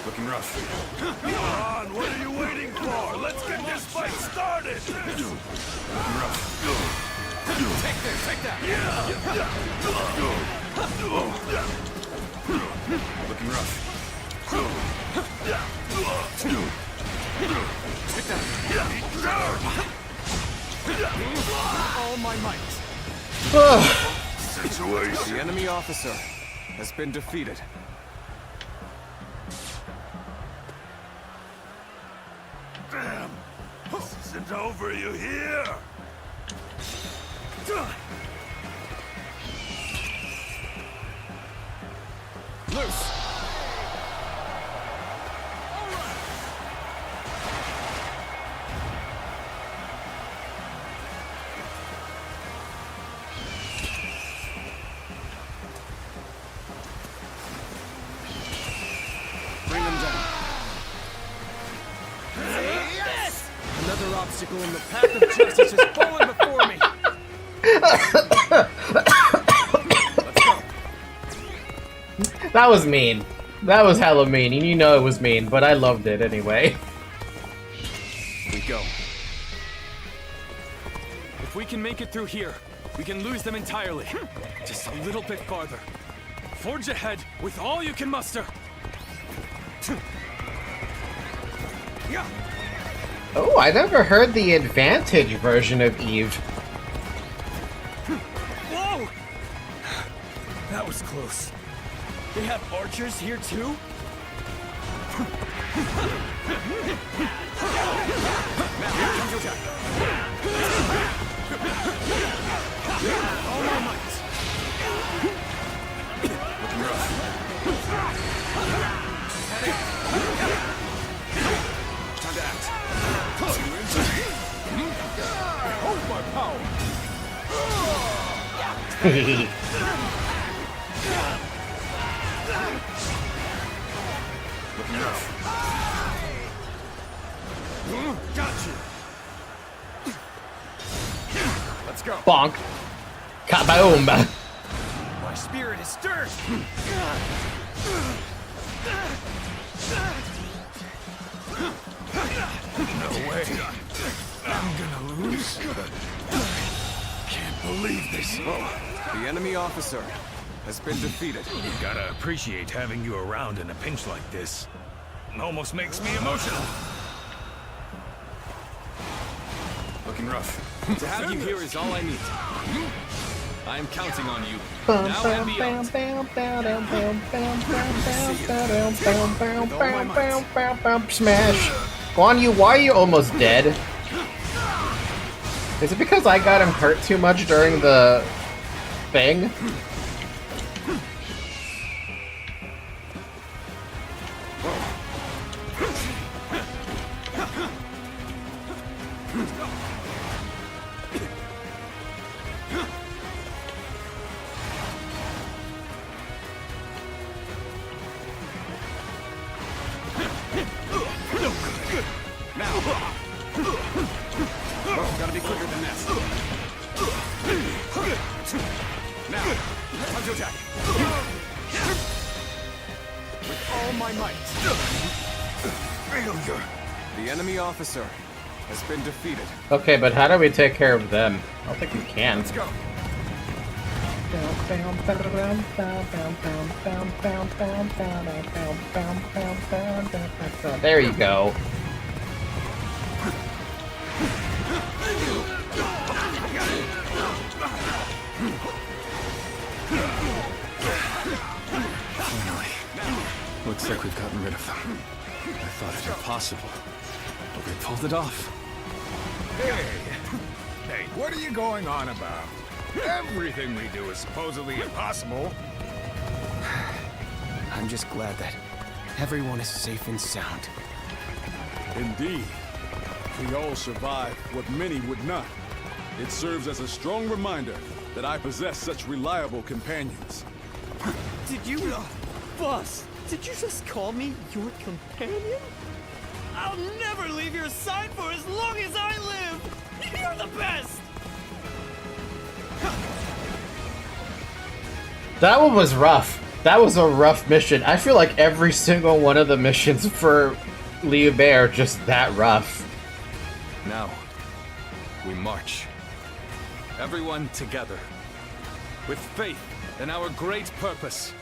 Looking rough. Come on, what are you waiting for? Let's get this fight started! Looking rough. Take this, take that! Looking rough. Take that! All my might. Situation. The enemy officer has been defeated. Damn! This isn't over, you hear? Loose! Bring them down. Another obstacle in the path of justice has fallen before me. That was mean. That was hella mean, and you know it was mean, but I loved it anyway. We go. If we can make it through here, we can lose them entirely. Just a little bit farther. Forge ahead with all you can muster. Oh, I never heard the advantage version of Eve. Whoa! That was close. They have archers here too? All my might. Looking rough. Time to act. Hold my power. Looking rough. Got you. Let's go. Bonk. Kaboom. My spirit is stirred. No way. I'm gonna lose. Can't believe this. The enemy officer has been defeated. Gotta appreciate having you around in a pinch like this. Almost makes me emotional. Looking rough. To have you here is all I need. I am counting on you. Now and beyond. Smash. Guan Yu, why are you almost dead? Is it because I got him hurt too much during the thing? Gotta be quicker than that. Now, time to attack. With all my might. Failure. The enemy officer has been defeated. Okay, but how do we take care of them? I don't think we can. Let's go. There you go. Finally. Looks like we've gotten rid of them. I thought it impossible, but we pulled it off. Hey, what are you going on about? Everything we do is supposedly impossible. I'm just glad that everyone is safe and sound. Indeed. We all survived what many would not. It serves as a strong reminder that I possess such reliable companions. Did you... Boss, did you just call me your companion? I'll never leave your side for as long as I live! You're the best! That one was rough. That was a rough mission. I feel like every single one of the missions for Liu Bei are just that rough. Now, we march. Everyone together. With faith in our great purpose.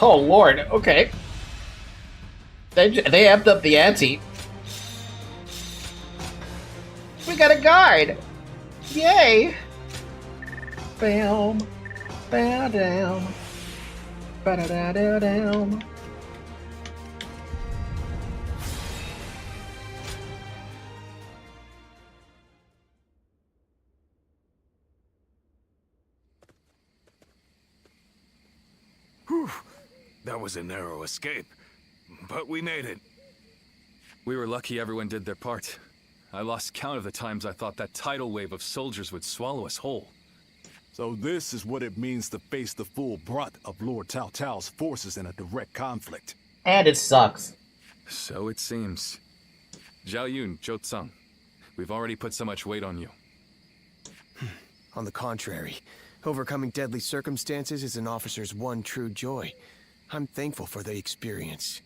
Oh lord, okay. They amped up the ante. We got a guard! Yay! Bam. Bow down. Ba-da-da-da-down. Whew. That was a narrow escape, but we made it. We were lucky everyone did their part. I lost count of the times I thought that tidal wave of soldiers would swallow us whole. So this is what it means to face the full brunt of Lord Cao Cao's forces in a direct conflict. And it sucks. So it seems. Zhao Yun, Zhou Tsang, we've already put so much weight on you. On the contrary, overcoming deadly circumstances is an officer's one true joy. I'm thankful for the experience.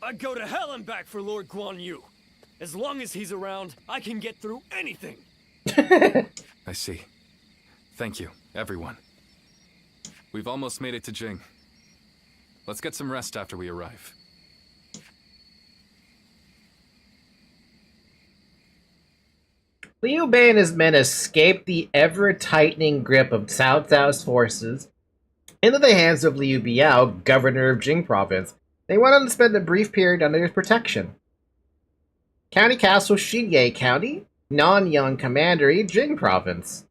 I'd go to hell and back for Lord Guan Yu. As long as he's around, I can get through anything. I see. Thank you, everyone. We've almost made it to Jing. Let's get some rest after we arrive. Liu Bei and his men escaped the ever-tightening grip of Cao Cao's forces into the hands of Liu Biao, governor of Jing province. They went on to spend a brief period under his protection. County Castle, Xinye County, Nanyang Commandery, Jing province.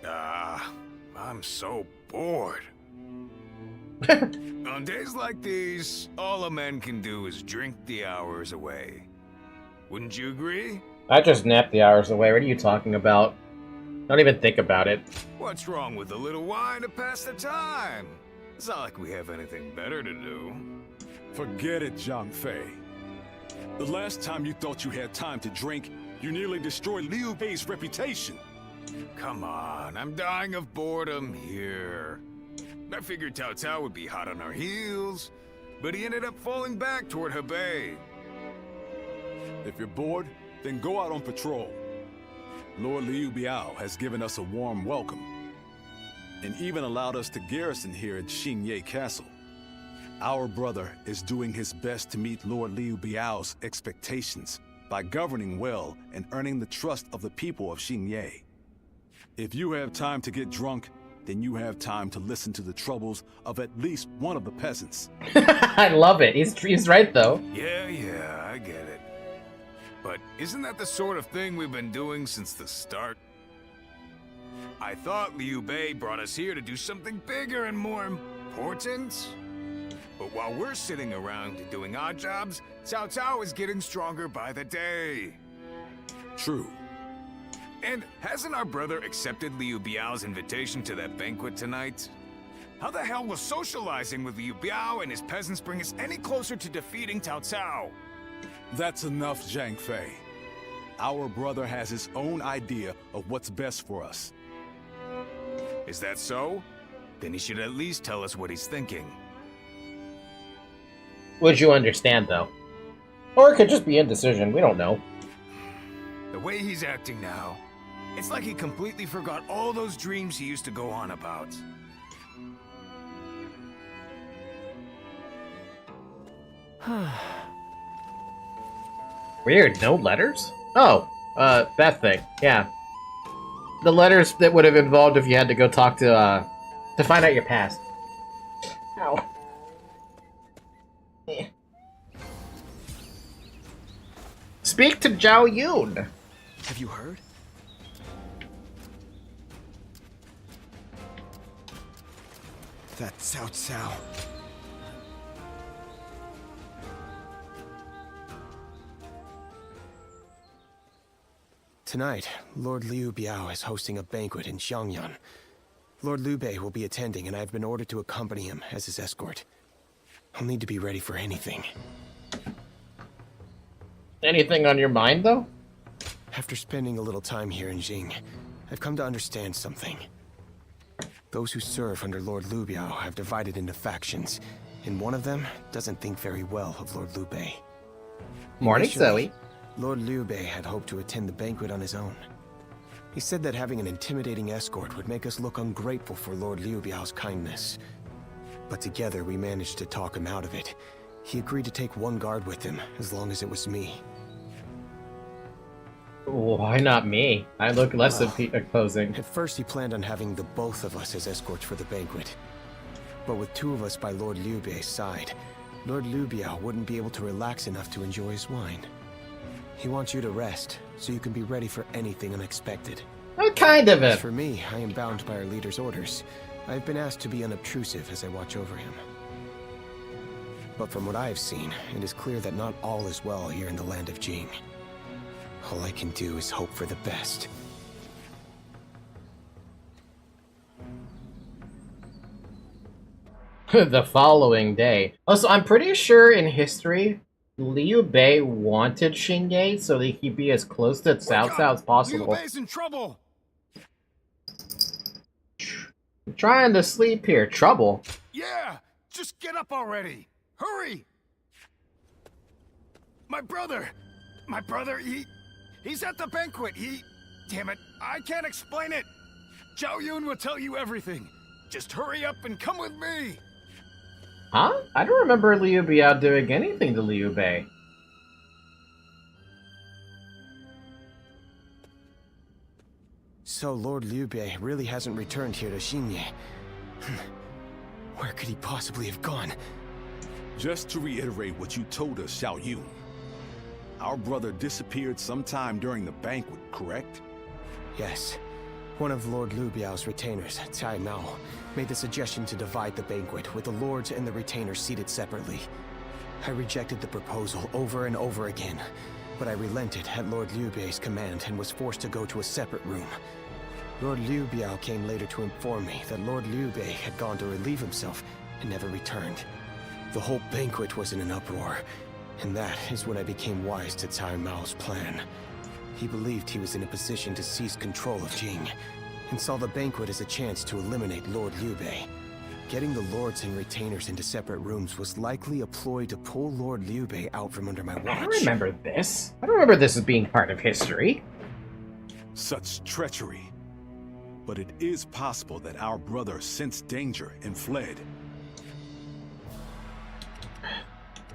I'm so bored. On days like these, all a man can do is drink the hours away. Wouldn't you agree? I just napped the hours away. What are you talking about? Don't even think about it. What's wrong with a little wine to pass the time? It's not like we have anything better to do. Forget it, Zhang Fei. The last time you thought you had time to drink, you nearly destroyed Liu Bei's reputation. Come on, I'm dying of boredom here. I figured Cao Cao would be hot on our heels, but he ended up falling back toward Hebei. If you're bored, then go out on patrol. Lord Liu Biao has given us a warm welcome, and even allowed us to garrison here at Xinye Castle. Our brother is doing his best to meet Lord Liu Biao's expectations by governing well and earning the trust of the people of Xinye. If you have time to get drunk, then you have time to listen to the troubles of at least one of the peasants. I love it. He's right, though. Yeah, I get it. But isn't that the sort of thing we've been doing since the start? I thought Liu Bei brought us here to do something bigger and more important. But while we're sitting around doing odd jobs, Cao Cao is getting stronger by the day. True. And hasn't our brother accepted Liu Biao's invitation to that banquet tonight? How the hell will socializing with Liu Biao and his peasants bring us any closer to defeating Cao Cao? That's enough, Zhang Fei. Our brother has his own idea of what's best for us. Is that so? Then he should at least tell us what he's thinking. Would you understand, though? Or it could just be indecision. We don't know. The way he's acting now, it's like he completely forgot all those dreams he used to go on about. Weird, no letters? Oh, that thing, yeah. The letters that would have involved if you had to go talk to find out your past. Ow. Yeah. Speak to Zhao Yun. Have you heard? That's Cao Cao. Tonight, Lord Liu Biao is hosting a banquet in Xiangyan. Lord Liu Bei will be attending, and I've been ordered to accompany him as his escort. I'll need to be ready for anything. Anything on your mind, though? After spending a little time here in Jing, I've come to understand something. Those who serve under Lord Liu Biao have divided into factions, and one of them doesn't think very well of Lord Liu Bei. Morning, Initially, Zoe. Lord Liu Bei had hoped to attend the banquet on his own. He said that having an intimidating escort would make us look ungrateful for Lord Liu Biao's kindness. But together we managed to talk him out of it. He agreed to take one guard with him, as long as it was me. Why not me? I look less opposing. At first he planned on having the both of us as escorts for the banquet. But with two of us by Lord Liu Bei's side, Lord Liu Biao wouldn't be able to relax enough to enjoy his wine. He wants you to rest, so you can be ready for anything unexpected. What kind of it? As for me, I am bound by our leader's orders. I have been asked to be unobtrusive as I watch over him. But from what I have seen, it is clear that not all is well here in the land of Jing. All I can do is hope for the best. The following day. Also, I'm pretty sure in history, Liu Bei wanted Xinye so that he could be as close to Cao Cao as possible. Liu Bei's in trouble! I'm trying to sleep here. Trouble? Yeah! Just get up already! Hurry! My brother, he's at the banquet. Damn it, I can't explain it. Zhao Yun will tell you everything. Just hurry up and come with me. Huh? I don't remember Liu Biao doing anything to Liu Bei. So Lord Liu Bei really hasn't returned here to Xinye. Where could he possibly have gone? Just to reiterate what you told us, Xiao Yu. Our brother disappeared sometime during the banquet, correct? Yes. One of Lord Liu Biao's retainers, Cai Mao, made the suggestion to divide the banquet with the lords and the retainers seated separately. I rejected the proposal over and over again, but I relented at Lord Liu Bei's command and was forced to go to a separate room. Lord Liu Biao came later to inform me that Lord Liu Bei had gone to relieve himself and never returned. The whole banquet was in an uproar, and that is when I became wise to Cai Mao's plan. He believed he was in a position to seize control of Jing, and saw the banquet as a chance to eliminate Lord Liu Bei. Getting the lords and retainers into separate rooms was likely a ploy to pull Lord Liu Bei out from under my watch. I don't remember this. I don't remember this as being part of history. Such treachery. But it is possible that our brother sensed danger and fled.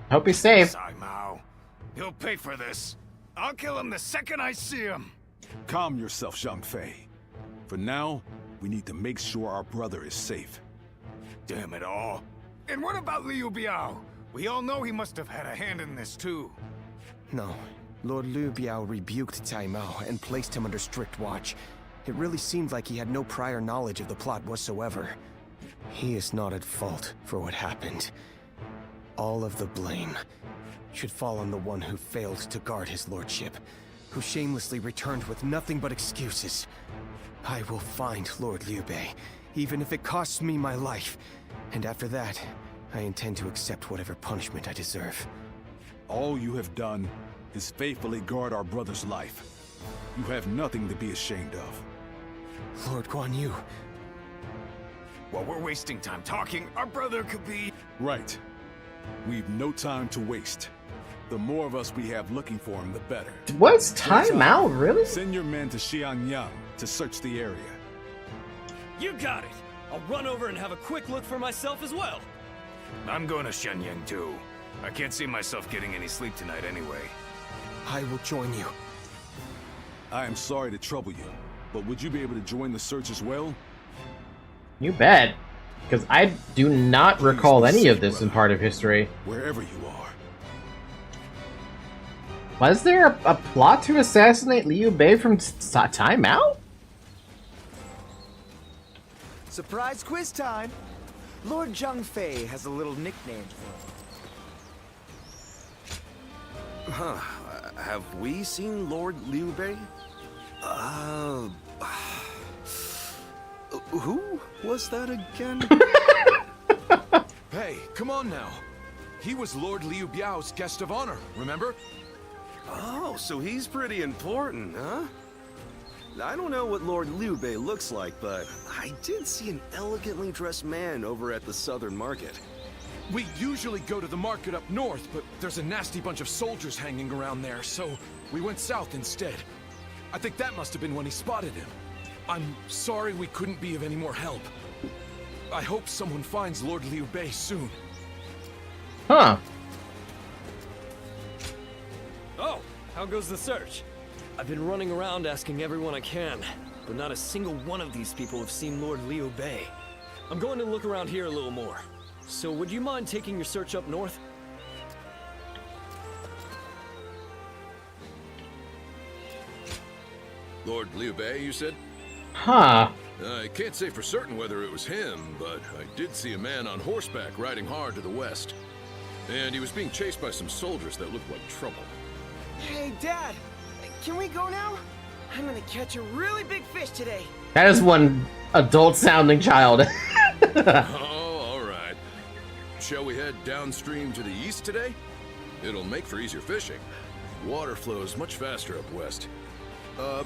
Hope he's safe. Sai Mao. He'll pay for this. I'll kill him the second I see him. Calm yourself, Zhang Fei. For now, we need to make sure our brother is safe. Damn it all. And what about Liu Biao? We all know he must have had a hand in this too. No. Lord Liu Biao rebuked Cai Mao and placed him under strict watch. It really seemed like he had no prior knowledge of the plot whatsoever. He is not at fault for what happened. All of the blame should fall on the one who failed to guard his lordship, who shamelessly returned with nothing but excuses. I will find Lord Liu Bei, even if it costs me my life. And after that, I intend to accept whatever punishment I deserve. All you have done is faithfully guard our brother's life. You have nothing to be ashamed of. Lord Guan Yu. While we're wasting time talking, our brother could be... Right. We've no time to waste. The more of us we have looking for him, the better. Was time out, really? Send your men to Xianyang to search the area. You got it! I'll run over and have a quick look for myself as well. I'm going to Shenyang too. I can't see myself getting any sleep tonight anyway. I will join you. I am sorry to trouble you, but would you be able to join the search as well? You bet. Because I do not recall any of this in part of history. Wherever you are. Was there a plot to assassinate Liu Bei from Cai Mao? Surprise quiz time! Lord Zhang Fei has a little nickname for him. Huh. Have we seen Lord Liu Bei? Who was that again? Hey, come on now. He was Lord Liu Biao's guest of honor, remember? Oh, so he's pretty important, huh? I don't know what Lord Liu Bei looks like, but I did see an elegantly dressed man over at the southern market. We usually go to the market up north, but there's a nasty bunch of soldiers hanging around there, so we went south instead. I think that must have been when he spotted him. I'm sorry we couldn't be of any more help. I hope someone finds Lord Liu Bei soon. Huh. Oh, how goes the search? I've been running around asking everyone I can, but not a single one of these people have seen Lord Liu Bei. I'm going to look around here a little more. So would you mind taking your search up north? Lord Liu Bei, you said? Huh. I can't say for certain whether it was him, but I did see a man on horseback riding hard to the west. And he was being chased by some soldiers that looked like trouble. Hey, Dad! Can we go now? I'm gonna catch a really big fish today. That is one adult-sounding child. Oh, all right. Shall we head downstream to the east today? It'll make for easier fishing. Water flows much faster up west.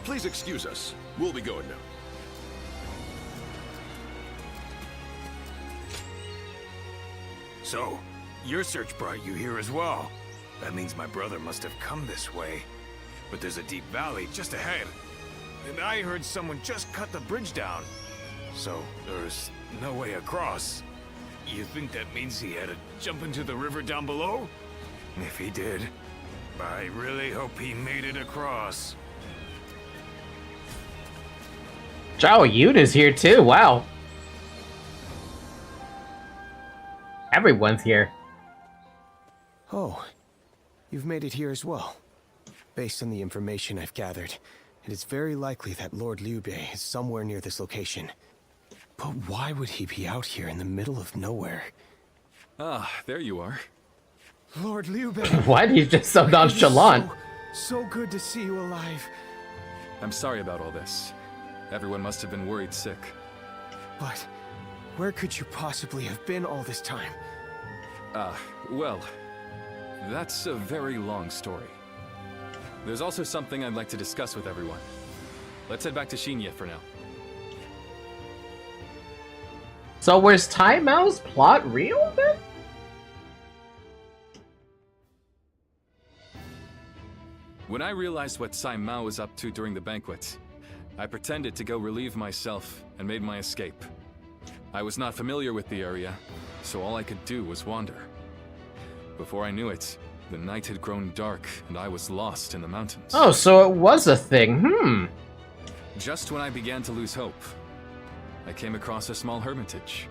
Please excuse us. We'll be going now. So, your search brought you here as well. That means my brother must have come this way. But there's a deep valley just ahead. And I heard someone just cut the bridge down. So, there's no way across. You think that means he had to jump into the river down below? If he did, I really hope he made it across. Zhao Yun is here too, wow. Everyone's here. Oh, you've made it here as well. Based on the information I've gathered, it is very likely that Lord Liu Bei is somewhere near this location. But why would he be out here in the middle of nowhere? Ah, there you are. Lord Liu Bei! Why did he just so nonchalant? So good to see you alive. I'm sorry about all this. Everyone must have been worried sick. But where could you possibly have been all this time? Well, that's a very long story. There's also something I'd like to discuss with everyone. Let's head back to Xinye for now. So was Tai Mao's plot real then? When I realized what Sai Mao was up to during the banquet, I pretended to go relieve myself and made my escape. I was not familiar with the area, so all I could do was wander. Before I knew it, the night had grown dark and I was lost in the mountains. Oh, so it was a thing, Just when I began to lose hope, I came across a small hermitage.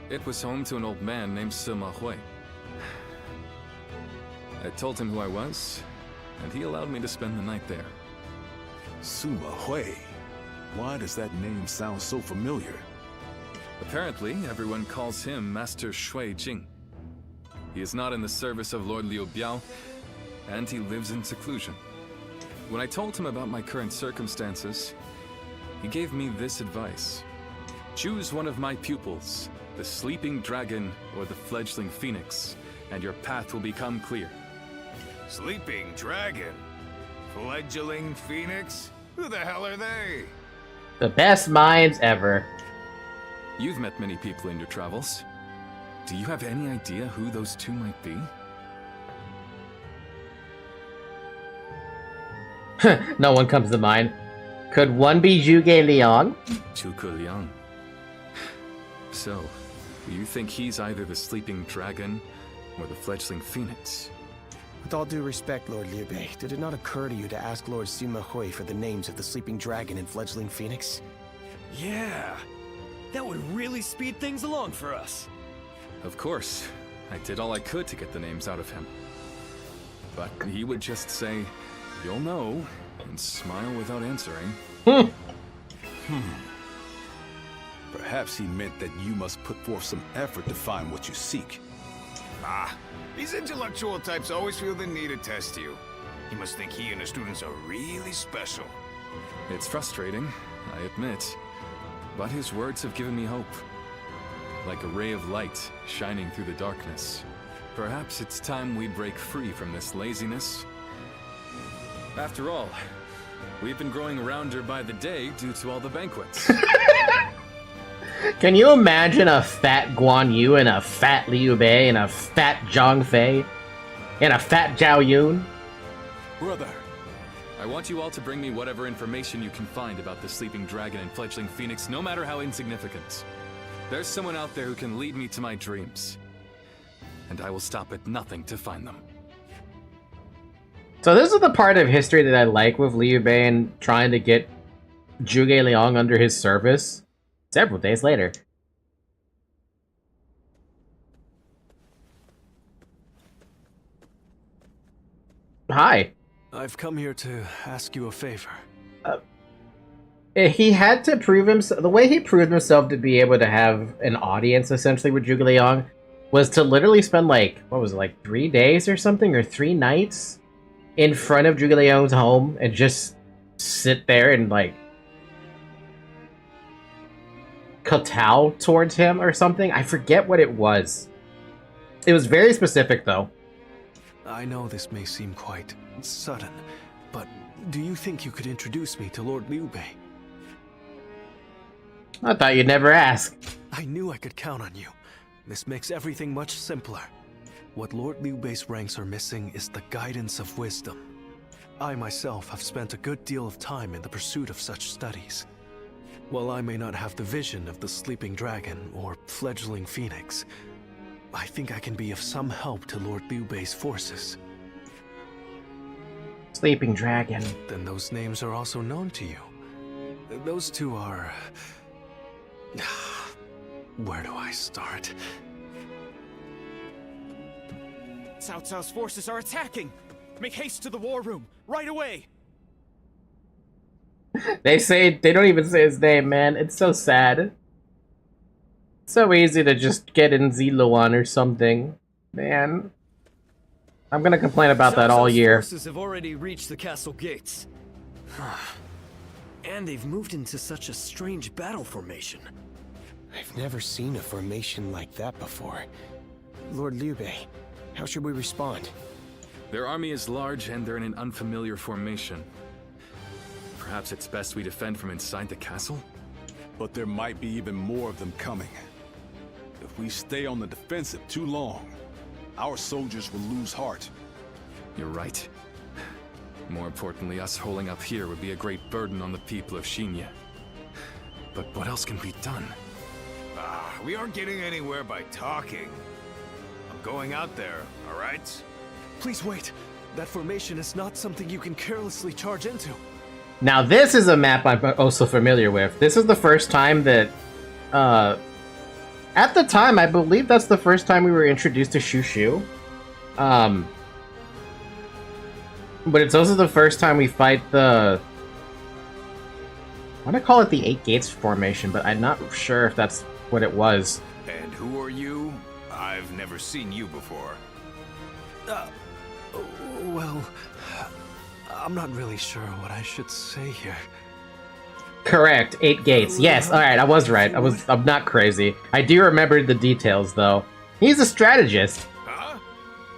It was home to an old man named Sima Hui. I told him who I was, and he allowed me to spend the night there. Sima Hui. Why does that name sound so familiar? Apparently, everyone calls him Master Shui Jing. He is not in the service of Lord Liu Biao, and he lives in seclusion. When I told him about my current circumstances, he gave me this advice. Choose one of my pupils, the sleeping dragon or the fledgling phoenix, and your path will become clear. Sleeping dragon? Fledgling phoenix? Who the hell are they? The best minds ever. You've met many people in your travels. Do you have any idea who those two might be? No one comes to mind. Could one be Zhuge Liang? Zhuge Liang. So, you think he's either the sleeping dragon or the fledgling phoenix? With all due respect, Lord Liu Bei, did it not occur to you to ask Lord Sima Hui for the names of the sleeping dragon and fledgling phoenix? Yeah, that would really speed things along for us. Of course. I did all I could to get the names out of him. But he would just say, "You'll know," and smile without answering. Perhaps he meant that you must put forth some effort to find what you seek. Ah, these intellectual types always feel the need to test you. He must think he and his students are really special. It's frustrating, I admit. But his words have given me hope. Like a ray of light shining through the darkness. Perhaps it's time we break free from this laziness. After all, we've been growing rounder by the day due to all the banquets. Can you imagine a fat Guan Yu and a fat Liu Bei and a fat Zhang Fei and a fat Zhao Yun? Brother, I want you all to bring me whatever information you can find about the sleeping dragon and fledgling phoenix, no matter how insignificant. There's someone out there who can lead me to my dreams. And I will stop at nothing to find them. So this is the part of history that I like with Liu Bei and trying to get Zhuge Liang under his service. Several days later. Hi. I've come here to ask you a favor. He had to prove himself. The way he proved himself to be able to have an audience, essentially, with Zhuge Liang, was to literally spend, like, what was it, like 3 days or something, or 3 nights in front of Zhuge Liang's home and just sit there and, like, kowtow towards him or something. I forget what it was. It was very specific, though. I know this may seem quite sudden, but do you think you could introduce me to Lord Liu Bei? I thought you'd never ask. I knew I could count on you. This makes everything much simpler. What Lord Liu Bei's ranks are missing is the guidance of wisdom. I myself have spent a good deal of time in the pursuit of such studies. While I may not have the vision of the sleeping dragon or fledgling phoenix, I think I can be of some help to Lord Liu Bei's forces. Sleeping dragon. Then those names are also known to you. Those two are... Where do I start? Cao Cao's forces are attacking! Make haste to the war room, right away! They don't even say his name, man. It's so sad. It's so easy to just get in Ziluan or something. Man. I'm gonna complain about that all year. Forces have already reached the castle gates. And they've moved into such a strange battle formation. I've never seen a formation like that before. Lord Liu Bei, how should we respond? Their army is large and they're in an unfamiliar formation. Perhaps it's best we defend from inside the castle? But there might be even more of them coming. If we stay on the defensive too long, our soldiers will lose heart. You're right. More importantly, us holding up here would be a great burden on the people of Xinye. But what else can be done? We aren't getting anywhere by talking. I'm going out there, all right? Please wait. That formation is not something you can carelessly charge into. Now this is a map I'm also familiar with. This is the first time that, at the time, I believe that's the first time we were introduced to Shushu. But it's also the first time we fight the... I want to call it the 8 Gates formation, but I'm not sure if that's what it was. And who are you? I've never seen you before. Well, I'm not really sure what I should say here. Correct, 8 Gates. Yes, alright, I was right. I'm not crazy. I do remember the details, though. He's a strategist. Huh?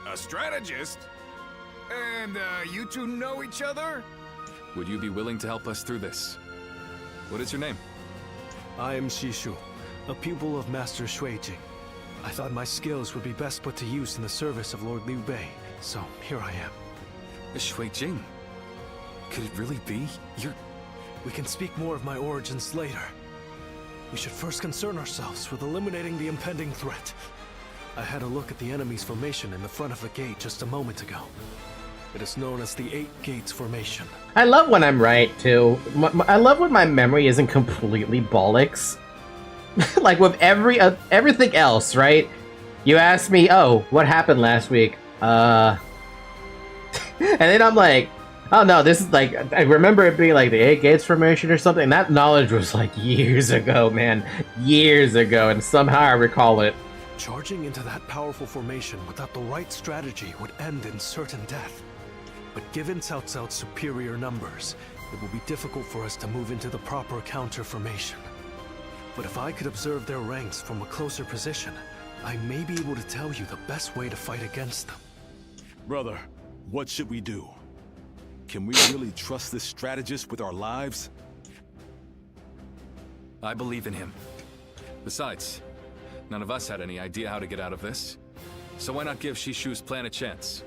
A strategist? And, you two know each other? Would you be willing to help us through this? What is your name? I am Shishu, a pupil of Master Yueying. I thought my skills would be best put to use in the service of Lord Liu Bei, so here I am. Yueying? Could it really be? We can speak more of my origins later. We should first concern ourselves with eliminating the impending threat. I had a look at the enemy's formation in the front of the gate just a moment ago. It is known as the 8 Gates formation. I love when I'm right, too. I love when my memory isn't completely bollocks. Like with everything else, right? You ask me, oh, what happened last week? And then I'm like, oh no, this is like, I remember it being like the 8 Gates formation or something. That knowledge was like years ago, man. Years ago, and somehow I recall it. Charging into that powerful formation without the right strategy would end in certain death. But given Cao Cao's superior numbers, it will be difficult for us to move into the proper counter formation. But if I could observe their ranks from a closer position, I may be able to tell you the best way to fight against them. Brother, what should we do? Can we really trust this strategist with our lives? I believe in him. Besides, none of us had any idea how to get out of this. So why not give Shishu's plan a chance?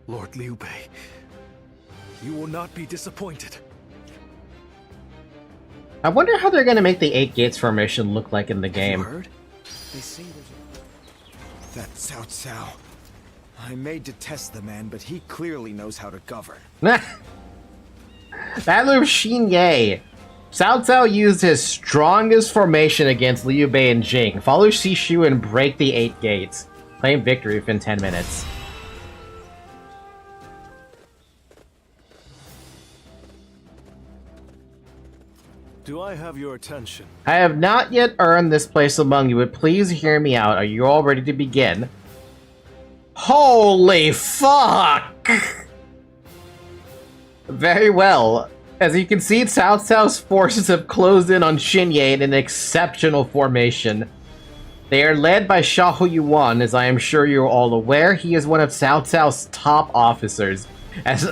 Lord Liu Bei, you will not be disappointed. I wonder how they're gonna make the 8 Gates formation look like in the game. You heard? They say there's That's Cao Cao. I may detest the man, but he clearly knows how to govern. Battle of Xinye. Cao Cao used his strongest formation against Liu Bei and Jing. Follow Shishu and break the 8 Gates. Claim victory within 10 minutes. Do I have your attention? I have not yet earned this place among you, but please hear me out. Are you all ready to begin? Holy fuck! Very well. As you can see, Cao Cao's forces have closed in on Xinye in an exceptional formation. They are led by Xiahou Yuan, as I am sure you're all aware. He is one of Cao Cao's top officers. As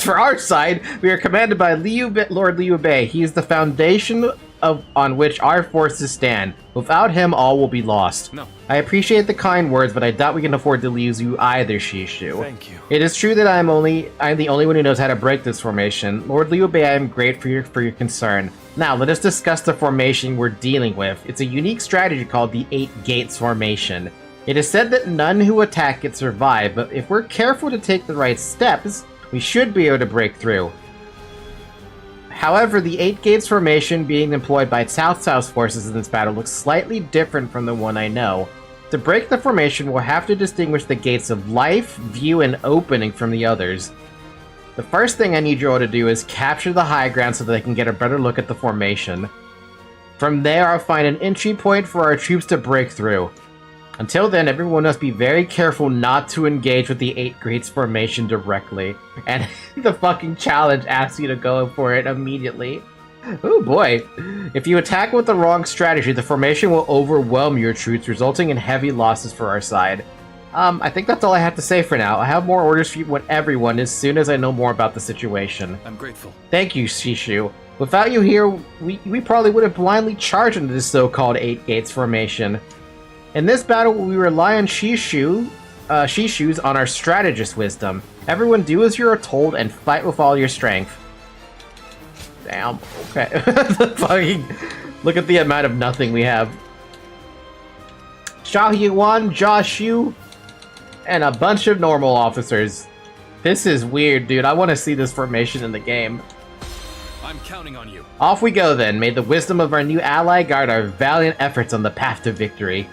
for our side, we are commanded by Lord Liu Bei. He is the foundation on which our forces stand. Without him, all will be lost. No. I appreciate the kind words, but I doubt we can afford to lose you either, Shishu. Thank you. It is true that I'm the only one who knows how to break this formation. Lord Liu Bei, I am grateful for your concern. Now, let us discuss the formation we're dealing with. It's a unique strategy called the 8 Gates formation. It is said that none who attack it survive, but if we're careful to take the right steps, we should be able to break through. However, the 8 gates formation being employed by Cao Cao's forces in this battle looks slightly different from the one I know. To break the formation, we'll have to distinguish the gates of life, view, and opening from the others. The first thing I need you all to do is capture the high ground so that I can get a better look at the formation. From there, I'll find an entry point for our troops to break through. Until then, everyone must be very careful not to engage with the 8 gates formation directly. And the fucking challenge asks you to go for it immediately. Oh boy. If you attack with the wrong strategy, the formation will overwhelm your troops, resulting in heavy losses for our side. I think that's all I have to say for now. I have more orders for you, everyone as soon as I know more about the situation. I'm grateful. Thank you, Shishu. Without you here, we probably would have blindly charged into this so-called 8 gates formation. In this battle, we rely on Shishu's on our strategist wisdom. Everyone do as you are told and fight with all your strength. Damn, okay. Fucking look at the amount of nothing we have. Xia Yuan, Jia Xu, and a bunch of normal officers. This is weird, dude. I want to see this formation in the game. I'm counting on you. Off we go then. May the wisdom of our new ally guide our valiant efforts on the path to victory.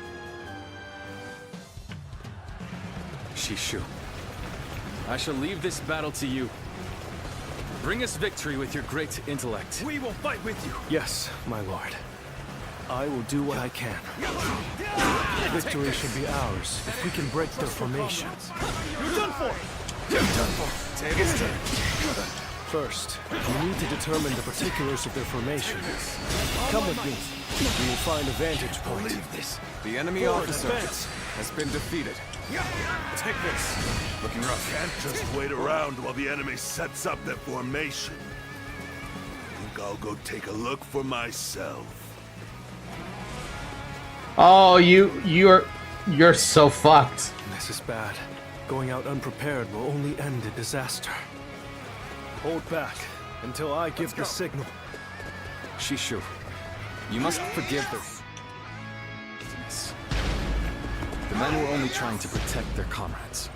Shishu, I shall leave this battle to you. Bring us victory with your great intellect. We will fight with you. Yes, my lord. I will do what I can. Victory should be ours if we can break their formation. You're done for. You're done for. Take his turn. First, we need to determine the particulars of their formation. Come with me. We will find a vantage point. The enemy officer has been defeated. Take this. Looking rough. Can't just wait around while the enemy sets up their formation. I think I'll go take a look for myself. Oh, you're so fucked. This is bad. Going out unprepared will only end in disaster. Hold back until I give the signal. Shishu, you must forgive them. The men were only trying to protect their comrades.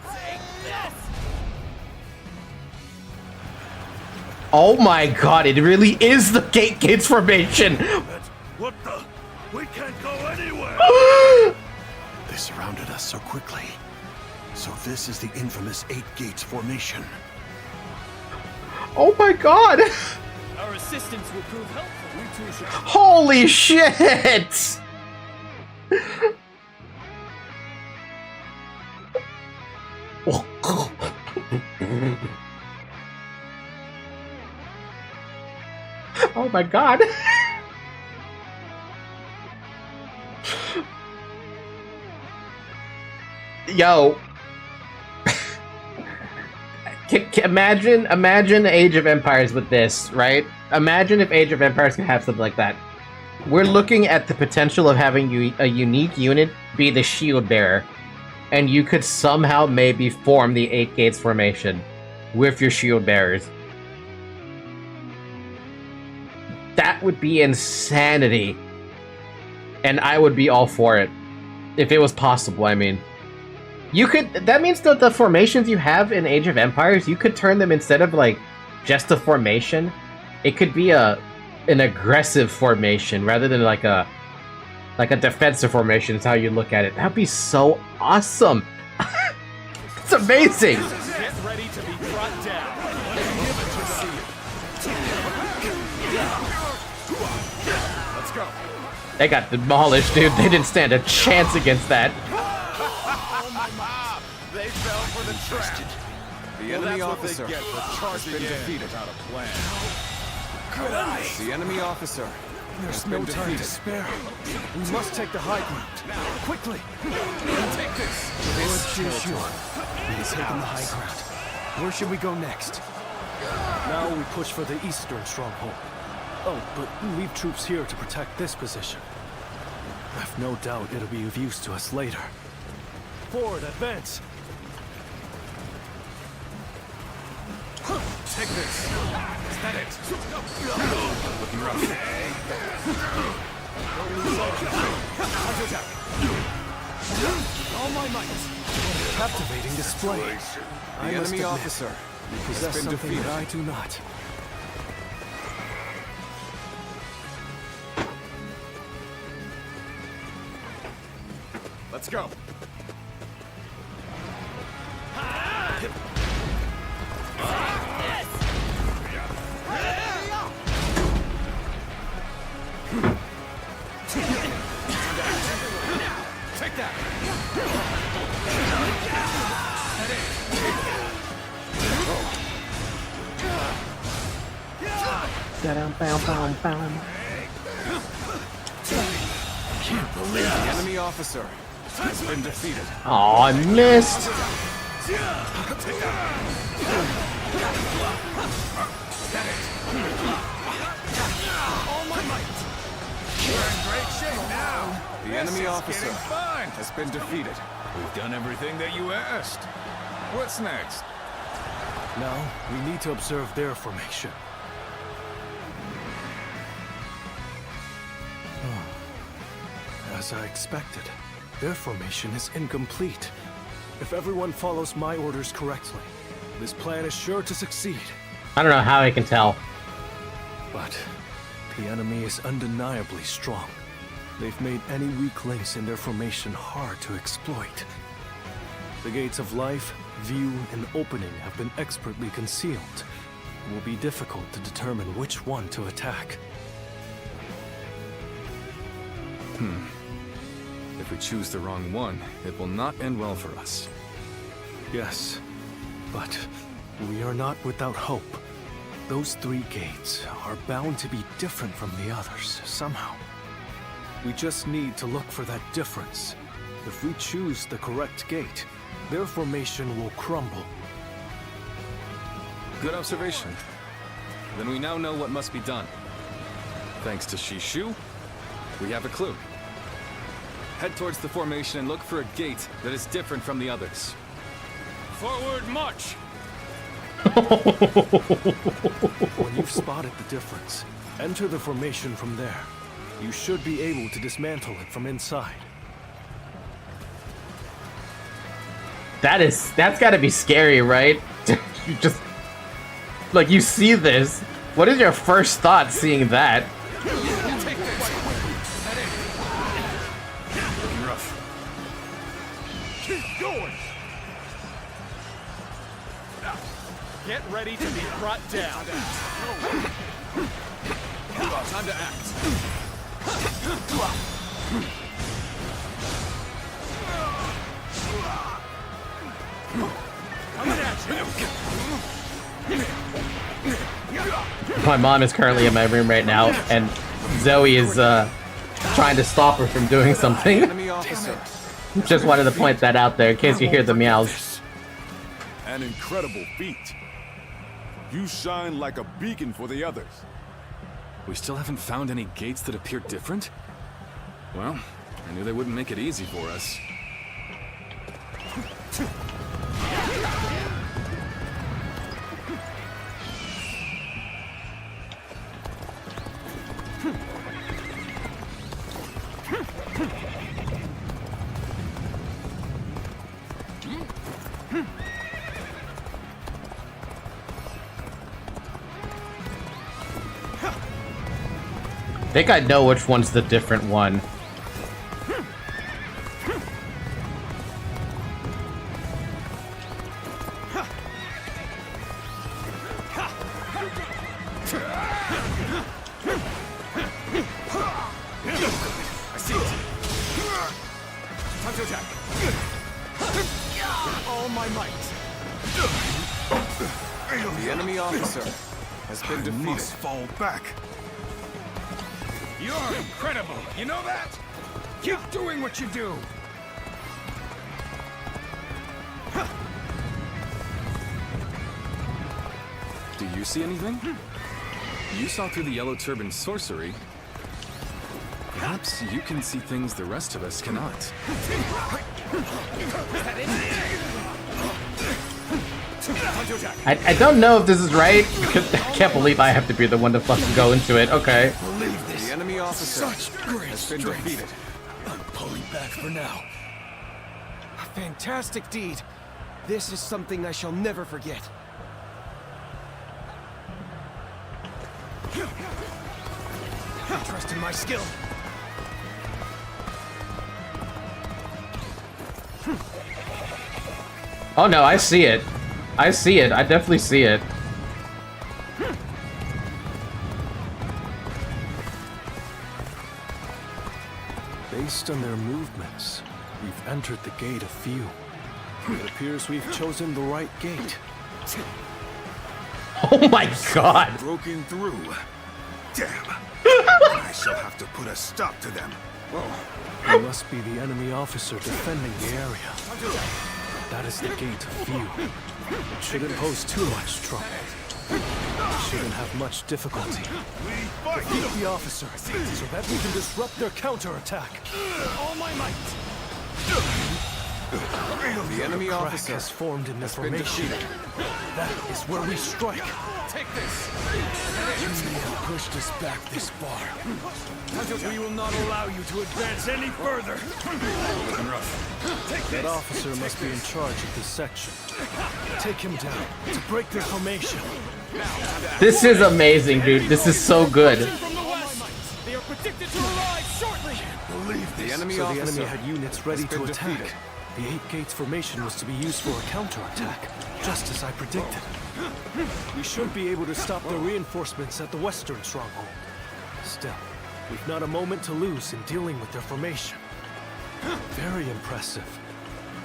Oh my god, it really is the gates formation! What the? We can't go anywhere! They surrounded us so quickly. So this is the infamous 8 gates formation. Oh my god! Our assistance will prove helpful. We too should... Holy shit! Oh my god. Yo. Imagine Age of Empires with this, right? Imagine if Age of Empires could have something like that. We're looking at the potential of having a unique unit be the shield bearer. And you could somehow maybe form the 8 gates formation with your shield bearers. That would be insanity. And I would be all for it. If it was possible, I mean. You could, that means that the formations you have in Age of Empires, you could turn them, instead of like just a formation, it could be an aggressive formation rather than like a defensive formation is how you look at it. That'd be so awesome. It's amazing. Get ready to be brought down. Let's go. They got demolished, dude. They didn't stand a chance against that. They fell for the trap. The enemy officer has been defeated. Without a plan. The enemy officer There's has no been time to defeated. spare. We must take the high ground. Now, quickly. Take this. We've taken the high ground. Where should we go next? Now we push for the eastern stronghold. Oh, but we leave troops here to protect this position. I've no doubt it'll be of use to us later. Forward, advance! Take this. Is that it? Looking rough. All my might. Captivating display. The enemy officer possess has been something defeated. that I do not. Let's go. Take that. The enemy officer has been defeated. Oh, I missed. All my might. We're in great shape now. The enemy officer has been defeated. We've done everything that you asked. What's next? Now, we need to observe their formation. As I expected, their formation is incomplete. If everyone follows my orders correctly, this plan is sure to succeed. I don't know how I can tell. But the enemy is undeniably strong. They've made any weak links in their formation hard to exploit. The gates of life, view, and opening have been expertly concealed. It will be difficult to determine which one to attack. If we choose the wrong one, it will not end well for us. Yes, but we are not without hope. Those three gates are bound to be different from the others, somehow. We just need to look for that difference. If we choose the correct gate, their formation will crumble. Good observation. Then we now know what must be done. Thanks to Shishu, we have a clue. Head towards the formation and look for a gate that is different from the others. Forward march. When you've spotted the difference, enter the formation from there. You should be able to dismantle it from inside. That's gotta be scary, right? You just... Like, you see this. What is your first thought seeing that? Keep going. Get ready to be brought down. Time to act. Coming at you. My mom is currently in my room right now, and Zoe is trying to stop her from doing something. Enemy officer. Just wanted to point that out there in case you hear the meows. An incredible feat. You shine like a beacon for the others. We still haven't found any gates that appear different? Well, I knew they wouldn't make it easy for us. I think I know which one's the different one. I see it. Time to attack. With all my might. The enemy officer has been defeated. Must fall back. You're incredible. You know that? Keep doing what you do. Do you see anything? You saw through the yellow turban sorcery. Perhaps you can see things the rest of us cannot. I don't know if this is right, because I can't believe I have to be the one to fucking go into it. Okay. The enemy officer has been defeated. I'm pulling back for now. A fantastic deed. This is something I shall never forget. Trust in my skill. Oh no, I see it. I see it. I definitely see it. Based on their movements, we've entered the gate a few. It appears we've chosen the right gate. Oh my god! Broken through. Damn. I shall have to put a stop to them. It must be the enemy officer defending the area. That is the gate of few. It shouldn't pose too much trouble. We shouldn't have much difficulty. Defeat the officer so that we can disrupt their counterattack. All my might. The enemy Crack officer has formed in the formation. That is where we strike. Take this. You have pushed us back this far. We will not allow you to advance any further. That officer must be in charge of this section. Take him down to break their formation. This is amazing, dude. This is so good. From the west. They are predicted to arrive shortly. Believe The enemy so the officer enemy had units ready has to been attack. defeated. The 8 gates formation was to be used for a counterattack, just as I predicted. We should be able to stop the reinforcements at the western stronghold. Still, we've not a moment to lose in dealing with their formation. Very impressive.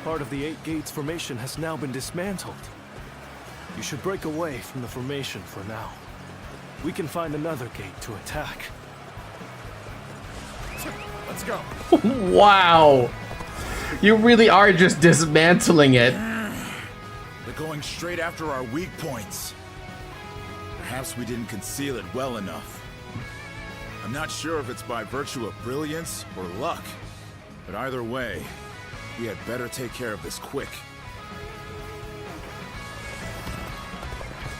Part of the 8 gates formation has now been dismantled. You should break away from the formation for now. We can find another gate to attack. Let's go. Wow. You really are just dismantling it. They're going straight after our weak points. Perhaps we didn't conceal it well enough. I'm not sure if it's by virtue of brilliance or luck, but either way, we had better take care of this quick.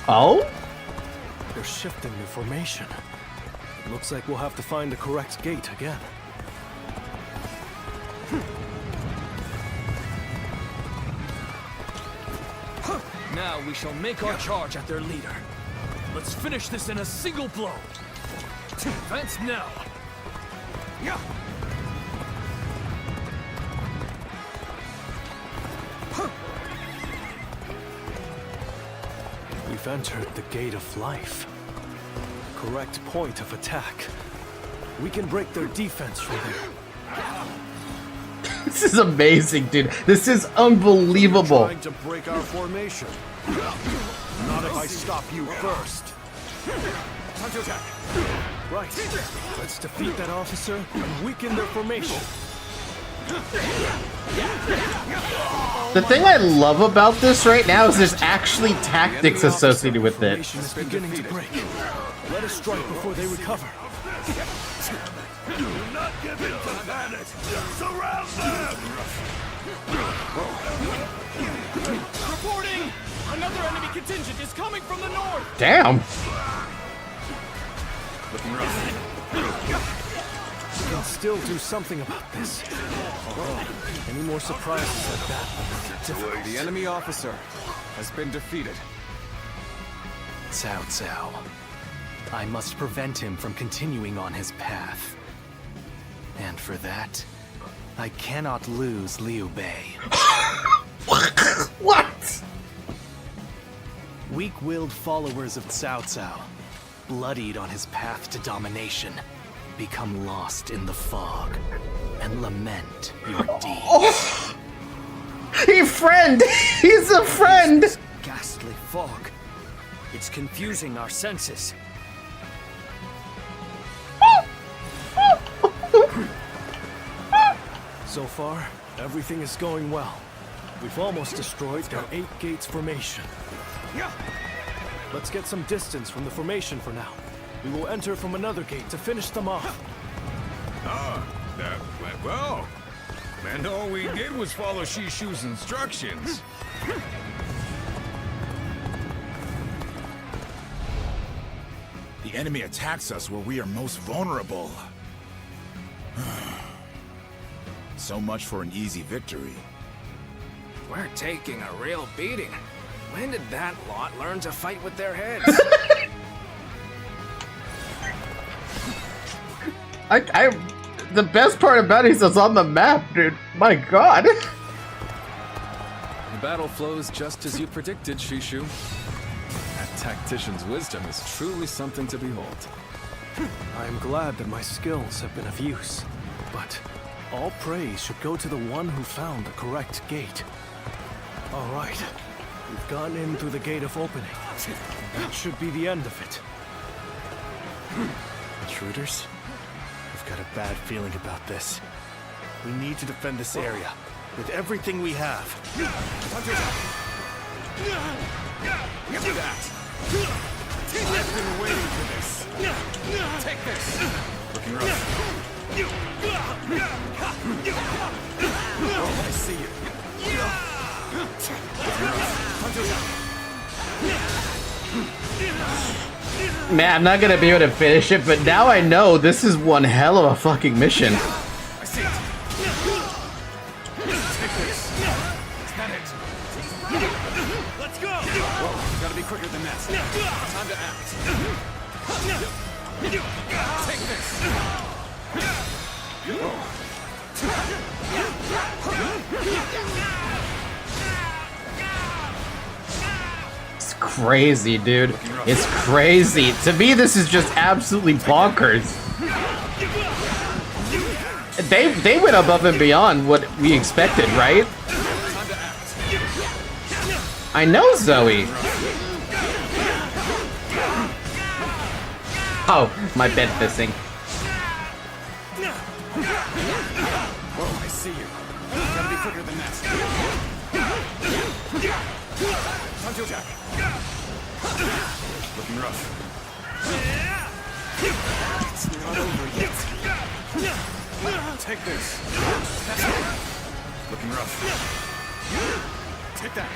Oh? They're shifting their formation. It looks like we'll have to find the correct gate again. Now we shall make our charge at their leader. Let's finish this in a single blow. Advance now. Yeah. We've entered the gate of life. Correct point of attack. We can break their defense from there. This is amazing, dude. This is unbelievable. Trying to break our formation. Not if I stop you first. Time to attack. Right. Let's defeat that officer and weaken their formation. The thing I love about this right now is there's actually tactics associated with it. Formation is beginning to break. Let us strike before they recover. Do not give in to panic. Surround them. Reporting! Another enemy contingent is coming from the north. Damn. Looking rough. We can still do something about this. Any more surprises like that will make it difficult. The enemy officer has been defeated. Cao Cao. I must prevent him from continuing on his path. And for that, I cannot lose Liu Bei. What? Weak-willed followers of Cao Cao, bloodied on his path to domination, become lost in the fog and lament your deeds. Oh. Hey, friend! He's a friend! This ghastly fog. It's confusing our senses. So far, everything is going well. We've almost destroyed their 8 gates formation. Let's get some distance from the formation for now. We will enter from another gate to finish them off. Ah, that went well. And all we did was follow Shishu's instructions. The enemy attacks us where we are most vulnerable. So much for an easy victory. We're taking a real beating. When did that lot learn to fight with their heads? The best part about it is it's on the map, dude. My god. The battle flows just as you predicted, Shishu. That tactician's wisdom is truly something to behold. I am glad that my skills have been of use, but all praise should go to the one who found the correct gate. All right, we've gone in through the gate of opening. That should be the end of it. Intruders? I've got a bad feeling about this. We need to defend this area with everything we have. Give me that! I've been waiting for this. Take this! Looking rough. Oh, I see you. Man, I'm not gonna be able to finish it, but now I know this is one hell of a fucking mission. I see it. Take this. Is that it? Let's go! Whoa, gotta be quicker than that. Time to act. Take this! It's crazy, dude. It's crazy. To me, this is just absolutely bonkers. They went above and beyond what we expected, right? I know Zoe. Oh, my bed missing. Whoa, I see you. Gotta be quicker than that. Time to attack. Looking rough. It's not over yet. Take this. That's it. Looking rough. Take that.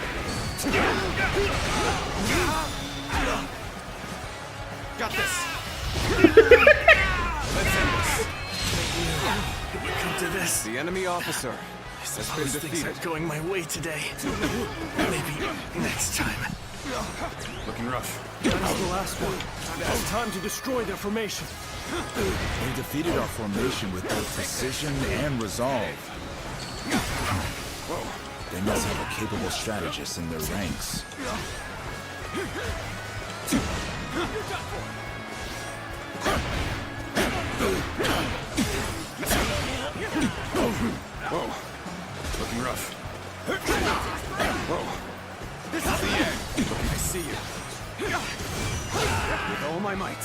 Got this. Let's end this. Come to this. The enemy officer has been Things defeated. aren't going my way today. Maybe next time. Looking rough. That is the last one. It's time to destroy their formation. They defeated our formation with both precision and resolve. Whoa. They must have a capable strategist in their ranks. Whoa. Looking rough. Whoa. This is the end. I see you. With all my might.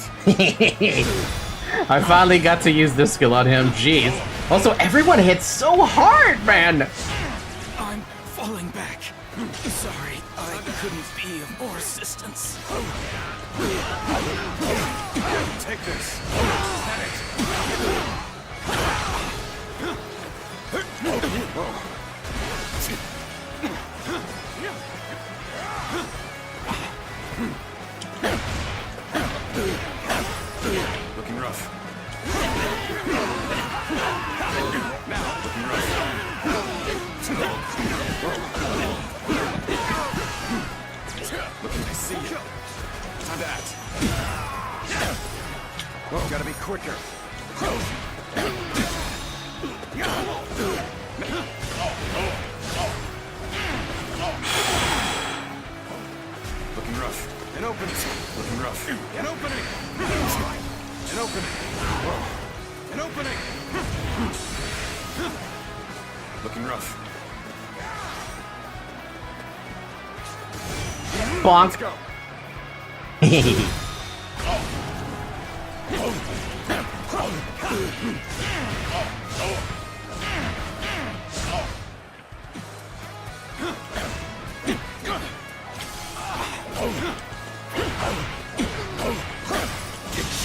I finally got to use this skill on him. Jeez. Also, everyone hits so hard, man. I'm falling back. Sorry, I couldn't be of more assistance. Take this. That it. Whoa. Looking rough. Now, looking rough. Looking, I see you. Time to act. Whoa, gotta be quicker. Looking rough. An opening. Looking rough. An opening. An opening. Whoa. An opening. Looking rough. Bonk. Let's go.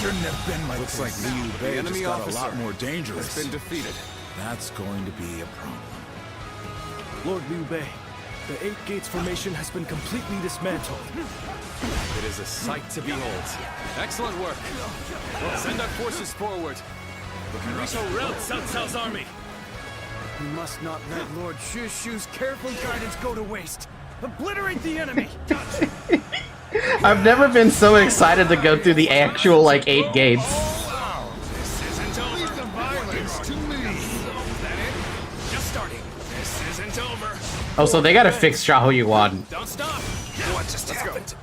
Shouldn't have been like Looks like Liu Bei enemy just got a officer lot more dangerous. has been defeated. That's going to be a problem. Lord Liu Bei, the 8 Gates formation has been completely dismantled. It is a sight to behold. Excellent work. Send our forces forward. We shall rout Cao Cao's army. We must not let Lord Shishu's careful guidance go to waste. Obliterate the enemy! I've never been so excited to go through the actual, like, 8 gates. This isn't over. The violence to me. Is that it? Just starting. This isn't over. Oh, so they gotta fix Xiahou Yuan. Don't stop. What just happened?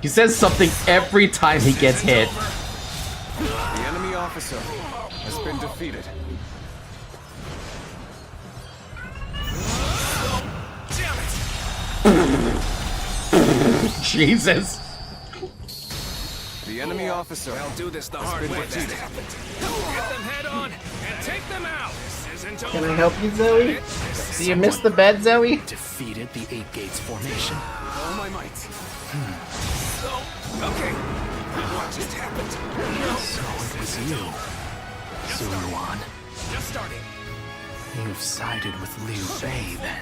He says something every time he gets hit. The enemy officer has been defeated. Jesus. The enemy officer. I'll do this the hard way. Get them head on and take them out. This isn't over. Can I help you, Zoe? Do you miss the bed, Zoe? Defeated the Eight Gates formation. With all my might. Okay. What just happened? So it was you, Zuluan. Just starting. You've sided with Liu Bei, then.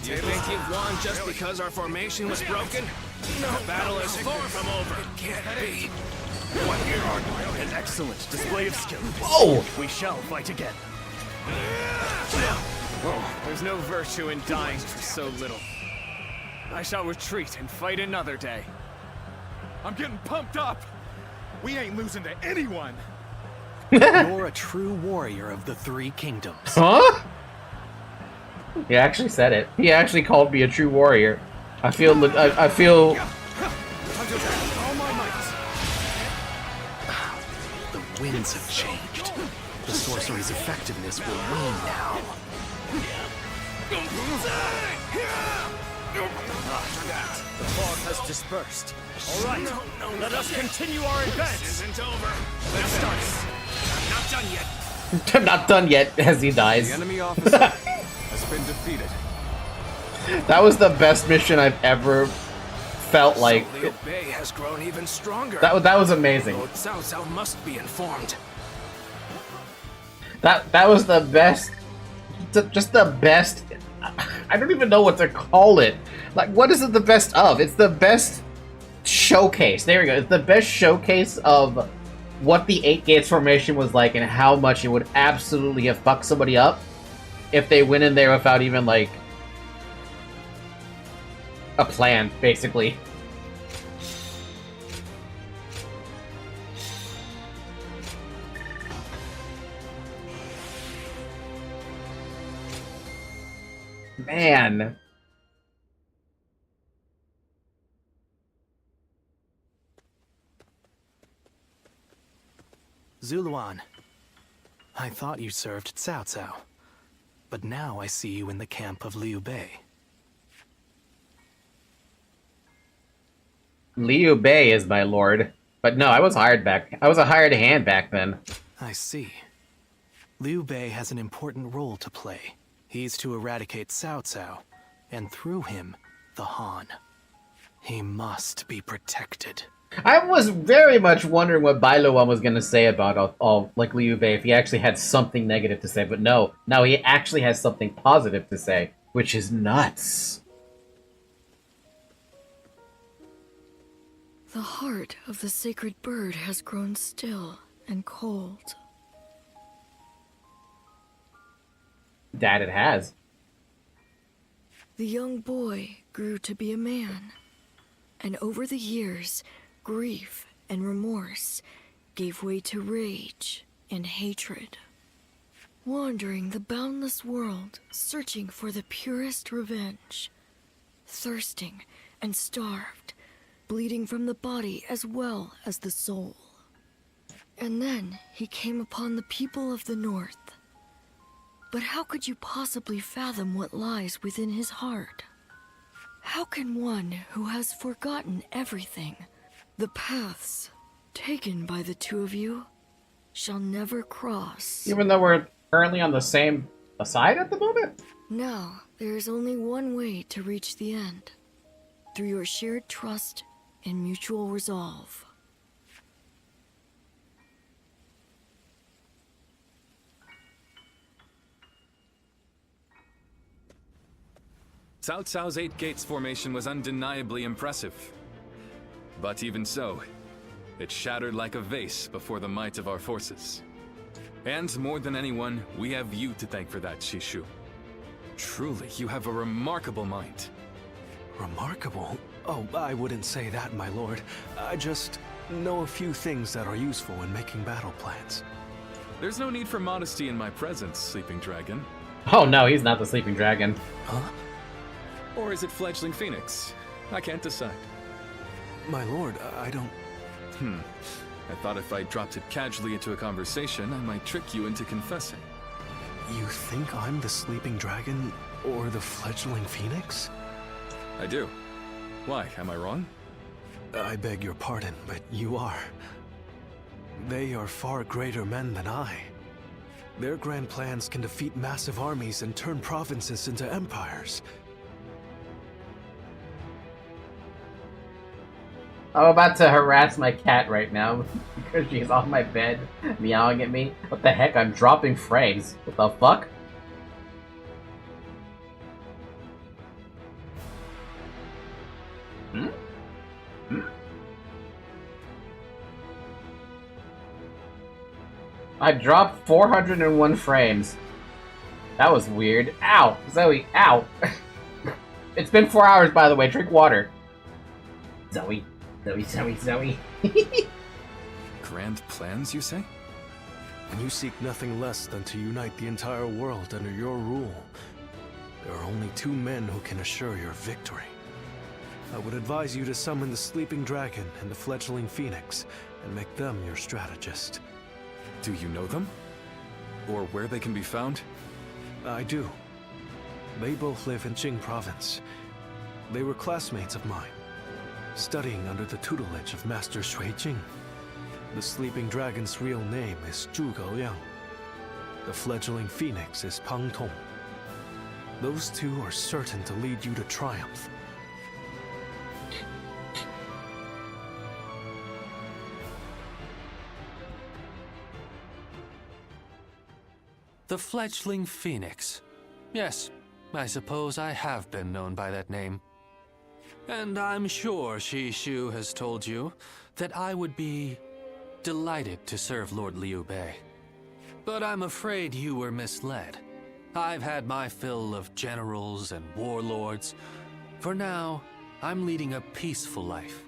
Do you think you've won just because our formation was broken? No, the battle is far from over. It can't be. What here are an excellent display of skill. Whoa! We shall fight again. There's no virtue in dying for so little. I shall retreat and fight another day. I'm getting pumped up. We ain't losing to anyone. You're a true warrior of the Three Kingdoms. Huh? He actually said it. He actually called me a true warrior. I feel. The winds have changed. The sorcery's effectiveness will wane now. The fog has dispersed. All right, let us continue our advance. This isn't over. Let's start. I'm not done yet. I'm not done yet as he dies. The enemy officer has been defeated. That was the best mission I've ever felt like. So Liu Bei has grown even stronger. That was amazing. Lord Cao Cao must be informed. That was the best. Just the best. I don't even know what to call it. Like, what is it the best of? It's the best showcase. There we go. It's the best showcase of what the Eight Gates formation was like and how much it would absolutely have fucked somebody up if they went in there without even, like, a plan, basically. Man. Zuluan, I thought you served Cao Cao, but now I see you in the camp of Liu Bei. Liu Bei is my lord. But no, I was a hired hand back then. I see. Liu Bei has an important role to play. He's to eradicate Cao Cao, and through him, the Han. He must be protected. I was very much wondering what Bailuan was going to say about all like Liu Bei, if he actually had something negative to say, but no, he actually has something positive to say, which is nuts. The heart of the sacred bird has grown still and cold. Dad, it has. The young boy grew to be a man, and over the years, grief and remorse gave way to rage and hatred. Wandering the boundless world, searching for the purest revenge. Thirsting and starved, bleeding from the body as well as the soul. And then he came upon the people of the North. But how could you possibly fathom what lies within his heart? How can one who has forgotten everything, the paths taken by the two of you, shall never cross? Even though we're currently on the same side at the moment? Now, there is only one way to reach the end. Through your shared trust and mutual resolve. Cao Cao's Eight Gates formation was undeniably impressive. But even so, it shattered like a vase before the might of our forces. And more than anyone, we have you to thank for that, Shishu. Truly, you have a remarkable mind. Remarkable? Oh, I wouldn't say that, my lord. I just know a few things that are useful in making battle plans. There's no need for modesty in my presence, Sleeping Dragon. Oh no, he's not the sleeping dragon. Huh? Or is it fledgling phoenix? I can't decide. My lord, I don't... I thought if I dropped it casually into a conversation, I might trick you into confessing. You think I'm the sleeping dragon or the fledgling phoenix? I do. Why, am I wrong? I beg your pardon, but you are. They are far greater men than I. Their grand plans can defeat massive armies and turn provinces into empires. I'm about to harass my cat right now because she's on my bed meowing at me. What the heck? I'm dropping frames. What the fuck? I dropped 401 frames. That was weird. Ow! Zoe, ow! It's been 4 hours, by the way. Drink water. Zoe. Zoe. Grand plans, you say? And you seek nothing less than to unite the entire world under your rule. There are only 2 men who can assure your victory. I would advise you to summon the sleeping dragon and the fledgling phoenix, and make them your strategist. Do you know them? Or where they can be found? I do. They both live in Jing province. They were classmates of mine, studying under the tutelage of Master Shui Jing. The sleeping dragon's real name is Zhuge Liang. The fledgling phoenix is Pang Tong. Those 2 are certain to lead you to triumph. The fledgling phoenix. Yes, I suppose I have been known by that name. And I'm sure Shishu has told you that I would be delighted to serve Lord Liu Bei. But I'm afraid you were misled. I've had my fill of generals and warlords. For now, I'm leading a peaceful life.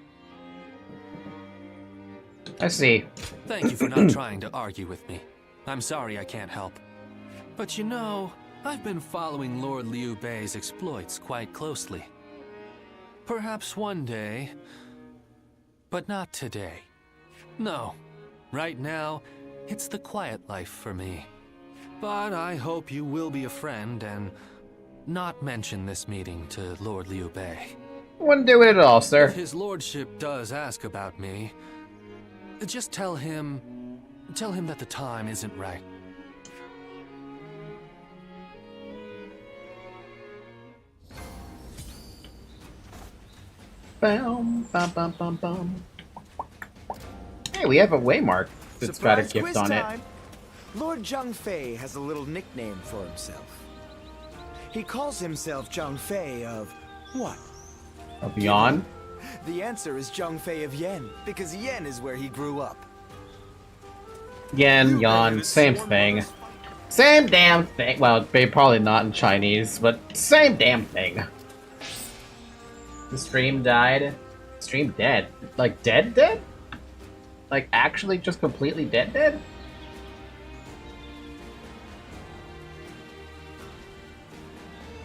I see. Thank you for not trying to argue with me. I'm sorry I can't help. But you know, I've been following Lord Liu Bei's exploits quite closely. Perhaps one day, but not today. No, right now, it's the quiet life for me. But I hope you will be a friend and not mention this meeting to Lord Liu Bei. Wouldn't do it at all, sir. If his lordship does ask about me, just tell him that the time isn't right. Bum, bum, bum, bum, bum. Hey, we have a waymark that's got a gift on it. Lord Zhang Fei has a little nickname for himself. He calls himself Zhang Fei of what? Of Yan? The answer is Zhang Fei of Yen, because Yen is where he grew up. Yan, same thing. Same damn thing. Well, probably not in Chinese, but same damn thing. The stream died. Stream dead. Like, dead? Like, actually just completely dead?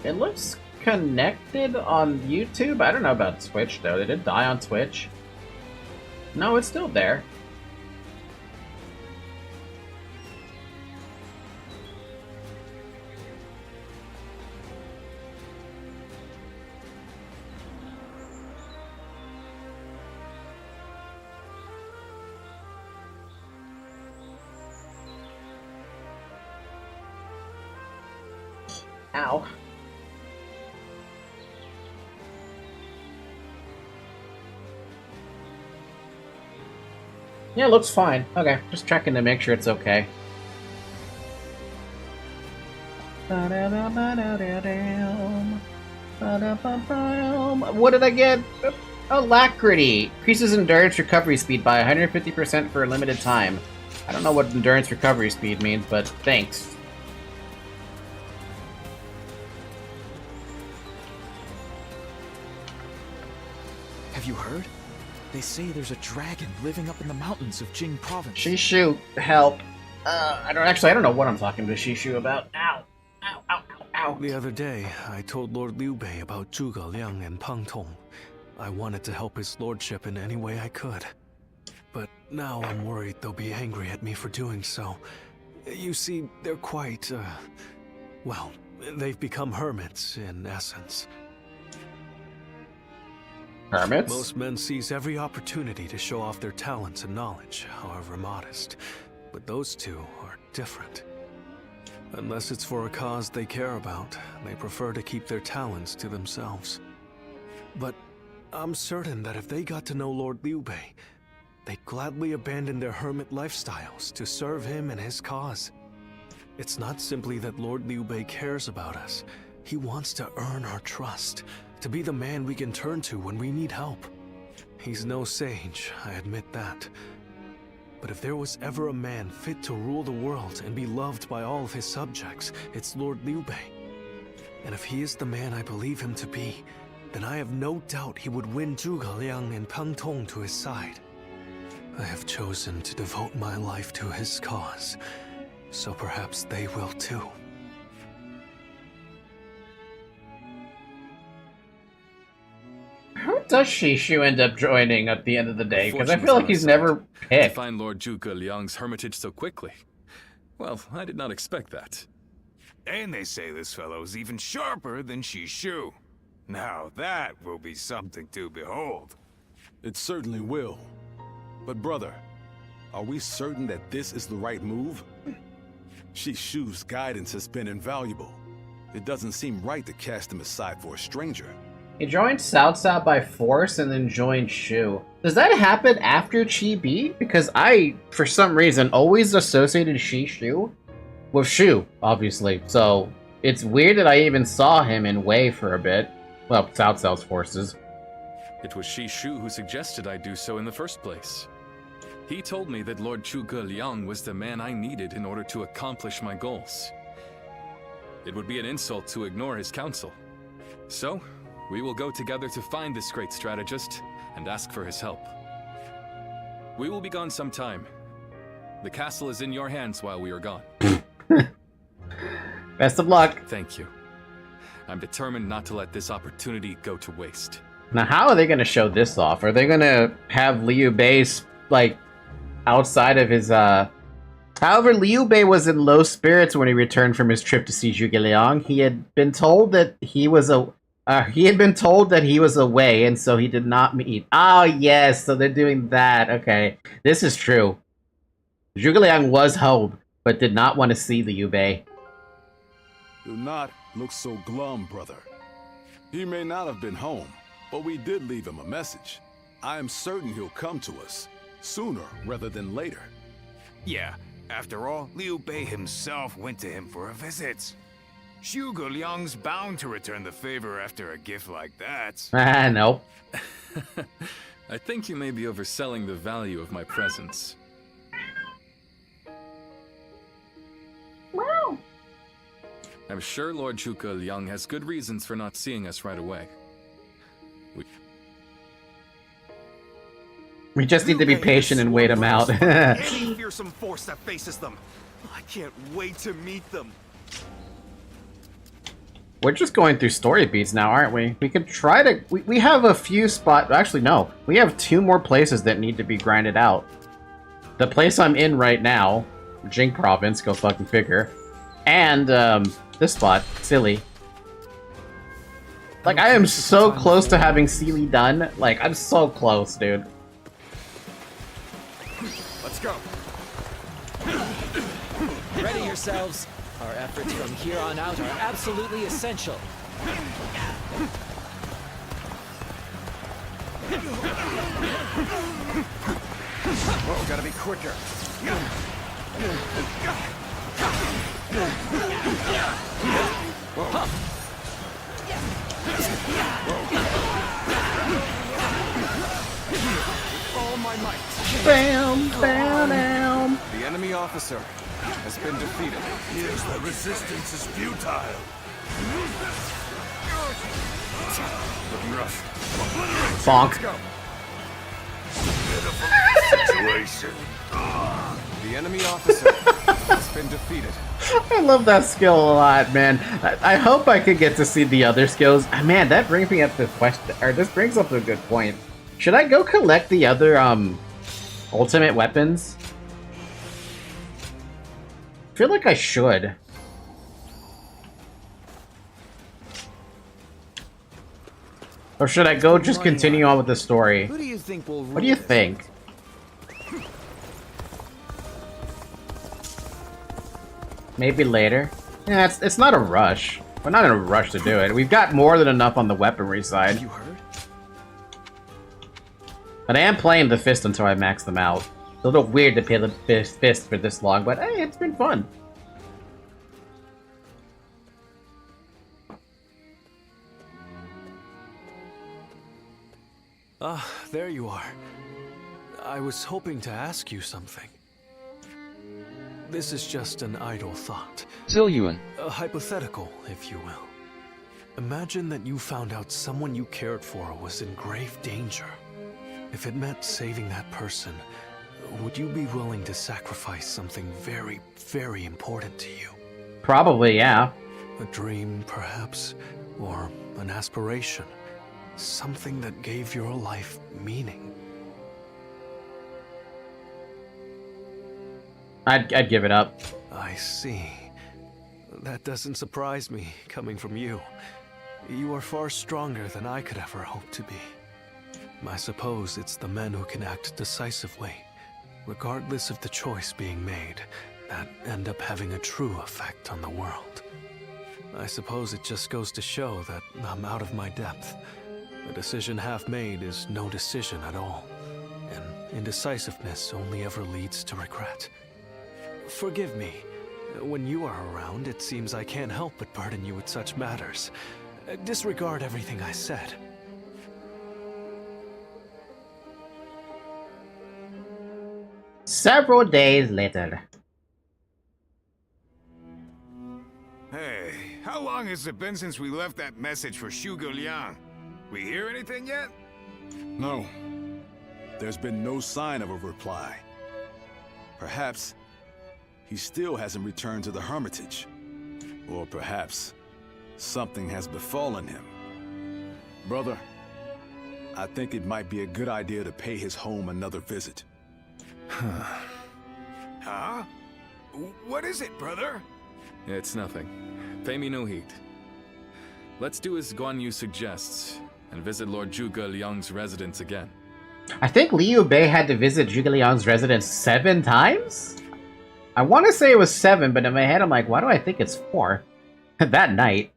It looks connected on YouTube. I don't know about Twitch, though. Did it die on Twitch? No, it's still there. Ow. Yeah, it looks fine. Okay, just checking to make sure it's okay. What did I get? Alacrity! Increases endurance recovery speed by 150% for a limited time. I don't know what endurance recovery speed means, but thanks. Have you heard? They say there's a dragon living up in the mountains of Jing province. Shishu, help. I don't know what I'm talking to Shishu about. Ow. Ow, ow. out. The other day, I told Lord Liu Bei about Zhuge Liang and Pang Tong. I wanted to help his lordship in any way I could. But now I'm worried they'll be angry at me for doing so. You see, they're quite, well, they've become hermits, in essence. Hermits? Most men seize every opportunity to show off their talents and knowledge, however modest. But those two are different. Unless it's for a cause they care about, they prefer to keep their talents to themselves. But I'm certain that if they got to know Lord Liu Bei, they'd gladly abandon their hermit lifestyles to serve him and his cause. It's not simply that Lord Liu Bei cares about us. He wants to earn our trust, to be the man we can turn to when we need help. He's no sage, I admit that. But if there was ever a man fit to rule the world and be loved by all of his subjects, it's Lord Liu Bei. And if he is the man I believe him to be, then I have no doubt he would win Zhuge Liang and Pang Tong to his side. I have chosen to devote my life to his cause, so perhaps they will too. Who does Shishu end up joining at the end of the day? Because I feel like he's never To picked. find Lord Zhuge Liang's hermitage so quickly. Well, I did not expect that. And they say this fellow's even sharper than Shishu. Now that will be something to behold. It certainly will. But brother, are we certain that this is the right move? Shishu's guidance has been invaluable. It doesn't seem right to cast him aside for a stranger. He joined Cao Cao by force and then joined Shu. Does that happen after Chi Bi? Because I, for some reason, always associated Shishu with Shu, obviously. So it's weird that I even saw him in Wei for a bit. Well, Cao Cao's forces. It was Shishu who suggested I do so in the first place. He told me that Lord Zhuge Liang was the man I needed in order to accomplish my goals. It would be an insult to ignore his counsel. So, we will go together to find this great strategist and ask for his help. We will be gone some time. The castle is in your hands while we are gone. Best of luck. Thank you. I'm determined not to let this opportunity go to waste. Now, how are they going to show this off? Are they going to have Liu Bei's, like, outside of his, However, Liu Bei was in low spirits when he returned from his trip to see Zhuge Liang. He had been told that he was away, and so he did not meet. Oh, yes, so they're doing that. Okay, this is true. Zhuge Liang was home, but did not want to see Liu Bei. Do not look so glum, brother. He may not have been home, but we did leave him a message. I am certain he'll come to us, sooner rather than later. Yeah, after all, Liu Bei himself went to him for a visit. Zhuge Liang's bound to return the favor after a gift like that. No. I think you may be overselling the value of my presence. Wow. I'm sure Lord Zhuge Liang has good reasons for not seeing us right away. We just need to be patient and wait him out. Any fearsome force that faces them. I can't wait to meet them. We're just going through story beats now, aren't we? We could try to... We have a few spots... Actually, no. We have 2 more places that need to be grinded out. The place I'm in right now, Jing Province, go fucking figure. And, this spot, Silly. Like, I am so close to having Sealy done. Like, I'm so close, dude. Let's go. Ready yourselves. Our efforts from here on out are absolutely essential. Whoa, gotta be quicker. Whoa. All my might. Bam, bam, bam. The enemy officer has been defeated. Yes, the resistance is futile. Looking rough. Bonk. Pitiful situation. The enemy officer has been defeated. I love that skill a lot, man. I hope I could get to see the other skills. Man, that brings me up to the question, or this brings up a good point. Should I go collect the other ultimate weapons? I feel like I should. Or should I go just continue on with the story? Who do you think will rule? What do you think? Maybe later. Yeah, it's not a rush. We're not in a rush to do it. We've got more than enough on the weaponry side. You heard? But I am playing the fist until I max them out. It's a little weird to play the fist for this long, but hey, it's been fun. Ah, there you are. I was hoping to ask you something. This is just an idle thought. Yueying. A hypothetical, if you will. Imagine that you found out someone you cared for was in grave danger. If it meant saving that person, would you be willing to sacrifice something very, very important to you? Probably, yeah. A dream, perhaps, or an aspiration. Something that gave your life meaning. I'd give it up. I see. That doesn't surprise me, coming from you. You are far stronger than I could ever hope to be. I suppose it's the men who can act decisively, regardless of the choice being made, that end up having a true effect on the world. I suppose it just goes to show that I'm out of my depth. A decision half made is no decision at all, and indecisiveness only ever leads to regret. Forgive me. When you are around, it seems I can't help but burden you with such matters. Disregard everything I said. Several days later. Hey, how long has it been since we left that message for Zhuge Liang? We hear anything yet? No. There's been no sign of a reply. Perhaps he still hasn't returned to the Hermitage. Or perhaps something has befallen him. Brother, I think it might be a good idea to pay his home another visit. Huh? What is it, brother? It's nothing. Pay me no heed. Let's do as Guan Yu suggests, and visit Lord Zhuge Liang's residence again. I think Liu Bei had to visit Zhuge Liang's residence 7 times? I want to say it was 7, but in my head I'm like, why do I think it's 4? That night.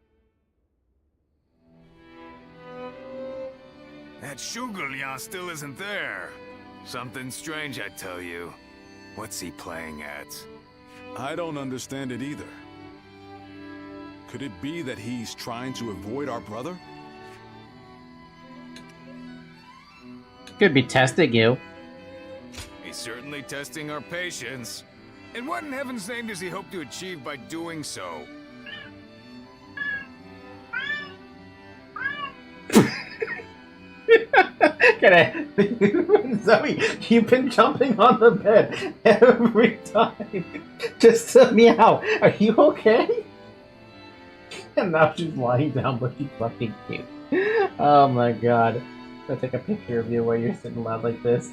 That Zhuge Liang still isn't there. Something strange, I tell you. What's he playing at? I don't understand it either. Could it be that he's trying to avoid our brother? Could be testing you. He's certainly testing our patience. And what in heaven's name does he hope to achieve by doing so? Zoe, you've been jumping on the bed every time. Just to meow. Are you okay? And now she's lying down looking fucking cute. Oh my god. I'll take a picture of you while you're sitting loud like this.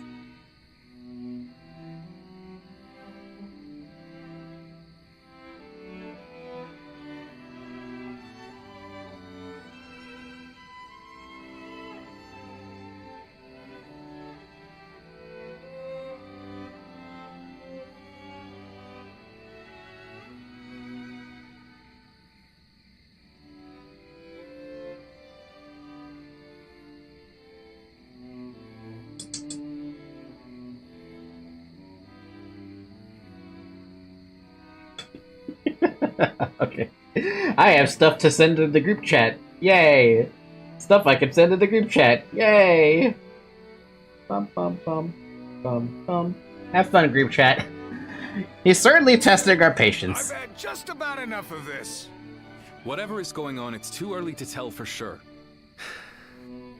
Okay. I have stuff to send to the group chat. Yay! Stuff I can send to the group chat. Yay! Bum bum bum. Bum bum. Have fun, group chat. He's certainly testing our patience. I've had just about enough of this. Whatever is going on, it's too early to tell for sure.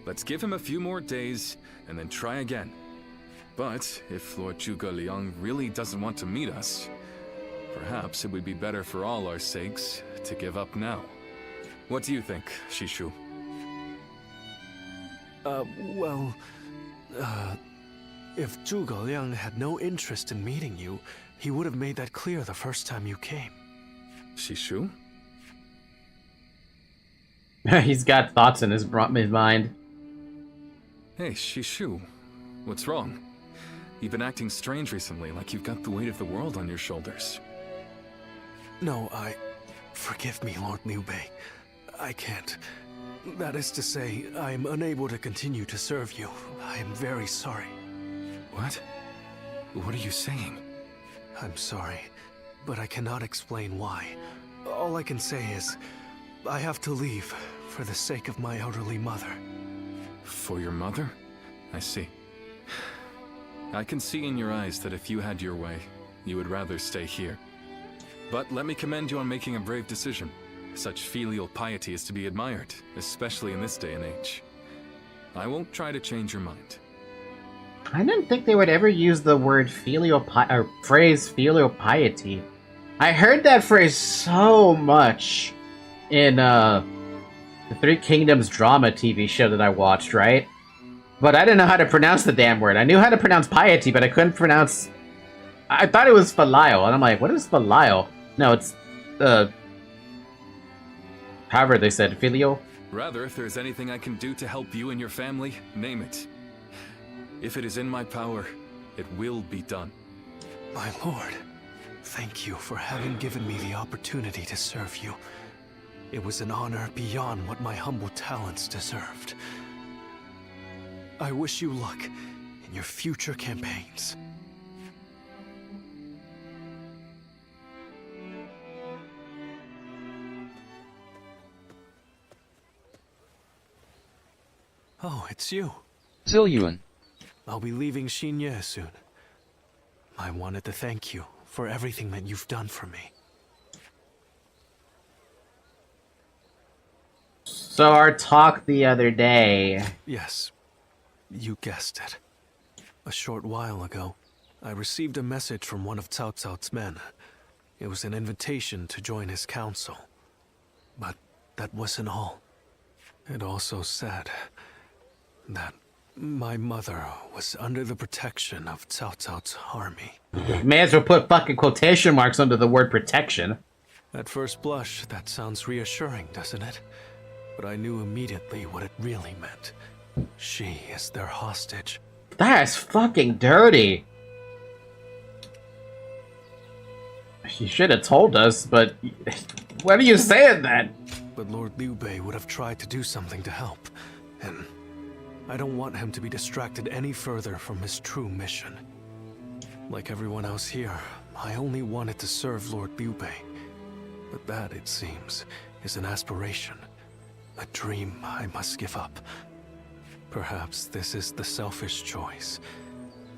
Let's give him a few more days, and then try again. But if Lord Zhuge Liang really doesn't want to meet us, Perhaps it would be better for all our sakes to give up now. What do you think, Shishu? If Zhuge Liang had no interest in meeting you, he would have made that clear the first time you came. Shishu? He's got thoughts in his mind. Hey, Shishu. What's wrong? You've been acting strange recently, like you've got the weight of the world on your shoulders. No, Forgive me, Lord Liu Bei. I can't. That is to say, I am unable to continue to serve you. I am very sorry. What? What are you saying? I'm sorry, but I cannot explain why. All I can say is, I have to leave for the sake of my elderly mother. For your mother? I see. I can see in your eyes that if you had your way, you would rather stay here. But let me commend you on making a brave decision. Such filial piety is to be admired, especially in this day and age. I won't try to change your mind. I didn't think they would ever use the word phrase filial piety. I heard that phrase so much in the Three Kingdoms drama TV show that I watched, right? But I didn't know how to pronounce the damn word. I knew how to pronounce piety, but I couldn't pronounce... I thought it was filial, and I'm like, what is filial? No, it's, however they said, filial? Rather, if there's anything I can do to help you and your family, name it. If it is in my power, it will be done. My lord, thank you for having given me the opportunity to serve you. It was an honor beyond what my humble talents deserved. I wish you luck in your future campaigns. Oh, it's you. Yueying. I'll be leaving Xinye soon. I wanted to thank you for everything that you've done for me. So our talk the other day... Yes, you guessed it. A short while ago, I received a message from one of Cao Cao's men. It was an invitation to join his council. But that wasn't all. It also said that my mother was under the protection of Cao Cao's army. May as well put fucking quotation marks under the word protection. At first blush, that sounds reassuring, doesn't it? But I knew immediately what it really meant. She is their hostage. That's fucking dirty. You should have told us, but what are you saying then? But Lord Liu Bei would have tried to do something to help, and I don't want him to be distracted any further from his true mission. Like everyone else here, I only wanted to serve Lord Liu Bei. But that, it seems, is an aspiration. A dream I must give up. Perhaps this is the selfish choice,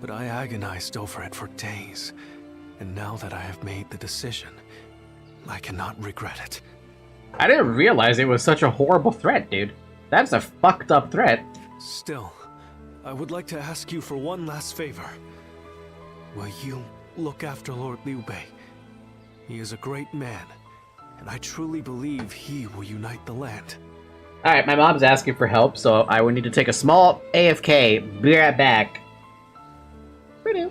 but I agonized over it for days. And now that I have made the decision, I cannot regret it. I didn't realize it was such a horrible threat, dude. That's a fucked up threat. Still, I would like to ask you for one last favor. Will you look after Lord Liu Bei? He is a great man, and I truly believe he will unite the land. Alright, my mom's asking for help, so I will need to take a small AFK. Be right back. Pretty.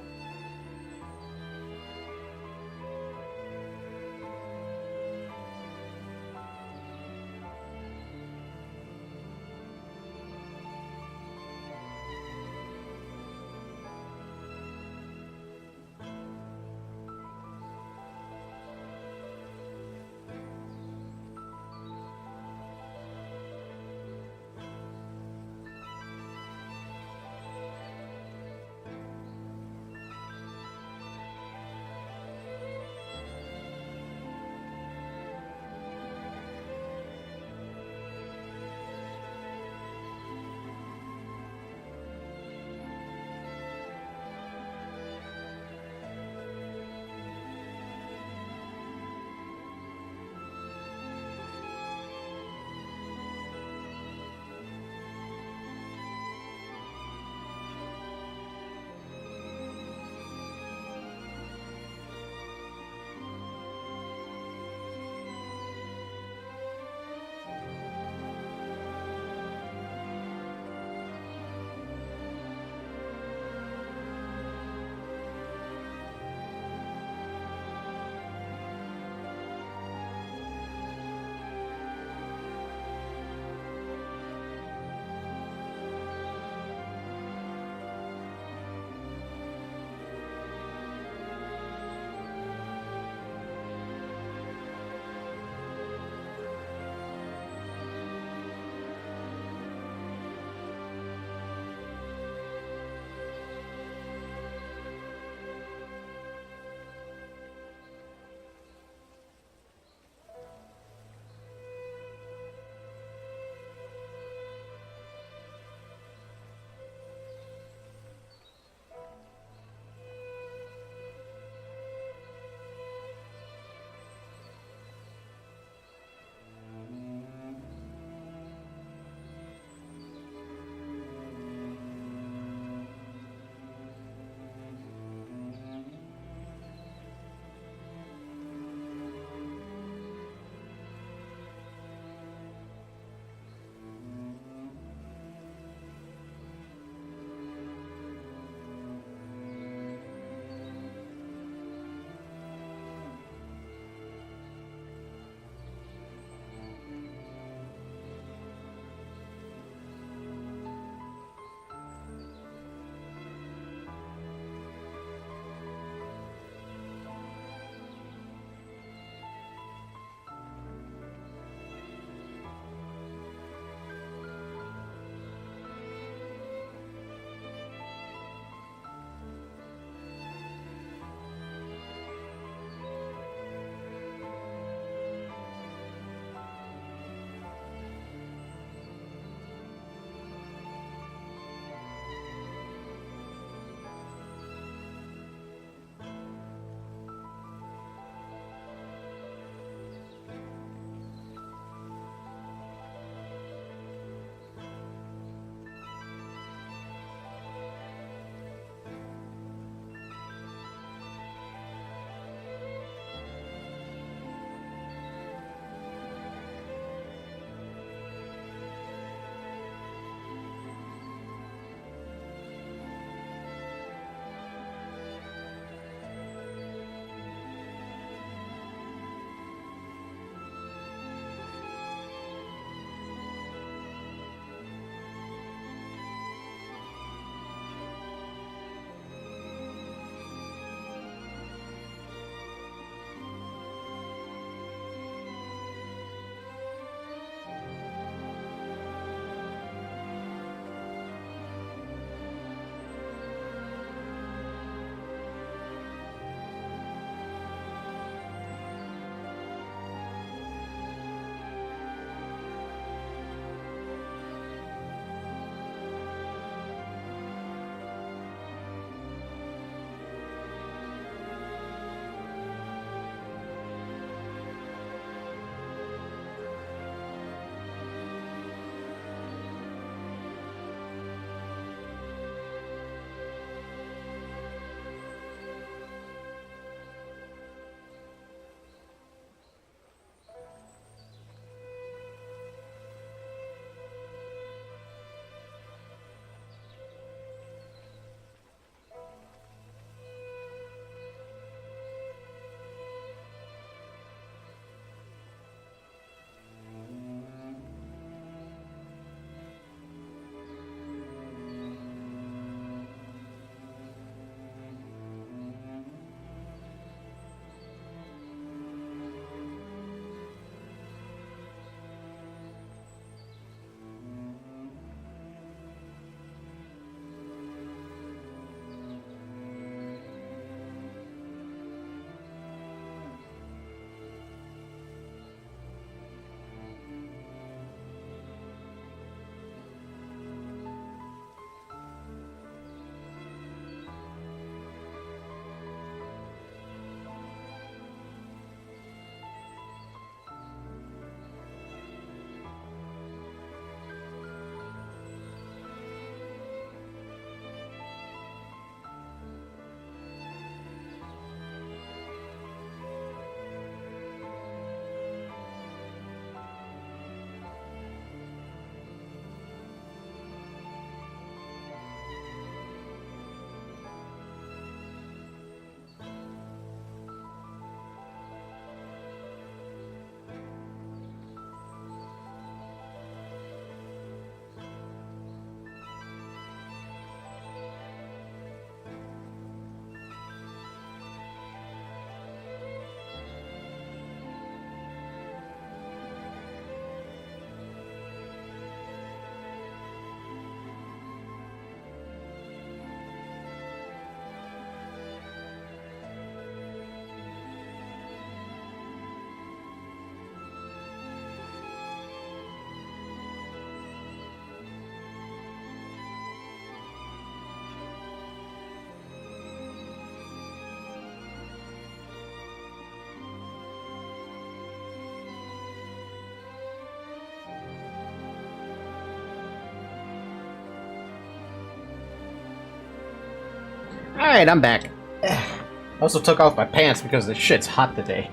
Alright, I'm back. I also took off my pants because the shit's hot today.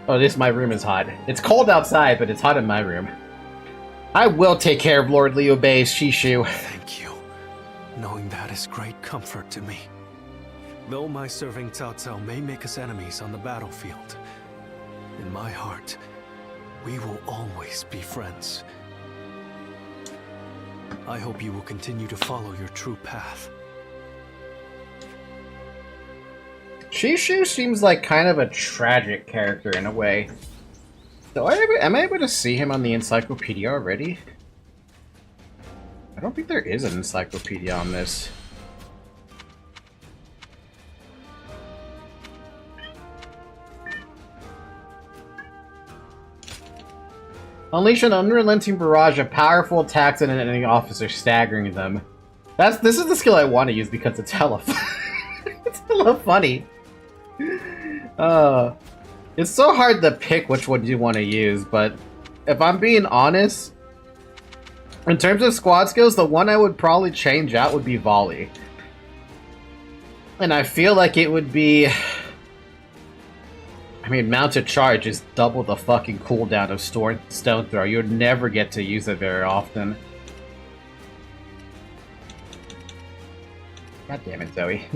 Oh, this my room is hot. It's cold outside, but it's hot in my room. I will take care of Lord Liu Bei's Shishu. Thank you. Knowing that is great comfort to me. Though my serving Cao Cao may make us enemies on the battlefield, in my heart, we will always be friends. I hope you will continue to follow your true path. Shishu seems like kind of a tragic character in a way. Am I able to see him on the encyclopedia already? I don't think there is an encyclopedia on this. Unleash an unrelenting barrage of powerful attacks on an enemy officer, staggering them. This is the skill I want to use because it's hella it's hella funny. It's so hard to pick which one you want to use, but if I'm being honest, in terms of squad skills, the one I would probably change out would be volley. And I feel like it would be... I mean, mounted charge is double the fucking cooldown of stone throw. You would never get to use it very often. God damn it, Zoe.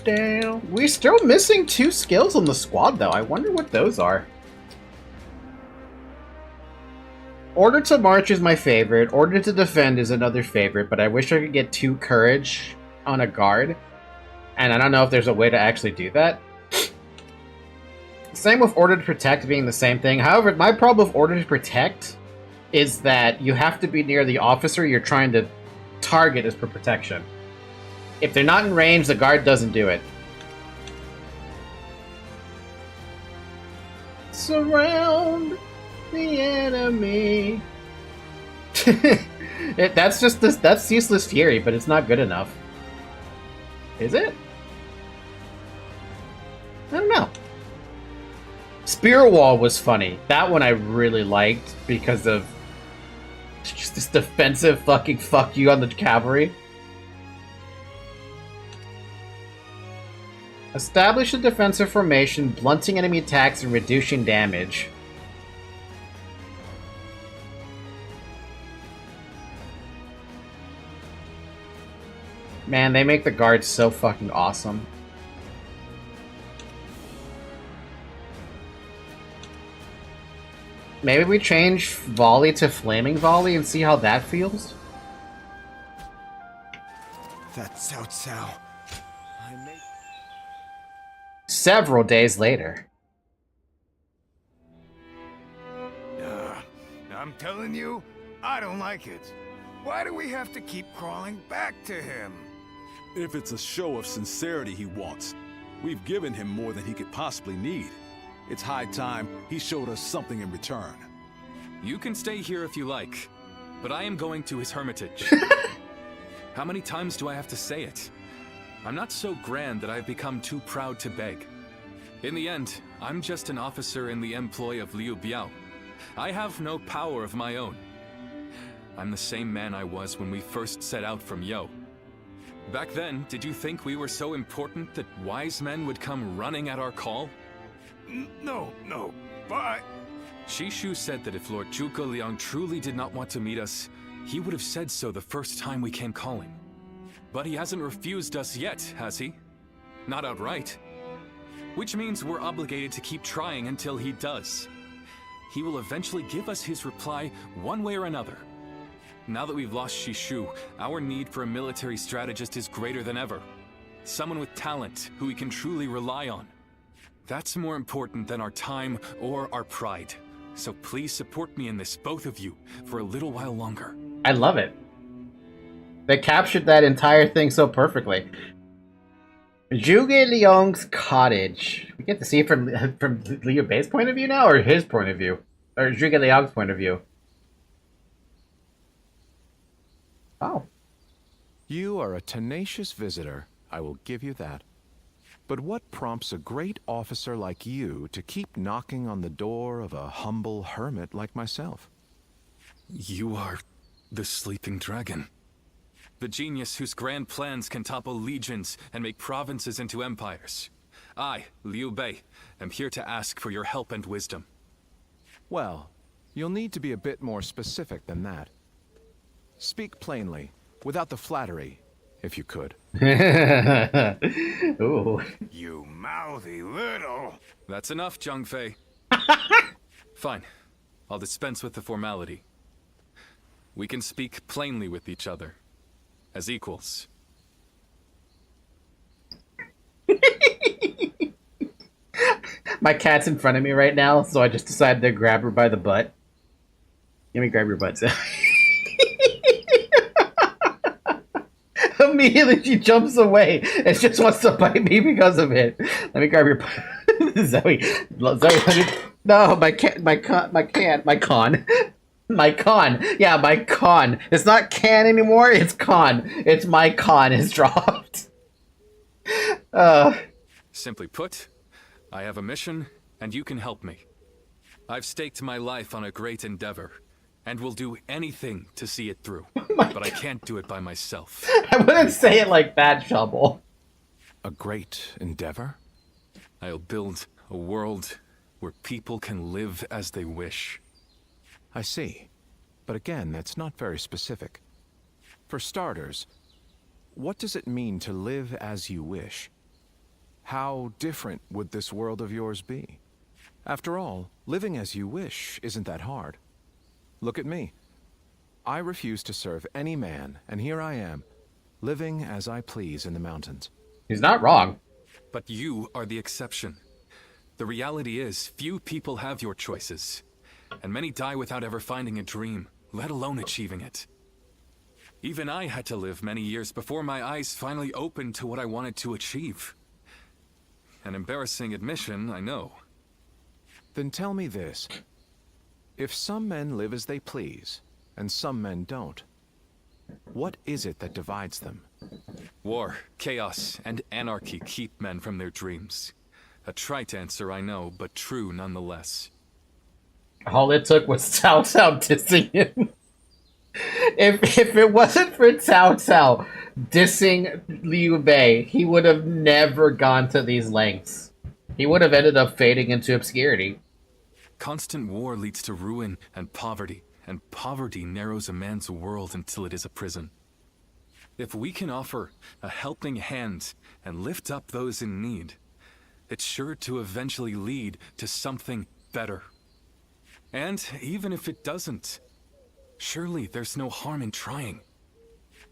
Damn. We're still missing 2 skills on the squad, though. I wonder what those are. Order to march is my favorite. Order to defend is another favorite, but I wish I could get 2 courage on a guard. And I don't know if there's a way to actually do that. Same with order to protect being the same thing. However, my problem with order to protect is that you have to be near the officer you're trying to target as for protection. If they're not in range, the guard doesn't do it. Surround the enemy. That's useless fury, but it's not good enough. Is it? I don't know. Spear Wall was funny. That one I really liked because of just this defensive fucking fuck you on the cavalry. Establish a defensive formation, blunting enemy attacks and reducing damage. Man, they make the guards so fucking awesome. Maybe we change volley to flaming volley and see how that feels? That's Cao Cao. Several days later. I'm telling you, I don't like it. Why do we have to keep crawling back to him? If it's a show of sincerity he wants, we've given him more than he could possibly need. It's high time he showed us something in return. You can stay here if you like, but I am going to his hermitage. How many times do I have to say it? I'm not so grand that I've become too proud to beg. In the end, I'm just an officer in the employ of Liu Biao. I have no power of my own. I'm the same man I was when we first set out from Yo. Back then, did you think we were so important that wise men would come running at our call? No, but... Shishu said that if Lord Zhuge Liang truly did not want to meet us, he would have said so the first time we came calling. But he hasn't refused us yet, has he? Not outright. Which means we're obligated to keep trying until he does. He will eventually give us his reply one way or another. Now that we've lost Shishu, our need for a military strategist is greater than ever. Someone with talent who we can truly rely on. That's more important than our time or our pride. So please support me in this, both of you, for a little while longer. I love it. They captured that entire thing so perfectly. Zhuge Liang's cottage. We get to see it from Liu Bei's point of view now, or his point of view? Or Zhuge Liang's point of view? Oh. You are a tenacious visitor, I will give you that. But what prompts a great officer like you to keep knocking on the door of a humble hermit like myself? You are the sleeping dragon. the genius whose grand plans can topple legions and make provinces into empires. I, Liu Bei, am here to ask for your help and wisdom. Well, you'll need to be a bit more specific than that. Speak plainly, without the flattery, if you could. Ooh. You mouthy little... That's enough, Zhang Fei. Fine. I'll dispense with the formality. We can speak plainly with each other, as equals. My cat's in front of me right now, so I just decided to grab her by the butt. Let me grab your butt, Zoe. Immediately she jumps away and just wants to bite me because of it. Let me grab your butt. Zoe, let me... No, my con. Yeah, my con. It's not can anymore, it's con. It's my con is dropped. Simply put, I have a mission, and you can help me. I've staked my life on a great endeavor, and will do anything to see it through. But I can't do it by myself. I wouldn't say it like that, Shovel. A great endeavor? I'll build a world where people can live as they wish. I see. But again, that's not very specific. For starters, what does it mean to live as you wish? How different would this world of yours be? After all, living as you wish isn't that hard. Look at me. I refuse to serve any man, and here I am, living as I please in the mountains. He's not wrong. But you are the exception. The reality is, few people have your choices, and many die without ever finding a dream, let alone achieving it. Even I had to live many years before my eyes finally opened to what I wanted to achieve. An embarrassing admission, I know. Then tell me this. If some men live as they please, and some men don't, what is it that divides them? War, chaos, and anarchy keep men from their dreams. A trite answer, I know, but true nonetheless. All it took was Cao Cao dissing him. If it wasn't for Cao Cao dissing Liu Bei, he would have never gone to these lengths. He would have ended up fading into obscurity. Constant war leads to ruin and poverty narrows a man's world until it is a prison. If we can offer a helping hand and lift up those in need, it's sure to eventually lead to something better. And even if it doesn't, surely there's no harm in trying.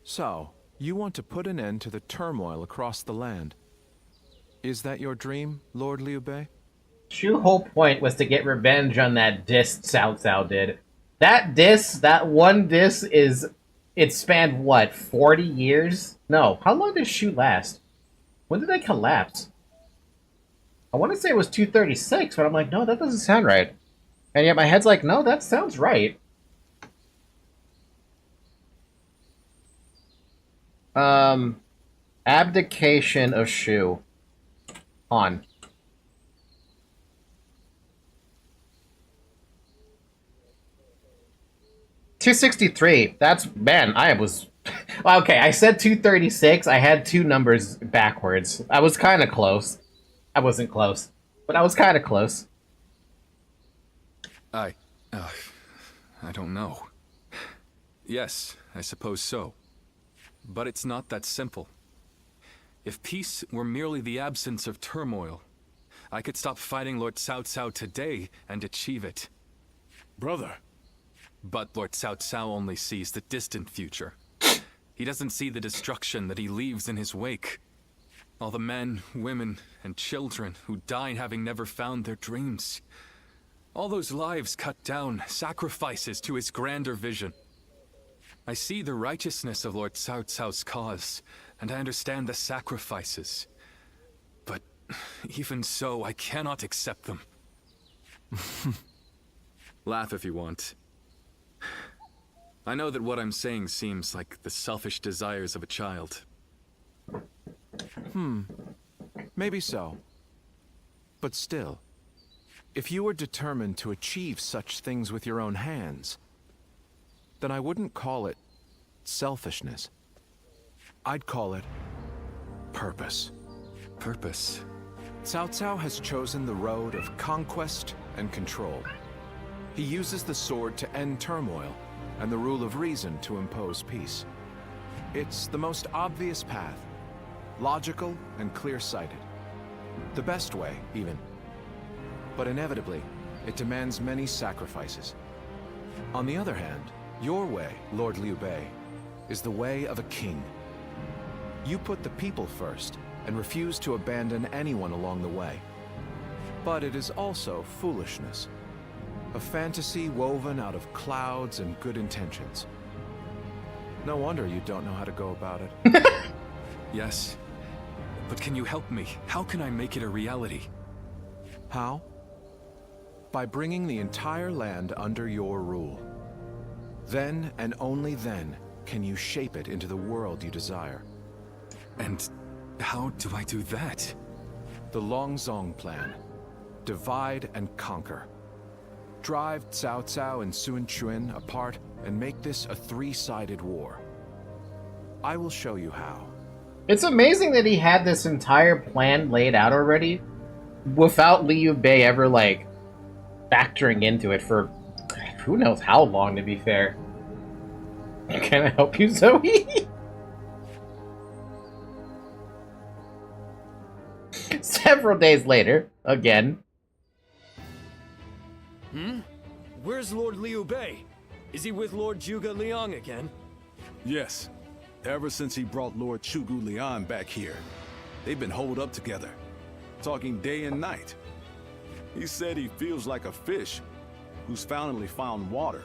So, you want to put an end to the turmoil across the land. Is that your dream, Lord Liu Bei? Shu's whole point was to get revenge on that diss Cao Cao did. That one diss it spanned, what, 40 years? No, how long did Shu last? When did they collapse? I want to say it was 236, but I'm like, no, that doesn't sound right. And yet my head's like, no, that sounds right. Abdication of Shu. On. $263. That's, man, I was... Okay, I said 236. I had two numbers backwards. I was kind of close. I wasn't close, but I was kind of close. I don't know. Yes, I suppose so. But it's not that simple. If peace were merely the absence of turmoil, I could stop fighting Lord Cao Cao today and achieve it. Brother. But Lord Cao Cao only sees the distant future. He doesn't see the destruction that he leaves in his wake. All the men, women, and children who died having never found their dreams. All those lives cut down, sacrifices to his grander vision. I see the righteousness of Lord Cao Cao's cause, and I understand the sacrifices. But even so, I cannot accept them. Laugh if you want. I know that what I'm saying seems like the selfish desires of a child. Maybe so. But still, if you were determined to achieve such things with your own hands, then I wouldn't call it selfishness. I'd call it purpose. Purpose? Cao Cao has chosen the road of conquest and control. He uses the sword to end turmoil, and the rule of reason to impose peace. It's the most obvious path, logical and clear-sighted. The best way, even. But inevitably, it demands many sacrifices. On the other hand, your way, Lord Liu Bei, is the way of a king. You put the people first, and refuse to abandon anyone along the way. But it is also foolishness. A fantasy woven out of clouds and good intentions. No wonder you don't know how to go about it. Yes. But can you help me? How can I make it a reality? How? By bringing the entire land under your rule. Then, and only then, can you shape it into the world you desire. And how do I do that? The Longzong plan. Divide and conquer. Drive Cao Cao and Sun Quan apart and make this a three-sided war. I will show you how. It's amazing that he had this entire plan laid out already without Liu Bei ever, like, factoring into it for who knows how long, to be fair. Can I help you, Zoe? Several days later, again. Where's Lord Liu Bei? Is he with Lord Zhuge Liang again? Yes. Ever since he brought Lord Zhuge Liang back here, they've been holed up together, talking day and night. He said he feels like a fish who's finally found water.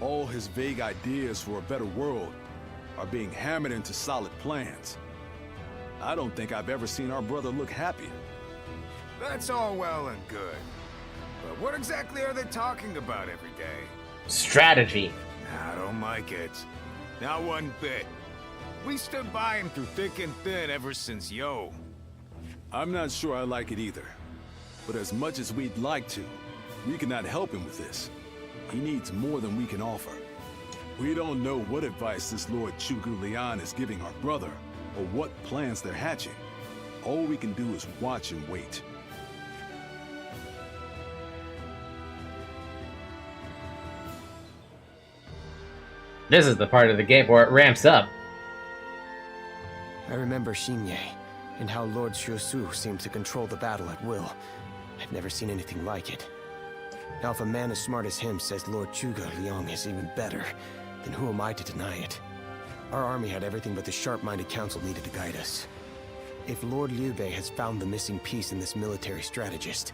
All his vague ideas for a better world are being hammered into solid plans. I don't think I've ever seen our brother look happier. That's all well and good. But what exactly are they talking about every day? Strategy. I don't like it. Not one bit. We stood by him through thick and thin ever since Yo. I'm not sure I like it either. But as much as we'd like to, we cannot help him with this. He needs more than we can offer. We don't know what advice this Lord Zhuge Liang is giving our brother, or what plans they're hatching. All we can do is watch and wait. This is the part of the game where it ramps up. I remember Xingye, and how Lord Xuesu seemed to control the battle at will. I've never seen anything like it. Now if a man as smart as him says Lord Zhuge Liang is even better, then who am I to deny it? Our army had everything but the sharp-minded council needed to guide us. If Lord Liu Bei has found the missing piece in this military strategist,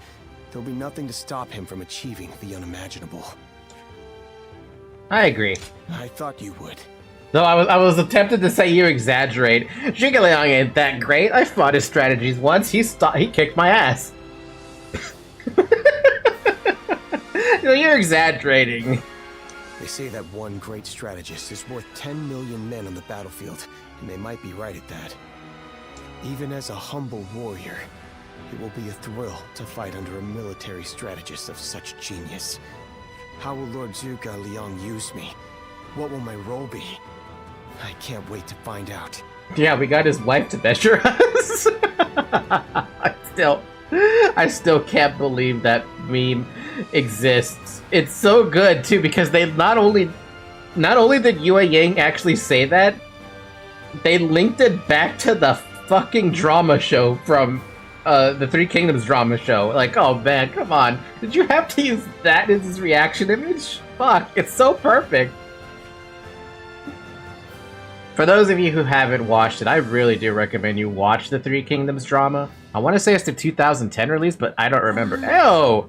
there'll be nothing to stop him from achieving the unimaginable. I agree. I thought you would. Though I was tempted to say you exaggerate. Zhuge Liang ain't that great. I fought his strategies once. He kicked my ass. You're exaggerating. They say that one great strategist is worth 10 million men on the battlefield, and they might be right at that. Even as a humble warrior, it will be a thrill to fight under a military strategist of such genius. How will Lord Zhuge Liang use me? What will my role be? I can't wait to find out. Yeah, we got his wife to measure us. I still can't believe that meme exists. It's so good too because they not only did Yueying actually say that, they linked it back to the fucking drama show from the Three Kingdoms drama show. Like, oh man, come on. Did you have to use that as his reaction image? Fuck, it's so perfect. For those of you who haven't watched it, I really do recommend you watch the Three Kingdoms drama. I want to say it's the 2010 release, but I don't remember. Ew!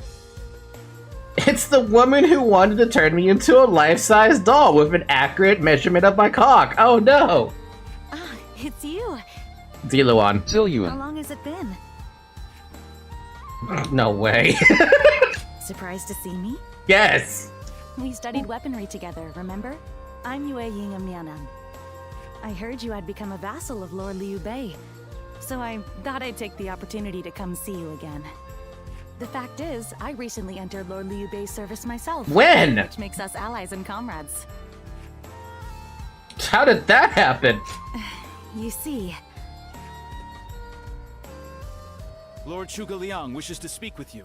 It's the woman who wanted to turn me into a life-size doll with an accurate measurement of my cock. Oh no! Ah, it's you. Ziluan. How long has it been? No way. Surprised to see me? Yes! We studied weaponry together, remember? I'm Yueying of Mianan. I heard you had become a vassal of Lord Liu Bei, so I thought I'd take the opportunity to come see you again. The fact is, I recently entered Lord Liu Bei's service myself. When? Which makes us allies and comrades. How did that happen? You see, Lord Zhuge Liang wishes to speak with you.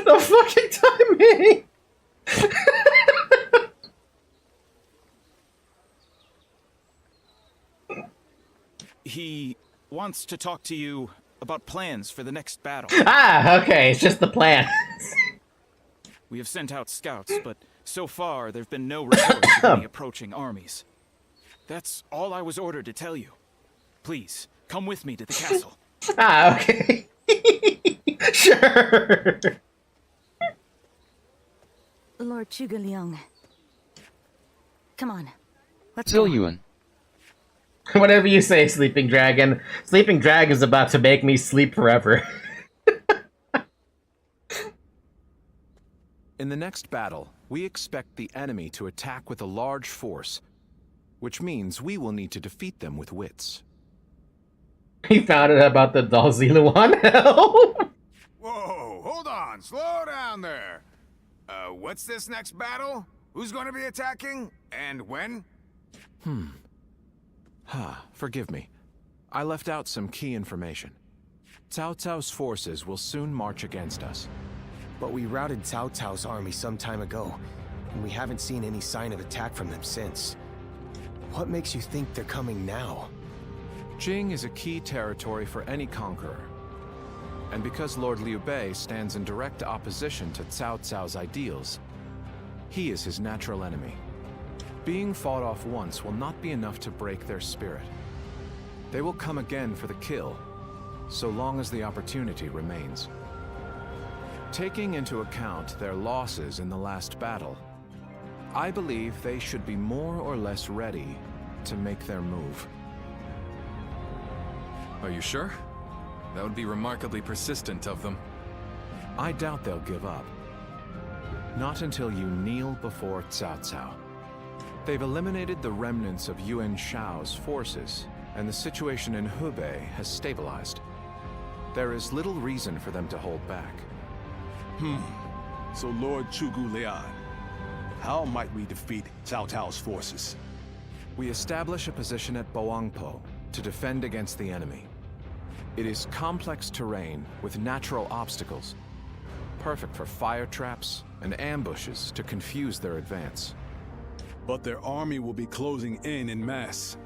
The fucking timing! He wants to talk to you about plans for the next battle. Ah, okay, it's just the plan. We have sent out scouts, but so far there have been no reports of any approaching armies. That's all I was ordered to tell you. Please, come with me to the castle. Ah, okay. Sure. Lord Zhuge Liang. Come on, let's Still go. Yueying. Whatever you say, Sleeping Dragon. Sleeping Dragon's about to make me sleep forever. In the next battle, we expect the enemy to attack with a large force, which means we will need to defeat them with wits. He found out about the Dalziluan. Whoa, hold on, slow down there. What's this next battle? Who's going to be attacking? And when? Forgive me. I left out some key information. Cao Cao's forces will soon march against us. But we routed Cao Cao's army some time ago, and we haven't seen any sign of attack from them since. What makes you think they're coming now? Jing is a key territory for any conqueror. And because Lord Liu Bei stands in direct opposition to Cao Cao's ideals, he is his natural enemy. Being fought off once will not be enough to break their spirit. They will come again for the kill, so long as the opportunity remains. Taking into account their losses in the last battle, I believe they should be more or less ready to make their move. Are you sure? That would be remarkably persistent of them. I doubt they'll give up. Not until you kneel before Cao Cao. They've eliminated the remnants of Yuan Shao's forces, and the situation in Hubei has stabilized. There is little reason for them to hold back. So Lord Zhuge Liang, how might we defeat Cao Cao's forces? We establish a position at Boangpo to defend against the enemy. It is complex terrain with natural obstacles, perfect for fire traps and ambushes to confuse their advance. But their army will be closing in mass.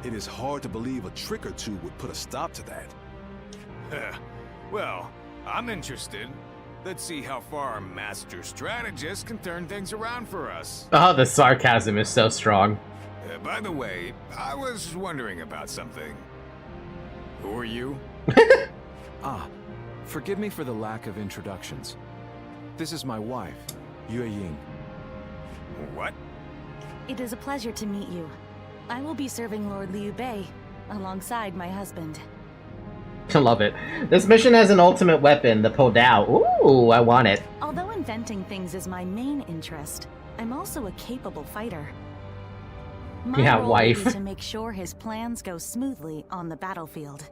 It is hard to believe a trick or two would put a stop to that. Well, I'm interested. Let's see how far our master strategist can turn things around for us. Oh, the sarcasm is so strong. By the way, I was wondering about something. Who are you? Forgive me for the lack of introductions. This is my wife, Yueying. What? It is a pleasure to meet you. I will be serving Lord Liu Bei alongside my husband. I love it. This mission has an ultimate weapon, the Podao. Ooh, I want it. Although inventing things is my main interest, I'm also a capable fighter. My role will be to make sure his plans go smoothly on the battlefield.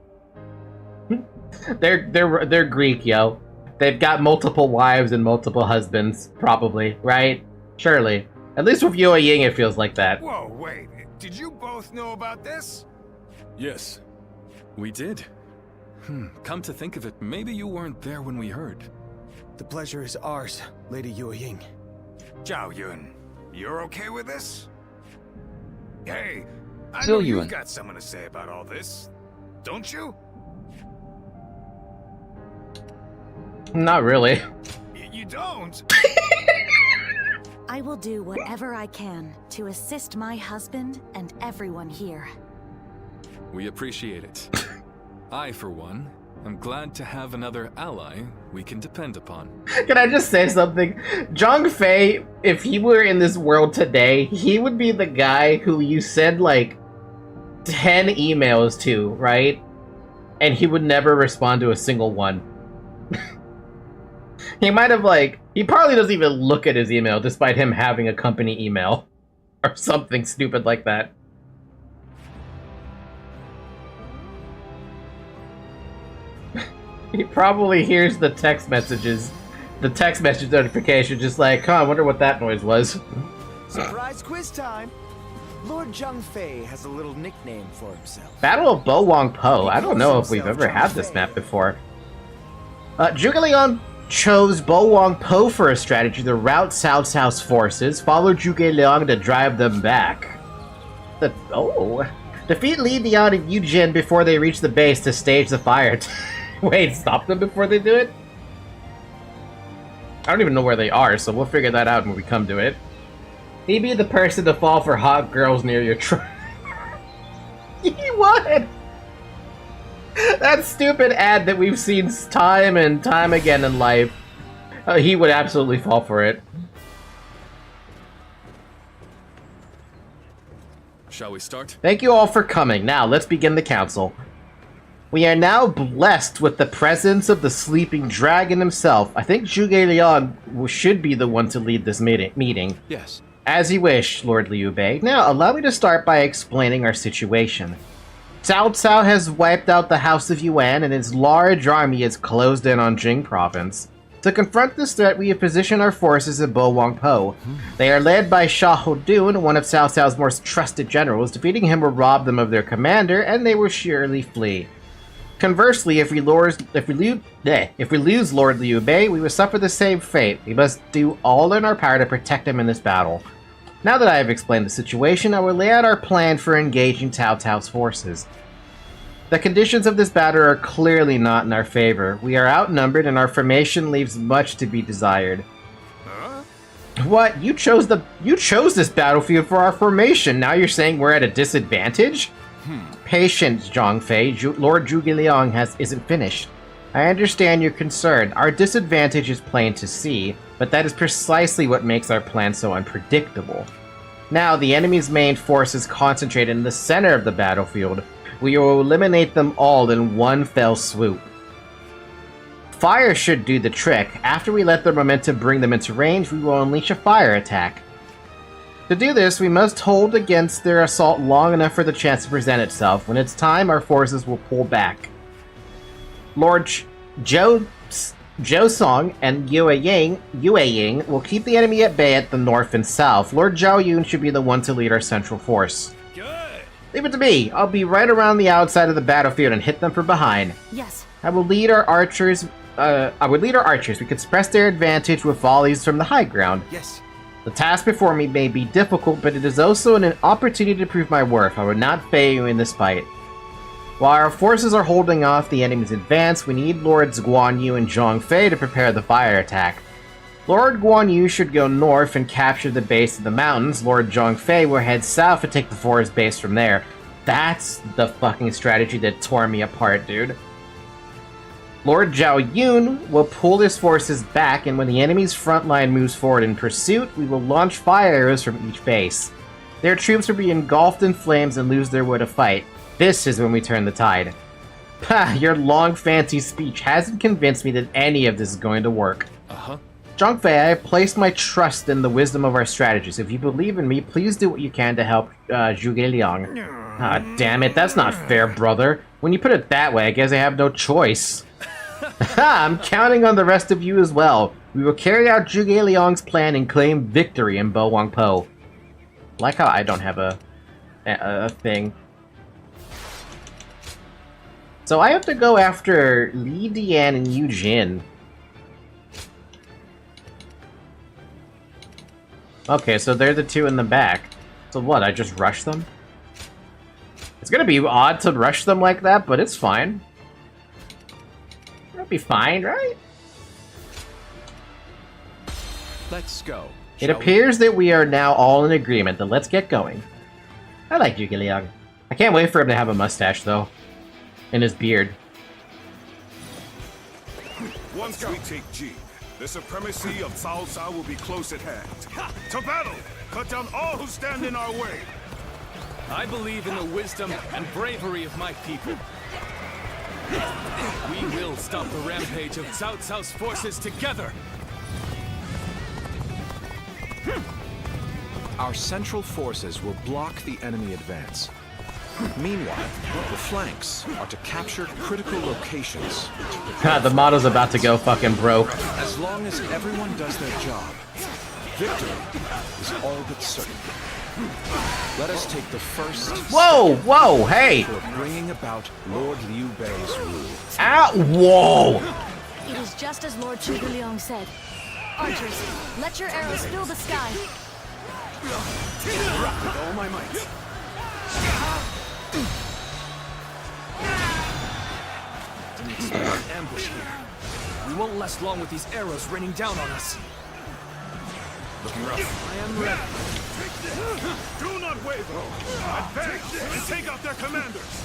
They're Greek, yo. They've got multiple wives and multiple husbands, probably, right? Surely. At least with Yueying, it feels like that. Whoa, wait. Did you both know about this? Yes. We did. Come to think of it, maybe you weren't there when we heard. The pleasure is ours, Lady Yueying. Zhao Yun, you're okay with this? Hey, I Still know you've Yueying. got something to say about all this, don't you? Not really. You don't? I will do whatever I can to assist my husband and everyone here. We appreciate it. I, for one, am glad to have another ally we can depend upon. Can I just say something? Zhang Fei, if he were in this world today, he would be the guy who you send like 10 emails to, right? And he would never respond to a single one. He might have he probably doesn't even look at his email despite him having a company email. Or something stupid like that. He probably hears the text messages the text message notification, just like, huh, I wonder what that noise was. Surprise quiz time! Lord Zhang has a little nickname for himself. Battle of Bo Wang Po. I don't know if we've ever had this map before. Zhuge Liang chose Bo Wang Po for a strategy to rout Cao Cao's forces, follow Zhuge Liang to drive them back. Defeat Li Dian and Yu Jin before they reach the base to stage the fire. Wait, stop them before they do it? I don't even know where they are, so we'll figure that out when we come to it. He be the person to fall for hot girls near your truck. He would! That stupid ad that we've seen time and time again in life. He would absolutely fall for it. Shall we start? Thank you all for coming. Now, let's begin the council. We are now blessed with the presence of the sleeping dragon himself. I think Zhuge Liang should be the one to lead this meeting. Yes. As you wish, Lord Liu Bei. Now, allow me to start by explaining our situation. Cao Cao has wiped out the House of Yuan, and his large army is closed in on Jing Province. To confront this threat, we have positioned our forces at Bo Wang Po. They are led by Sha Hodun, one of Cao Cao's most trusted generals. Defeating him will rob them of their commander, and they will surely flee. Conversely, if we lose Lord Liu Bei, we will suffer the same fate. We must do all in our power to protect him in this battle. Now that I have explained the situation, I will lay out our plan for engaging Cao Cao's forces. The conditions of this battle are clearly not in our favor. We are outnumbered and our formation leaves much to be desired. What? You chose this battlefield for our formation. Now you're saying we're at a disadvantage? Patience, Zhang Lord Zhuge Liang isn't finished. I understand your concern. Our disadvantage is plain to see, but that is precisely what makes our plan so unpredictable. Now, the enemy's main force is concentrated in the center of the battlefield. We will eliminate them all in one fell swoop. Fire should do the trick. After we let their momentum bring them into range, we will unleash a fire attack. To do this, we must hold against their assault long enough for the chance to present itself. When it's time, our forces will pull back. Lord Zhou Song and Yueying will keep the enemy at bay at the north and south. Lord Zhao Yun should be the one to lead our central force. Good. Leave it to me. I'll be right around the outside of the battlefield and hit them from behind. Yes. I would lead our archers. We could suppress their advantage with volleys from the high ground. Yes. The task before me may be difficult, but it is also an opportunity to prove my worth. I will not fail you in this fight. While our forces are holding off the enemy's advance, we need Lords Guan Yu and Zhang Fei to prepare the fire attack. Lord Guan Yu should go north and capture the base of the mountains. Lord Zhang Fei will head south and take the forest base from there. That's the fucking strategy that tore me apart, dude. Lord Zhao Yun will pull his forces back, and when the enemy's front line moves forward in pursuit, we will launch fire arrows from each base. Their troops will be engulfed in flames and lose their will to fight. This is when we turn the tide. Ha! Your long fancy speech hasn't convinced me that any of this is going to work. Zhang Fei, I have placed my trust in the wisdom of our strategies. If you believe in me, please do what you can to help Zhuge Liang. Ah, damn it, that's not fair, brother. When you put it that way, I guess I have no choice. I'm counting on the rest of you as well. We will carry out Zhuge Liang's plan and claim victory in Bo Wang Po. Like how I don't have a thing. So I have to go after Li Dian and Yu Jin. Okay, so they're the two in the back. So what, I just rush them? It's gonna be odd to rush them like that, but it's fine. It'll be fine, right? Let's go. It appears that we are now all in agreement, then let's get going. I like Zhuge Liang. I can't wait for him to have a mustache, though. And his beard. Once we take Jing, the supremacy of Cao Cao will be close at hand. To battle! Cut down all who stand in our way! I believe in the wisdom and bravery of my people. We will stop the rampage of Cao Cao's forces together! Our central forces will block the enemy advance. Meanwhile, the flanks are to capture critical locations. God, the motto's about to go fucking broke. As long as everyone does their job, victory is all but certain. Let us take the first Whoa, whoa, hey! for bringing about Lord Liu Bei's rule. Ow, whoa! It is just as Lord Zhuge said. Archers, let your arrows fill the sky. With all my might. Didn't expect an ambush here. We won't last long with these arrows raining down on us. Looking rough. I am ready. Do not waver! Advance and take out their commanders!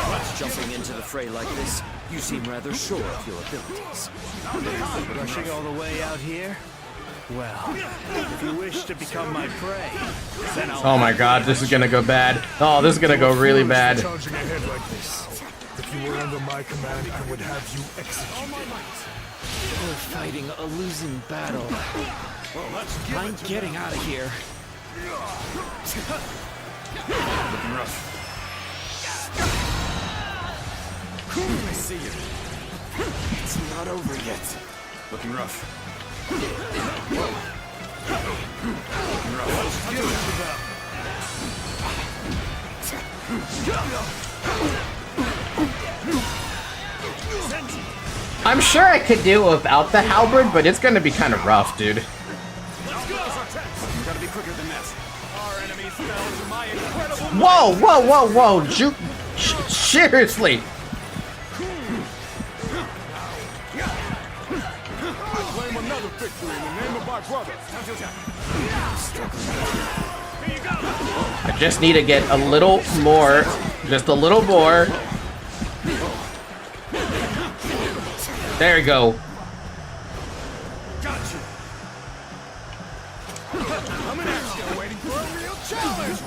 Once jumping into the fray like this, you seem rather sure of your abilities. Rushing all the way out here? Well, if you wish to become my prey, then I'll... Oh my god, this is gonna go bad. Oh, this is gonna go really bad. Charging ahead like this. If you were under my command, I would have you executed. We're fighting a losing battle. I'm getting out of here. Looking rough. I see you. It's not over yet. Looking rough. I'm sure I could do without the halberd, but it's gonna be kind of rough, dude. You gotta be quicker than that. Our enemies fell to my incredible... Whoa, whoa, whoa, whoa! Seriously! Claim another victory in the name of my brother. I just need to get a little more, just a little more. There you go. Gotcha. I'm an action waiting for a real challenge.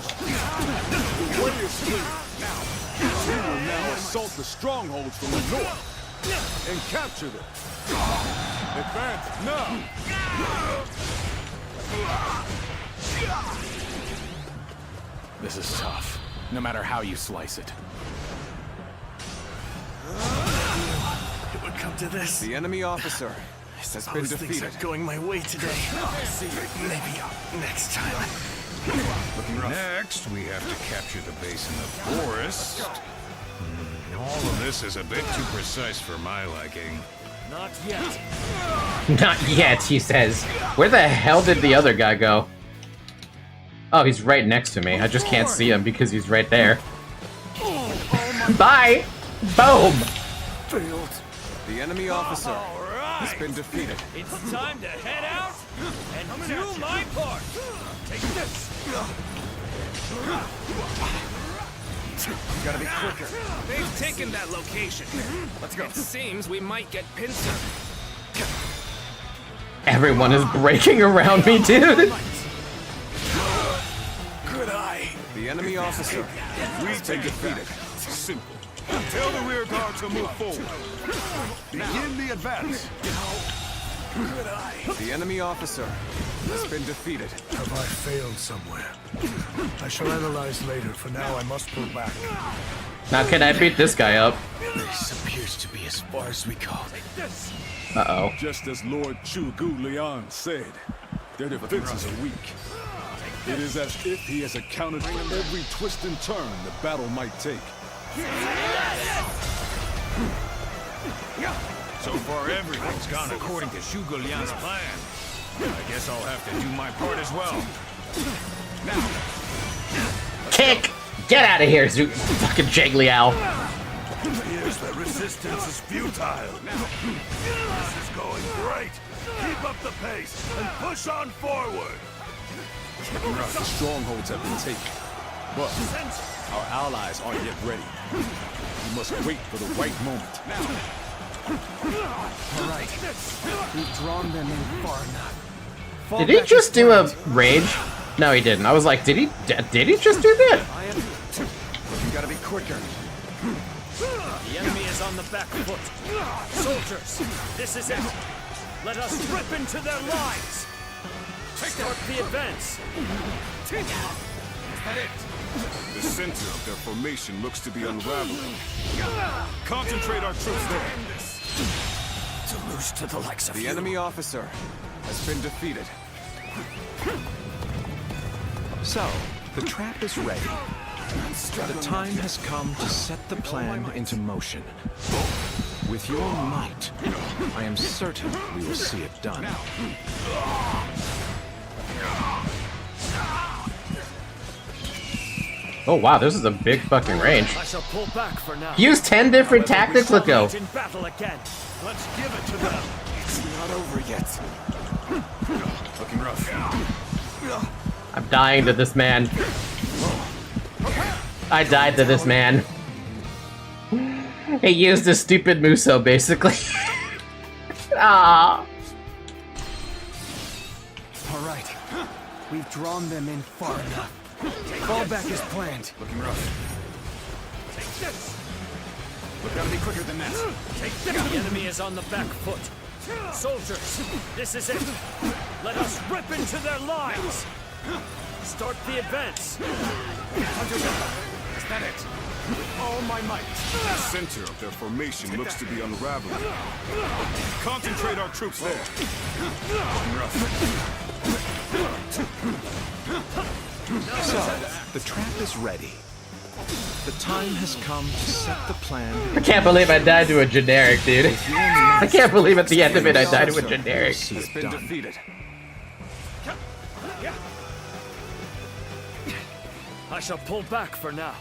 The way is clear. Now, we will now assault the strongholds from the north and capture them. Advance now. This is tough, no matter how you slice it. It would come to this. The enemy officer has been defeated. Things are going my way today. Maybe next time. Next, we have to capture the base in the forest. All of this is a bit too precise for my liking. Not yet. Not yet, he says. Where the hell did the other guy go? Oh, he's right next to me. I just can't see him because he's right there. Bye! Boom! Failed. The enemy officer has been defeated. It's time to head out and do my part. Take this. You gotta be quicker. They've taken that location. Let's go. It seems we might get pincered. Everyone is breaking around me, dude! Good eye. The enemy officer has been defeated. Simple. Tell the rear guard to move forward. Begin the advance. Good eye. The enemy officer has been defeated. Have I failed somewhere? I shall analyze later. For now, I must pull back. Now can I beat this guy up? This appears to be as far as we go. Uh-oh. Just as Lord Chu Gu Liang said, their defenses are weak. It is as if he has accounted for every twist and turn the battle might take. So far, everything's gone according to Zhuge Liang's plan. I guess I'll have to do my part as well. Now, Kick! Get out of here, fucking Jigliao. Here's the resistance is futile. This is going great. Keep up the pace and push on forward. The strongholds have been taken, but our allies aren't yet ready. We must wait for the right moment. All right. We've drawn them in far enough. Did he just do a rage? No, he didn't. I was like, did he just do that? You gotta be quicker. The enemy is on the back foot. Soldiers, this is it. Let us rip into their lives. Start the advance. The center of their formation looks to be unraveling. Concentrate our troops there. Deluge to the likes of The enemy officer has been defeated. So, the trap is ready. The time has come to set the plan into motion. With your might, I am certain we will see it done. Oh wow, this is a big fucking range. I shall pull back for now. Use 10 different tactics. Let's go. In battle again. Let's give it to them. It's not over yet. Looking rough. I'm dying to this man. I died to this man. He used a stupid Muso, basically. Ah. All right. We've drawn them in far enough. Fall back as planned. Looking rough. Take this. We've got to be quicker than that. Take this. The enemy is on the back foot. Soldiers, this is it. Let us rip into their lines. Start the advance. Is that it? With all my might. The center of their formation looks to be unraveling. Concentrate our troops there. Looking rough. So, the trap is ready. The time has come to set the plan. I can't believe I died to a generic, dude. I can't believe at the end of it I died to a generic. Has been defeated. I shall pull back for now.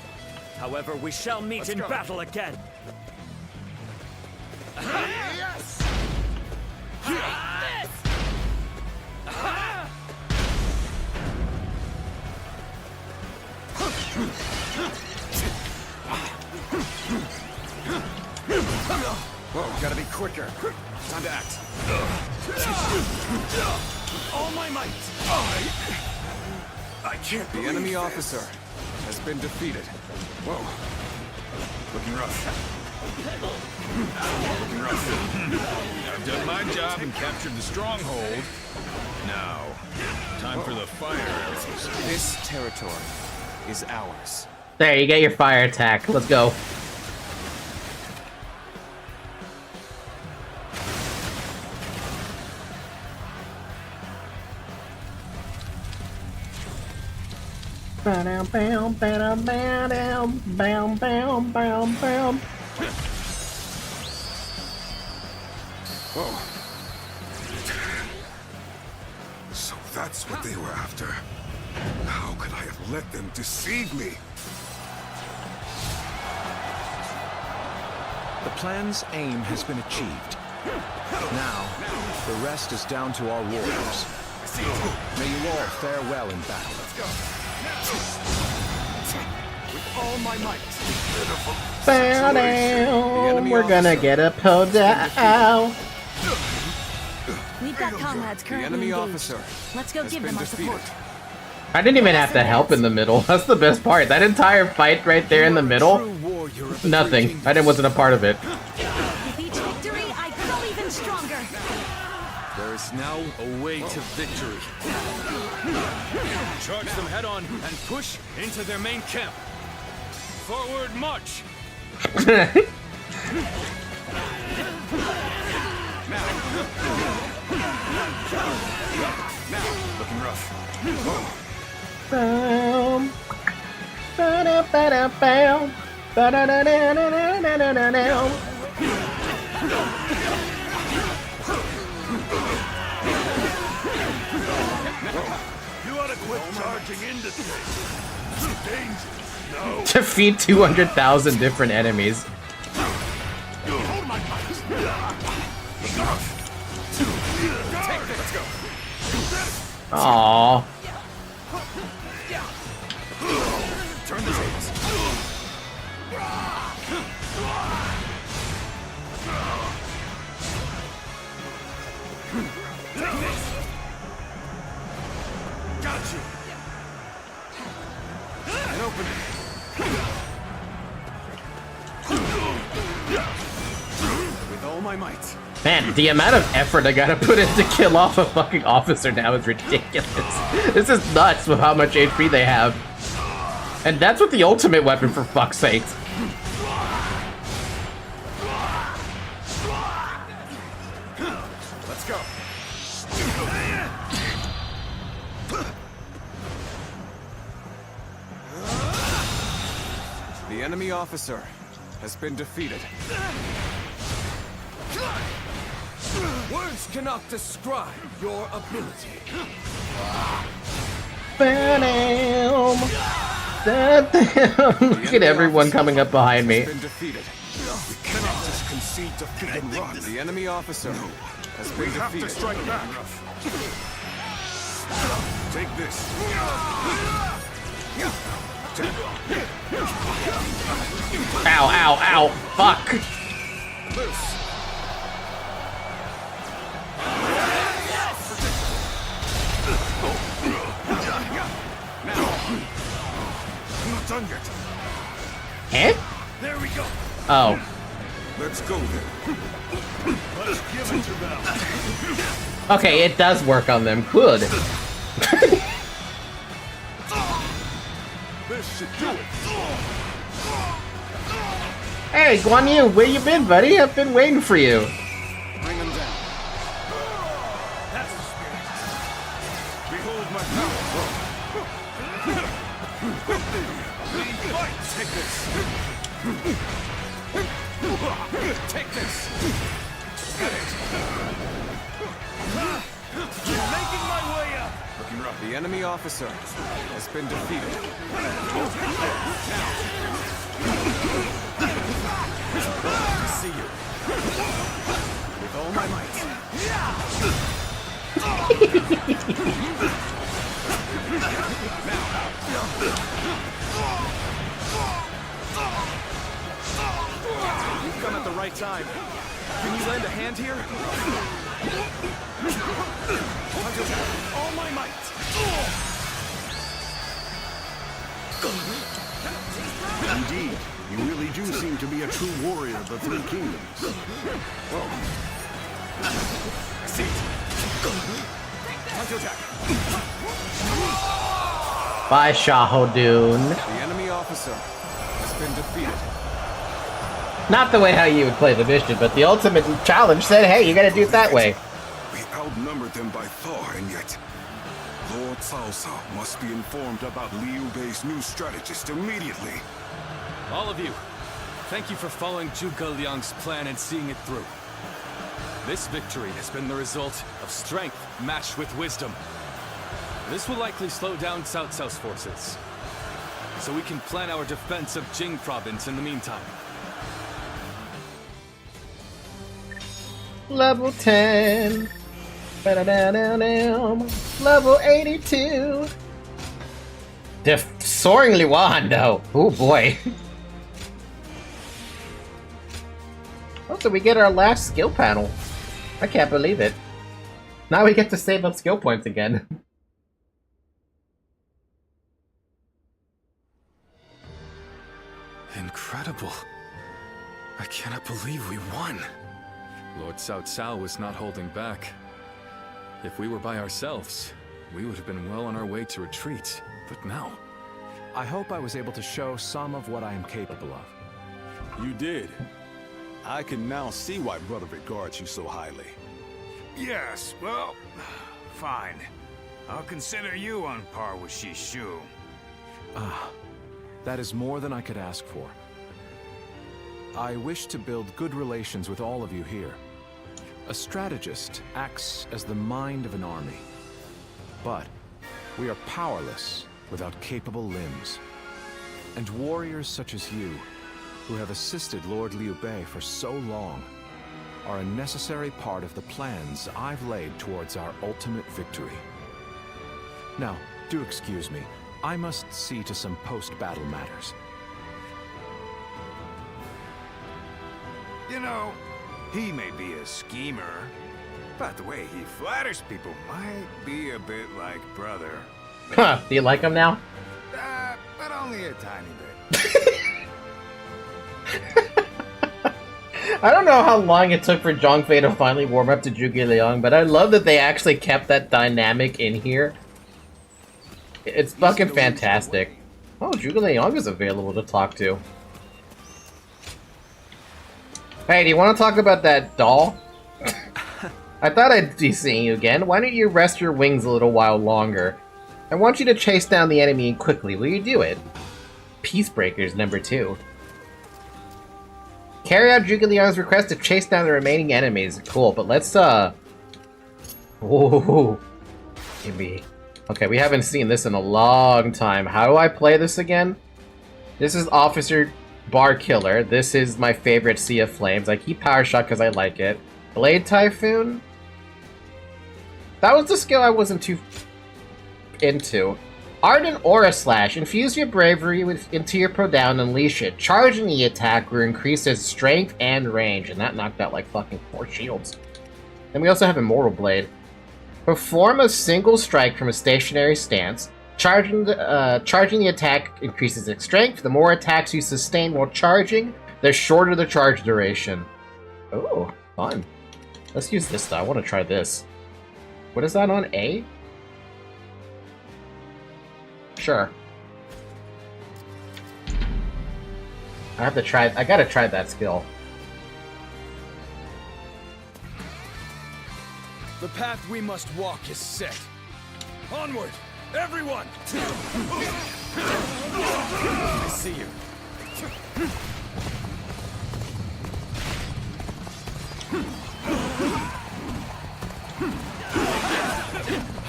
However, we shall meet in battle again. Yes! Whoa, gotta be quicker. Time to act. All my might. I can't The enemy officer has been defeated. Whoa. Looking rough. Looking rough. I've done my job and captured the stronghold. Now, time for the fire arrows. This territory is ours. There, you get your fire attack. Let's go. Whoa. So that's what they were after. How could I have let them deceive me? The plan's aim has been achieved. Now, the rest is down to our warriors. May you all fare well in battle. With all my might. Bow down. We're gonna get a pull down. We've got comrades The currently enemy engaged. officer Let's go has give been them our defeated. support. I didn't even have to help in the middle. That's the best part. That entire fight right there in the middle. Nothing. I wasn't a part of it. With each victory, I grow even stronger. There is now a way to victory. Charge them head on and push into their main camp. Forward march! Now, looking rough. Boom. Ba-da-ba-da-bow. Ba-da-da-da-da-da-da-da-da. You ought to quit charging into things. It's dangerous. No. Defeat 200,000 different enemies. Let's go. Aww. Turn the tables. Got you. And open it. With all my might. Man, the amount of effort I gotta put in to kill off a fucking officer now is ridiculous. This is nuts with how much HP they have. And that's with the ultimate weapon, for fuck's sake. Let's go. The enemy officer has been defeated. Words cannot describe your ability. Look at everyone coming up behind me. We cannot just concede defeat and run. The enemy officer has been defeated. We have to strike back. Take this. Ow, ow, ow. Fuck. Loose. I'm not done yet. Eh? There we go. Oh. Let's go then. Let's give it to them. Okay, it does work on them. Good. This should do it. Hey, Guan Yu, where you been, buddy? I've been waiting for you. Bring them down. That's the spirit. Behold my power. Fight. Take this. Take this. Get it. Making my way up. Looking rough. The enemy officer has been defeated. I see you. With all my might. You've come at the right time. Can you lend a hand here? All my might. Indeed, you really do seem to be a true warrior of the Three Kingdoms. Bye, Shahodun. The enemy officer has been defeated. Not the way how you would play the mission, but the ultimate challenge said, hey, you gotta do it that way. We outnumbered them by far, and yet Lord Cao Cao must be informed about Liu Bei's new strategist immediately. All of you, thank you for following Zhuge Liang's plan and seeing it through. This victory has been the result of strength matched with wisdom. This will likely slow down Cao Cao's forces, so we can plan our defense of Jing province in the meantime. Level 10. Ba-da-da-da-dam. Level 82. Soaring Luan, though. Oh boy. Also, we get our last skill panel. I can't believe it. Now we get to save up skill points again. Incredible. I cannot believe we won. Lord Cao Cao was not holding back. If we were by ourselves, we would have been well on our way to retreat. But now... I hope I was able to show some of what I am capable of. You did. I can now see why Brother regards you so highly. Yes, well, fine. I'll consider you on par with Shishu. Ah, that is more than I could ask for. I wish to build good relations with all of you here. A strategist acts as the mind of an army. But we are powerless without capable limbs. And warriors such as you, who have assisted Lord Liu Bei for so long, are a necessary part of the plans I've laid towards our ultimate victory. Now, do excuse me. I must see to some post-battle matters. You know, he may be a schemer, but the way he flatters people might be a bit like Brother. Huh, do you like him now? But only a tiny bit. I don't know how long it took for Zhongfei to finally warm up to Zhuge Liang, but I love that they actually kept that dynamic in here. It's fucking fantastic. Oh, Zhuge Liang is available to talk to. Hey, do you want to talk about that doll? I thought I'd be seeing you again. Why don't you rest your wings a little while longer? I want you to chase down the enemy quickly. Will you do it? Peacebreakers number 2. Carry out Zhuge Liang's request to chase down the remaining enemies. Cool, but let's, Whoa. Maybe. Okay, we haven't seen this in a long time. How do I play this again? This is Officer Bar Killer. This is my favorite Sea of Flames. I keep Power Shot because I like it. Blade Typhoon? That was the skill I wasn't too into. Ardent Aura Slash. Infuse your bravery into your pro down and unleash it. Charging the attack will increase its strength and range. And that knocked out like fucking 4 shields. Then we also have Immortal Blade. Perform a single strike from a stationary stance. Charging the attack increases its strength. The more attacks you sustain while charging, the shorter the charge duration. Oh, fun. Let's use this though. I want to try this. What is that on A? Sure. I gotta try that skill. The path we must walk is set. Onward, everyone! I see you.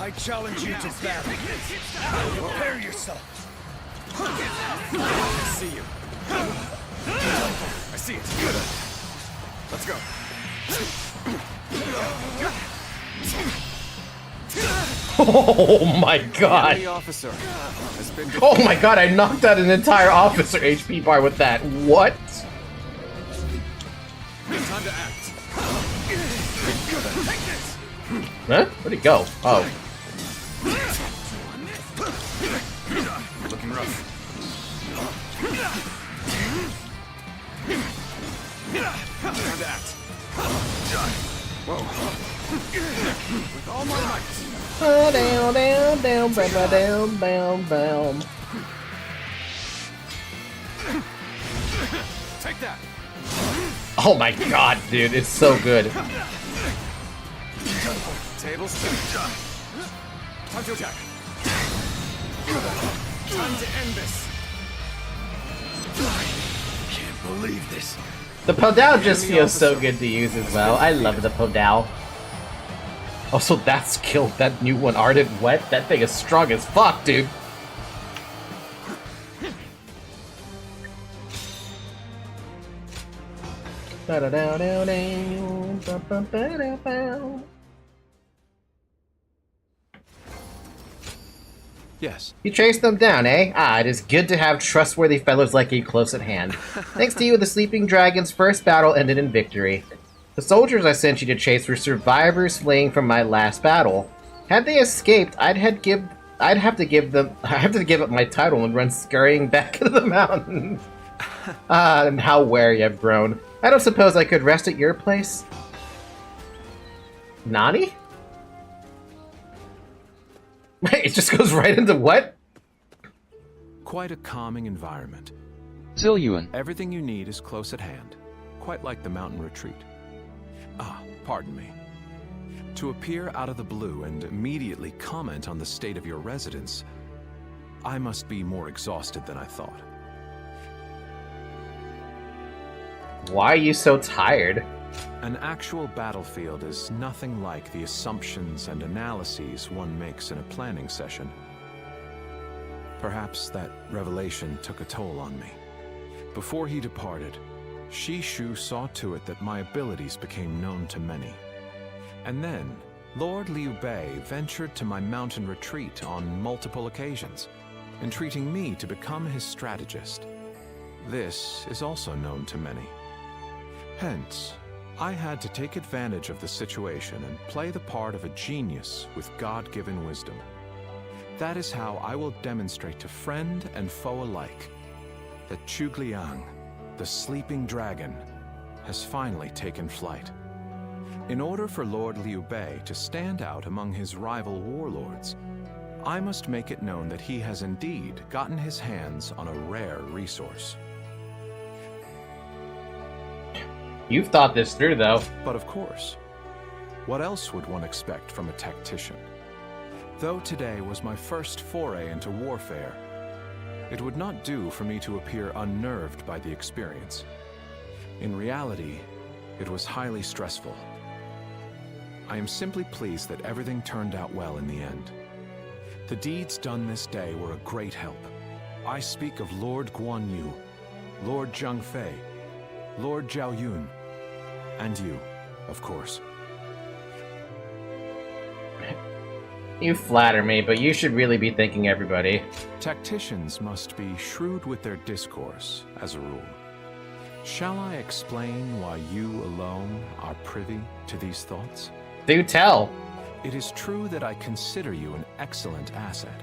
I challenge you to battle. Prepare yourself. I see you. I see it. Let's go. Oh my god! Oh my god, I knocked out an entire officer HP bar with that. What? Time to act. Huh? Where'd he go? Oh. Looking rough. Time to act. Whoa. With all my might. Down, down, down, down, down, down, down. Take that. Oh my god, dude, it's so good. Table spin. Time to attack. Time to end this. I can't believe this. The Podao just feels so good to use as well. I love the Podao. Also, that skill, that new one, Ardent Wet, that thing is strong as fuck, dude. Yes. You chased them down, eh? Ah, it is good to have trustworthy fellows like you close at hand. Thanks to you, the Sleeping Dragon's first battle ended in victory. The soldiers I sent you to chase were survivors fleeing from my last battle. Had they escaped, I'd have to give up my title and run scurrying back into the mountains. And how wary I've grown. I don't suppose I could rest at your place? Nani? Wait, it just goes right into what? Quite a calming environment. Yueying. Everything you need is close at hand, quite like the mountain retreat. Ah, pardon me. To appear out of the blue and immediately comment on the state of your residence, I must be more exhausted than I thought. Why are you so tired? An actual battlefield is nothing like the assumptions and analyses one makes in a planning session. Perhaps that revelation took a toll on me. Before he departed, Shishu saw to it that my abilities became known to many. And then, Lord Liu Bei ventured to my mountain retreat on multiple occasions, entreating me to become his strategist. This is also known to many. Hence, I had to take advantage of the situation and play the part of a genius with God-given wisdom. That is how I will demonstrate to friend and foe alike that Zhuge Liang, the sleeping dragon, has finally taken flight. In order for Lord Liu Bei to stand out among his rival warlords, I must make it known that he has indeed gotten his hands on a rare resource. You've thought this through, though. But of course, what else would one expect from a tactician? Though today was my first foray into warfare, it would not do for me to appear unnerved by the experience. In reality, it was highly stressful. I am simply pleased that everything turned out well in the end. The deeds done this day were a great help. I speak of Lord Guan Yu, Lord Zhang Fei, Lord Zhao Yun, and you, of course. You flatter me, but you should really be thanking everybody. Tacticians must be shrewd with their discourse, as a rule. Shall I explain why you alone are privy to these thoughts? Do tell. It is true that I consider you an excellent asset.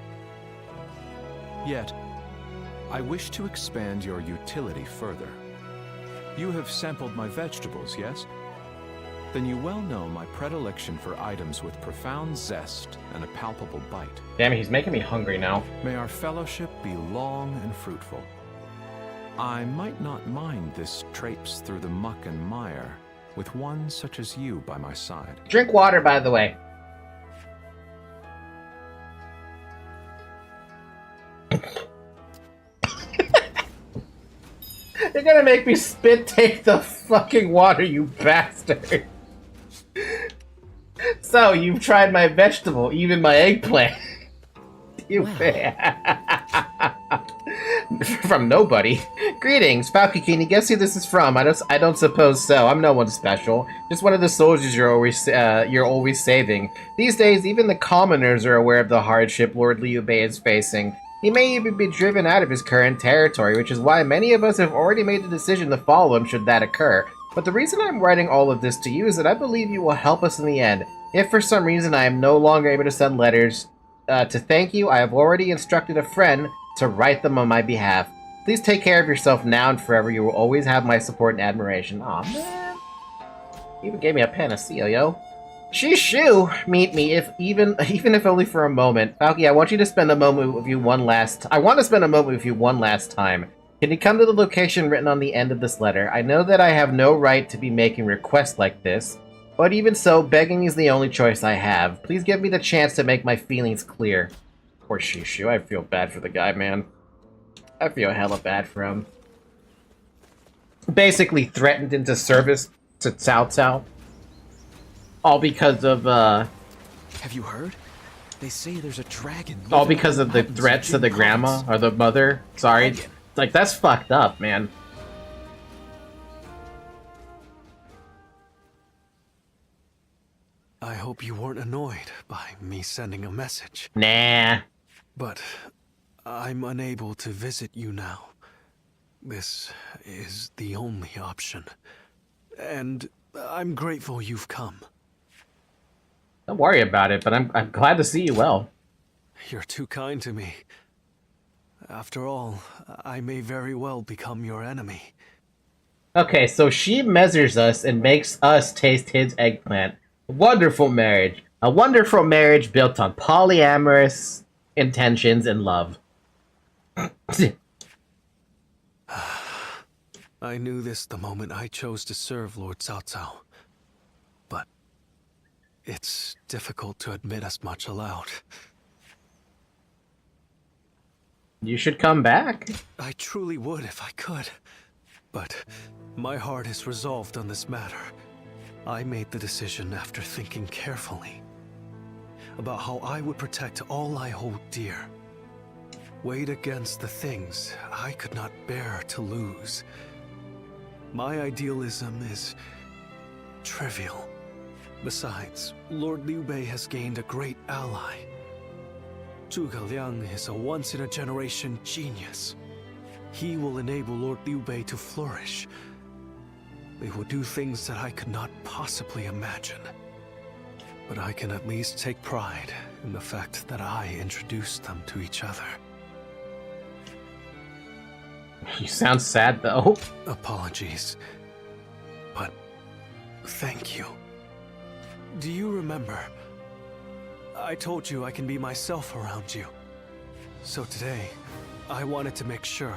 Yet, I wish to expand your utility further. You have sampled my vegetables, yes? Then you well know my predilection for items with profound zest and a palpable bite. Damn it, he's making me hungry now. May our fellowship be long and fruitful. I might not mind this traipse through the muck and mire with one such as you by my side. Drink water, by the way. You're gonna make me spit take the fucking water, you bastard. So, you've tried my vegetable, even my eggplant. You From nobody. Greetings, Falcon. Guess who this is from? I don't suppose so. I'm no one special. Just one of the soldiers you're always saving. These days, even the commoners are aware of the hardship Lord Liu Bei is facing. He may even be driven out of his current territory, which is why many of us have already made the decision to follow him should that occur. But the reason I'm writing all of this to you is that I believe you will help us in the end. If for some reason I am no longer able to send letters to thank you, I have already instructed a friend to write them on my behalf. Please take care of yourself now and forever. You will always have my support and admiration. Aw, man. You even gave me a panacea, yo. Shishu! Meet me, even if only for a moment. Falky, I want you to spend a moment with you one last time. Can you come to the location written on the end of this letter? I know that I have no right to be making requests like this, but even so, begging is the only choice I have. Please give me the chance to make my feelings clear. Poor Shishu, I feel bad for the guy, man. I feel hella bad for him. Basically threatened into service to Cao Cao. All because of, Have you heard? They say there's a dragon. All because of the threats to the grandma, or the mother. Sorry. Like, that's fucked up, man. I hope you weren't annoyed by me sending a message. Nah. But I'm unable to visit you now. This is the only option. And I'm grateful you've come. Don't worry about it, but I'm glad to see you well. You're too kind to me. After all, I may very well become your enemy. Okay, so she measures us and makes us taste his eggplant. Wonderful marriage. A wonderful marriage built on polyamorous intentions and love. I knew this the moment I chose to serve Lord Cao Cao. But it's difficult to admit as much aloud. You should come back. I truly would if I could. But my heart is resolved on this matter. I made the decision after thinking carefully about how I would protect all I hold dear. Weighed against the things I could not bear to lose. My idealism is trivial. Besides, Lord Liu Bei has gained a great ally. Zhuge Liang is a once-in-a-generation genius. He will enable Lord Liu Bei to flourish. They will do things that I could not possibly imagine. But I can at least take pride in the fact that I introduced them to each other. You sound sad, though. Apologies. But Thank you. Do you remember? I told you I can be myself around you. So today, I wanted to make sure.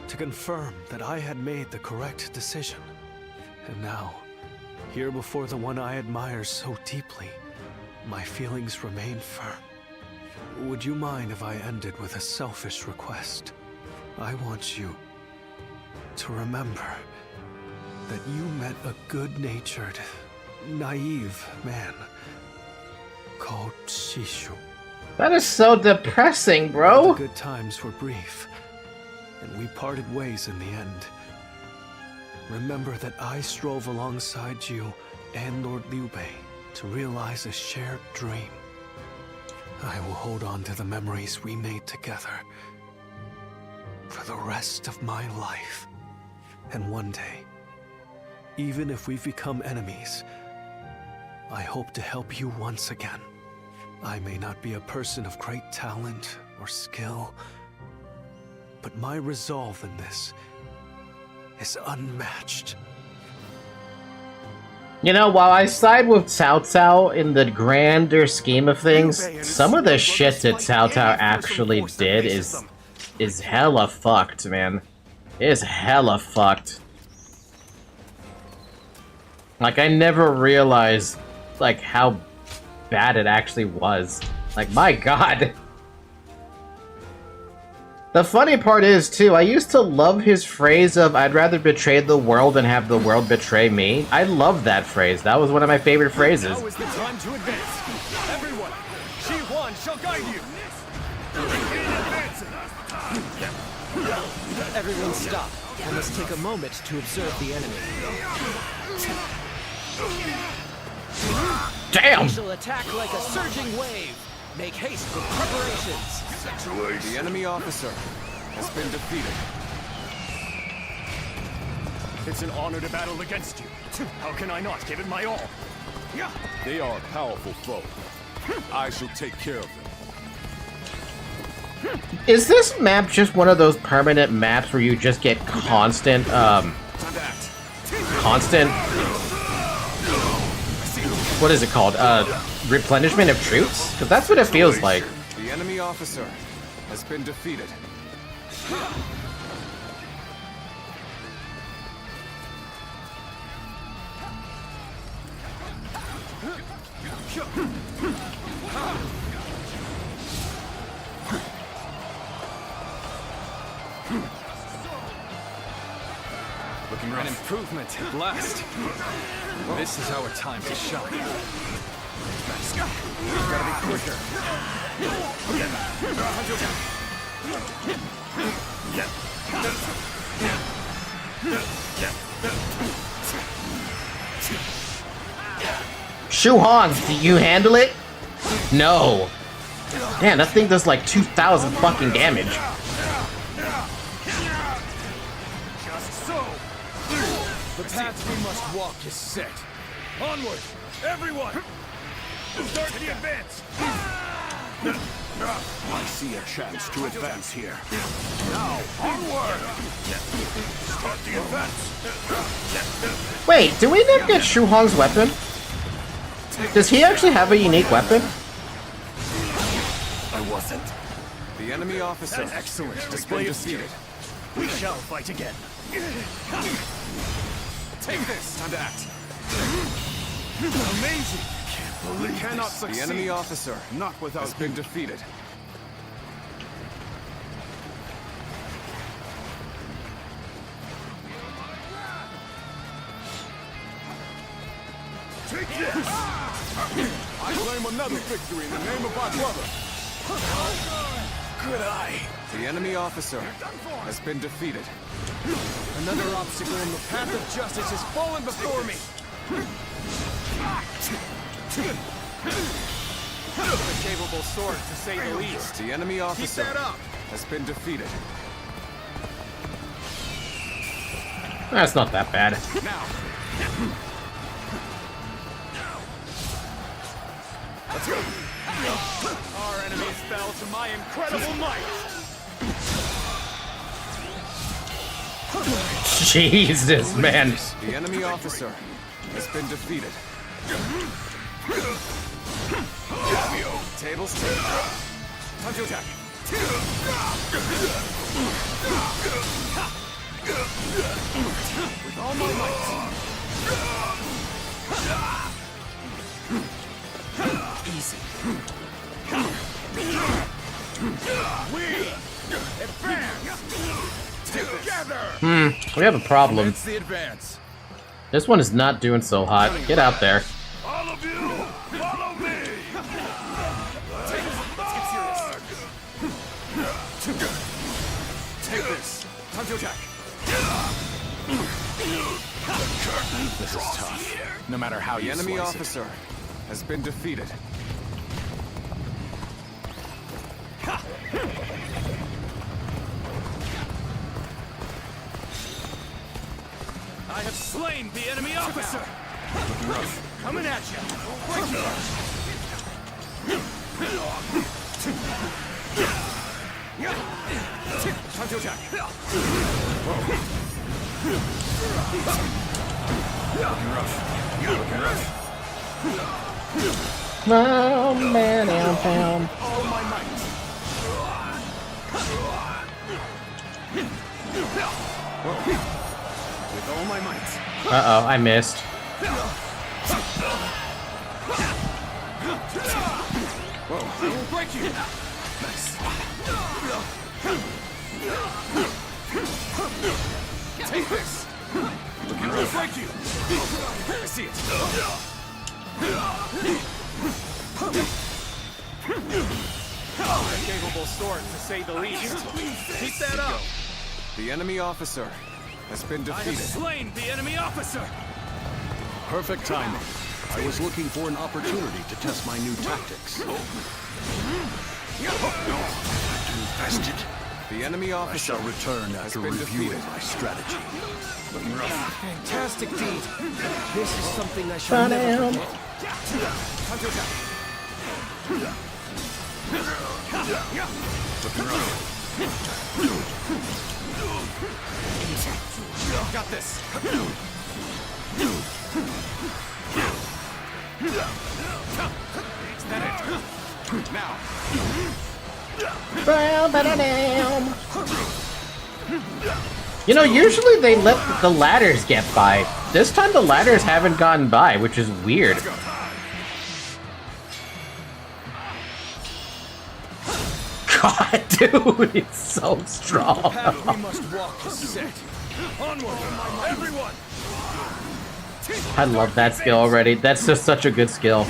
To confirm that I had made the correct decision. And now, here before the one I admire so deeply, my feelings remain firm. Would you mind if I ended with a selfish request? I want you to remember that you met a good-natured, naive man called Shishu. That is so depressing, bro. The good times were brief, and we parted ways in the end. Remember that I strove alongside you and Lord Liu Bei to realize a shared dream. I will hold on to the memories we made together for the rest of my life. And one day, even if we've become enemies, I hope to help you once again. I may not be a person of great talent or skill, but my resolve in this is unmatched. You know, while I side with Cao Cao in the grander scheme of things, some of the shit that Cao Cao actually did is hella fucked, man. It is hella fucked. Like, I never realized, like, how bad it actually was. Like, my god. The funny part is, too, I used to love his phrase of, I'd rather betray the world than have the world betray me. I love that phrase. That was one of my favorite phrases. Now is the time to advance. Everyone, Shi Huan shall guide you. Everyone stop. I must take a moment to observe the enemy. Damn! We shall attack like a surging wave. Make haste with preparations. The enemy officer has been defeated. It's an honor to battle against you. How can I not give it my all? They are a powerful foe. I shall take care of them. Is this map just one of those permanent maps where you just get constant, what is it called? Replenishment of troops? Because that's what it feels like. The enemy officer has been defeated. Looking for an improvement at last. This is our time to shine. Gotta be quicker. Shu Han, do you handle it? No. Damn, that thing does like 2,000 fucking damage. Just so. The path we must walk is set. Onward, everyone! Start the advance! I see a chance to advance here. Now, onward! Start the advance! Wait, do we not get Shu Han's weapon? Does he actually have a unique weapon? I wasn't. The enemy officer An excellent has display been of skill. defeated. We shall fight again. Take this! Time to act. Amazing! We cannot succeed. The enemy officer Not without has been defeated. Take this! I claim another victory in the name of my brother. Good eye. The enemy officer has been defeated. Another obstacle in the path of justice has fallen before me. A capable sword, to say the least. The enemy officer that up. has been defeated. That's not that bad. Now. Let's go. Our enemies fell to my incredible might. Jesus, man. The enemy officer has been defeated. Tables turned. Time to attack. With all my might. Easy. We advance together. We have a problem. It's the advance. This one is not doing so hot. Get out there. All of you, follow me. Take this. Time to attack. This is tough. No matter how you The enemy slice officer has been defeated. I have slain the enemy officer. Coming at you. Break you. Time to attack. Oh, man, down. All my might. With all my might. Uh-oh, I missed. Whoa, I will break you. Nice. Take this. Looking rough. Break you. I see it. A capable sword, to say the least. Keep that up. The enemy officer has been I have defeated. slain the enemy officer. Perfect timing. I was looking for an opportunity to test my new tactics. Invested. The enemy I officer shall return has after been reviewing defeated. my strategy. Looking rough. Fantastic deed. This is something I shall never forget. Time to attack. Looking rough. Got this. Is that it? Now. You know, usually they let the ladders get by. This time the ladders haven't gotten by, which is weird. God, dude, it's so strong. The path we must walk is set. Onward, everyone. I love that skill already. That's just such a good skill.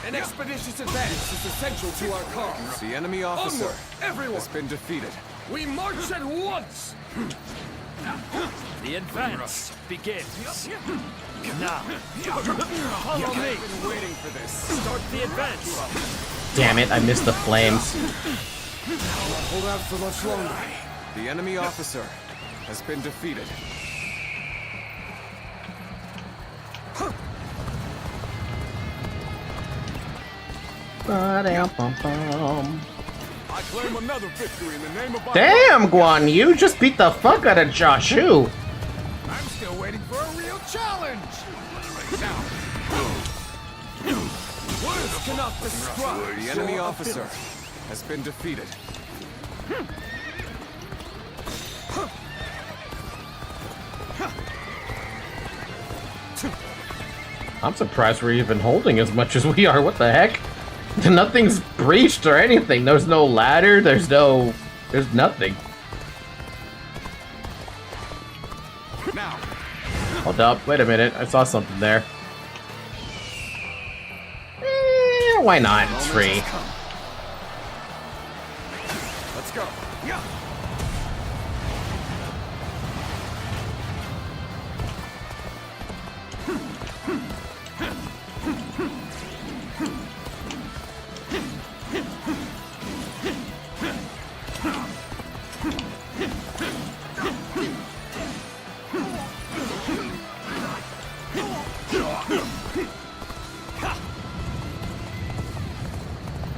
An expeditious advance is essential to our cause. The enemy officer Onward, everyone. has been defeated. We march at once. The advance begins. Now, follow me. I've been waiting for this. Start the advance. Damn it, I missed the flames. Hold out for much longer. The enemy officer has been defeated. I claim another victory in the name of my Damn, Guan, you just beat the fuck out of Joshu. I'm still waiting for a real challenge. Now, words cannot describe. The enemy officer has been defeated. I'm surprised we're even holding as much as we are. What the heck? Nothing's breached or anything. There's no ladder. There's nothing. Now. Hold up. Wait a minute. I saw something there. Why not? It's free. Let's go. Yeah.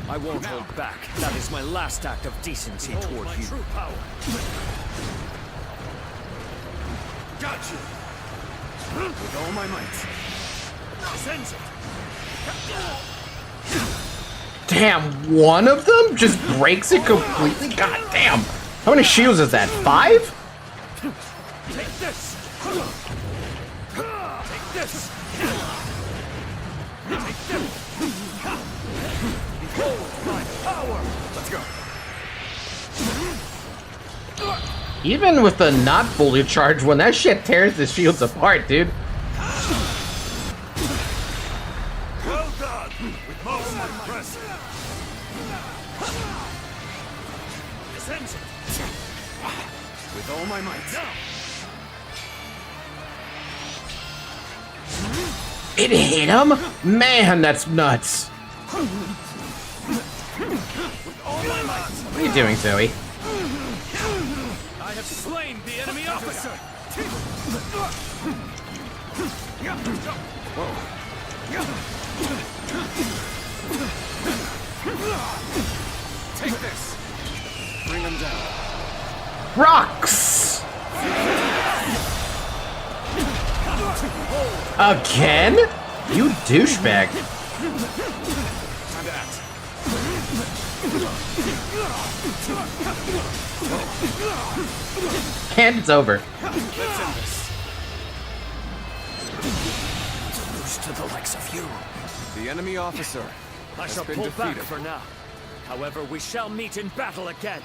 I won't hold back. That is my last act of decency toward you. True power. got you. With all my might. Sends it. Damn, one of them just breaks it completely? God damn. How many shields is that? 5? Take this. Take this. Take this. Behold my power. Let's go. Even with the not fully charged one, that shit tears the shields apart, dude. Well done. With most impressive. Sends it. With all my might. Now. It hit him? Man, that's nuts. With all my might. What are you doing, Zoe? I have slain the enemy officer. Take this. Bring him down. Rocks! Again? You douchebag. Time to act. And it's over. Let's end this. Lose to the likes of you. The enemy officer I has shall been pull back defeated. for now. However, we shall meet in battle again.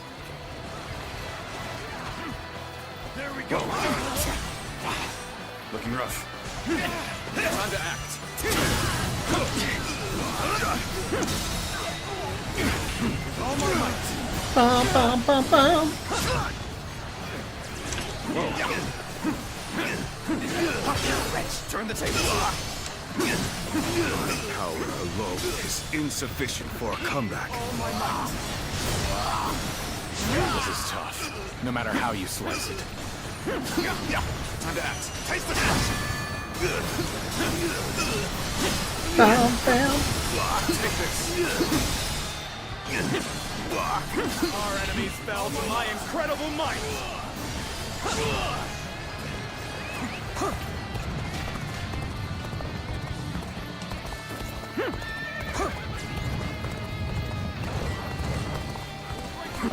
There we go. Looking rough. Time to act. With all my might. Bum, bum, bum, bum. Turn the table. Power alone is insufficient for a comeback. This is tough, no matter how you slice it. Time to act. Taste the Bum, bum. Take this. Our enemies fell to my incredible might.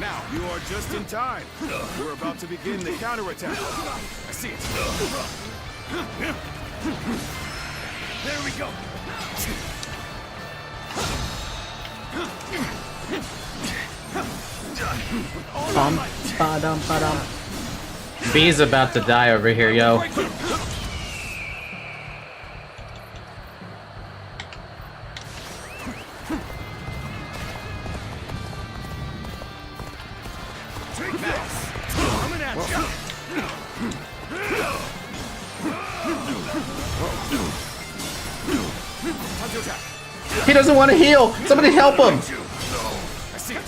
Now, you are just in time. We're about to begin the counterattack. I see it. There we go. Bum, ba-dum, ba-dum. B's about to die over here, yo. Take this. Coming at you. Time to attack. He doesn't want to heal. Somebody help him. I see it.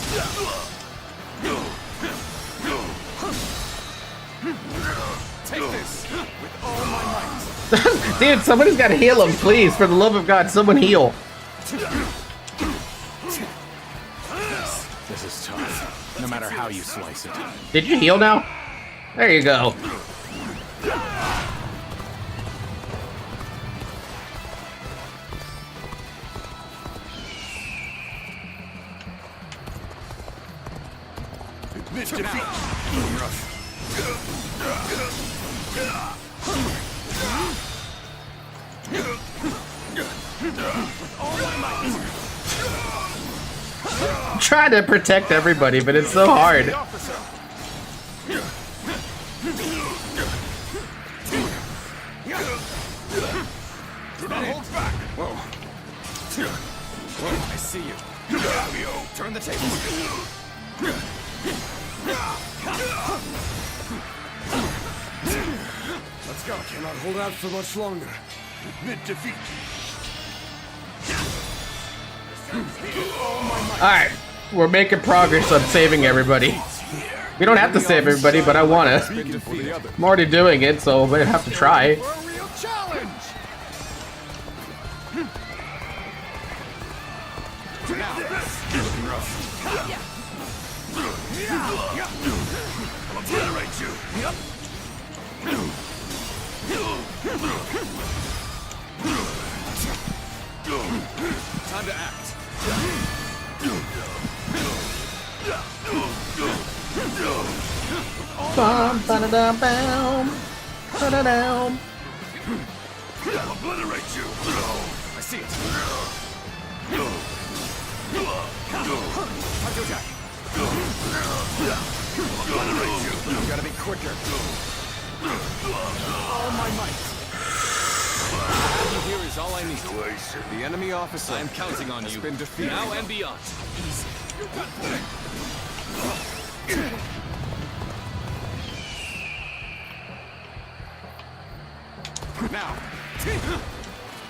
Take this with all my might. Dude, somebody's got to heal him, please. For the love of God, someone heal. This is tough, no matter how you slice it. Did you heal now? There you go. Admit defeat. I'm trying to protect everybody, but it's so hard. I see you. Turn the table. Let's go. Cannot hold out for much longer. Admit defeat. Alright, we're making progress on saving everybody. We don't have to save everybody, but I want to. I'm already doing it, so we have to try. For a real challenge. Now, looking rough. I'll obliterate you. Time to act. Bum, ba-da-dum, bum, ba-da-dum. Obliterate you! I see it. Time to attack. Obliterate you! You gotta be quicker. All my might. Here is all I need. The enemy officer. I'm counting on you. Been defeated. Now and beyond. Now.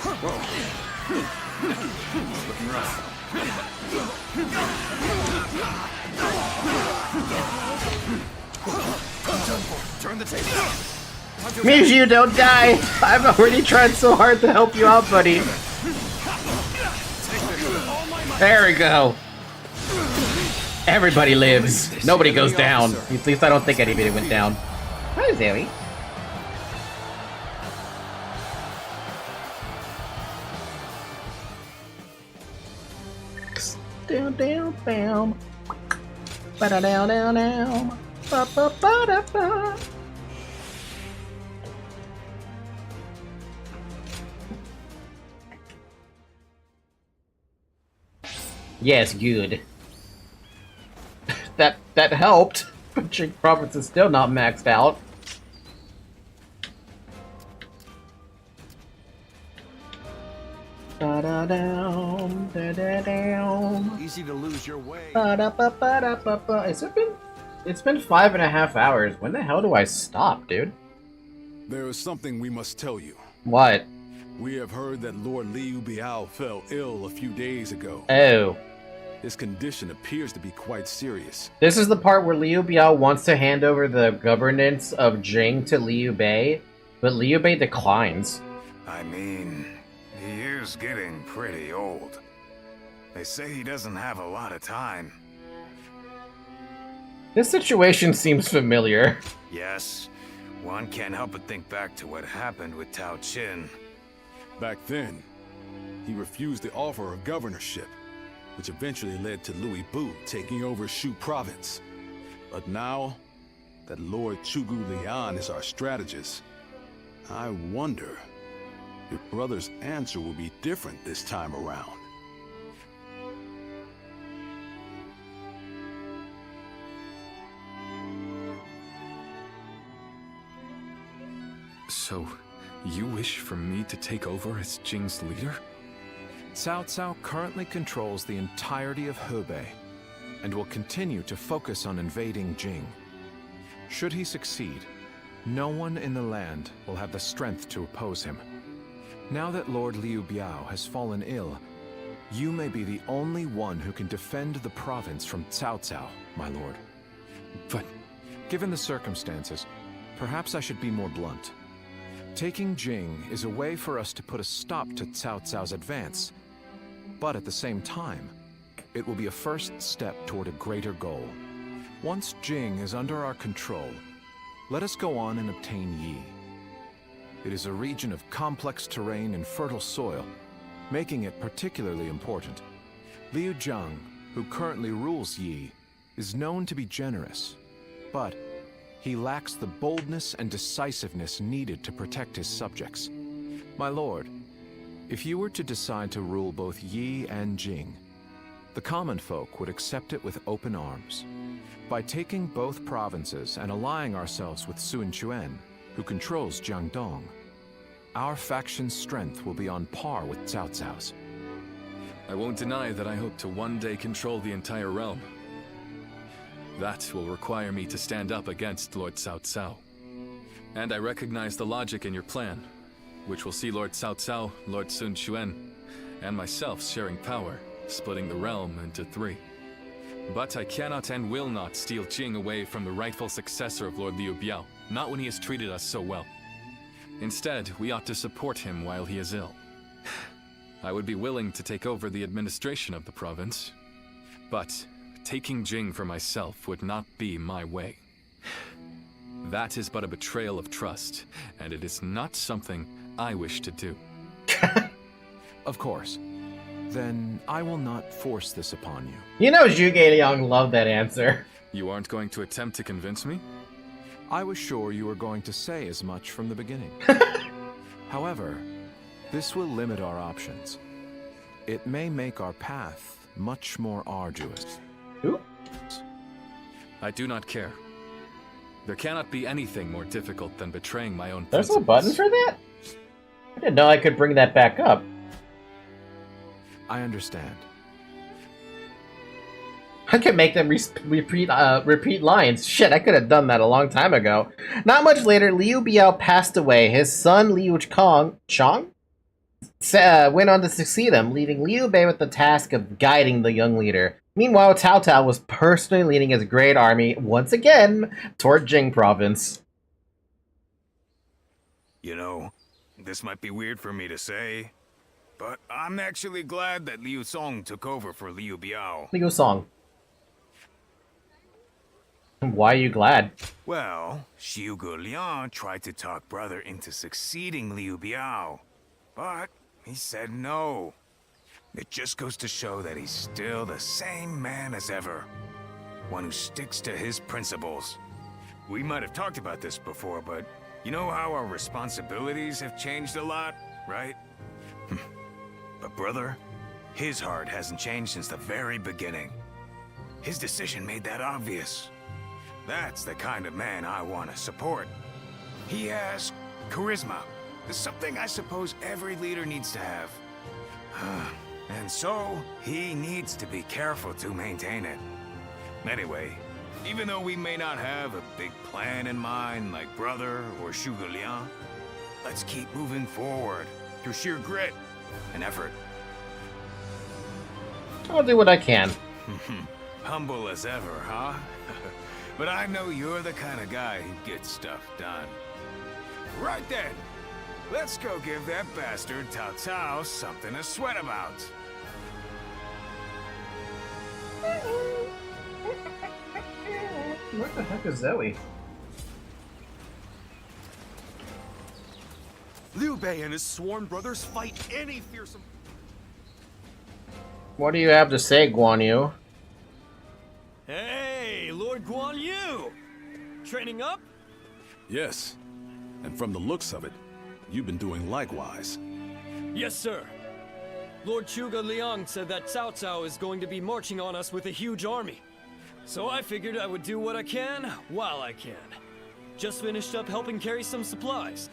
Whoa. Looking rough. Turn the table. Miju, don't die! I've already tried so hard to help you out, buddy. There we go. Everybody lives. Nobody goes down. At least I don't think anybody went down. Hi, Zoe. Down, down, down. Ba-da, down, down, down. Ba-ba-ba-da-ba. Yes, good. that helped. But Jing Province is still not maxed out. Da-da-down, da-da-down. Easy to lose your way. Ba-da-ba-ba-da-ba-ba. It's been 5.5 hours. When the hell do I stop, dude? There is something we must tell you. What? We have heard that Lord Liu Biao fell ill a few days ago. Oh. His condition appears to be quite serious. This is the part where Liu Biao wants to hand over the governance of Jing to Liu Bei, but Liu Bei declines. I mean, he is getting pretty old. They say he doesn't have a lot of time. This situation seems familiar. Yes, one can't help but think back to what happened with Tao Qin. Back then, he refused the offer of governorship, which eventually led to Louis Bu taking over Shu province. But now that Lord Chugu Lian is our strategist, I wonder if brother's answer will be different this time around. So, you wish for me to take over as Jing's leader? Cao Cao currently controls the entirety of Hebei, and will continue to focus on invading Jing. Should he succeed, no one in the land will have the strength to oppose him. Now that Lord Liu Biao has fallen ill, you may be the only one who can defend the province from Cao Cao, my lord. But given the circumstances, perhaps I should be more blunt. Taking Jing is a way for us to put a stop to Cao Cao's advance, but at the same time, it will be a first step toward a greater goal. Once Jing is under our control, let us go on and obtain Yi. It is a region of complex terrain and fertile soil, making it particularly important. Liu Zhang, who currently rules Yi, is known to be generous, but he lacks the boldness and decisiveness needed to protect his subjects. My lord, if you were to decide to rule both Yi and Jing, the common folk would accept it with open arms. By taking both provinces and allying ourselves with Sun Quan, who controls Jiangdong, our faction's strength will be on par with Cao Cao's. I won't deny that I hope to one day control the entire realm. That will require me to stand up against Lord Cao Cao. And I recognize the logic in your plan, which will see Lord Cao Cao, Lord Sun Quan, and myself sharing power, splitting the realm into 3. But I cannot and will not steal Jing away from the rightful successor of Lord Liu Biao, not when he has treated us so well. Instead, we ought to support him while he is ill. I would be willing to take over the administration of the province, but taking Jing for myself would not be my way. That is but a betrayal of trust, and it is not something I wish to do. Of course. Then I will not force this upon you. You know Zhuge Liang loved that answer. You aren't going to attempt to convince me? I was sure you were going to say as much from the beginning. However, this will limit our options. It may make our path much more arduous. Oops. I do not care. There cannot be anything more difficult than betraying my own There's principles. a button for that? I didn't know I could bring that back up. I understand. I can make them repeat lines. Shit, I could have done that a long time ago. Not much later, Liu Biao passed away. His son, Liu Chong, went on to succeed him, leaving Liu Bei with the task of guiding the young leader. Meanwhile, Cao Cao was personally leading his great army, once again, toward Jing province. You know, this might be weird for me to say, but I'm actually glad that Liu Song took over for Liu Biao. Liu Song. Why are you glad? Well, Zhuge Liang tried to talk brother into succeeding Liu Biao, but he said no. It just goes to show that he's still the same man as ever. One who sticks to his principles. We might have talked about this before, but you know how our responsibilities have changed a lot, right? But brother, his heart hasn't changed since the very beginning. His decision made that obvious. That's the kind of man I want to support. He has charisma. Something I suppose every leader needs to have. And so, he needs to be careful to maintain it. Anyway, even though we may not have a big plan in mind like brother or Zhuge Liang, let's keep moving forward through sheer grit and effort. I'll do what I can. Humble as ever, huh? But I know you're the kind of guy who gets stuff done. Right then, let's go give that bastard Cao Cao something to sweat about. What the heck is Zoe? Liu Bei and his sworn brothers fight any fearsome... What do you have to say, Guan Yu? Hey, Lord Guan Yu! Training up? Yes. And from the looks of it, you've been doing likewise. Yes, sir. Lord Zhuge Liang said that Cao Cao is going to be marching on us with a huge army. So I figured I would do what I can while I can. Just finished up helping carry some supplies.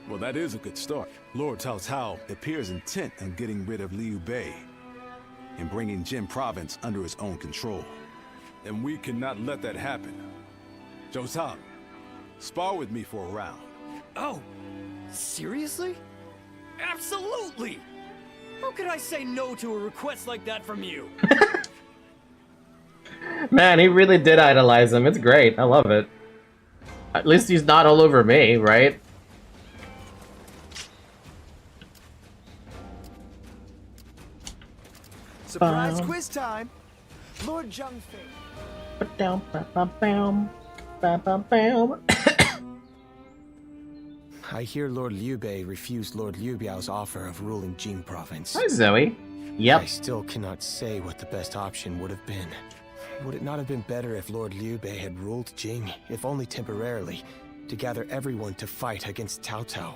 Well, that is a good start. Lord Cao Cao appears intent on getting rid of Liu Bei and bringing Jin province under his own control. And we cannot let that happen. Zhou Tao, spar with me for a round. Oh, seriously? Absolutely! How could I say no to a request like that from you? Man, he really did idolize him. It's great. I love it. At least he's not all over me, right? Surprise quiz time! Lord Zhang Fei. I hear Lord Liu Bei refused Lord Liu Biao's offer of ruling Jing province. Hi, Zoe. Yep. I still cannot say what the best option would have been. Would it not have been better if Lord Liu Bei had ruled Jing, if only temporarily, to gather everyone to fight against Cao Cao?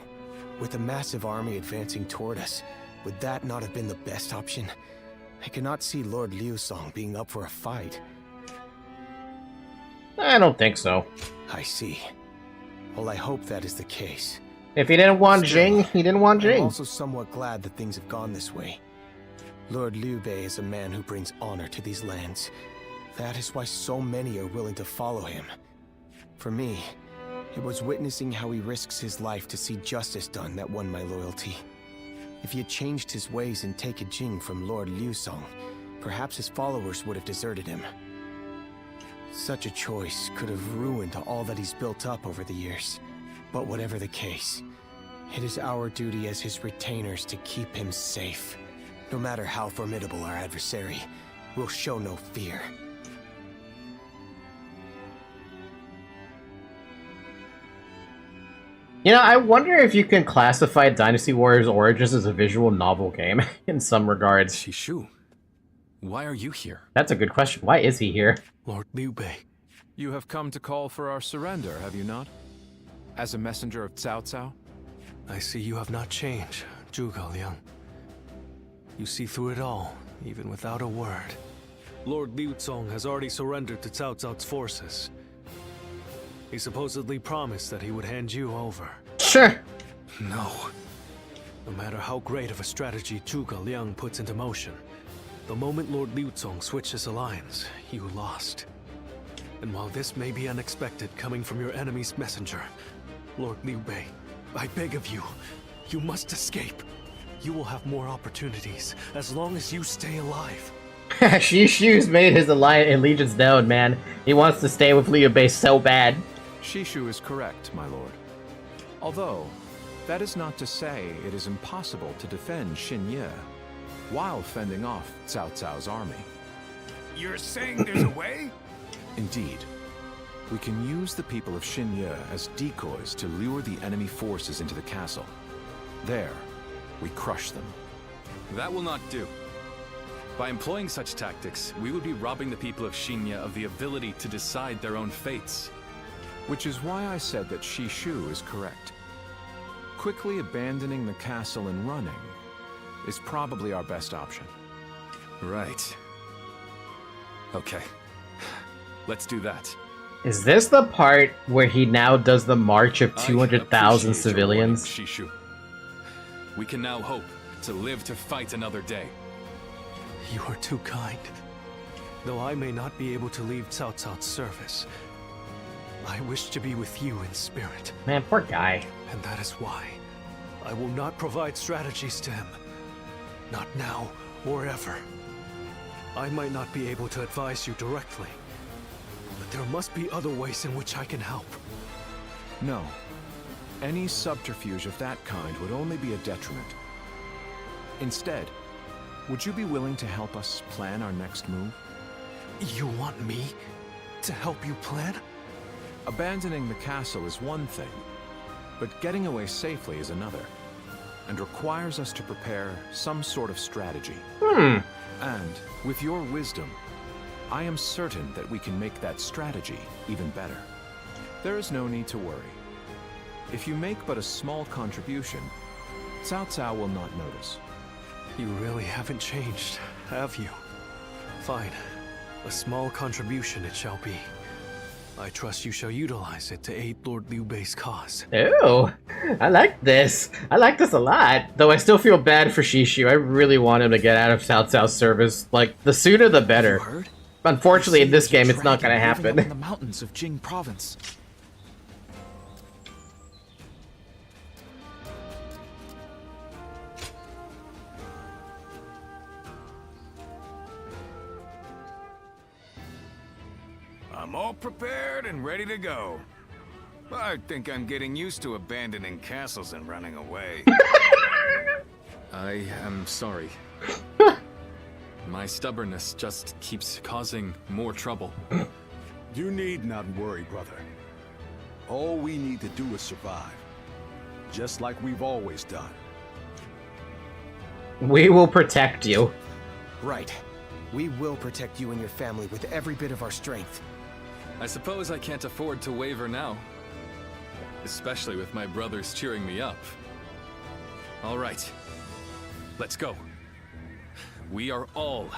With a massive army advancing toward us, would that not have been the best option? I cannot see Lord Liu Song being up for a fight. I don't think so. I see. Well, I hope that is the case. If he didn't want Jing, he didn't want Jing. I'm also somewhat glad that things have gone this way. Lord Liu Bei is a man who brings honor to these lands. That is why so many are willing to follow him. For me, it was witnessing how he risks his life to see justice done that won my loyalty. If he had changed his ways and taken Jing from Lord Liu Song, perhaps his followers would have deserted him. Such a choice could have ruined all that he's built up over the years. But whatever the case, it is our duty as his retainers to keep him safe. No matter how formidable our adversary, we'll show no fear. You know, I wonder if you can classify Dynasty Warriors Origins as a visual novel game in some regards. Shishu, why are you here? That's a good question. Why is he here? Lord Liu Bei, you have come to call for our surrender, have you not? As a messenger of Cao Cao? I see you have not changed, Zhuge Liang. You see through it all, even without a word. Lord Liu Cong has already surrendered to Cao Cao's forces. He supposedly promised that he would hand you over. Sure. No. No matter how great of a strategy Zhuge Liang puts into motion, the moment Lord Liu Cong switched his alliance, you lost. And while this may be unexpected coming from your enemy's messenger, Lord Liu Bei, I beg of you, you must escape. You will have more opportunities as long as you stay alive. Shishu's made his allegiance known, man. He wants to stay with Liu Bei so bad. Shishu is correct, my lord. Although, that is not to say it is impossible to defend Xinye while fending off Cao Cao's army. You're saying there's a way? Indeed. We can use the people of Xinye as decoys to lure the enemy forces into the castle. There, we crush them. That will not do. By employing such tactics, we would be robbing the people of Xinye of the ability to decide their own fates. Which is why I said that Shishu is correct. Quickly abandoning the castle and running is probably our best option. Right. Okay. Let's do that. Is this the part where he now does the march of I 200,000 appreciate your civilians? warning, Shishu. We can now hope to live to fight another day. You are too kind. Though I may not be able to leave Cao Cao's service, I wish to be with you in spirit. Man, poor guy. And that is why I will not provide strategies to him. Not now or ever. I might not be able to advise you directly, but there must be other ways in which I can help. No. Any subterfuge of that kind would only be a detriment. Instead, would you be willing to help us plan our next move? You want me to help you plan? Abandoning the castle is one thing, but getting away safely is another, and requires us to prepare some sort of strategy. And, with your wisdom, I am certain that we can make that strategy even better. There is no need to worry. If you make but a small contribution, Cao Cao will not notice. You really haven't changed, have you? Fine. A small contribution it shall be. I trust you shall utilize it to aid Lord Liu Bei's cause. Ooh, I like this. I like this a lot. Though I still feel bad for Shishu. I really want him to get out of Cao Cao's service. Like, the sooner the better. Unfortunately, in this game, it's not going to happen. In the mountains of Jing Province. I'm all prepared and ready to go. I think I'm getting used to abandoning castles and running away. I am sorry. My stubbornness just keeps causing more trouble. You need not worry, brother. All we need to do is survive. Just like we've always done. We will protect you. Right. We will protect you and your family with every bit of our strength. I suppose I can't afford to waver now. Especially with my brothers cheering me up. All right. Let's go. We are all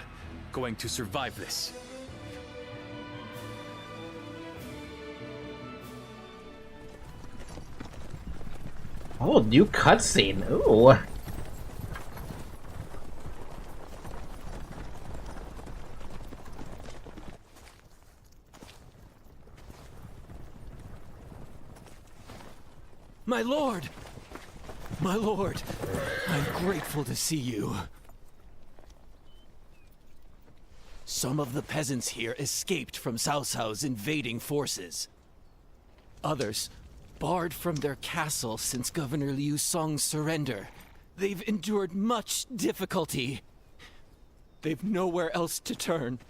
going to survive this. Oh, new cutscene. Ooh. My lord! My lord, I'm grateful to see you. Some of the peasants here escaped from Cao Cao's invading forces. Others, barred from their castle since Governor Liu Song's surrender. They've endured much difficulty. They've nowhere else to turn.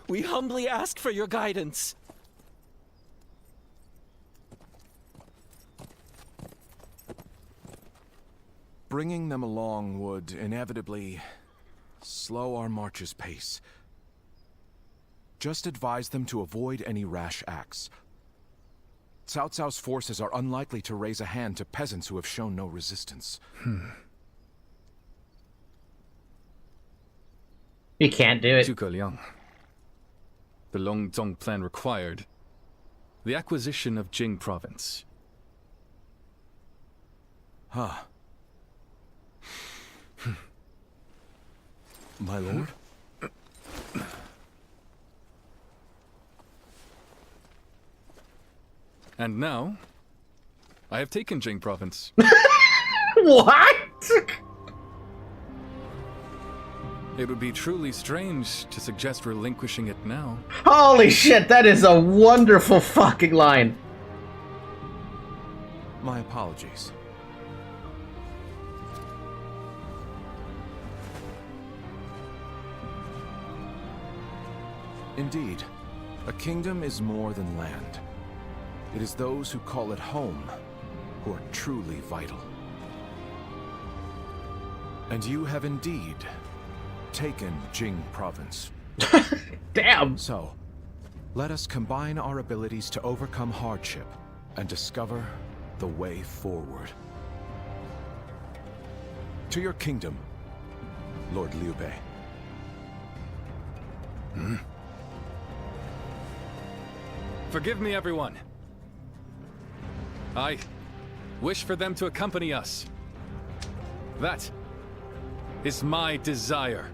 We humbly ask for your guidance. bringing them along would inevitably slow our march's pace. Just advise them to avoid any rash acts. Cao Cao's forces are unlikely to raise a hand to peasants who have shown no resistance. You can't do it. Zhuge Liang. The Longzong plan required the acquisition of Jing province. Huh. My lord? And now, I have taken Jing province. What? It would be truly strange to suggest relinquishing it now. Holy shit, that is a wonderful fucking line. My apologies. Indeed, a kingdom is more than land. It is those who call it home who are truly vital. And you have indeed taken Jing province. Damn! So, let us combine our abilities to overcome hardship and discover the way forward. To your kingdom, Lord Liu Bei. Forgive me, everyone. I wish for them to accompany us. That is my desire.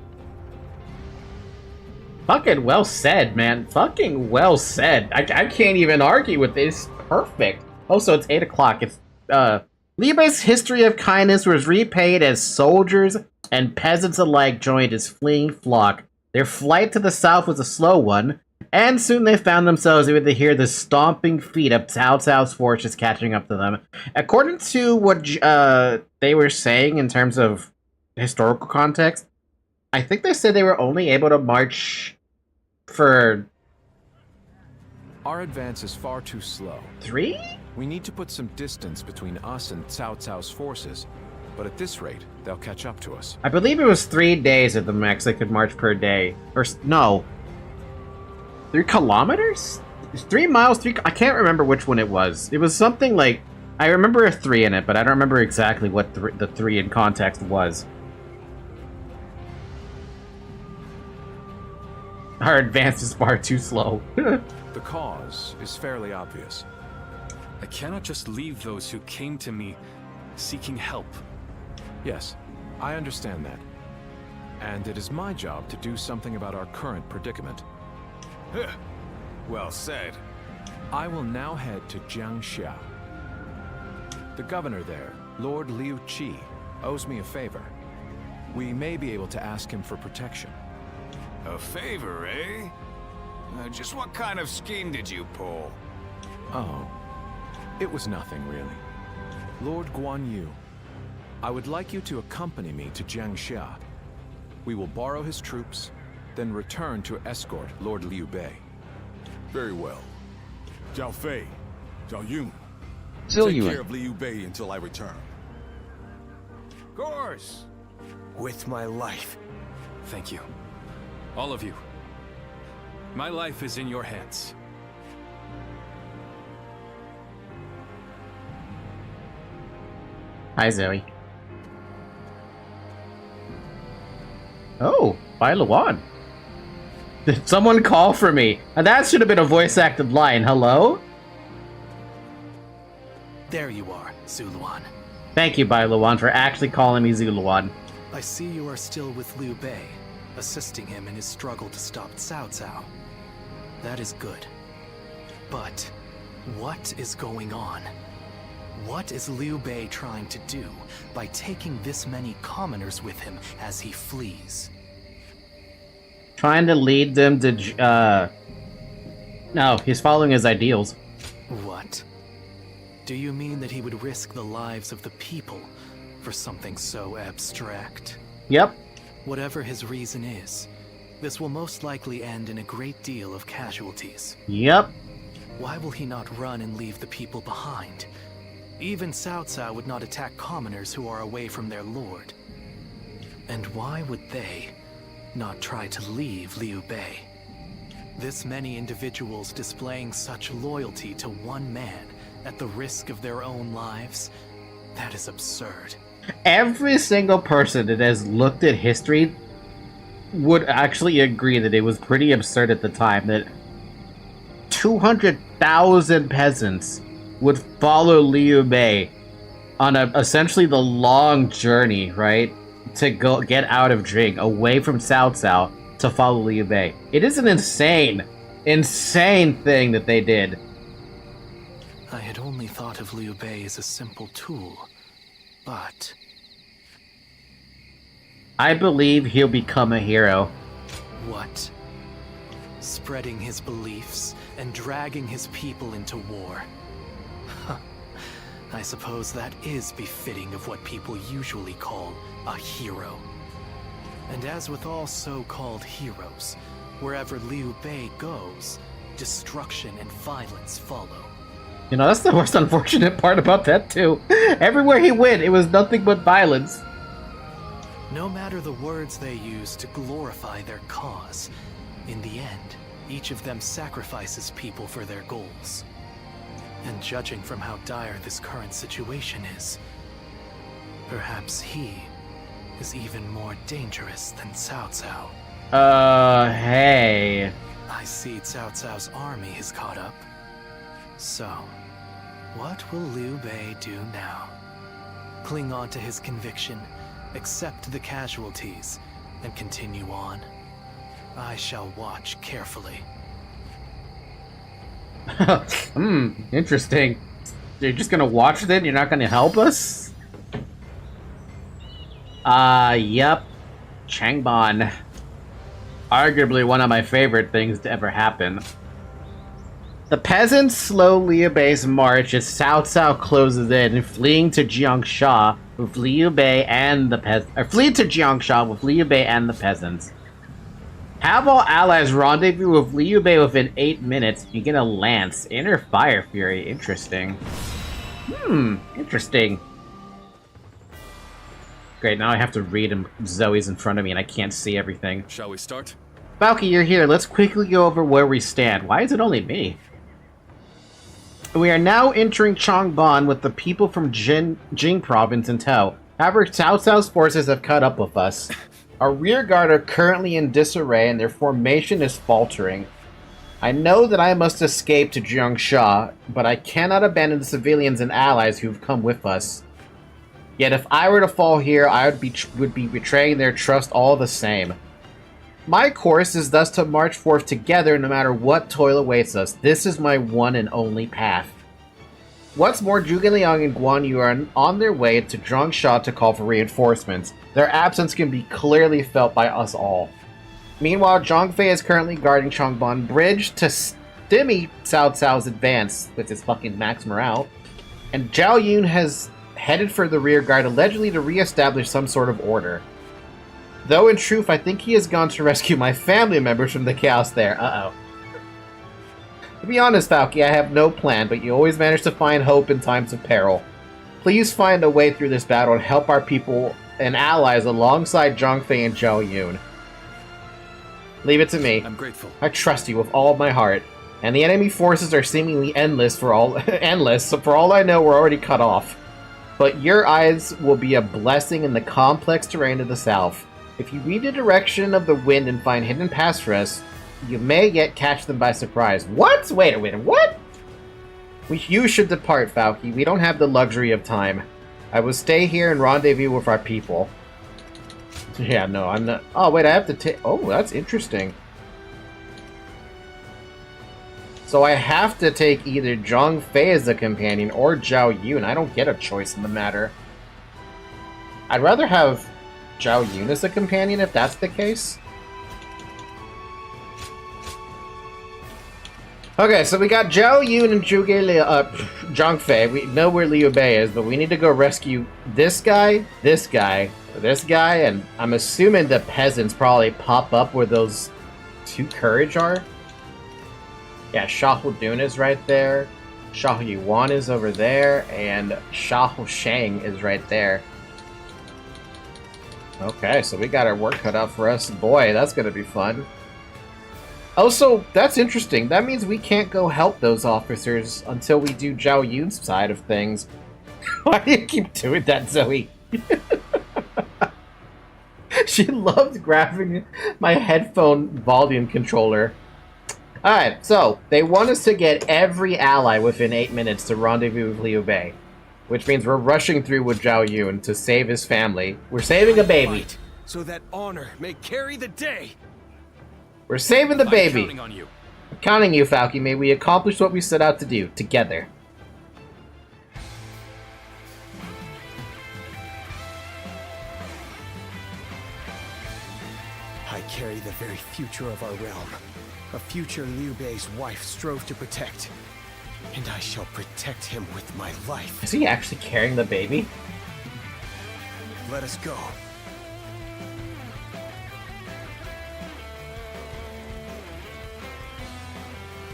Fucking well said, man. Fucking well said. I can't even argue with this. Perfect. Oh, so it's 8 o'clock. It's, Liu Bei's history of kindness was repaid as soldiers and peasants alike joined his fleeing flock. Their flight to the south was a slow one, and soon they found themselves able to hear the stomping feet of Cao Cao's forces catching up to them. According to what they were saying in terms of historical context, I think they said they were only able to march for... Our advance is far too slow. 3? We need to put some distance between us and Cao Cao's forces, but at this rate, they'll catch up to us. I believe it was 3 days at the max they could march per day. Or, no. 3 kilometers? 3 miles, 3... I can't remember which one it was. It was something like... I remember a 3 in it, but I don't remember exactly what the 3 in context was. Our advance is far too slow. The cause is fairly obvious. I cannot just leave those who came to me seeking help. Yes, I understand that. And it is my job to do something about our current predicament. Well said. I will now head to Jiangxia. The governor there, Lord Liu Qi, owes me a favor. We may be able to ask him for protection. A favor, eh? Just what kind of scheme did you pull? Oh, it was nothing really. Lord Guan Yu, I would like you to accompany me to Jiangxia. We will borrow his troops, then return to escort Lord Liu Bei. Very well. Zhao Fei, Zhao Yun. Zhao Take Yun. care of Liu Bei until I return. Of course. With my life. Thank you. All of you. My life is in your hands. Hi, Zoe. Oh, Bai Luan. Did someone call for me? That should have been a voice-acted line. Hello? There you are, Zuluan. Thank you, Bai Luan, for actually calling me Zuluan. I see you are still with Liu Bei, assisting him in his struggle to stop Cao Cao. That is good. But what is going on? What is Liu Bei trying to do by taking this many commoners with him as he flees? Trying to lead them to, No, he's following his ideals. What? Do you mean that he would risk the lives of the people for something so abstract? Yep. Whatever his reason is, this will most likely end in a great deal of casualties. Yep. Why will he not run and leave the people behind? Even Cao Cao would not attack commoners who are away from their lord. And why would they not try to leave Liu Bei? This many individuals displaying such loyalty to one man at the risk of their own lives, that is absurd. Every single person that has looked at history would actually agree that it was pretty absurd at the time that 200,000 peasants would follow Liu Bei on essentially the long journey, right? To go get out of Jing, away from Cao Cao, to follow Liu Bei. It is an insane thing that they did. I had only thought of Liu Bei as a simple tool, but... I believe he'll become a hero. What? Spreading his beliefs and dragging his people into war. I suppose that is befitting of what people usually call a hero. And as with all so-called heroes, wherever Liu Bei goes, destruction and violence follow. You know, that's the most unfortunate part about that, too. Everywhere he went, it was nothing but violence. No matter the words they use to glorify their cause, in the end, each of them sacrifices people for their goals. And judging from how dire this current situation is, perhaps he is even more dangerous than Cao Cao. Hey. I see Cao Cao's army has caught up. So, what will Liu Bei do now? Cling on to his conviction, accept the casualties, and continue on? I shall watch carefully. Interesting. You're just gonna watch it? You're not gonna help us? Yep. Changban. Arguably one of my favorite things to ever happen. The peasants slow Liu Bei's march as Cao Cao closes in, fleeing to Jiangsha with Liu Bei and the fleeing to Jiangsha with Liu Bei and the peasants. Have all allies rendezvous with Liu Bei within 8 minutes. You get a lance. Inner Fire Fury. Interesting. Interesting. Great, now I have to read him. Zoe's in front of me and I can't see everything. Shall we start? Balky, you're here. Let's quickly go over where we stand. Why is it only me? We are now entering Changban with the people from Jing province in tow. However, Cao Cao's forces have caught up with us. Our rear guard are currently in disarray and their formation is faltering. I know that I must escape to Jiangsha, but I cannot abandon the civilians and allies who've come with us. Yet if I were to fall here, I would be betraying their trust all the same. My course is thus to march forth together no matter what toil awaits us. This is my one and only path. What's more, Zhuge Liang and Guan Yu are on their way to Zhongsha to call for reinforcements. Their absence can be clearly felt by us all. Meanwhile, Zhang Fei is currently guarding Changban Bridge to stymie Cao Cao's advance with his fucking max morale. And Zhao Yun has headed for the rear guard allegedly to re-establish some sort of order. Though in truth, I think he has gone to rescue my family members from the chaos there. Uh-oh. To be honest, Falky, I have no plan, but you always manage to find hope in times of peril. Please find a way through this battle and help our people and allies alongside Zhang Fei and Zhao Yun. Leave it to me. I'm grateful. I trust you with all of my heart. And the enemy forces are seemingly endless for all so for all I know, we're already cut off. But your eyes will be a blessing in the complex terrain of the south. If you read the direction of the wind and find hidden paths for us, you may yet catch them by surprise. What? Wait a minute, what? You should depart, Falky. We don't have the luxury of time. I will stay here and rendezvous with our people. Yeah, no, I'm not... Oh, wait, I have to take... Oh, that's interesting. So I have to take either Zhang Fei as a companion or Zhao Yun. I don't get a choice in the matter. I'd rather have Zhao Yun as a companion if that's the case. Okay, so we got Zhao Yun and Zhang Fei. We know where Liu Bei is, but we need to go rescue this guy, and I'm assuming the peasants probably pop up where those two courage are. Yeah, Shahudun is right there. Xiao Yuan is over there, and Xiao Shang is right there. Okay, so we got our work cut out for us. Boy, that's gonna be fun. Also, that's interesting. That means we can't go help those officers until we do Zhao Yun's side of things. Why do you keep doing that, Zoe? She loves grabbing my headphone volume controller. Alright, so they want us to get every ally within 8 minutes to rendezvous with Liu Bei. Which means we're rushing through with Zhao Yun to save his family. We're saving a baby. So that honor may carry the day. We're saving the baby. I'm counting on you. I'm counting you, Falky. May we accomplish what we set out to do, together. I carry the very future of our realm. A future Liu Bei's wife strove to protect. And I shall protect him with my life. Is he actually carrying the baby? Let us go.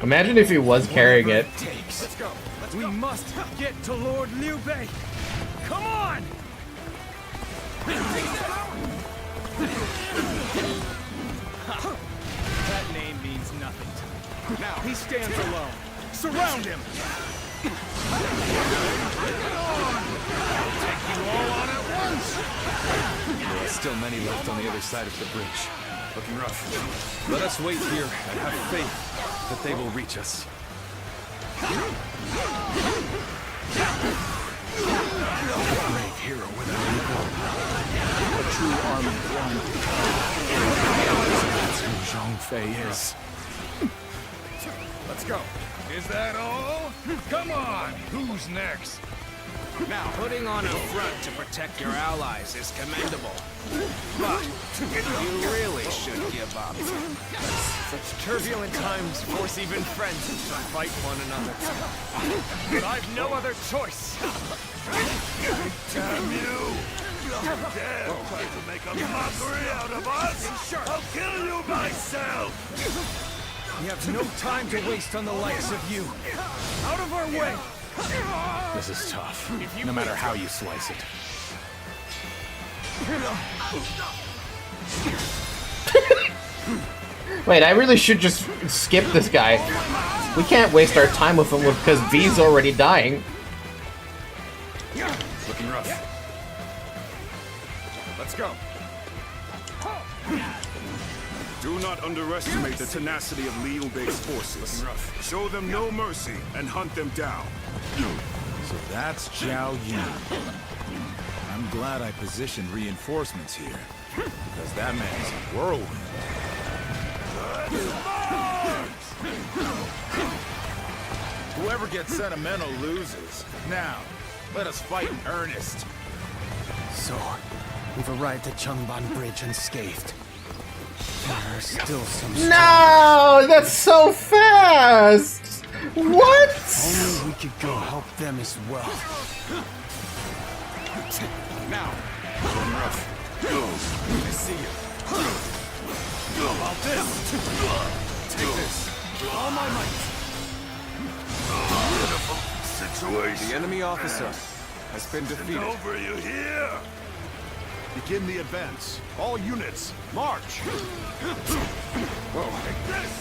Imagine if he was carrying it. Let's go. We must get to Lord Liu Bei. Come on! That name means nothing to me. Now he stands alone. Surround him! Take you all on at once! There are still many left on the other side of the bridge. Looking rough. Let us wait here and have faith that they will reach us. A brave hero without equal. A true army one. That's who Zhang Fei is. Let's go. Is that all? Come on! Who's next? Now, putting on a front to protect your allies is commendable. But you really should give up. Such turbulent times force even friends to fight one another. But I've no other choice. Damn you! You dare try to make a mockery out of us? I'll kill you myself! We have no time to waste on the likes of you. Out of our way! This is tough, no matter how you slice it. Wait, I really should just skip this guy. We can't waste our time with him because V's already dying. Looking rough. Let's go. Do not underestimate the tenacity of Liu Bei's forces. Show them no mercy and hunt them down. So that's Zhao Yun. I'm glad I positioned reinforcements here, because that man is a whirlwind. Whoever gets sentimental loses. Now, let us fight in earnest. So, we've arrived at Changban Bridge unscathed. There are still some... No! That's so fast! What? Only we could go help them as well. Now, rough. I see you. How about this? Take this. All my might. Beautiful situation. The enemy officer has been defeated. Over, you hear? Begin the advance. All units, march! Whoa. Take this!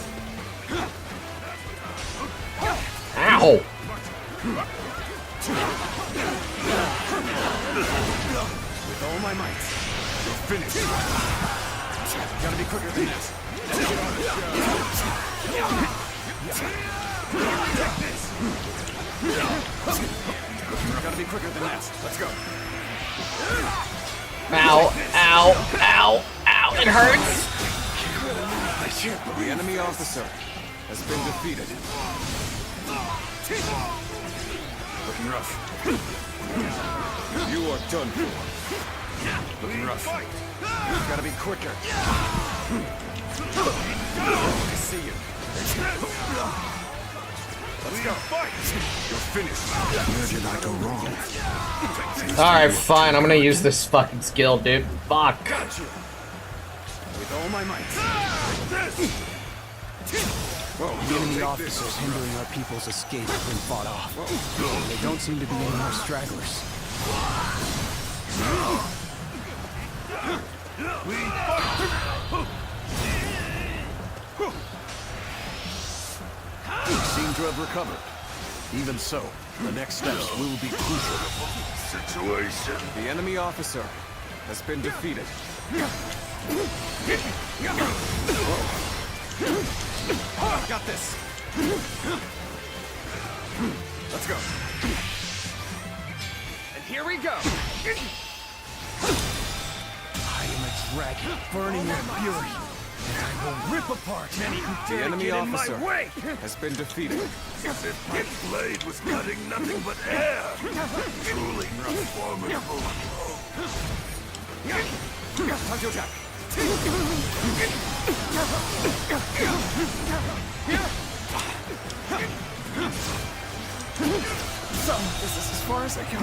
Ow! With all my might. You're finished. Gotta be quicker than that. Take this! Gotta be quicker than that. Let's go. Ow, ow, ow, ow, it hurts! The enemy officer has been defeated. Looking rough. You are done for. Looking rough. Gotta be quicker. I see you. Let's go. You're finished. Where did I go wrong? Alright, fine, I'm gonna use this fucking skill, dude. Fuck. Got you. With all my might. The enemy officers hindering our people's escape have been fought off. There don't seem to be any more stragglers. We seem to have recovered. Even so, the next steps will be crucial. Situation. The enemy officer has been defeated. I've got this. Let's go. And here we go. I am a dragon burning with fury, and I will rip apart any who The dare enemy get in officer my way. has been defeeted. As if my blade was cutting nothing but air. Truly not formidable. Time to attack. So, this is as far as I go.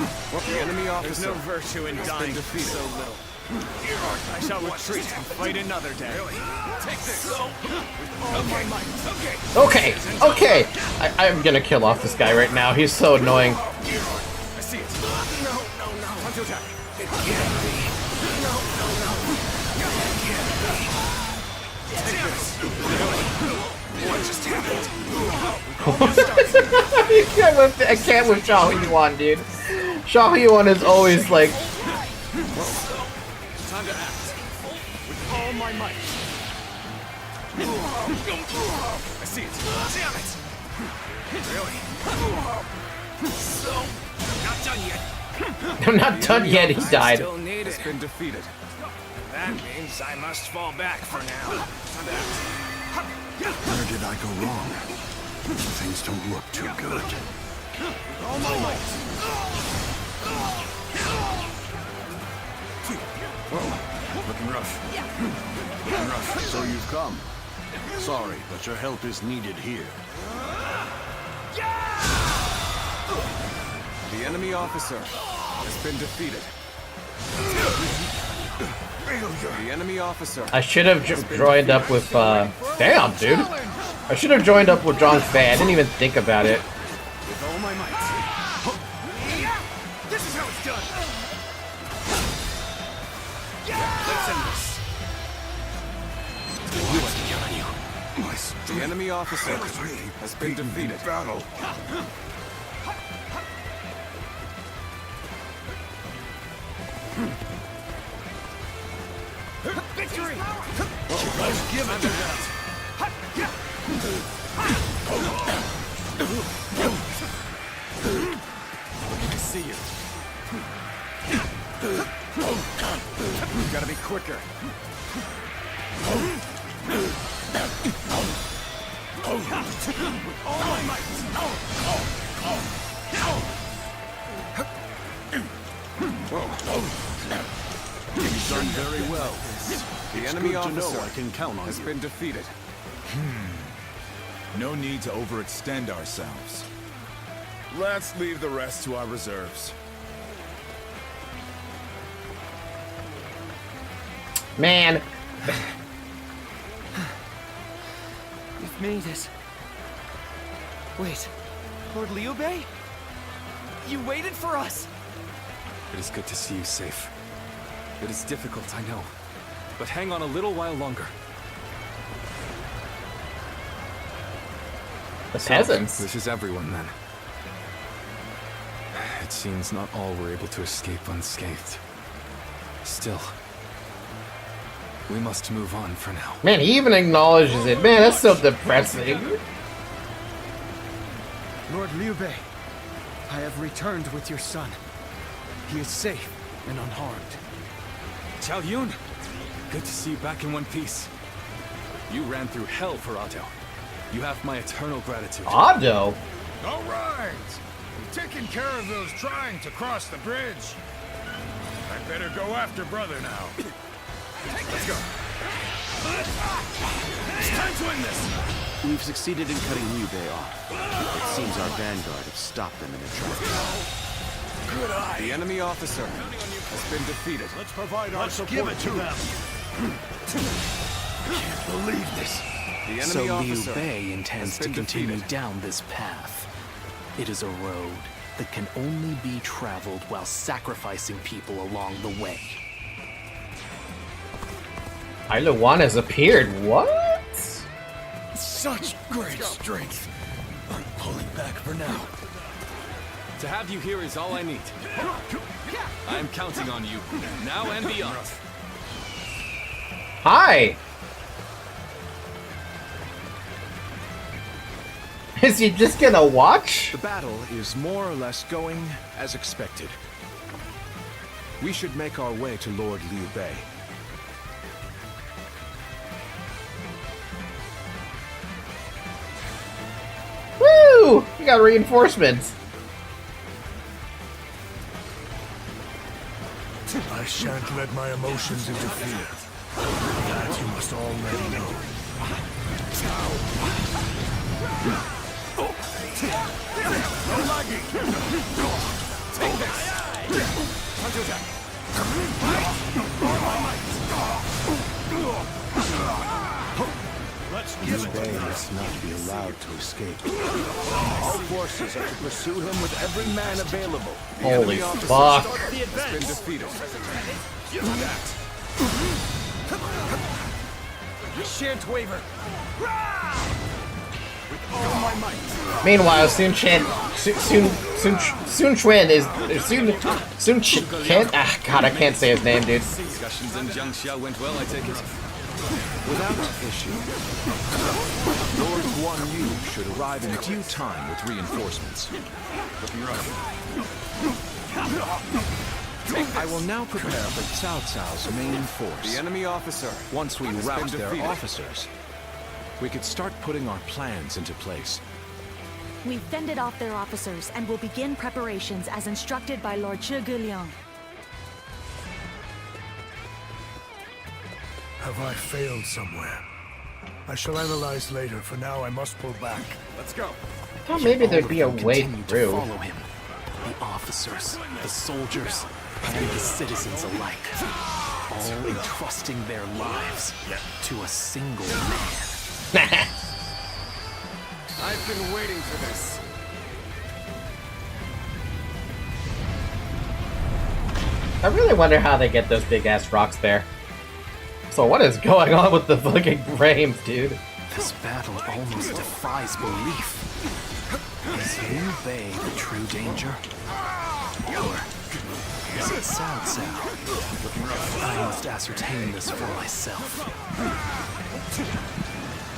The enemy There's officer no virtue in has dying been defeated. so little. I shall retreat and fight another day. Take this. With all my might. Okay, okay. I'm gonna kill off this guy right now. He's so annoying. I see it. No. Time to attack. It can't be. No. Take this. What just happened? I can't with Shao Yuan, dude. Shao Yuan is always like. Time to act. With all my might. I see it. Damn it. Really? So, not done yet. I'm not done yet, he died. Still need Has been defeated. That means I must fall back for now. Time to act. Where did I go wrong? Things don't look too good. All my might. Looking rough. Looking rough. So you've come. Sorry, but your help is needed here. The enemy officer has been defeated. The enemy officer. I should have joined up with. Damn, dude. I should have joined up with Zhang Fei. I didn't even think about it. With all my might. This is how it's done. Let's end this. The enemy officer has been defeated. Battle. Victory! Let's give it to that. I see you. You gotta be quicker. With all my might. You've done very well. The It's enemy good to know officer I can count on has you. been defeated. No need to overextend ourselves. Let's leave the rest to our reserves. Man. We've made it. Wait, Lord Liu Bei? You waited for us! It is good to see you safe. It is difficult, I know. But hang on a little while longer. The peasants. So, this is everyone then. It seems not all were able to escape unscathed. Still, we must move on for now. Man, he even acknowledges it. Man, that's so depressing. Lord Liu Bei, I have returned with your son. He is safe and unharmed. Qiao Yun, good to see you back in one piece. You ran through hell for Otto. You have my eternal gratitude. Otto? All right. We've taken care of those trying to cross the bridge. I'd better go after brother now. Let's go. It's time to end this. We've succeeded in cutting Liu Bei off. It seems our vanguard have stopped them in their tracks. Good eye. The enemy officer has been defeated. Let's provide our support give it to them. I can't believe this. The So enemy Liu officer Bei intends has to been continue defeated. down this path. It is a road that can only be traveled while sacrificing people along the way. Ailuan has appeared. What? Such great strength. I'm pulling back for now. To have you here is all I need. I am counting on you, now and beyond. Hi! Is he just gonna watch? The battle is more or less going as expected. We should make our way to Lord Liu Bei. Woo! We got reinforcements. I shan't let my emotions interfere. That you must already know. No lagging. Take this. Time to attack. Let's give Liu it. Bei must not be allowed to escape. All forces are to pursue him with every man available. Holy fuck. The advance. Defeated. I shan't waver. With all my might. Meanwhile, Sun Chuan is God, I can't say his name, dude. Discussions in Jiangxia went well, I take it. Without issue, Lord Guan Yu should arrive in due time with reinforcements. I will now prepare for Cao Cao's main force. The enemy officer. Once we has rout been their defeated. officers, we could start putting our plans into place. We've fended off their officers and will begin preparations as instructed by Lord Zhuge. Have I failed somewhere? I shall analyze later. For now, I must pull back. Let's go. I thought maybe there'd be a way through. Follow him. The officers, the soldiers, and the citizens alike. All entrusting their lives to a single man. I've been waiting for this. I really wonder how they get those big ass rocks there. So what is going on with the fucking frames, dude? This battle almost defies belief. Is Liu Bei the true danger? Or is it Cao Cao? I must ascertain this for myself.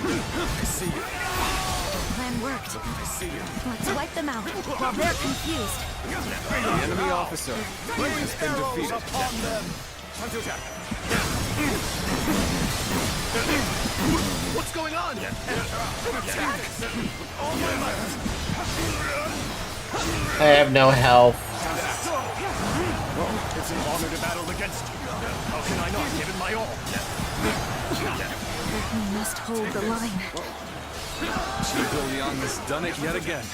I see you. The plan worked. I see you. Let's wipe them out while they're confused. The enemy officer has been defeated. Upon them. Time to attack. What's going on? Attack! All my might. I have no health. Well, it's an honor to battle against you. How can I not give it my all? We must hold the line. Zhuge Liang has done it yet again.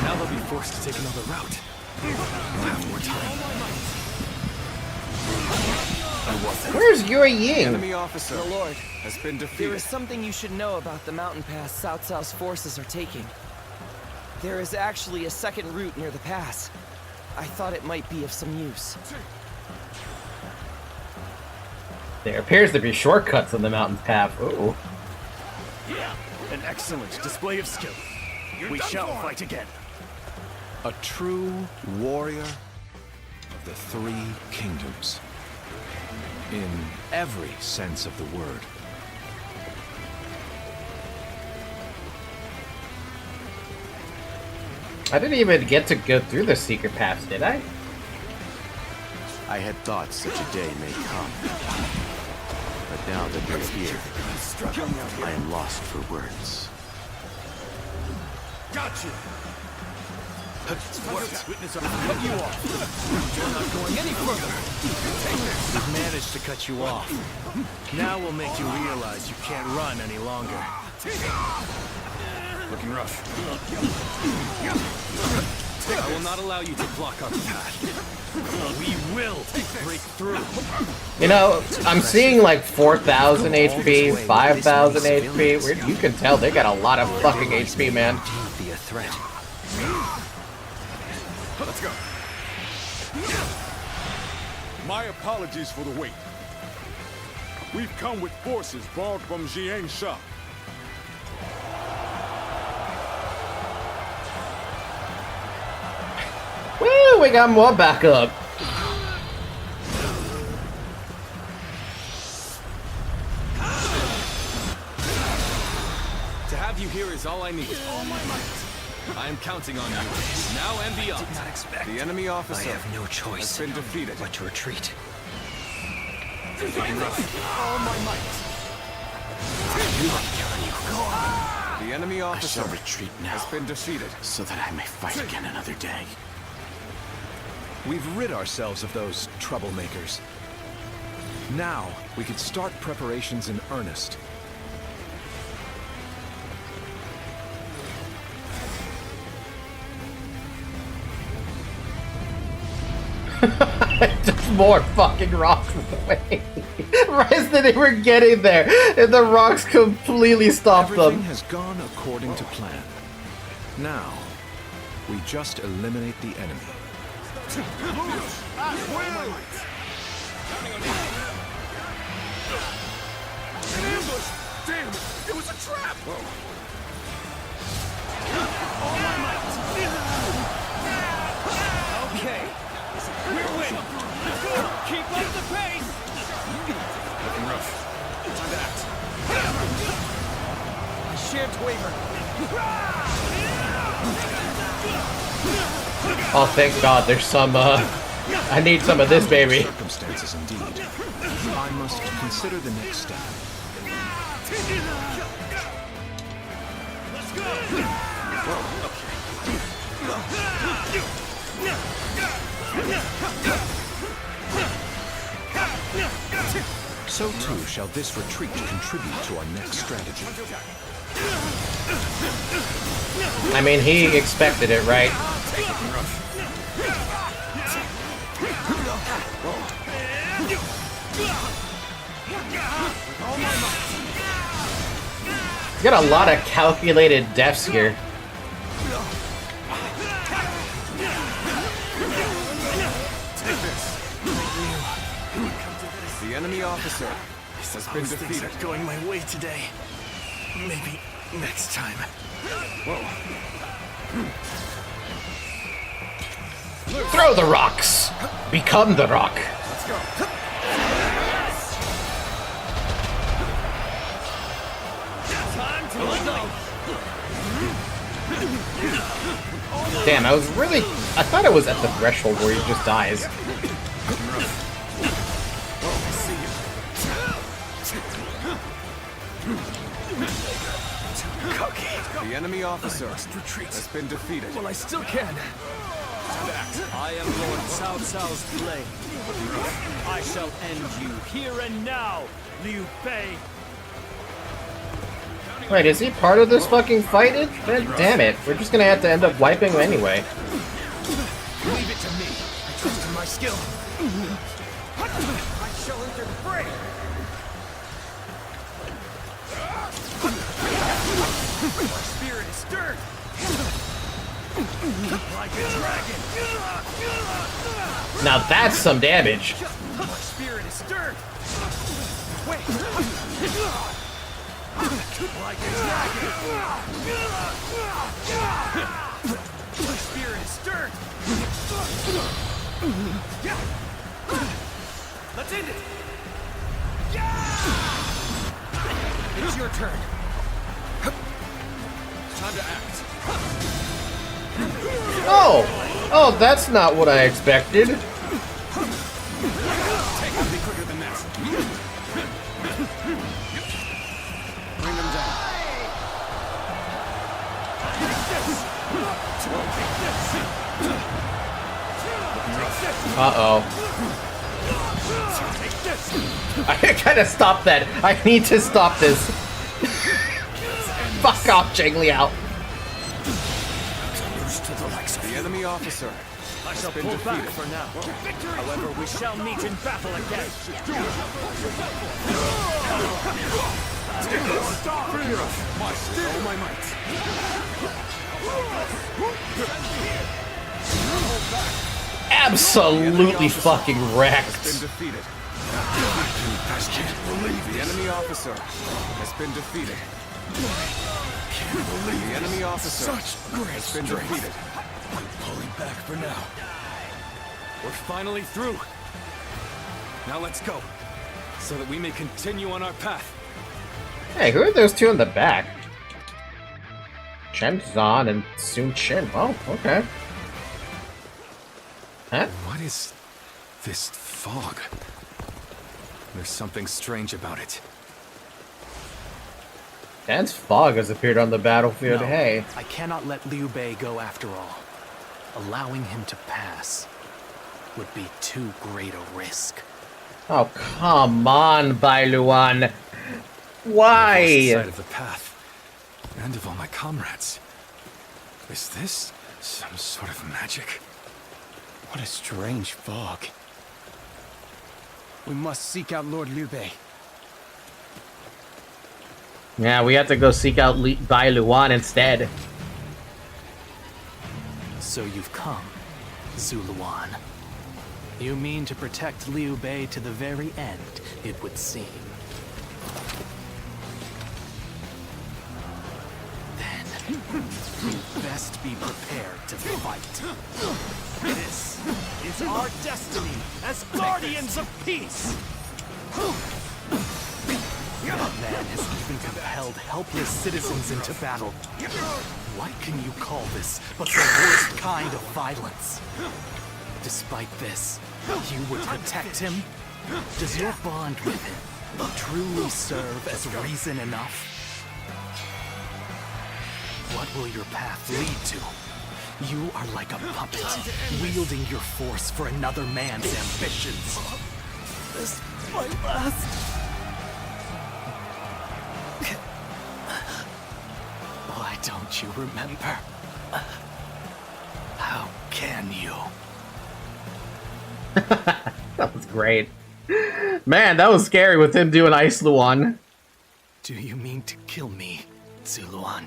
Now they'll be forced to take another route. We'll have more time. Where's Yueying? Enemy officer. The Lord, has been there defeated. is something you should know about the mountain pass Cao Cao's forces are taking. There is actually a second route near the pass. I thought it might be of some use. There appears to be shortcuts on the mountain's path. Ooh. An excellent display of skill. We shall fight again. A true warrior of the three kingdoms. In every sense of the word. I didn't even get to go through the secret paths, did I? I had thought such a day may come. But now that they're here, I am lost for words. Got you. Witness our cut you off. You're not going any further. We've managed to cut you off. Now we'll make you realize you can't run any longer. Looking rough. I will not allow you to block our path. We will break through. You know, I'm seeing like 4,000 HP, 5,000 HP. You can tell they got a lot of fucking HP, man. Be a threat. Let's go. My apologies for the wait. We've come with forces borrowed from Yueying shop. Woo, we got more backup. To have you here is all I need. All my might. I am counting on you, now and beyond. Did not expect. The enemy officer I have no choice has been defeated. but to retreat. All my might. The enemy I officer shall retreat now, has been defeated. so that I may fight again another day. We've rid ourselves of those troublemakers. Now, we could start preparations in earnest. Just more fucking rocks in the way. Right as they were getting there, and the rocks completely stopped Everything them. has gone according to plan. Now, we just eliminate the enemy. An ambush! Damn it! It was a trap! All my might. Okay. We're winning. Keep up the pace. Looking rough. Time to act. I shan't waver. Oh, thank God, there's some, I need some of this, baby. Circumstances indeed. I must consider the next step. Let's go. So too shall this retreat contribute to our next strategy. I mean, he expected it, right? You got a lot of calculated deaths here. The enemy officer has been defeated. Things are going my way today. Maybe next time. Throw the rocks! Become the rock! Let's go. Time to let go. Damn, I was really... I thought I was at the threshold where he just dies. The enemy officer has been defeated. Well, I still can. I am Lord Cao Cao's blade. I shall end you here and now, Liu Bei. Wait, is he part of this fucking fight? God damn it. We're just gonna have to end up wiping him anyway. Leave it to me. I trust in my skill. I shall enter the fray. My spirit is stirred. Like a dragon. Now that's some damage. My spirit is stirred. Wait. Like a dragon. My spirit is stirred. Let's end it. It's your turn. Time to act. Oh! Oh, that's not what I expected. Take it be quicker than that. Bring them down. Uh-oh. I gotta stop that. I need to stop this. Fuck off, Zhang Liao. The enemy officer I shall pull back for now. However, we shall meet in battle again. All my might. Absolutely fucking wrecked. Been defeated. The enemy officer has been defeated. The enemy officer has been defeated. Pulling back for now. We're finally through. Now let's go, so that we may continue on our path. Hey, who are those two in the back? Chen Zan and Sun Chin. Oh, okay. Huh? What is this fog? There's something strange about it. Dense fog has appeared on the battlefield. No, Hey. I cannot let Liu Bei go after all. Allowing him to pass would be too great a risk. Oh, come on, Bai Luan. Why? I've lost sight of the path, and of all my comrades. Is this some sort of magic? What a strange fog. We must seek out Lord Liu Bei. Yeah, we have to go seek out Bai Luan instead. So you've come, Zuluan. You mean to protect Liu Bei to the very end, it would seem. Then, you best be prepared to fight. This is our destiny as guardians of peace. That man has even compelled helpless citizens into battle. What can you call this but the worst kind of violence? Despite this, you would protect him? Does your bond with him truly serve as reason enough? What will your path lead to? You are like a puppet, wielding your force for another man's ambitions. This is my last. Why don't you remember? How can you? That was great. Man, that was scary with him doing Ice Luan. Do you mean to kill me, Zuluan?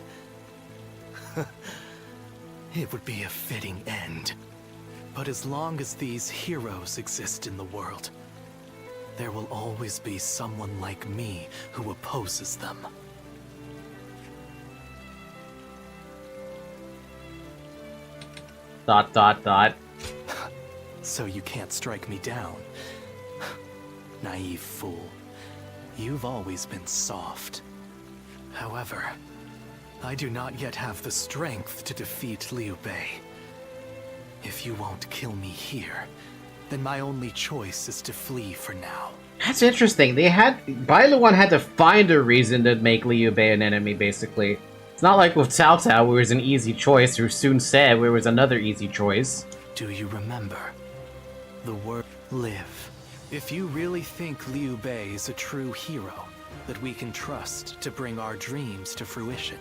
It would be a fitting end. But as long as these heroes exist in the world, there will always be someone like me who opposes them. Dot, dot, dot. So you can't strike me down. Naive fool. You've always been soft. However, I do not yet have the strength to defeat Liu Bei. If you won't kill me here, then my only choice is to flee for now. That's interesting. Bai Luan had to find a reason to make Liu Bei an enemy, basically. It's not like with Cao Cao, where it was an easy choice, or Sun Ce, where it was another easy choice. Do you remember? The word live. If you really think Liu Bei is a true hero that we can trust to bring our dreams to fruition,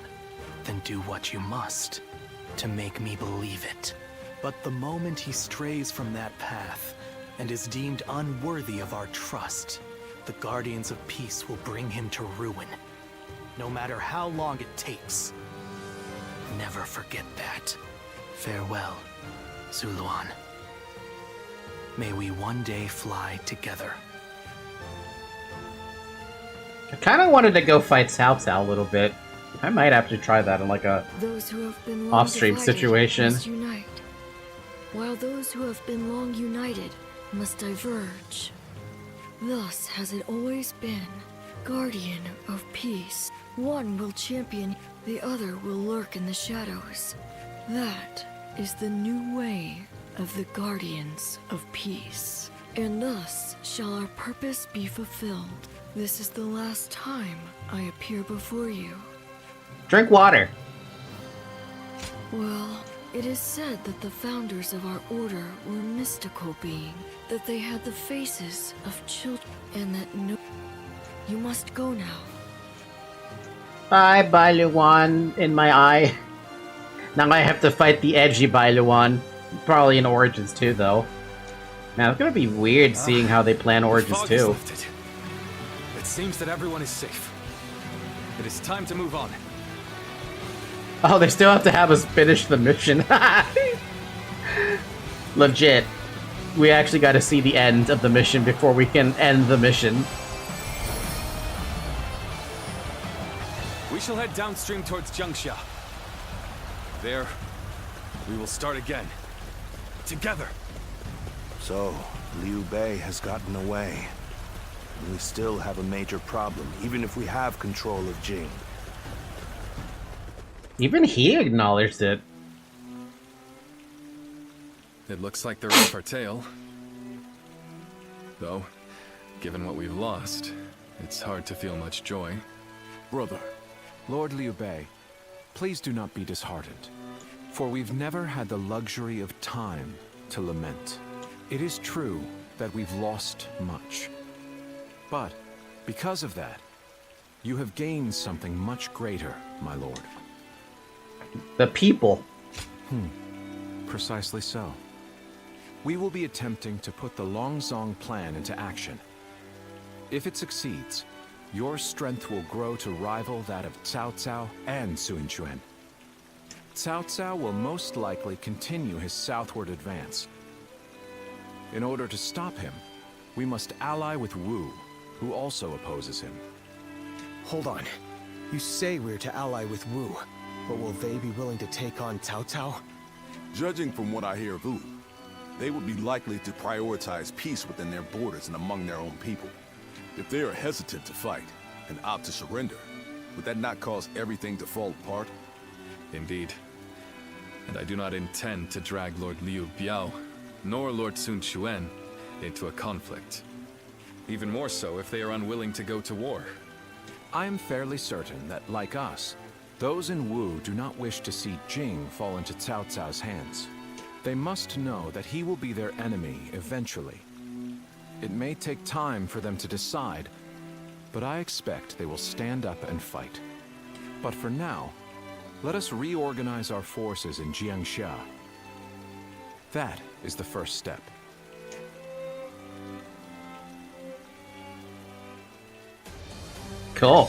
then do what you must to make me believe it. But the moment he strays from that path and is deemed unworthy of our trust, the Guardians of Peace will bring him to ruin, no matter how long it takes. Never forget that. Farewell, Zuluan. May we one day fly together. I kind of wanted to go fight Cao Cao a little bit. I might have to try that in like a Those who have been long off-stream divided situation. must unite, while those who have been long united must diverge. Thus has it always been. Guardian of peace. One will champion, the other will lurk in the shadows. That is the new way of the Guardians of Peace. And thus shall our purpose be fulfilled. This is the last time I appear before you. Drink water. Well, it is said that the founders of our order were mystical beings, that they had the faces of children, and that no... You must go now. Bye, Bai Luan, in my eye. Now I have to fight the edgy Bai Luan. Probably in Origins too, though. Man, it's gonna be weird seeing how they plan Origins The fog is too. lifted. It seems that everyone is safe. It is time to move on. Oh, they still have to have us finish the mission. Legit. We actually got to see the end of the mission before we can end the mission. We shall head downstream towards Jiangxia. There, we will start again. Together. So, Liu Bei has gotten away. We still have a major problem, even if we have control of Jing. Even he acknowledged it. It looks like they're off our tail. Though, given what we've lost, it's hard to feel much joy. Brother. Lord Liu Bei, please do not be disheartened, for we've never had the luxury of time to lament. It is true that we've lost much. But, because of that, you have gained something much greater, my lord. The people. Precisely so. We will be attempting to put the Longzong plan into action. If it succeeds, your strength will grow to rival that of Cao Cao and Sun Quan. Cao Cao will most likely continue his southward advance. In order to stop him, we must ally with Wu, who also opposes him. Hold on. You say we're to ally with Wu, but will they be willing to take on Cao Cao? Judging from what I hear of Wu, they would be likely to prioritize peace within their borders and among their own people. If they are hesitant to fight and opt to surrender, would that not cause everything to fall apart? Indeed. And I do not intend to drag Lord Liu Biao, nor Lord Sun Quan, into a conflict. Even more so if they are unwilling to go to war. I am fairly certain that, like us, those in Wu do not wish to see Jing fall into Cao Cao's hands. They must know that he will be their enemy eventually. It may take time for them to decide, but I expect they will stand up and fight. But for now, let us reorganize our forces in Jiangxia. That is the first step. Cool.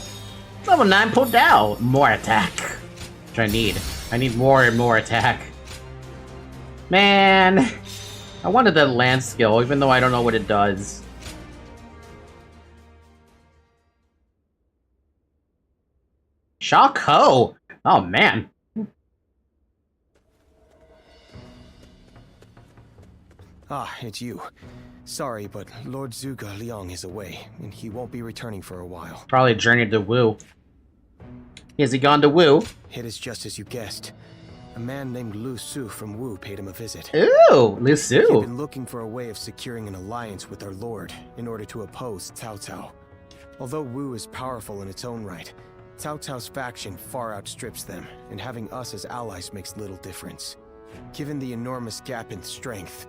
Level 9 pulled down. More attack. Which I need. I need more and more attack. Man. I wanted that land skill, even though I don't know what it does. Shock Ho! Oh, man. Ah, it's you. Sorry, but Lord Zhuge Liang is away, and he won't be returning for a while. Probably journeyed to Wu. Has he gone to Wu? It is just as you guessed. A man named Lu Su from Wu paid him a visit. Ooh, Lu Su. He'd been looking for a way of securing an alliance with our lord in order to oppose Cao Cao. Although Wu is powerful in its own right, Cao Cao's faction far outstrips them, and having us as allies makes little difference. Given the enormous gap in strength,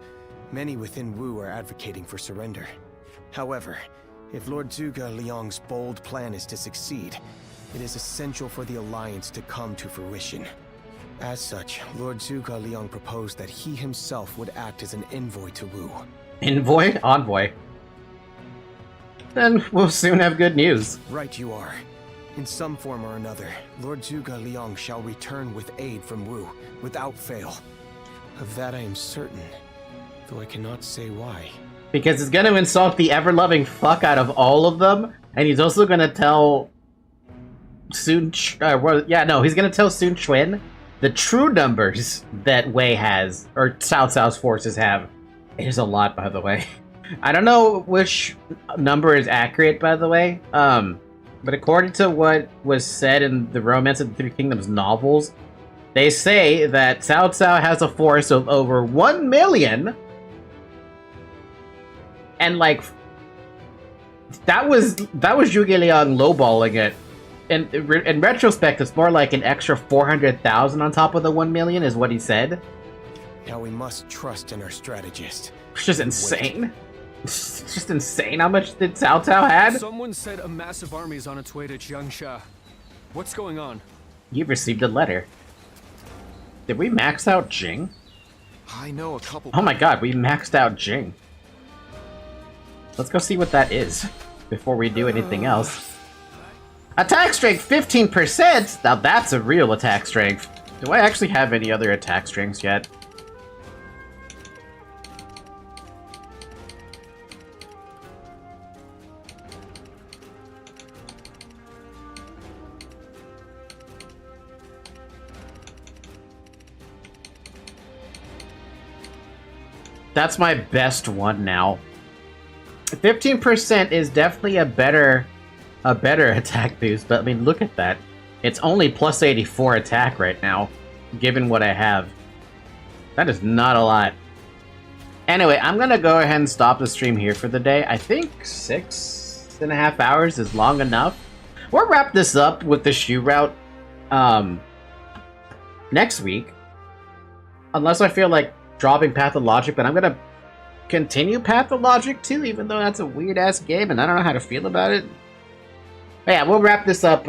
many within Wu are advocating for surrender. However, if Lord Zhuge Liang's bold plan is to succeed, it is essential for the alliance to come to fruition. As such, Lord Zhuge Liang proposed that he himself would act as an envoy to Wu. Envoy? Envoy. Then we'll soon have good news. Right you are. In some form or another, Lord Zhuge Liang shall return with aid from Wu, without fail. Of that I am certain, though I cannot say why. Because he's gonna insult the ever-loving fuck out of all of them, and he's also gonna tell he's gonna tell Sun Quan the true numbers that Wei has, or Cao Cao's forces have. It is a lot, by the way. I don't know which number is accurate, by the way, but according to what was said in the Romance of the Three Kingdoms novels, they say that Cao Cao has a force of over 1 million, and like, that was Zhuge Liang lowballing it. In retrospect, it's more like an extra 400,000 on top of the 1 million is what he said. Now we must trust in our strategist. It's just insane. It's just insane how much did Cao Cao had. Someone said a massive army is on its way to Jiangxia. What's going on? You've received a letter. Did we max out Jing? I know a couple. Oh my god, we maxed out Jing. Let's go see what that is before we do anything else. Attack strength 15%? Now that's a real attack strength. Do I actually have any other attack strengths yet? That's my best one now. 15% is definitely a better attack boost, but I mean, look at that. It's only plus 84 attack right now, given what I have. That is not a lot. Anyway, I'm gonna go ahead and stop the stream here for the day. I think 6.5 hours is long enough. We'll wrap this up with the shoe route next week. Unless I feel like dropping Pathologic, but I'm gonna continue Pathologic too, even though that's a weird ass game and I don't know how to feel about it. But yeah, we'll wrap this up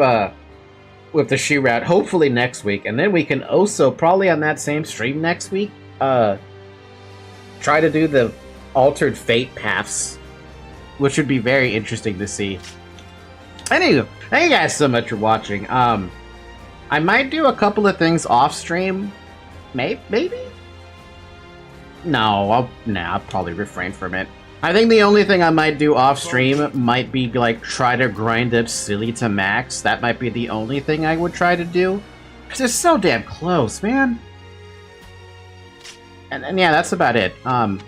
with the shoe route hopefully next week, and then we can also probably on that same stream next week try to do the altered fate paths, which would be very interesting to see. Anywho, thank you guys so much for watching. I might do a couple of things off stream, maybe. No, I'll probably refrain from it. I think the only thing I might do off stream might be like try to grind up Silly to max. That might be the only thing I would try to do, because it's so damn close, man. And yeah, that's about it. Other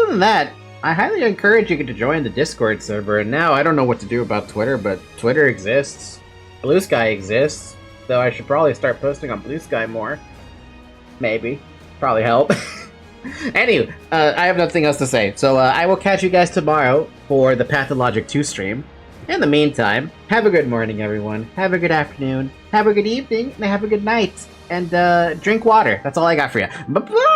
than that, I highly encourage you to join the Discord server. And now I don't know what to do about Twitter, but Twitter exists. Blue Sky exists, though I should probably start posting on Blue Sky more. Maybe, probably help. Anyway, I have nothing else to say, so I will catch you guys tomorrow for the Pathologic 2 stream. In the meantime, have a good morning, everyone. Have a good afternoon. Have a good evening, and have a good night. And drink water. That's all I got for you. Bye-bye!